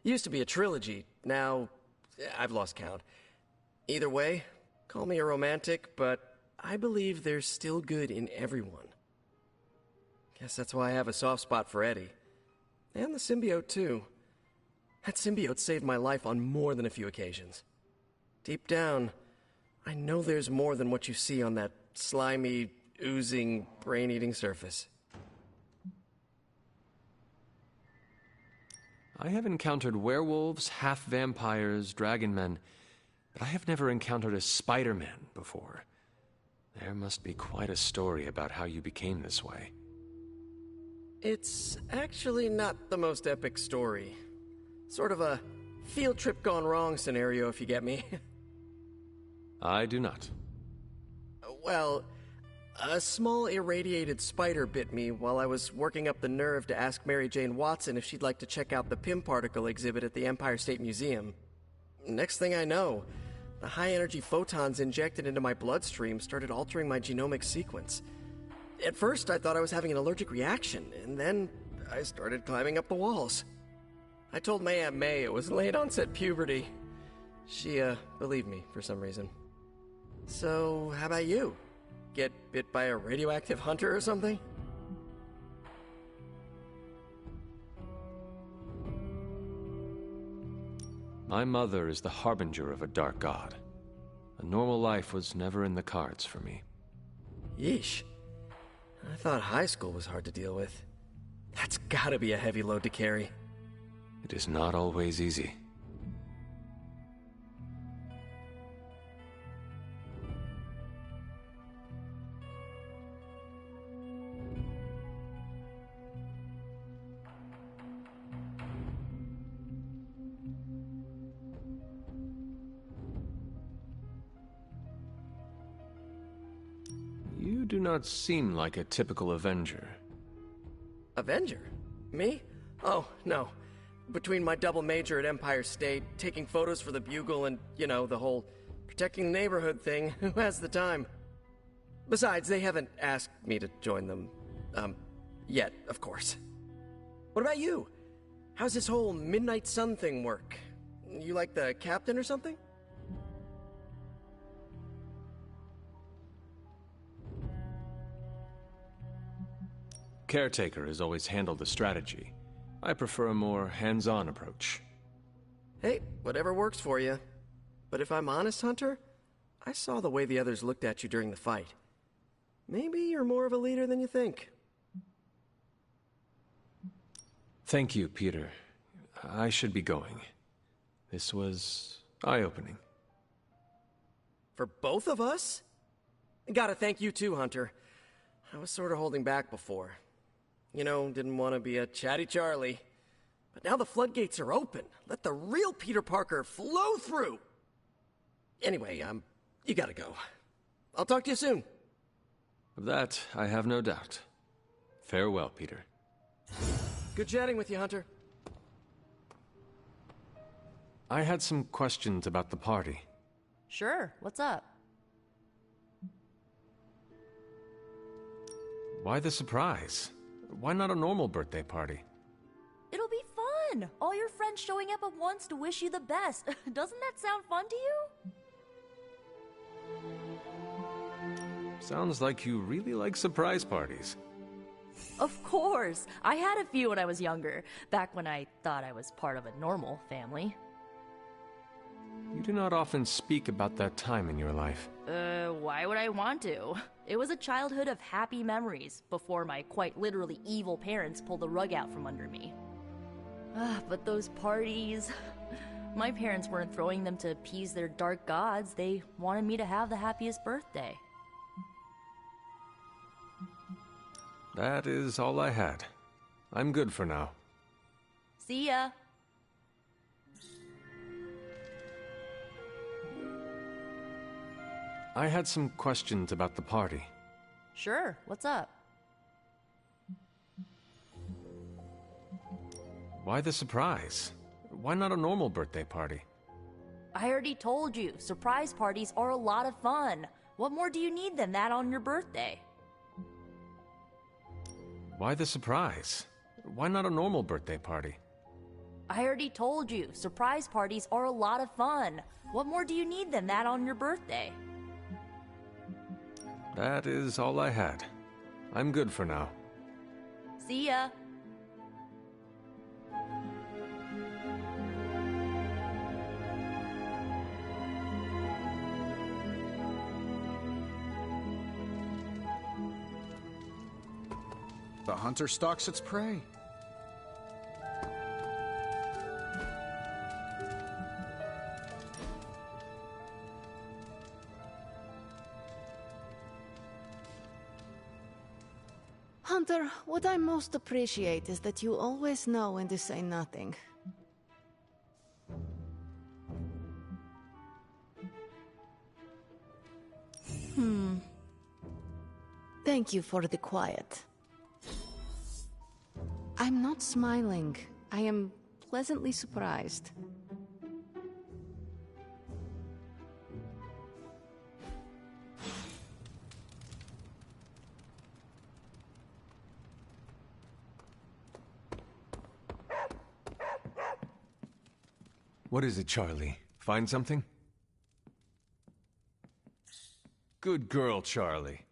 Used to be a trilogy, now I've lost count. Either way, call me a romantic, but I believe there's still good in everyone. Guess that's why I have a soft spot for Eddie. And the symbiote, too. That symbiote saved my life on more than a few occasions. Deep down, I know there's more than what you see on that slimy, oozing, brain-eating surface. I have encountered werewolves, half-vampires, dragon-men, but I have never encountered a Spider-Man before. There must be quite a story about how you became this way. It's actually not the most epic story. Sort of a field trip gone wrong scenario, if you get me. I do not. Well, a small irradiated spider bit me while I was working up the nerve to ask Mary Jane Watson if she'd like to check out the Pym particle exhibit at the Empire State Museum. Next thing I know, the high-energy photons injected into my bloodstream started altering my genomic sequence. At first, I thought I was having an allergic reaction, and then I started climbing up the walls. I told my Aunt May it was late-onset puberty. She, believed me for some reason. So, how about you? Get bit by a radioactive hunter or something? My mother is the harbinger of a dark god. A normal life was never in the cards for me. Yeesh. I thought high school was hard to deal with. That's gotta be a heavy load to carry. It is not always easy. You do not seem like a typical Avenger. Avenger? Me? Oh, no. Between my double major at Empire State, taking photos for the Bugle, and, you know, the whole protecting the neighborhood thing, who has the time? Besides, they haven't asked me to join them, yet, of course. What about you? How's this whole Midnight Sun thing work? You like the captain or something? Caretaker has always handled the strategy. I prefer a more hands-on approach. Hey, whatever works for you. But if I'm honest, Hunter, I saw the way the others looked at you during the fight. Maybe you're more of a leader than you think. Thank you, Peter. I should be going. This was eye-opening. For both of us? Gotta thank you too, Hunter. I was sort of holding back before. You know, didn't want to be a chatty Charlie. But now the floodgates are open. Let the real Peter Parker flow through! Anyway, you gotta go. I'll talk to you soon. Of that, I have no doubt. Farewell, Peter. Good chatting with you, Hunter. I had some questions about the party. Sure, what's up? Why the surprise? Why not a normal birthday party? It'll be fun! All your friends showing up at once to wish you the best. Doesn't that sound fun to you? Sounds like you really like surprise parties. Of course! I had a few when I was younger, back when I thought I was part of a normal family. You do not often speak about that time in your life. Why would I want to? It was a childhood of happy memories, before my quite literally evil parents pulled the rug out from under me. But those parties... My parents weren't throwing them to appease their dark gods, they wanted me to have the happiest birthday. That is all I had. I'm good for now. See ya! I had some questions about the party. Sure, what's up? Why the surprise? Why not a normal birthday party? I already told you, surprise parties are a lot of fun. What more do you need than that on your birthday? Why the surprise? Why not a normal birthday party? I already told you, surprise parties are a lot of fun. What more do you need than that on your birthday? That is all I had. I'm good for now. See ya. The hunter stalks its prey. Hunter, what I most appreciate is that you always know when to say nothing. Thank you for the quiet. I'm not smiling. I am pleasantly surprised. What is it, Charlie? Find something? Good girl, Charlie.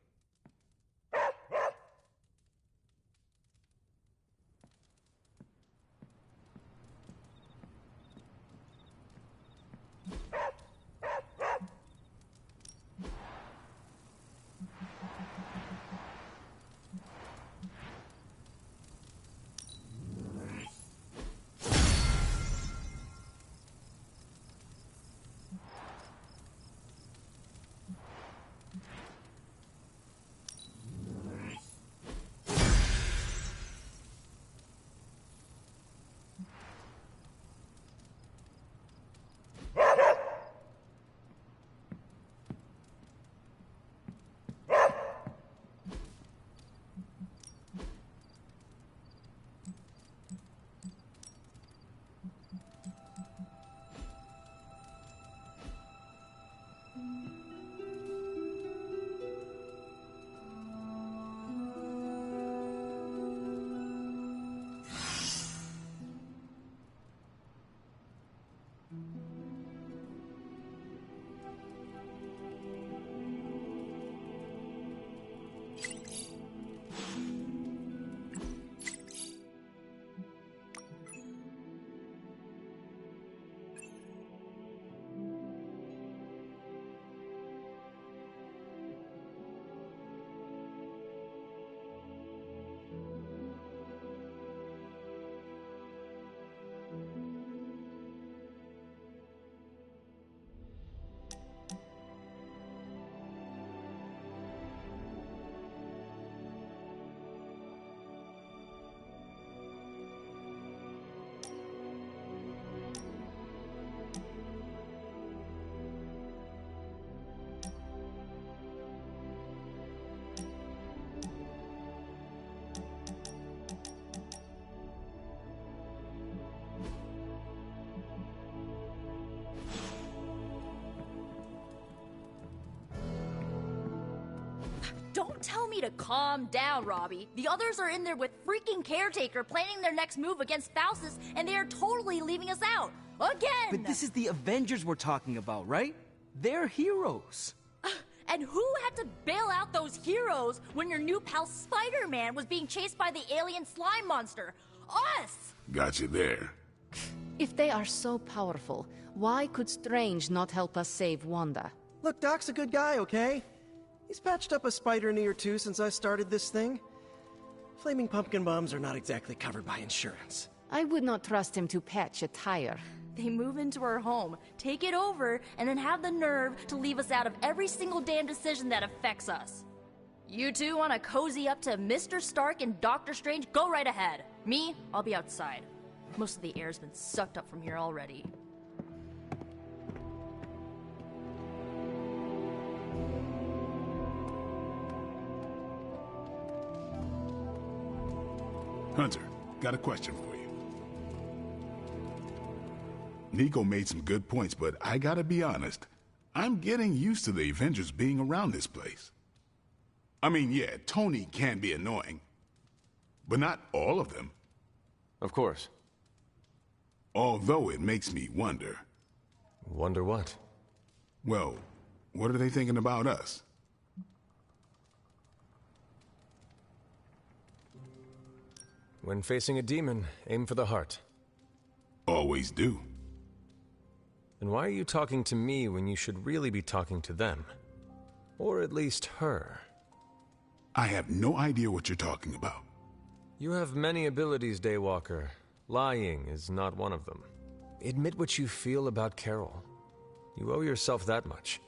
Don't tell me to calm down, Robbie. The others are in there with freaking Caretaker planning their next move against Faustus, and they are totally leaving us out. Again! But this is the Avengers we're talking about, right? They're heroes. And who had to bail out those heroes when your new pal Spider-Man was being chased by the alien slime monster? Us! Got you there. If they are so powerful, why could Strange not help us save Wanda? Look, Doc's a good guy, okay? He's patched up a spider knee or two since I started this thing. Flaming pumpkin bombs are not exactly covered by insurance. I would not trust him to patch a tire. They move into our home, take it over, and then have the nerve to leave us out of every single damn decision that affects us. You two want to cozy up to Mr. Stark and Doctor Strange? Go right ahead. Me, I'll be outside. Most of the air's been sucked up from here already. Hunter, got a question for you. Nico made some good points, but I gotta be honest. I'm getting used to the Avengers being around this place. I mean, yeah, Tony can be annoying, but not all of them. Of course. Although it makes me wonder. Wonder what? Well, what are they thinking about us? When facing a demon, aim for the heart. Always do. Then why are you talking to me when you should really be talking to them? Or at least her? I have no idea what you're talking about. You have many abilities, Daywalker. Lying is not one of them. Admit what you feel about Carol. You owe yourself that much.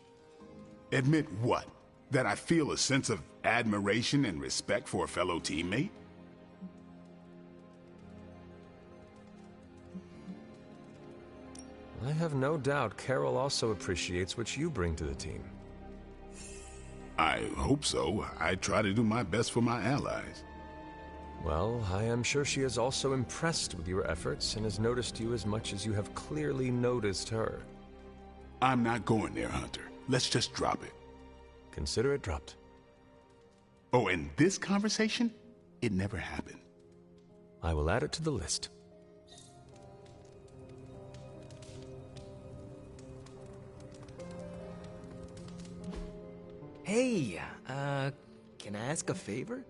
Admit what? That I feel a sense of admiration and respect for a fellow teammate? I have no doubt Carol also appreciates what you bring to the team. I hope so. I try to do my best for my allies. Well, I am sure she is also impressed with your efforts and has noticed you as much as you have clearly noticed her. I'm not going there, Hunter. Let's just drop it. Consider it dropped. Oh, and this conversation? It never happened. I will add it to the list. Hey, can I ask a favor?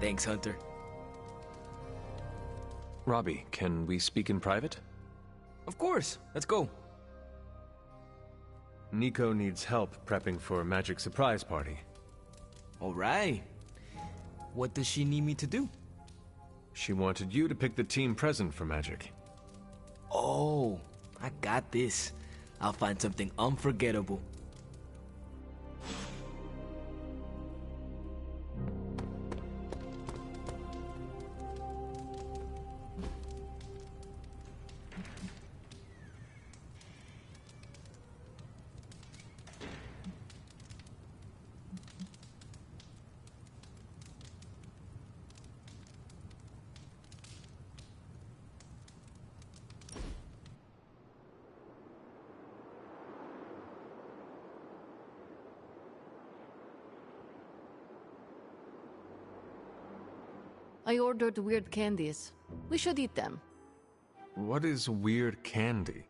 Thanks, Hunter. Robbie, can we speak in private? Of course. Let's go. Nico needs help prepping for a magic surprise party. All right. What does she need me to do? She wanted you to pick the team present for magic. Oh, I got this. I'll find something unforgettable. I ordered weird candies. We should eat them. What is weird candy?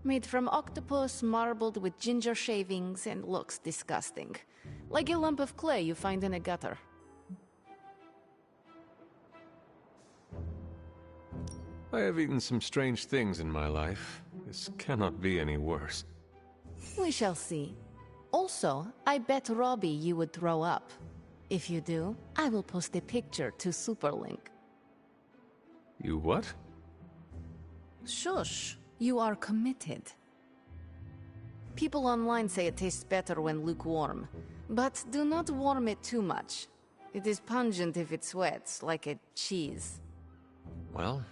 Made from octopus, marbled with ginger shavings, and looks disgusting. Like a lump of clay you find in a gutter. I have eaten some strange things in my life. This cannot be any worse. We shall see. Also, I bet Robbie you would throw up. If you do, I will post a picture to Superlink. You what? Shush. You are committed. People online say it tastes better when lukewarm. But do not warm it too much. It is pungent if it sweats, like a cheese. Well,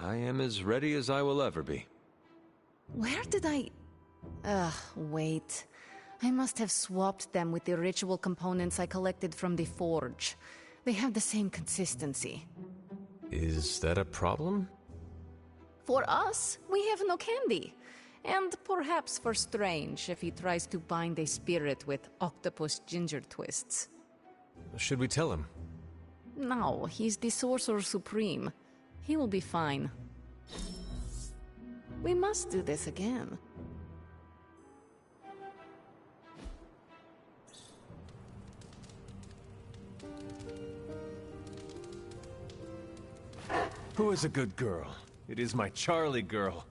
I am as ready as I will ever be. Where did I... wait. I must have swapped them with the ritual components I collected from the forge. They have the same consistency. Is that a problem? For us, we have no candy. And perhaps for Strange if he tries to bind a spirit with octopus ginger twists. Should we tell him? No, he's the Sorcerer Supreme. He will be fine. We must do this again. Who is a good girl? It is my Charlie girl.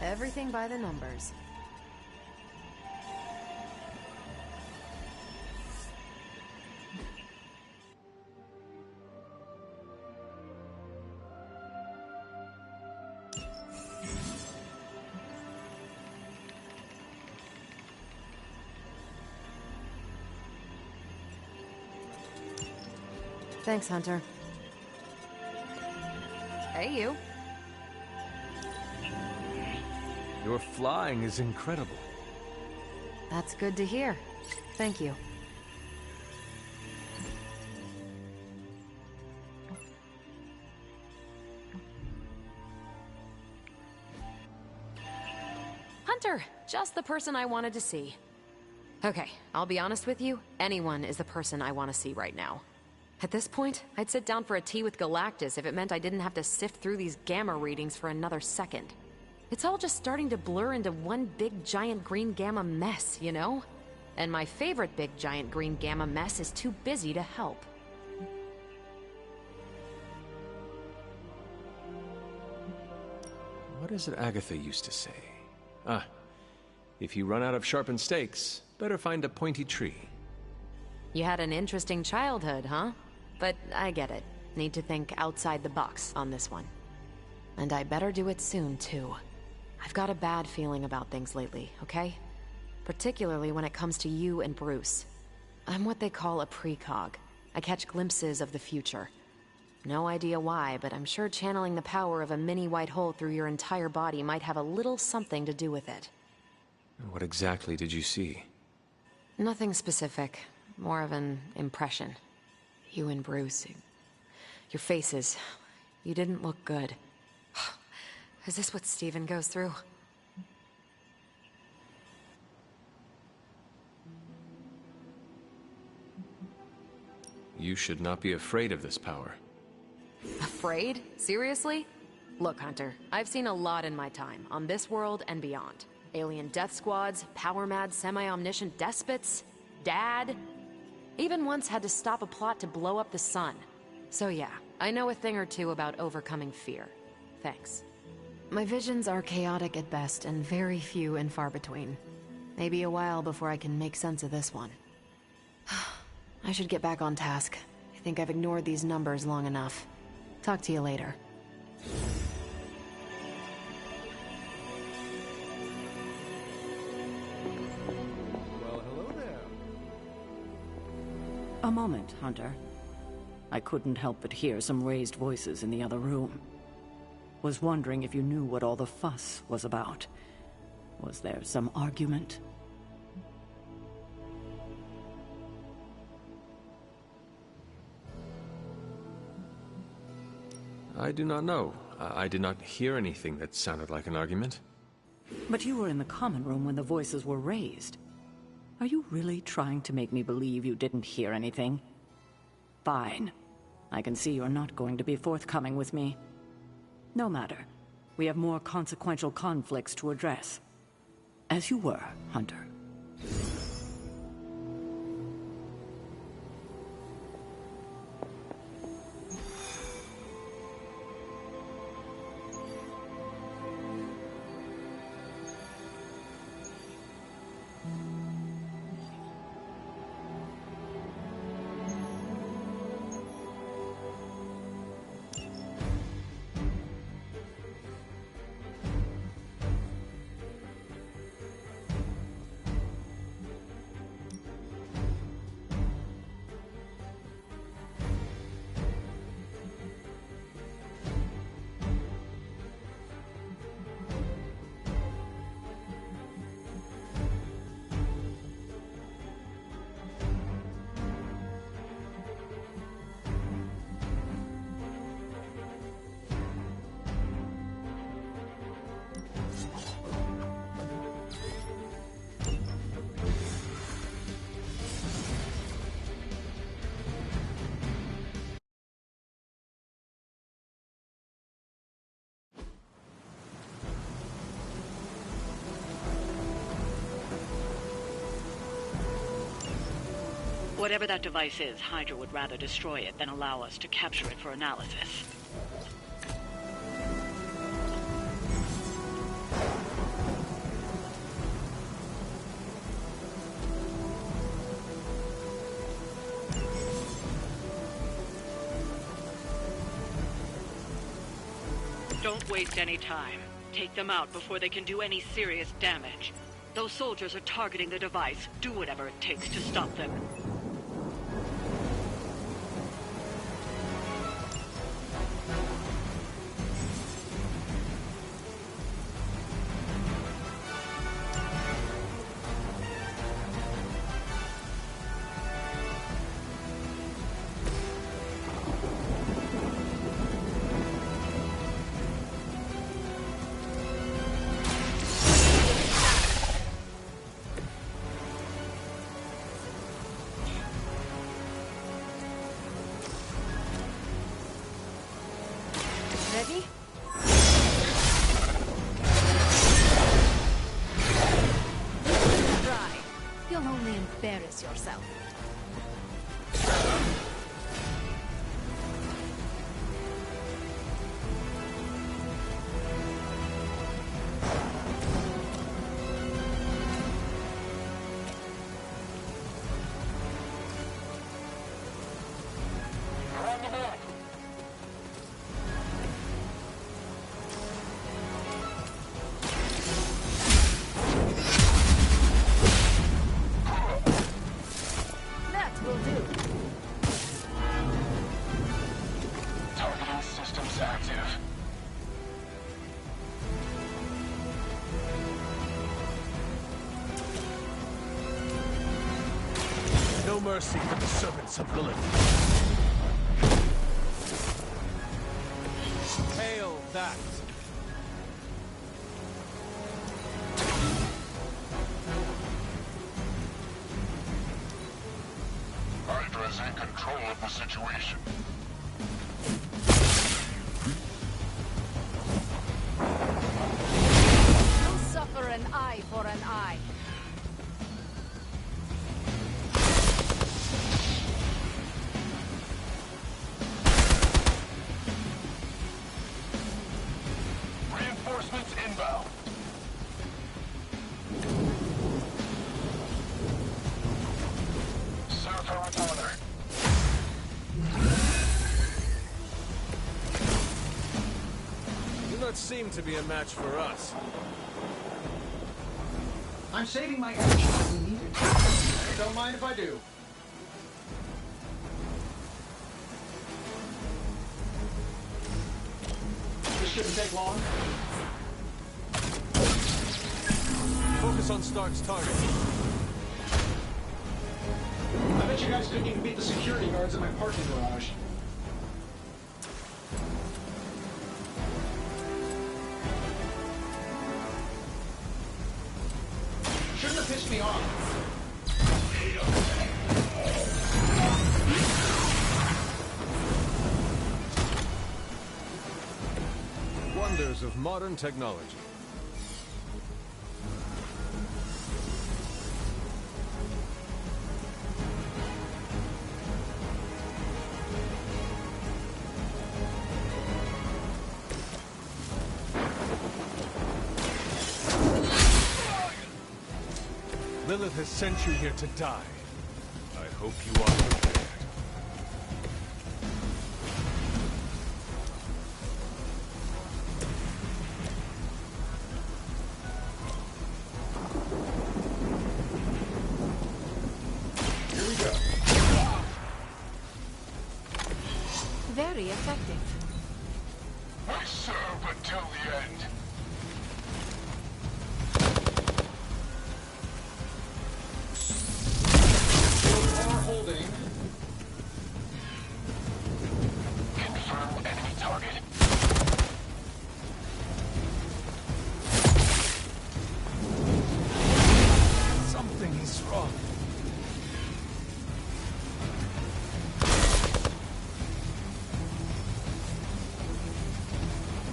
Everything by the numbers. Thanks, Hunter. Hey, you. Your flying is incredible. That's good to hear. Thank you. Hunter! Just the person I wanted to see. Okay, I'll be honest with you. Anyone is the person I want to see right now. At this point, I'd sit down for a tea with Galactus if it meant I didn't have to sift through these gamma readings for another second. It's all just starting to blur into one big giant green gamma mess, you know? And my favorite big giant green gamma mess is too busy to help. What is it Agatha used to say? Ah, if you run out of sharpened stakes, better find a pointy tree. You had an interesting childhood, huh? But I get it. Need to think outside the box on this one. And I better do it soon, too. I've got a bad feeling about things lately, okay? Particularly when it comes to you and Bruce. I'm what they call a precog. I catch glimpses of the future. No idea why, but I'm sure channeling the power of a mini white hole through your entire body might have a little something to do with it. What exactly did you see? Nothing specific. More of an impression. You and Bruce. Your faces. You didn't look good. Is this what Steven goes through? You should not be afraid of this power. Afraid? Seriously? Look, Hunter, I've seen a lot in my time, on this world and beyond. Alien death squads, power-mad semi-omniscient despots, Dad. Even once had to stop a plot to blow up the sun. So yeah, I know a thing or two about overcoming fear. Thanks. My visions are chaotic at best and very few and far between. Maybe a while before I can make sense of this one. I should get back on task. I think I've ignored these numbers long enough. Talk to you later. Well, hello there. A moment, Hunter. I couldn't help but hear some raised voices in the other room. Was wondering if you knew what all the fuss was about. Was there some argument? I do not know. I did not hear anything that sounded like an argument. But you were in the common room when the voices were raised. Are you really trying to make me believe you didn't hear anything? Fine. I can see you're not going to be forthcoming with me. No matter. We have more consequential conflicts to address. As you were, Hunter. Whatever that device is, Hydra would rather destroy it than allow us to capture it for analysis. Don't waste any time. Take them out before they can do any serious damage. Those soldiers are targeting the device. Do whatever it takes to stop them. Ready? Try. You'll only embarrass yourself. That will do. Targeting systems active. No mercy for the servants of Lilith. Hail that! Hydra is in control of the situation. You'll suffer an eye for an eye. Reinforcements inbound. Serve her with honor. Do not seem to be a match for us. I'm saving my energy when we need it. Don't mind if I do. This shouldn't take long. Focus on Stark's target. I bet you guys couldn't even beat the security guards in my parking garage. Shouldn't have pissed me off. Wonders of modern technology. Lilith has sent you here to die. I hope you are prepared. Here we go. Very effective. We serve until the end. Are holding. Confirm enemy target. Something is wrong.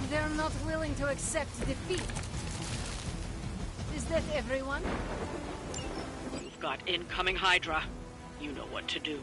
They're not willing to accept defeat. Is that everyone? You've got incoming Hydra. You know what to do.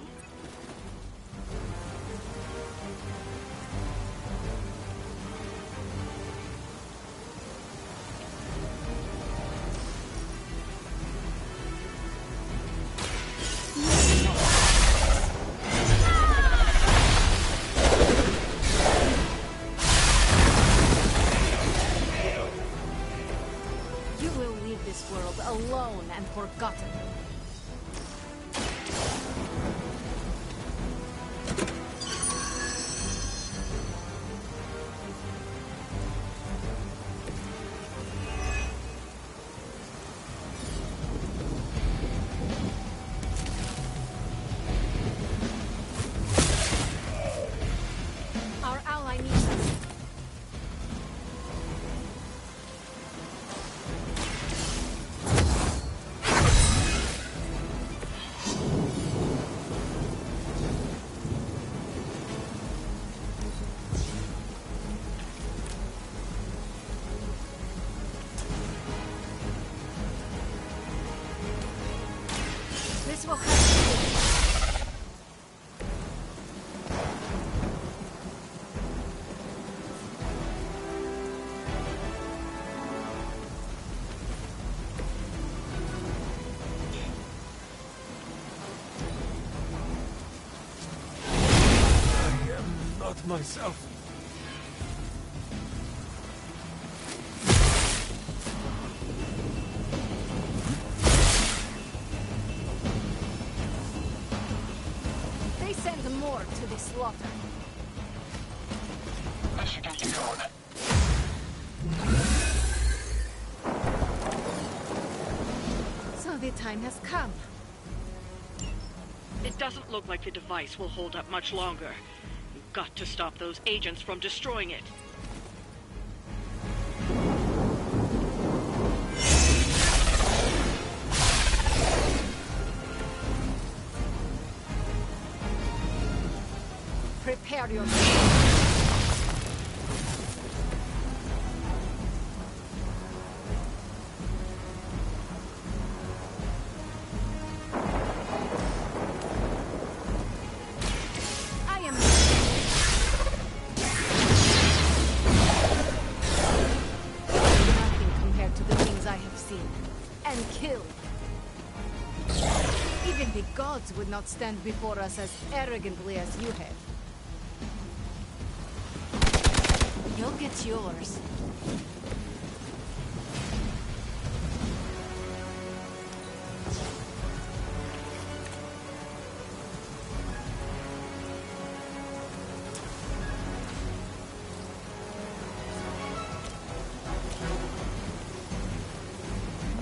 about myself. They send more to the slaughter. I should get you going. So the time has come. It doesn't look like the device will hold up much longer. You've got to stop those agents from destroying it. Prepare yourself. Would not stand before us as arrogantly as you have. You'll get yours.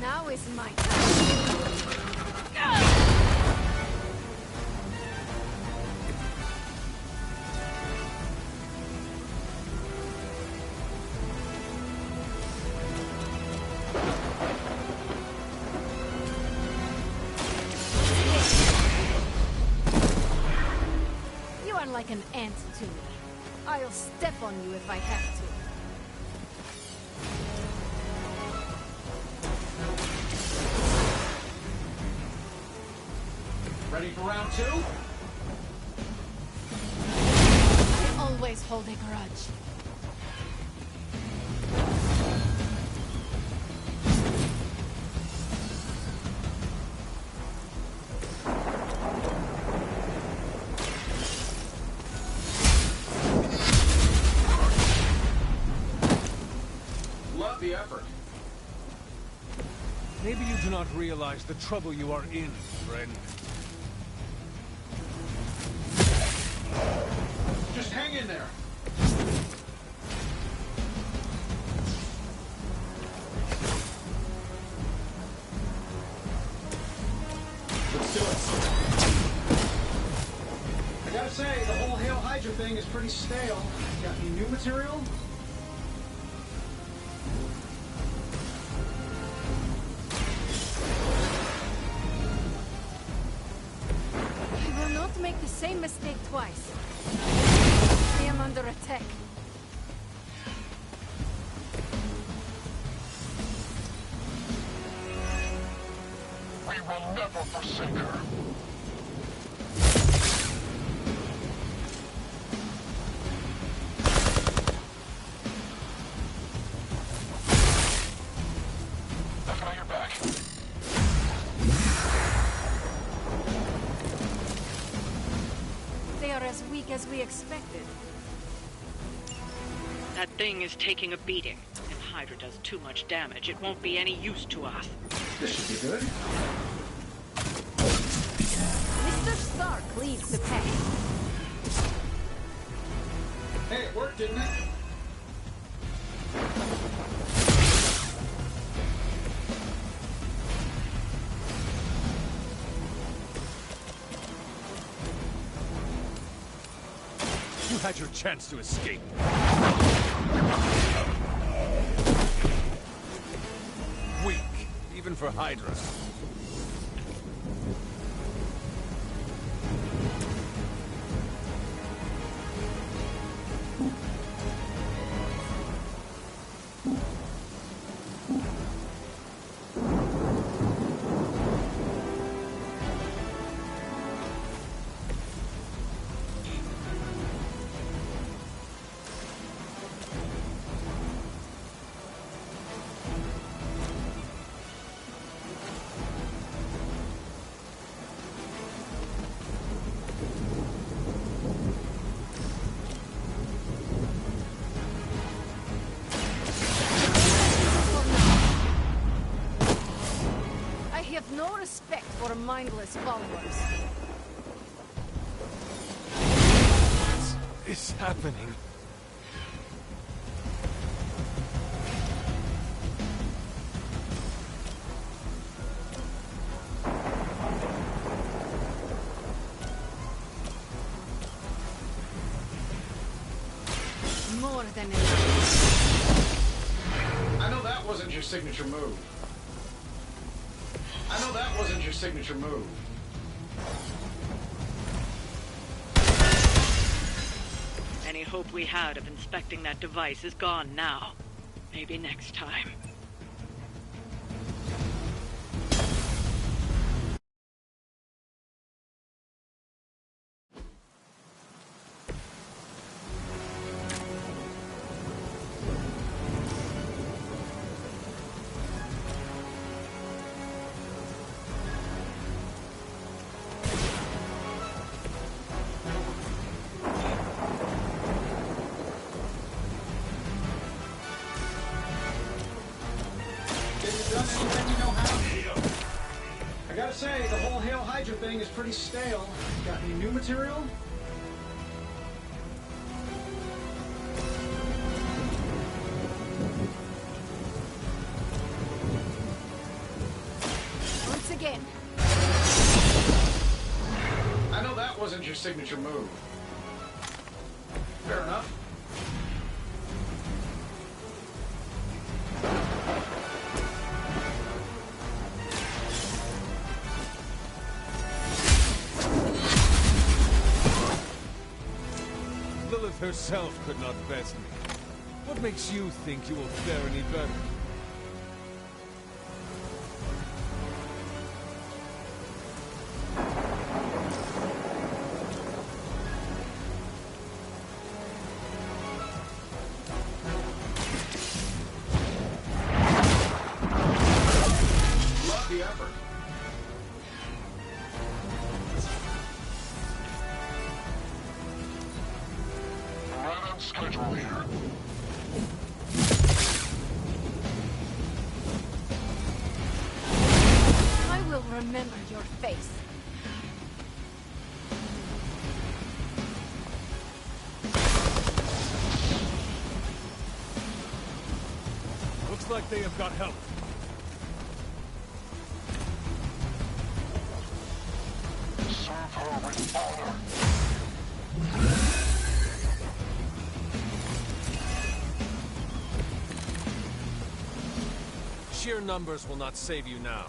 Now is my time. Like an ant to me. I'll step on you if I have to. Ready for round 2? I always hold a grudge. The effort. Maybe you do not realize the trouble you are in, friend. Just hang in there. Let's do it. I gotta say, the whole Hail Hydra thing is pretty stale. Got any new material? Make the same mistake twice. I am under attack. We will never forsake her. Looking on your back. They are as weak as we expected. That thing is taking a beating. If Hydra does too much damage, it won't be any use to us. This should be good. Mr. Stark leads the pack. Hey, it worked, didn't it? You had your chance to escape. Weak, even for Hydra. for mindless followers. What is happening? More than enough. I know that wasn't your signature move. I know that wasn't your signature move. Any hope we had of inspecting that device is gone now. Maybe next time. I gotta say, the whole Hail Hydra thing is pretty stale. Got any new material? Once again. I know that wasn't your signature move. Fair enough. Lilith herself could not best me. What makes you think you will fare any better? Love the effort. Right on schedule here. I will remember your face. Looks like they have got help. Serve her with honor. Sheer numbers will not save you now.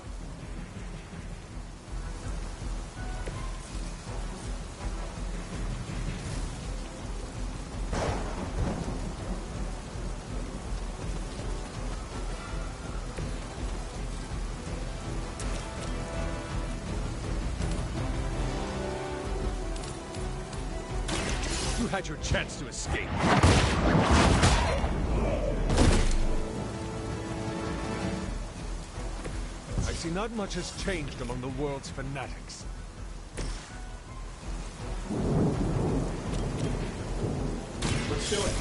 You had your chance to escape. I see not much has changed among the world's fanatics. Let's do it.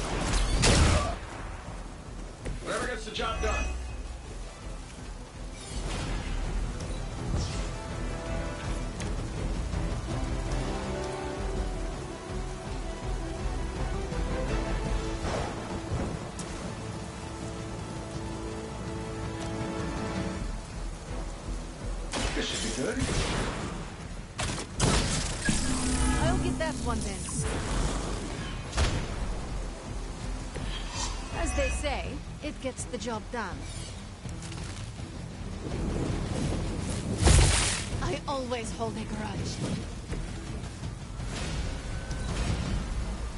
Whatever gets the job done. This should be good. I'll get that one then. As they say, it gets the job done. I always hold a grudge.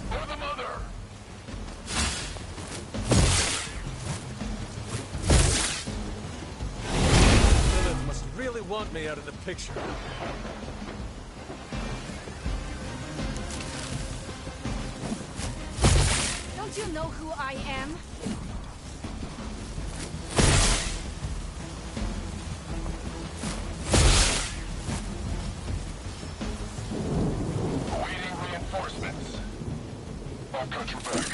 For the mother! Lilith must really want me out of the picture. Don't you know who I am? Awaiting reinforcements. I've got your back.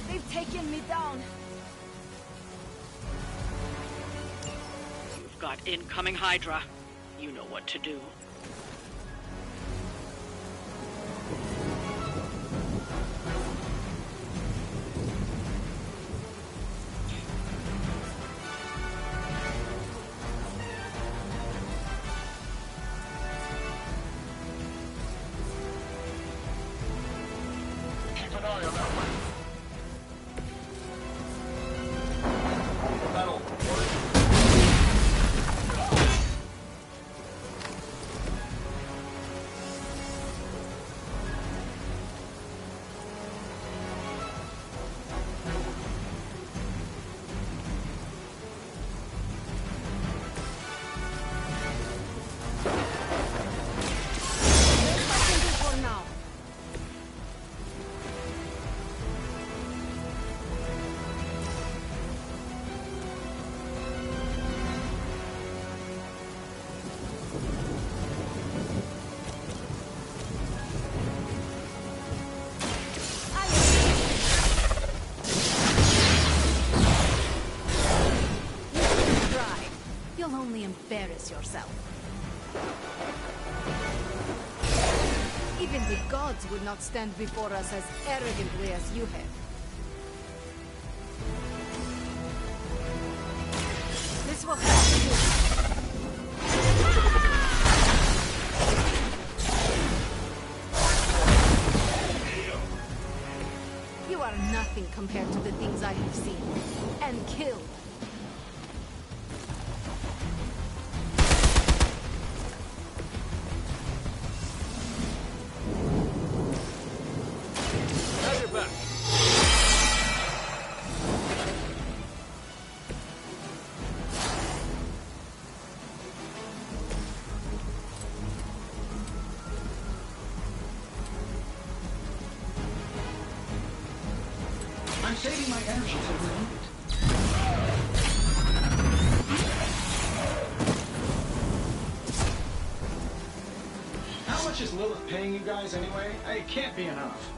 They've taken me down. got incoming Hydra. You know what to do. Keep an eye on that way. Battle. For now. Try. You'll only embarrass yourself. Even the gods would not stand before us as arrogantly as you have. This will help you. You are nothing compared to the things I have seen and killed. Have your back. I'm saving my energy till we need it. How much is Lilith paying you guys anyway? It can't be enough.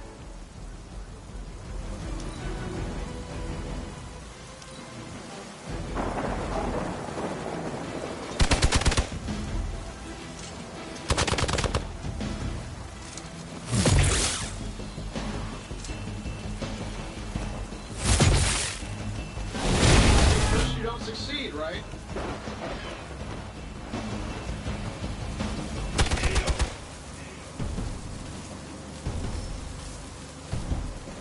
First you don't succeed, right?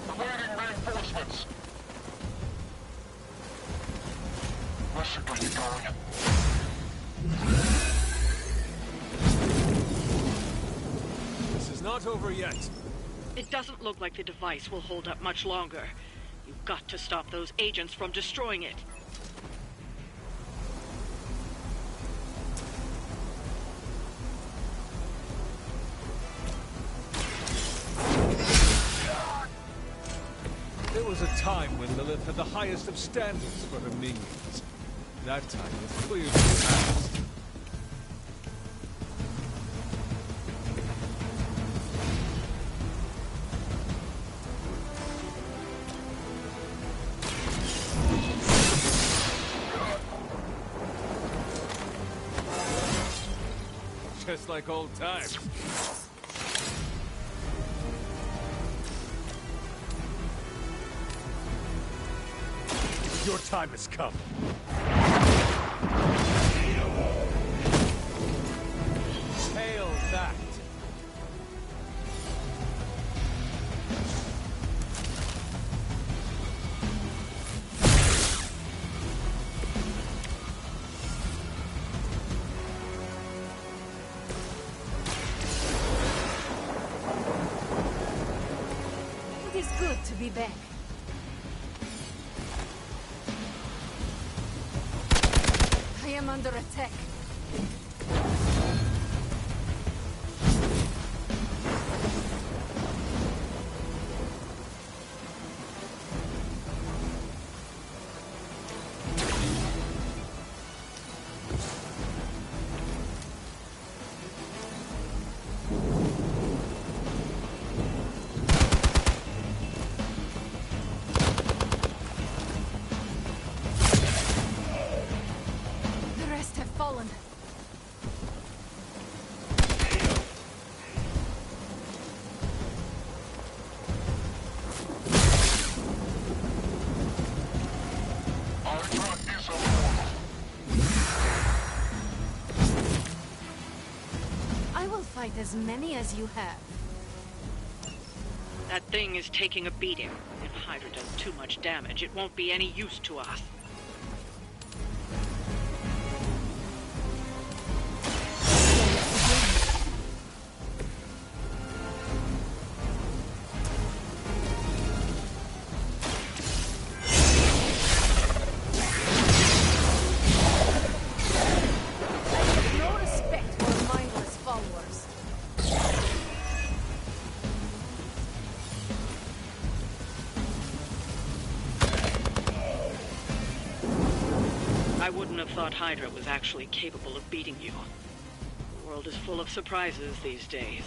Awaiting reinforcements. Where should we be going? This is not over yet. It doesn't look like the device will hold up much longer. You've got to stop those agents from destroying it. There was a time when Lilith had the highest of standards for her minions. That time was clearly past. Just like old times. Your time has come. Hail that. It is good to be back. I am under attack. The rest have fallen. fight as many as you have. That thing is taking a beating. If Hydra does too much damage, it won't be any use to us. No respect for mindless followers. I wouldn't have thought Hydra was actually capable of beating you. The world is full of surprises these days.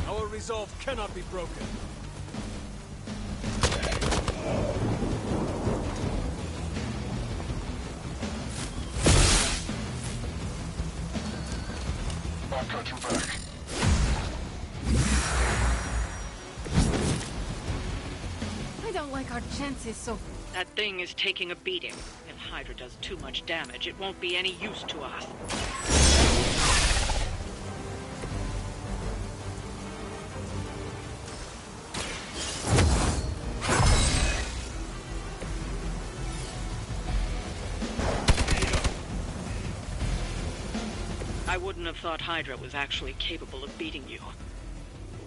Our resolve cannot be broken. I've got your back. I don't like our chances so... That thing is taking a beating. If Hydra does too much damage, it won't be any use to us. I wouldn't have thought Hydra was actually capable of beating you.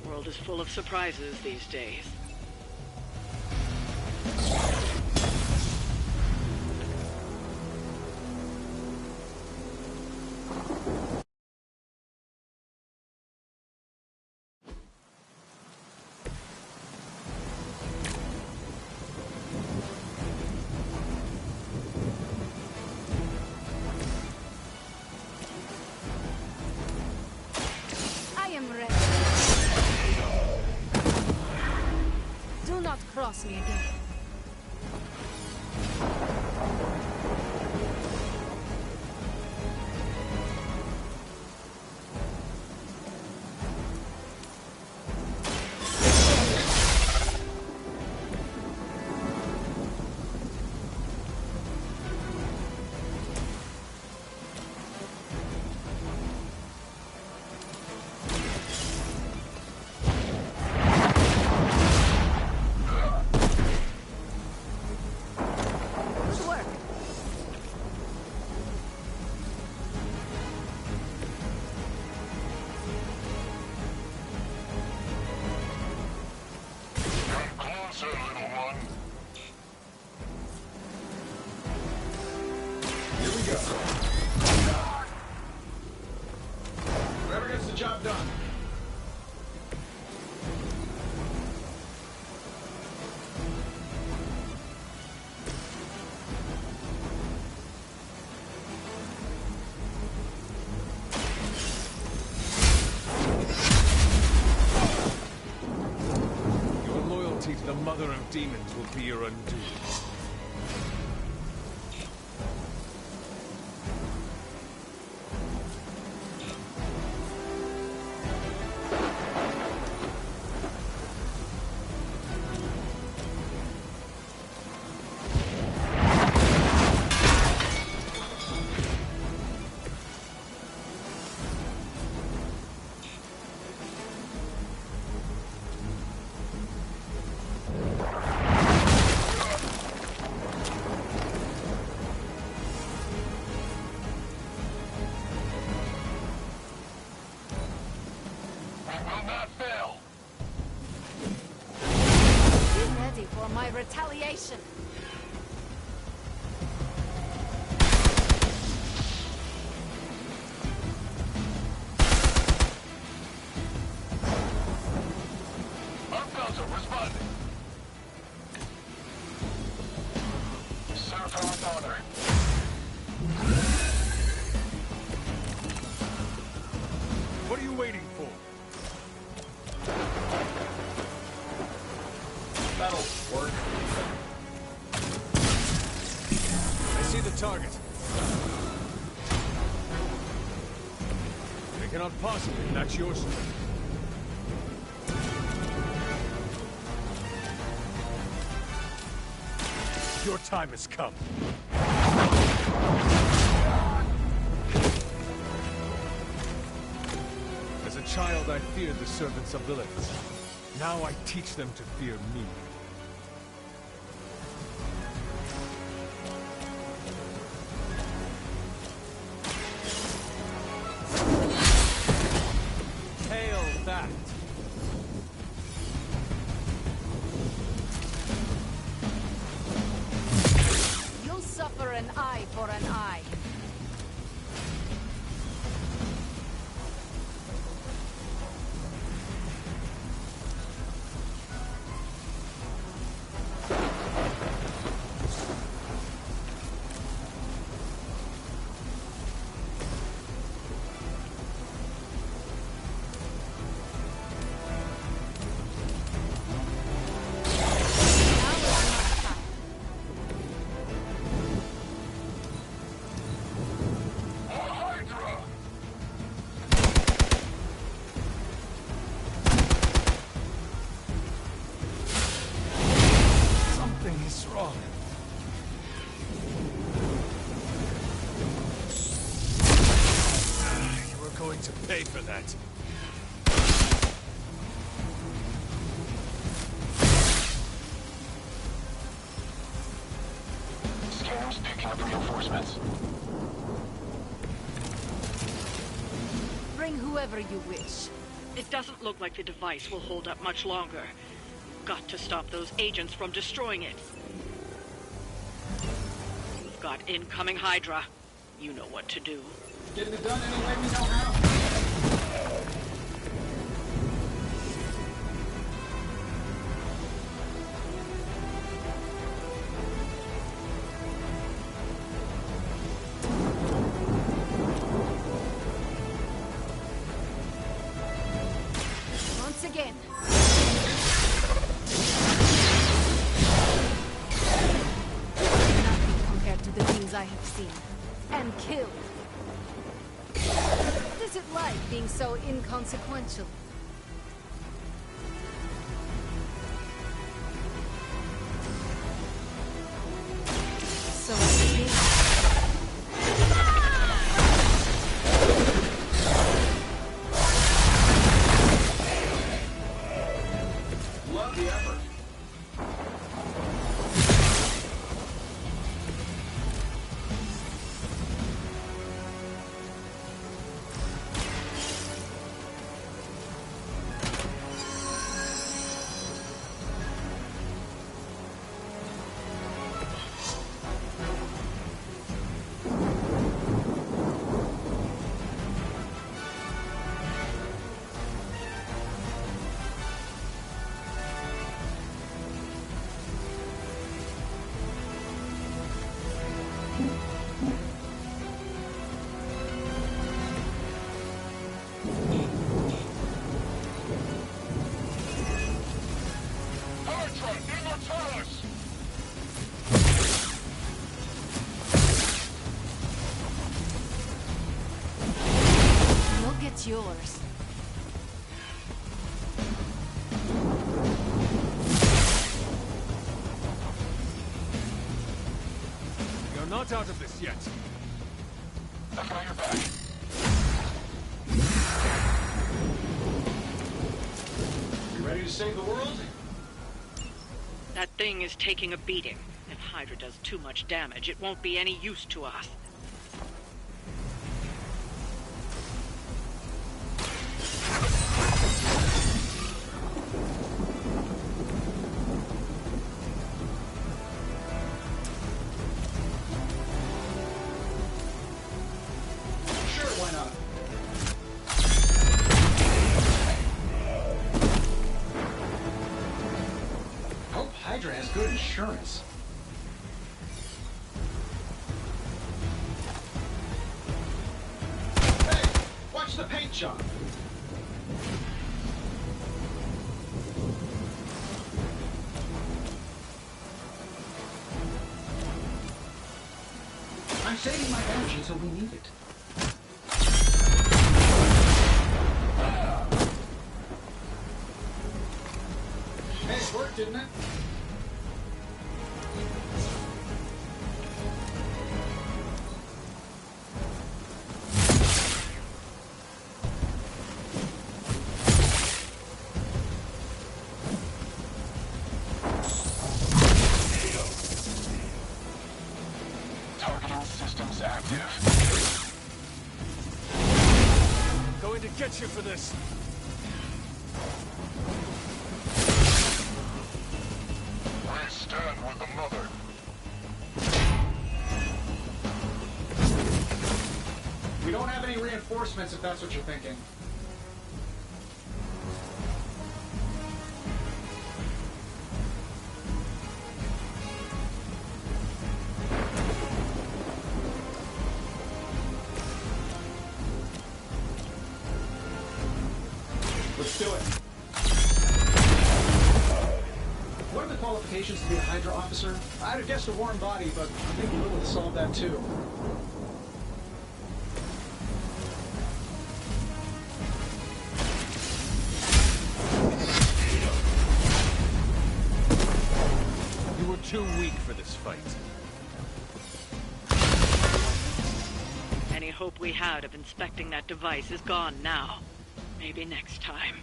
The world is full of surprises these days. I am ready. Do not cross me again. Good work. Come closer, little one. Here we go. Whoever gets the job done. Your loyalty to the Mother of Demons will be your undoing. target. They cannot possibly match your strength. Your time has come. As a child, I feared the servants of Lilith. Now I teach them to fear me. Hail that! You'll suffer an eye for an eye. To pay for that. Scanner's picking up reinforcements. Bring whoever you wish. It doesn't look like the device will hold up much longer. Got to stop those agents from destroying it. We've got incoming Hydra. You know what to do. Getting it done any way we know how. Once again. Nothing compared to the things I have seen. And killed. What is it like being so inconsequential? So it's me. Love the effort. It's yours. You're not out of this yet. I've got your back. You ready to save the world? That thing is taking a beating. If Hydra does too much damage, it won't be any use to us. Hydra has good insurance. Hey, watch the paint job. until we need it. Nice work, didn't it? Targeting systems active. Going to get you for this. We stand with the mother. We don't have any reinforcements if that's what you're thinking. Let's do it. What are the qualifications to be a Hydra officer? I'd have guessed a warm body, but I think Lilith solved that too. You were too weak for this fight. Any hope we had of inspecting that device is gone now. Maybe next time.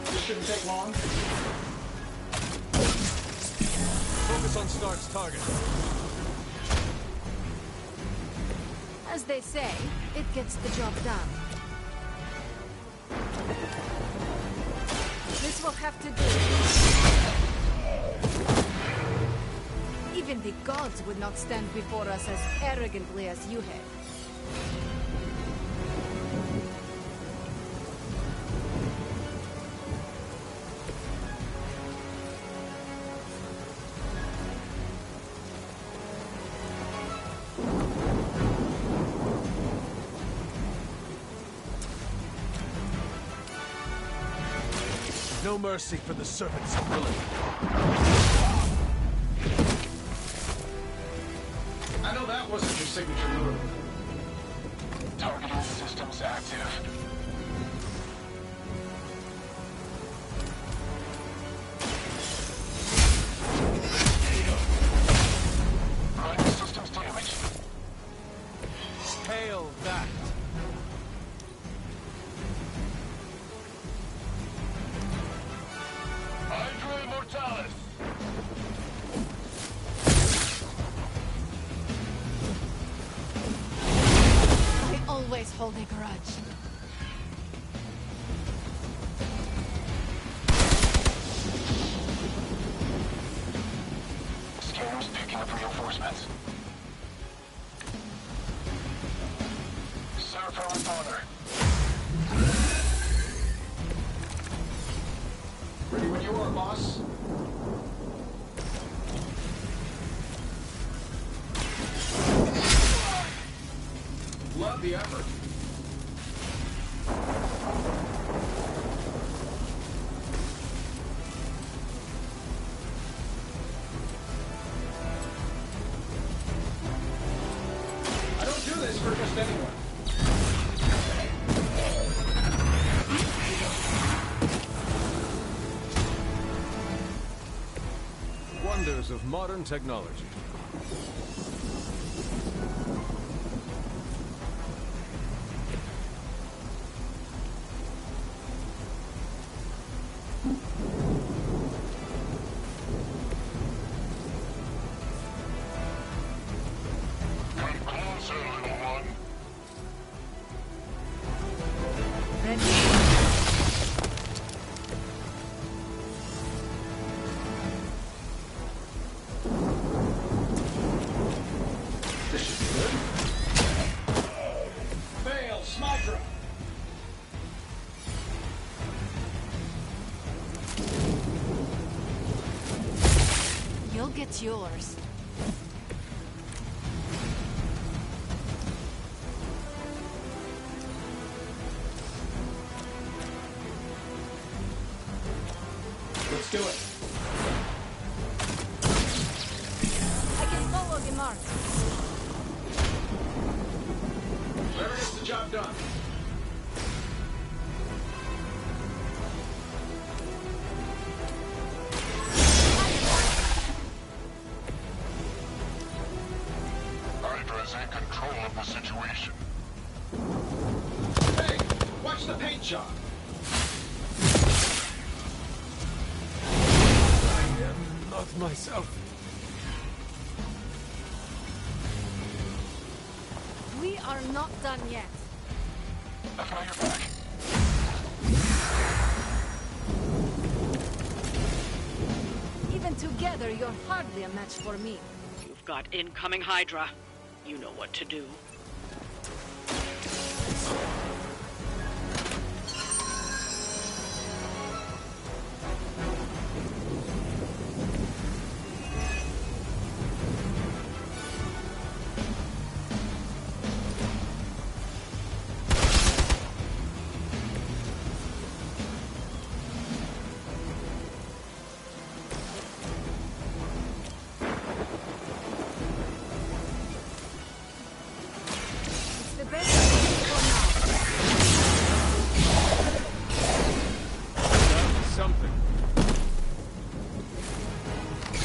This shouldn't take long. Focus on Stark's target. As they say, it gets the job done. This will have to do. Even the gods would not stand before us as arrogantly as you have. No mercy for the servants of Lilith. I know that wasn't your signature move. Targeting systems active. Running systems damage. Hail that! Hydra Immortalis! I always hold a grudge. Scanner's picking up reinforcements. Serve her with honor. Ready when you are, boss. Love the effort. I don't do this for just anyone. Wonders of modern technology. Come closer, little one. This should be good. Fail, Smydra. You'll get yours. Let's do it. I can follow the mark. Whoever gets the job done. Hydra is in control of the situation. Hey, watch the paint job. I am not myself. We are not done yet. I've got your back. Even together, you're hardly a match for me. You've got incoming Hydra. You know what to do. It's the best I can do for That's something.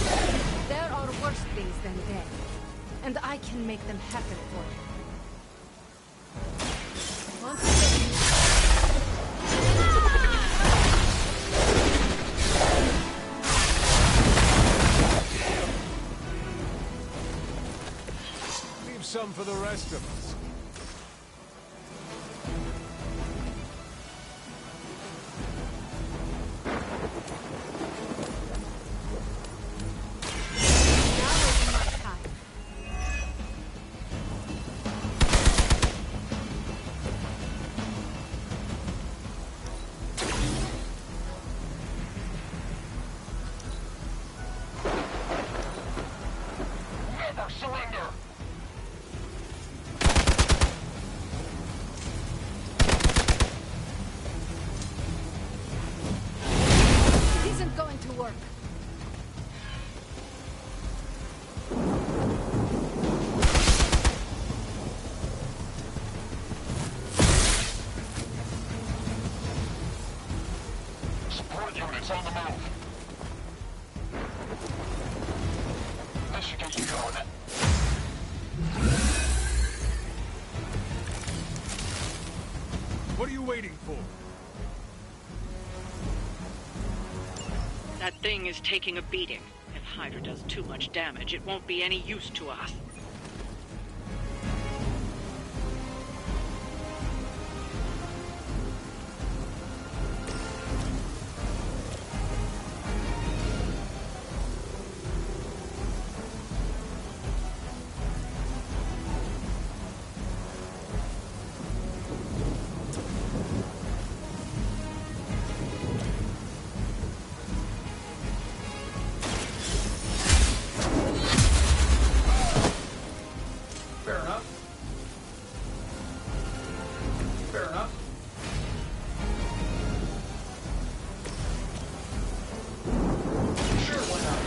now. There are worse things than death, and I can make them happen for you. Once again, Leave some for the rest of us. now is my time. Never surrender! It isn't going to work. Support units on the move. This should get you going. What are you waiting for? That thing is taking a beating. If Hydra does too much damage, it won't be any use to us. Fair enough. Fair enough. Sure, why not?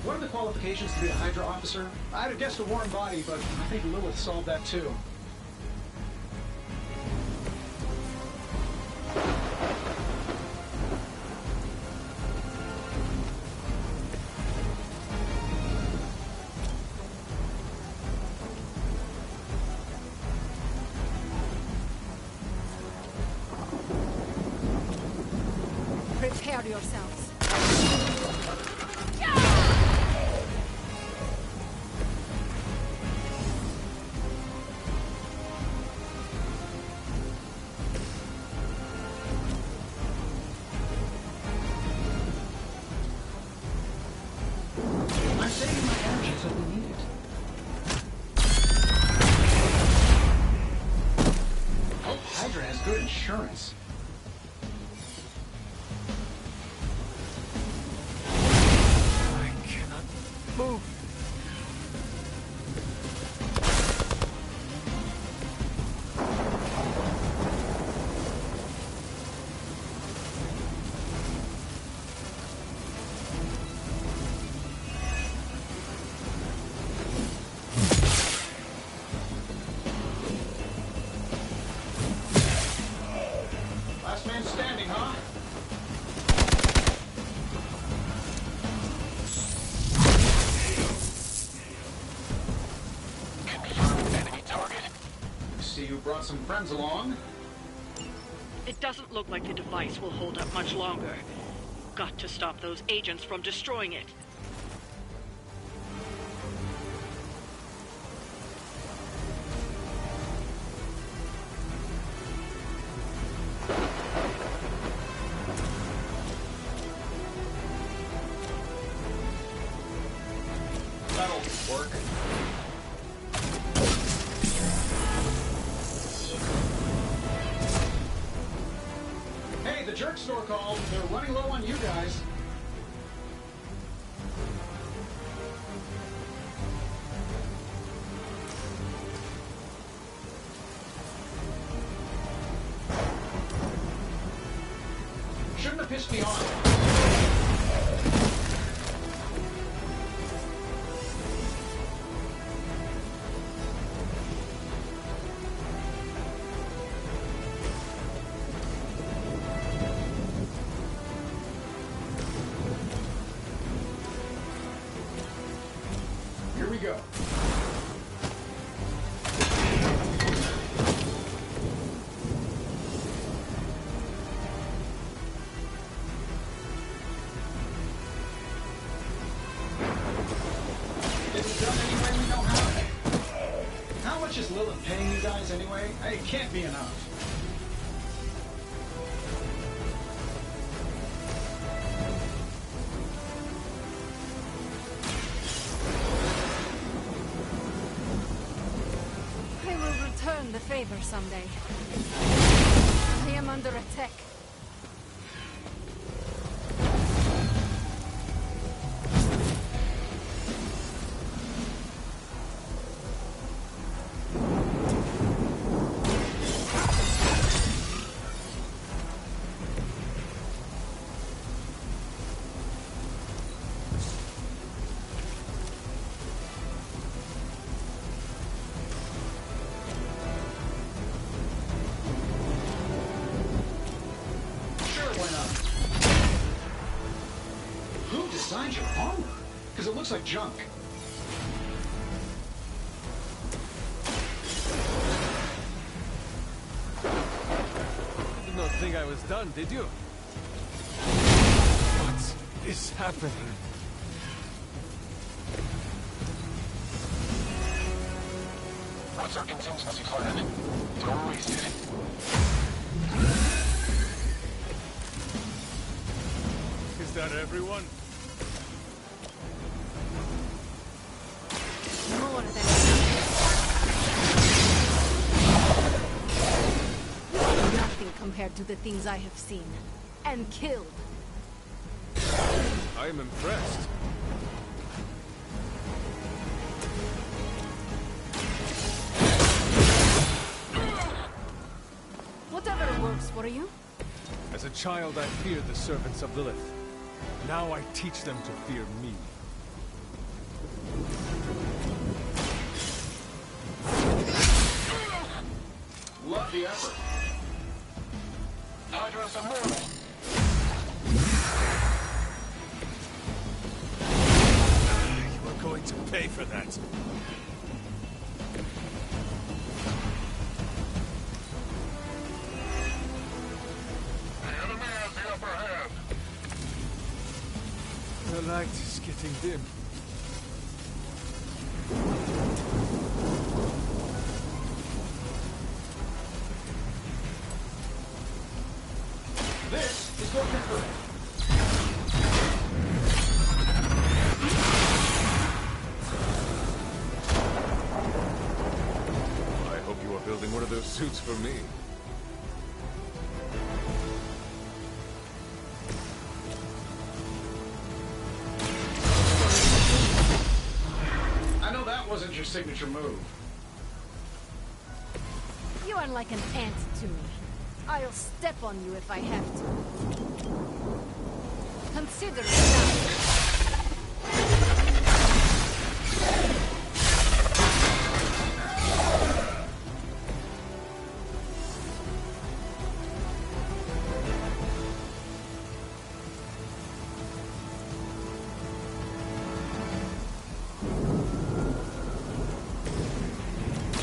What are the qualifications to be a Hydra officer? I'd have guessed a warm body, but I think Lilith solved that too. Prepare yourselves. I'm saving my energy so we need it. Hope Hydra has good insurance. brought some friends along. It doesn't look like the device will hold up much longer. Got to stop those agents from destroying it. That'll work. Hey, the jerk store called. They're running low on you guys. Shouldn't have pissed me off. Here we go. Is it done any way we know how? How much is Lilith paying you guys anyway? It can't be enough. I will return the favor someday. I am under attack. Who designed your armor? Because it looks like junk. You did not think I was done, did you? What is happening? What's our contingency plan? Don't waste it. Is that everyone? More than nothing compared to the things I have seen and killed. I am impressed. Whatever works for you. As a child, I feared the servants of Lilith. Now I teach them to fear me. Love the effort. Hydra's immortal. You are going to pay for that. The enemy has the upper hand. The light is getting dim. This is what you're for. I hope you are building one of those suits for me. I know that wasn't your signature move. You are like an ant to me. I'll step on you if I have to. Consider it done.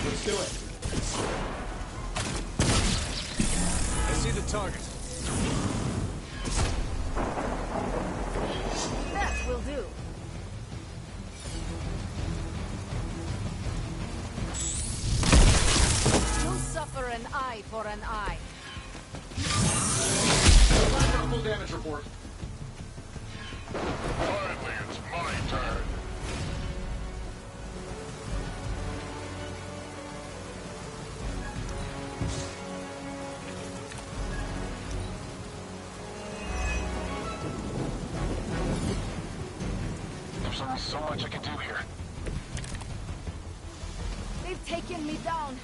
Let's do it. for an eye. Full damage report. Finally, it's my turn. There's only so much I can do here. They've taken me down.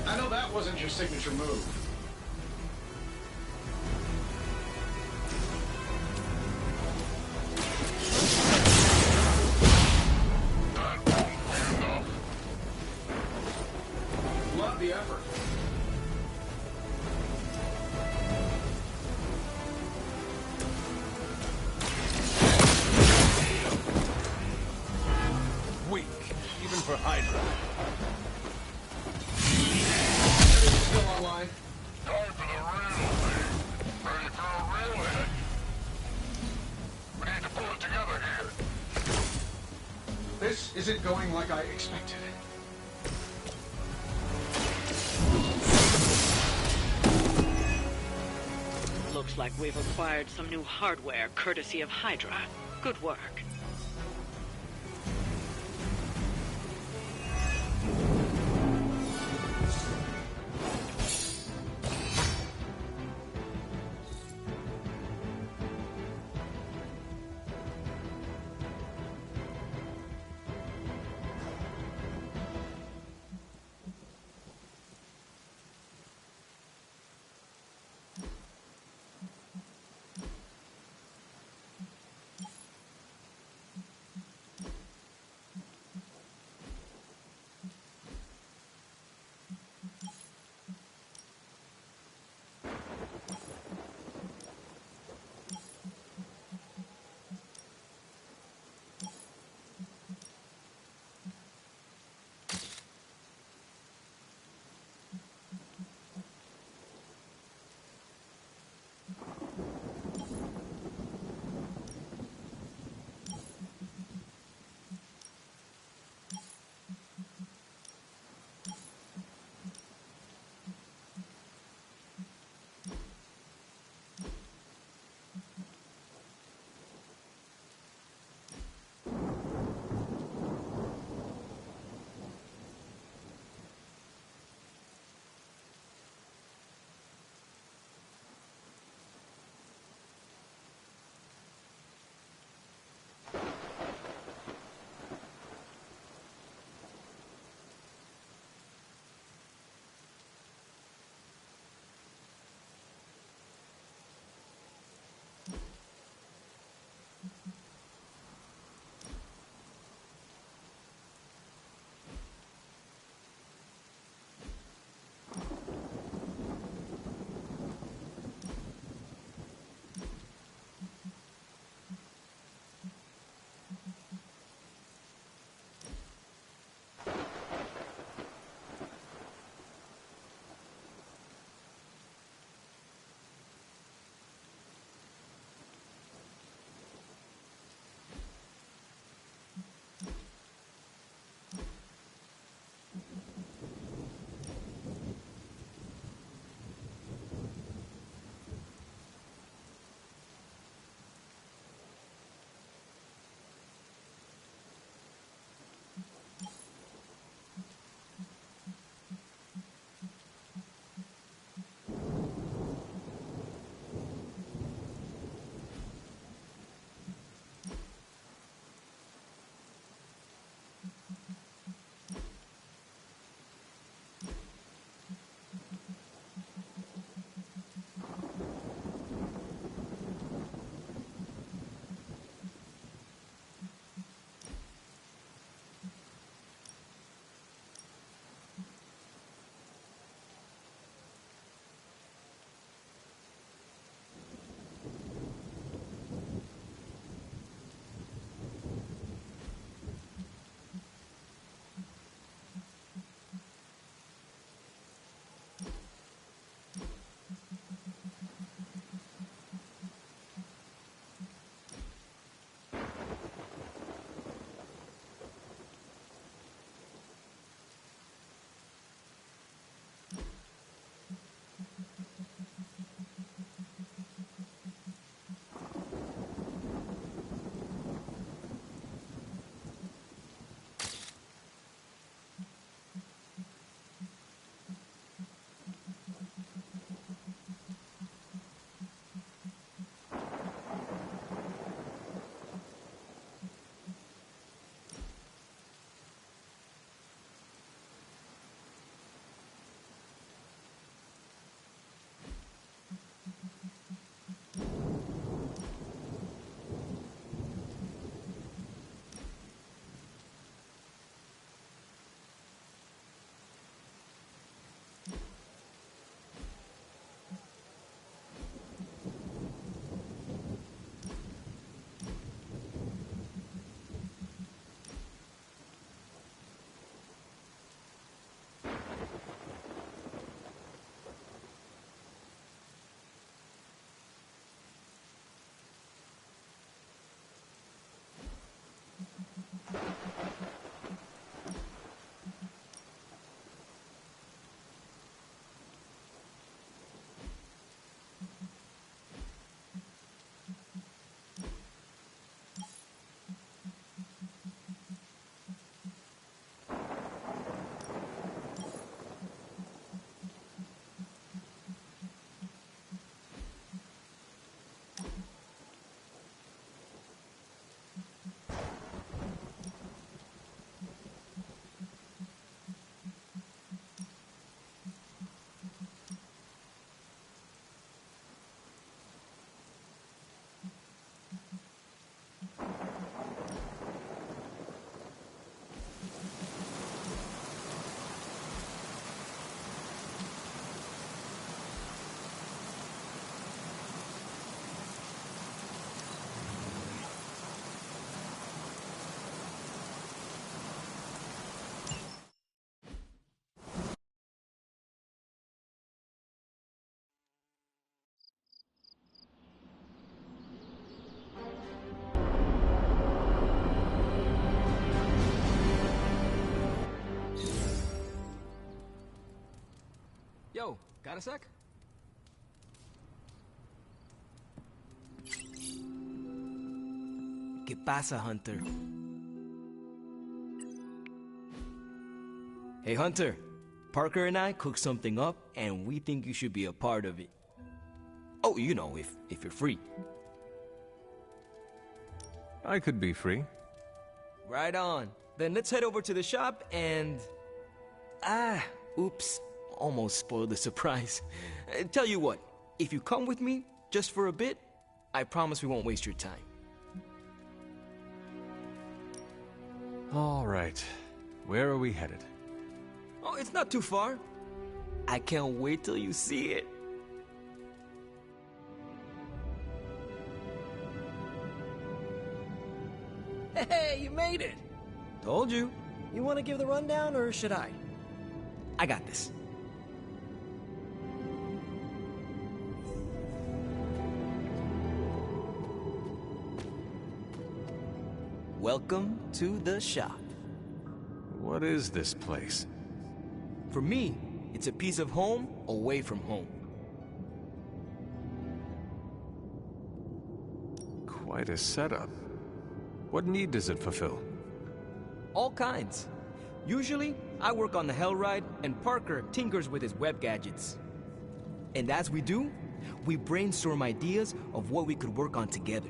I know that wasn't your signature move. Love the effort. Weak, even for Hydra. Still online. Time for the real thing. Ready for a real hit? We need to pull it together here. This isn't going like I expected. Looks like we've acquired some new hardware courtesy of Hydra. Good work. Got a sec? ¿Qué pasa, Hunter? Hey, Hunter. Parker and I cooked something up, and we think you should be a part of it. Oh, you know, if you're free. I could be free. Right on. Then let's head over to the shop and... oops. Almost spoiled the surprise. Tell you what, if you come with me, just for a bit, I promise we won't waste your time. All right. Where are we headed? Oh, it's not too far. I can't wait till you see it. Hey, you made it! Told you. You want to give the rundown, or should I? I got this. Welcome to the shop. What is this place? For me, it's a piece of home away from home. Quite a setup. What need does it fulfill? All kinds. Usually, I work on the Hell Ride, and Parker tinkers with his web gadgets. And as we do, we brainstorm ideas of what we could work on together.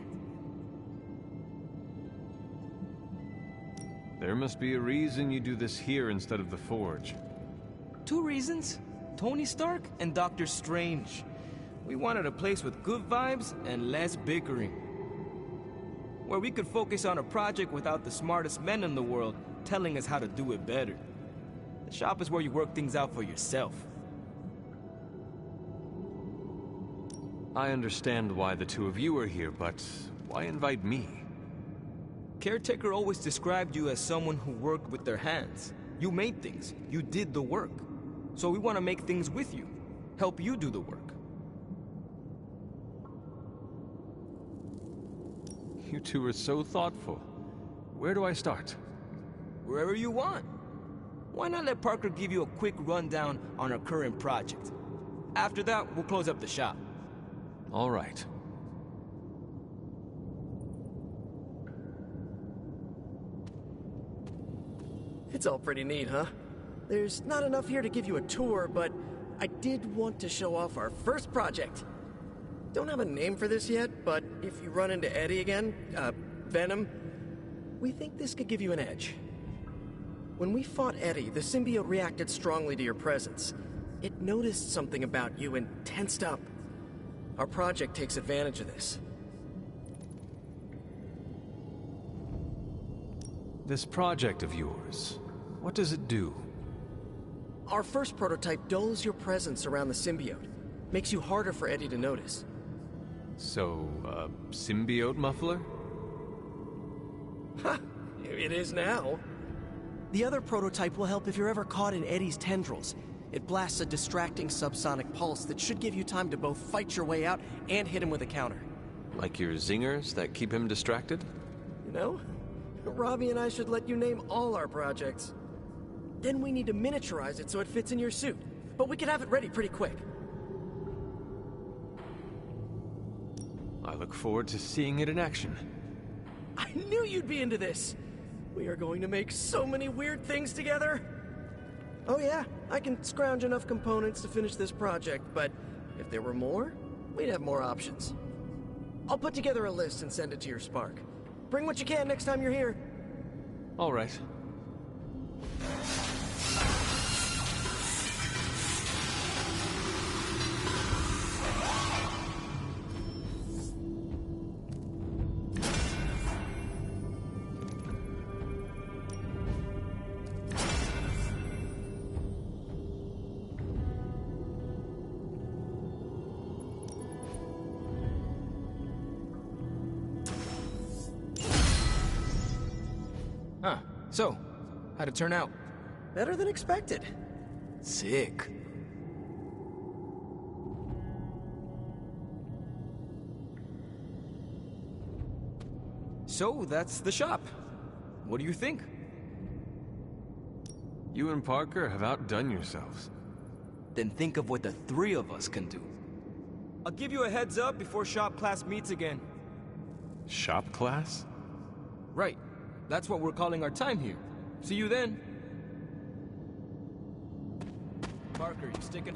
There must be a reason you do this here instead of the Forge. 2 reasons. Tony Stark and Doctor Strange. We wanted a place with good vibes and less bickering. Where we could focus on a project without the smartest men in the world telling us how to do it better. The shop is where you work things out for yourself. I understand why the 2 of you are here, but why invite me? Caretaker always described you as someone who worked with their hands. You made things. You did the work. So we want to make things with you. Help you do the work. You 2 are so thoughtful. Where do I start? Wherever you want. Why not let Parker give you a quick rundown on our current project? After that, we'll close up the shop. All right. It's all pretty neat, huh? There's not enough here to give you a tour, but I did want to show off our first project. Don't have a name for this yet, but if you run into Eddie again, Venom, we think this could give you an edge. When we fought Eddie, the symbiote reacted strongly to your presence. It noticed something about you and tensed up. Our project takes advantage of this. This project of yours, what does it do? Our first prototype dulls your presence around the symbiote. Makes you harder for Eddie to notice. So, symbiote muffler? Ha! It is now. The other prototype will help if you're ever caught in Eddie's tendrils. It blasts a distracting subsonic pulse that should give you time to both fight your way out and hit him with a counter. Like your zingers that keep him distracted? You know, Robbie and I should let you name all our projects. Then we need to miniaturize it so it fits in your suit. But we can have it ready pretty quick. I look forward to seeing it in action. I knew you'd be into this! We are going to make so many weird things together! Oh yeah, I can scrounge enough components to finish this project, but if there were more, we'd have more options. I'll put together a list and send it to your Spark. Bring what you can next time you're here. All right. So, how'd it turn out? Better than expected. Sick. So, that's the shop. What do you think? You and Parker have outdone yourselves. then think of what the three of us can do. I'll give you a heads up before shop class meets again. Shop class? Right. That's what we're calling our time here. See you then. Parker, you sticking?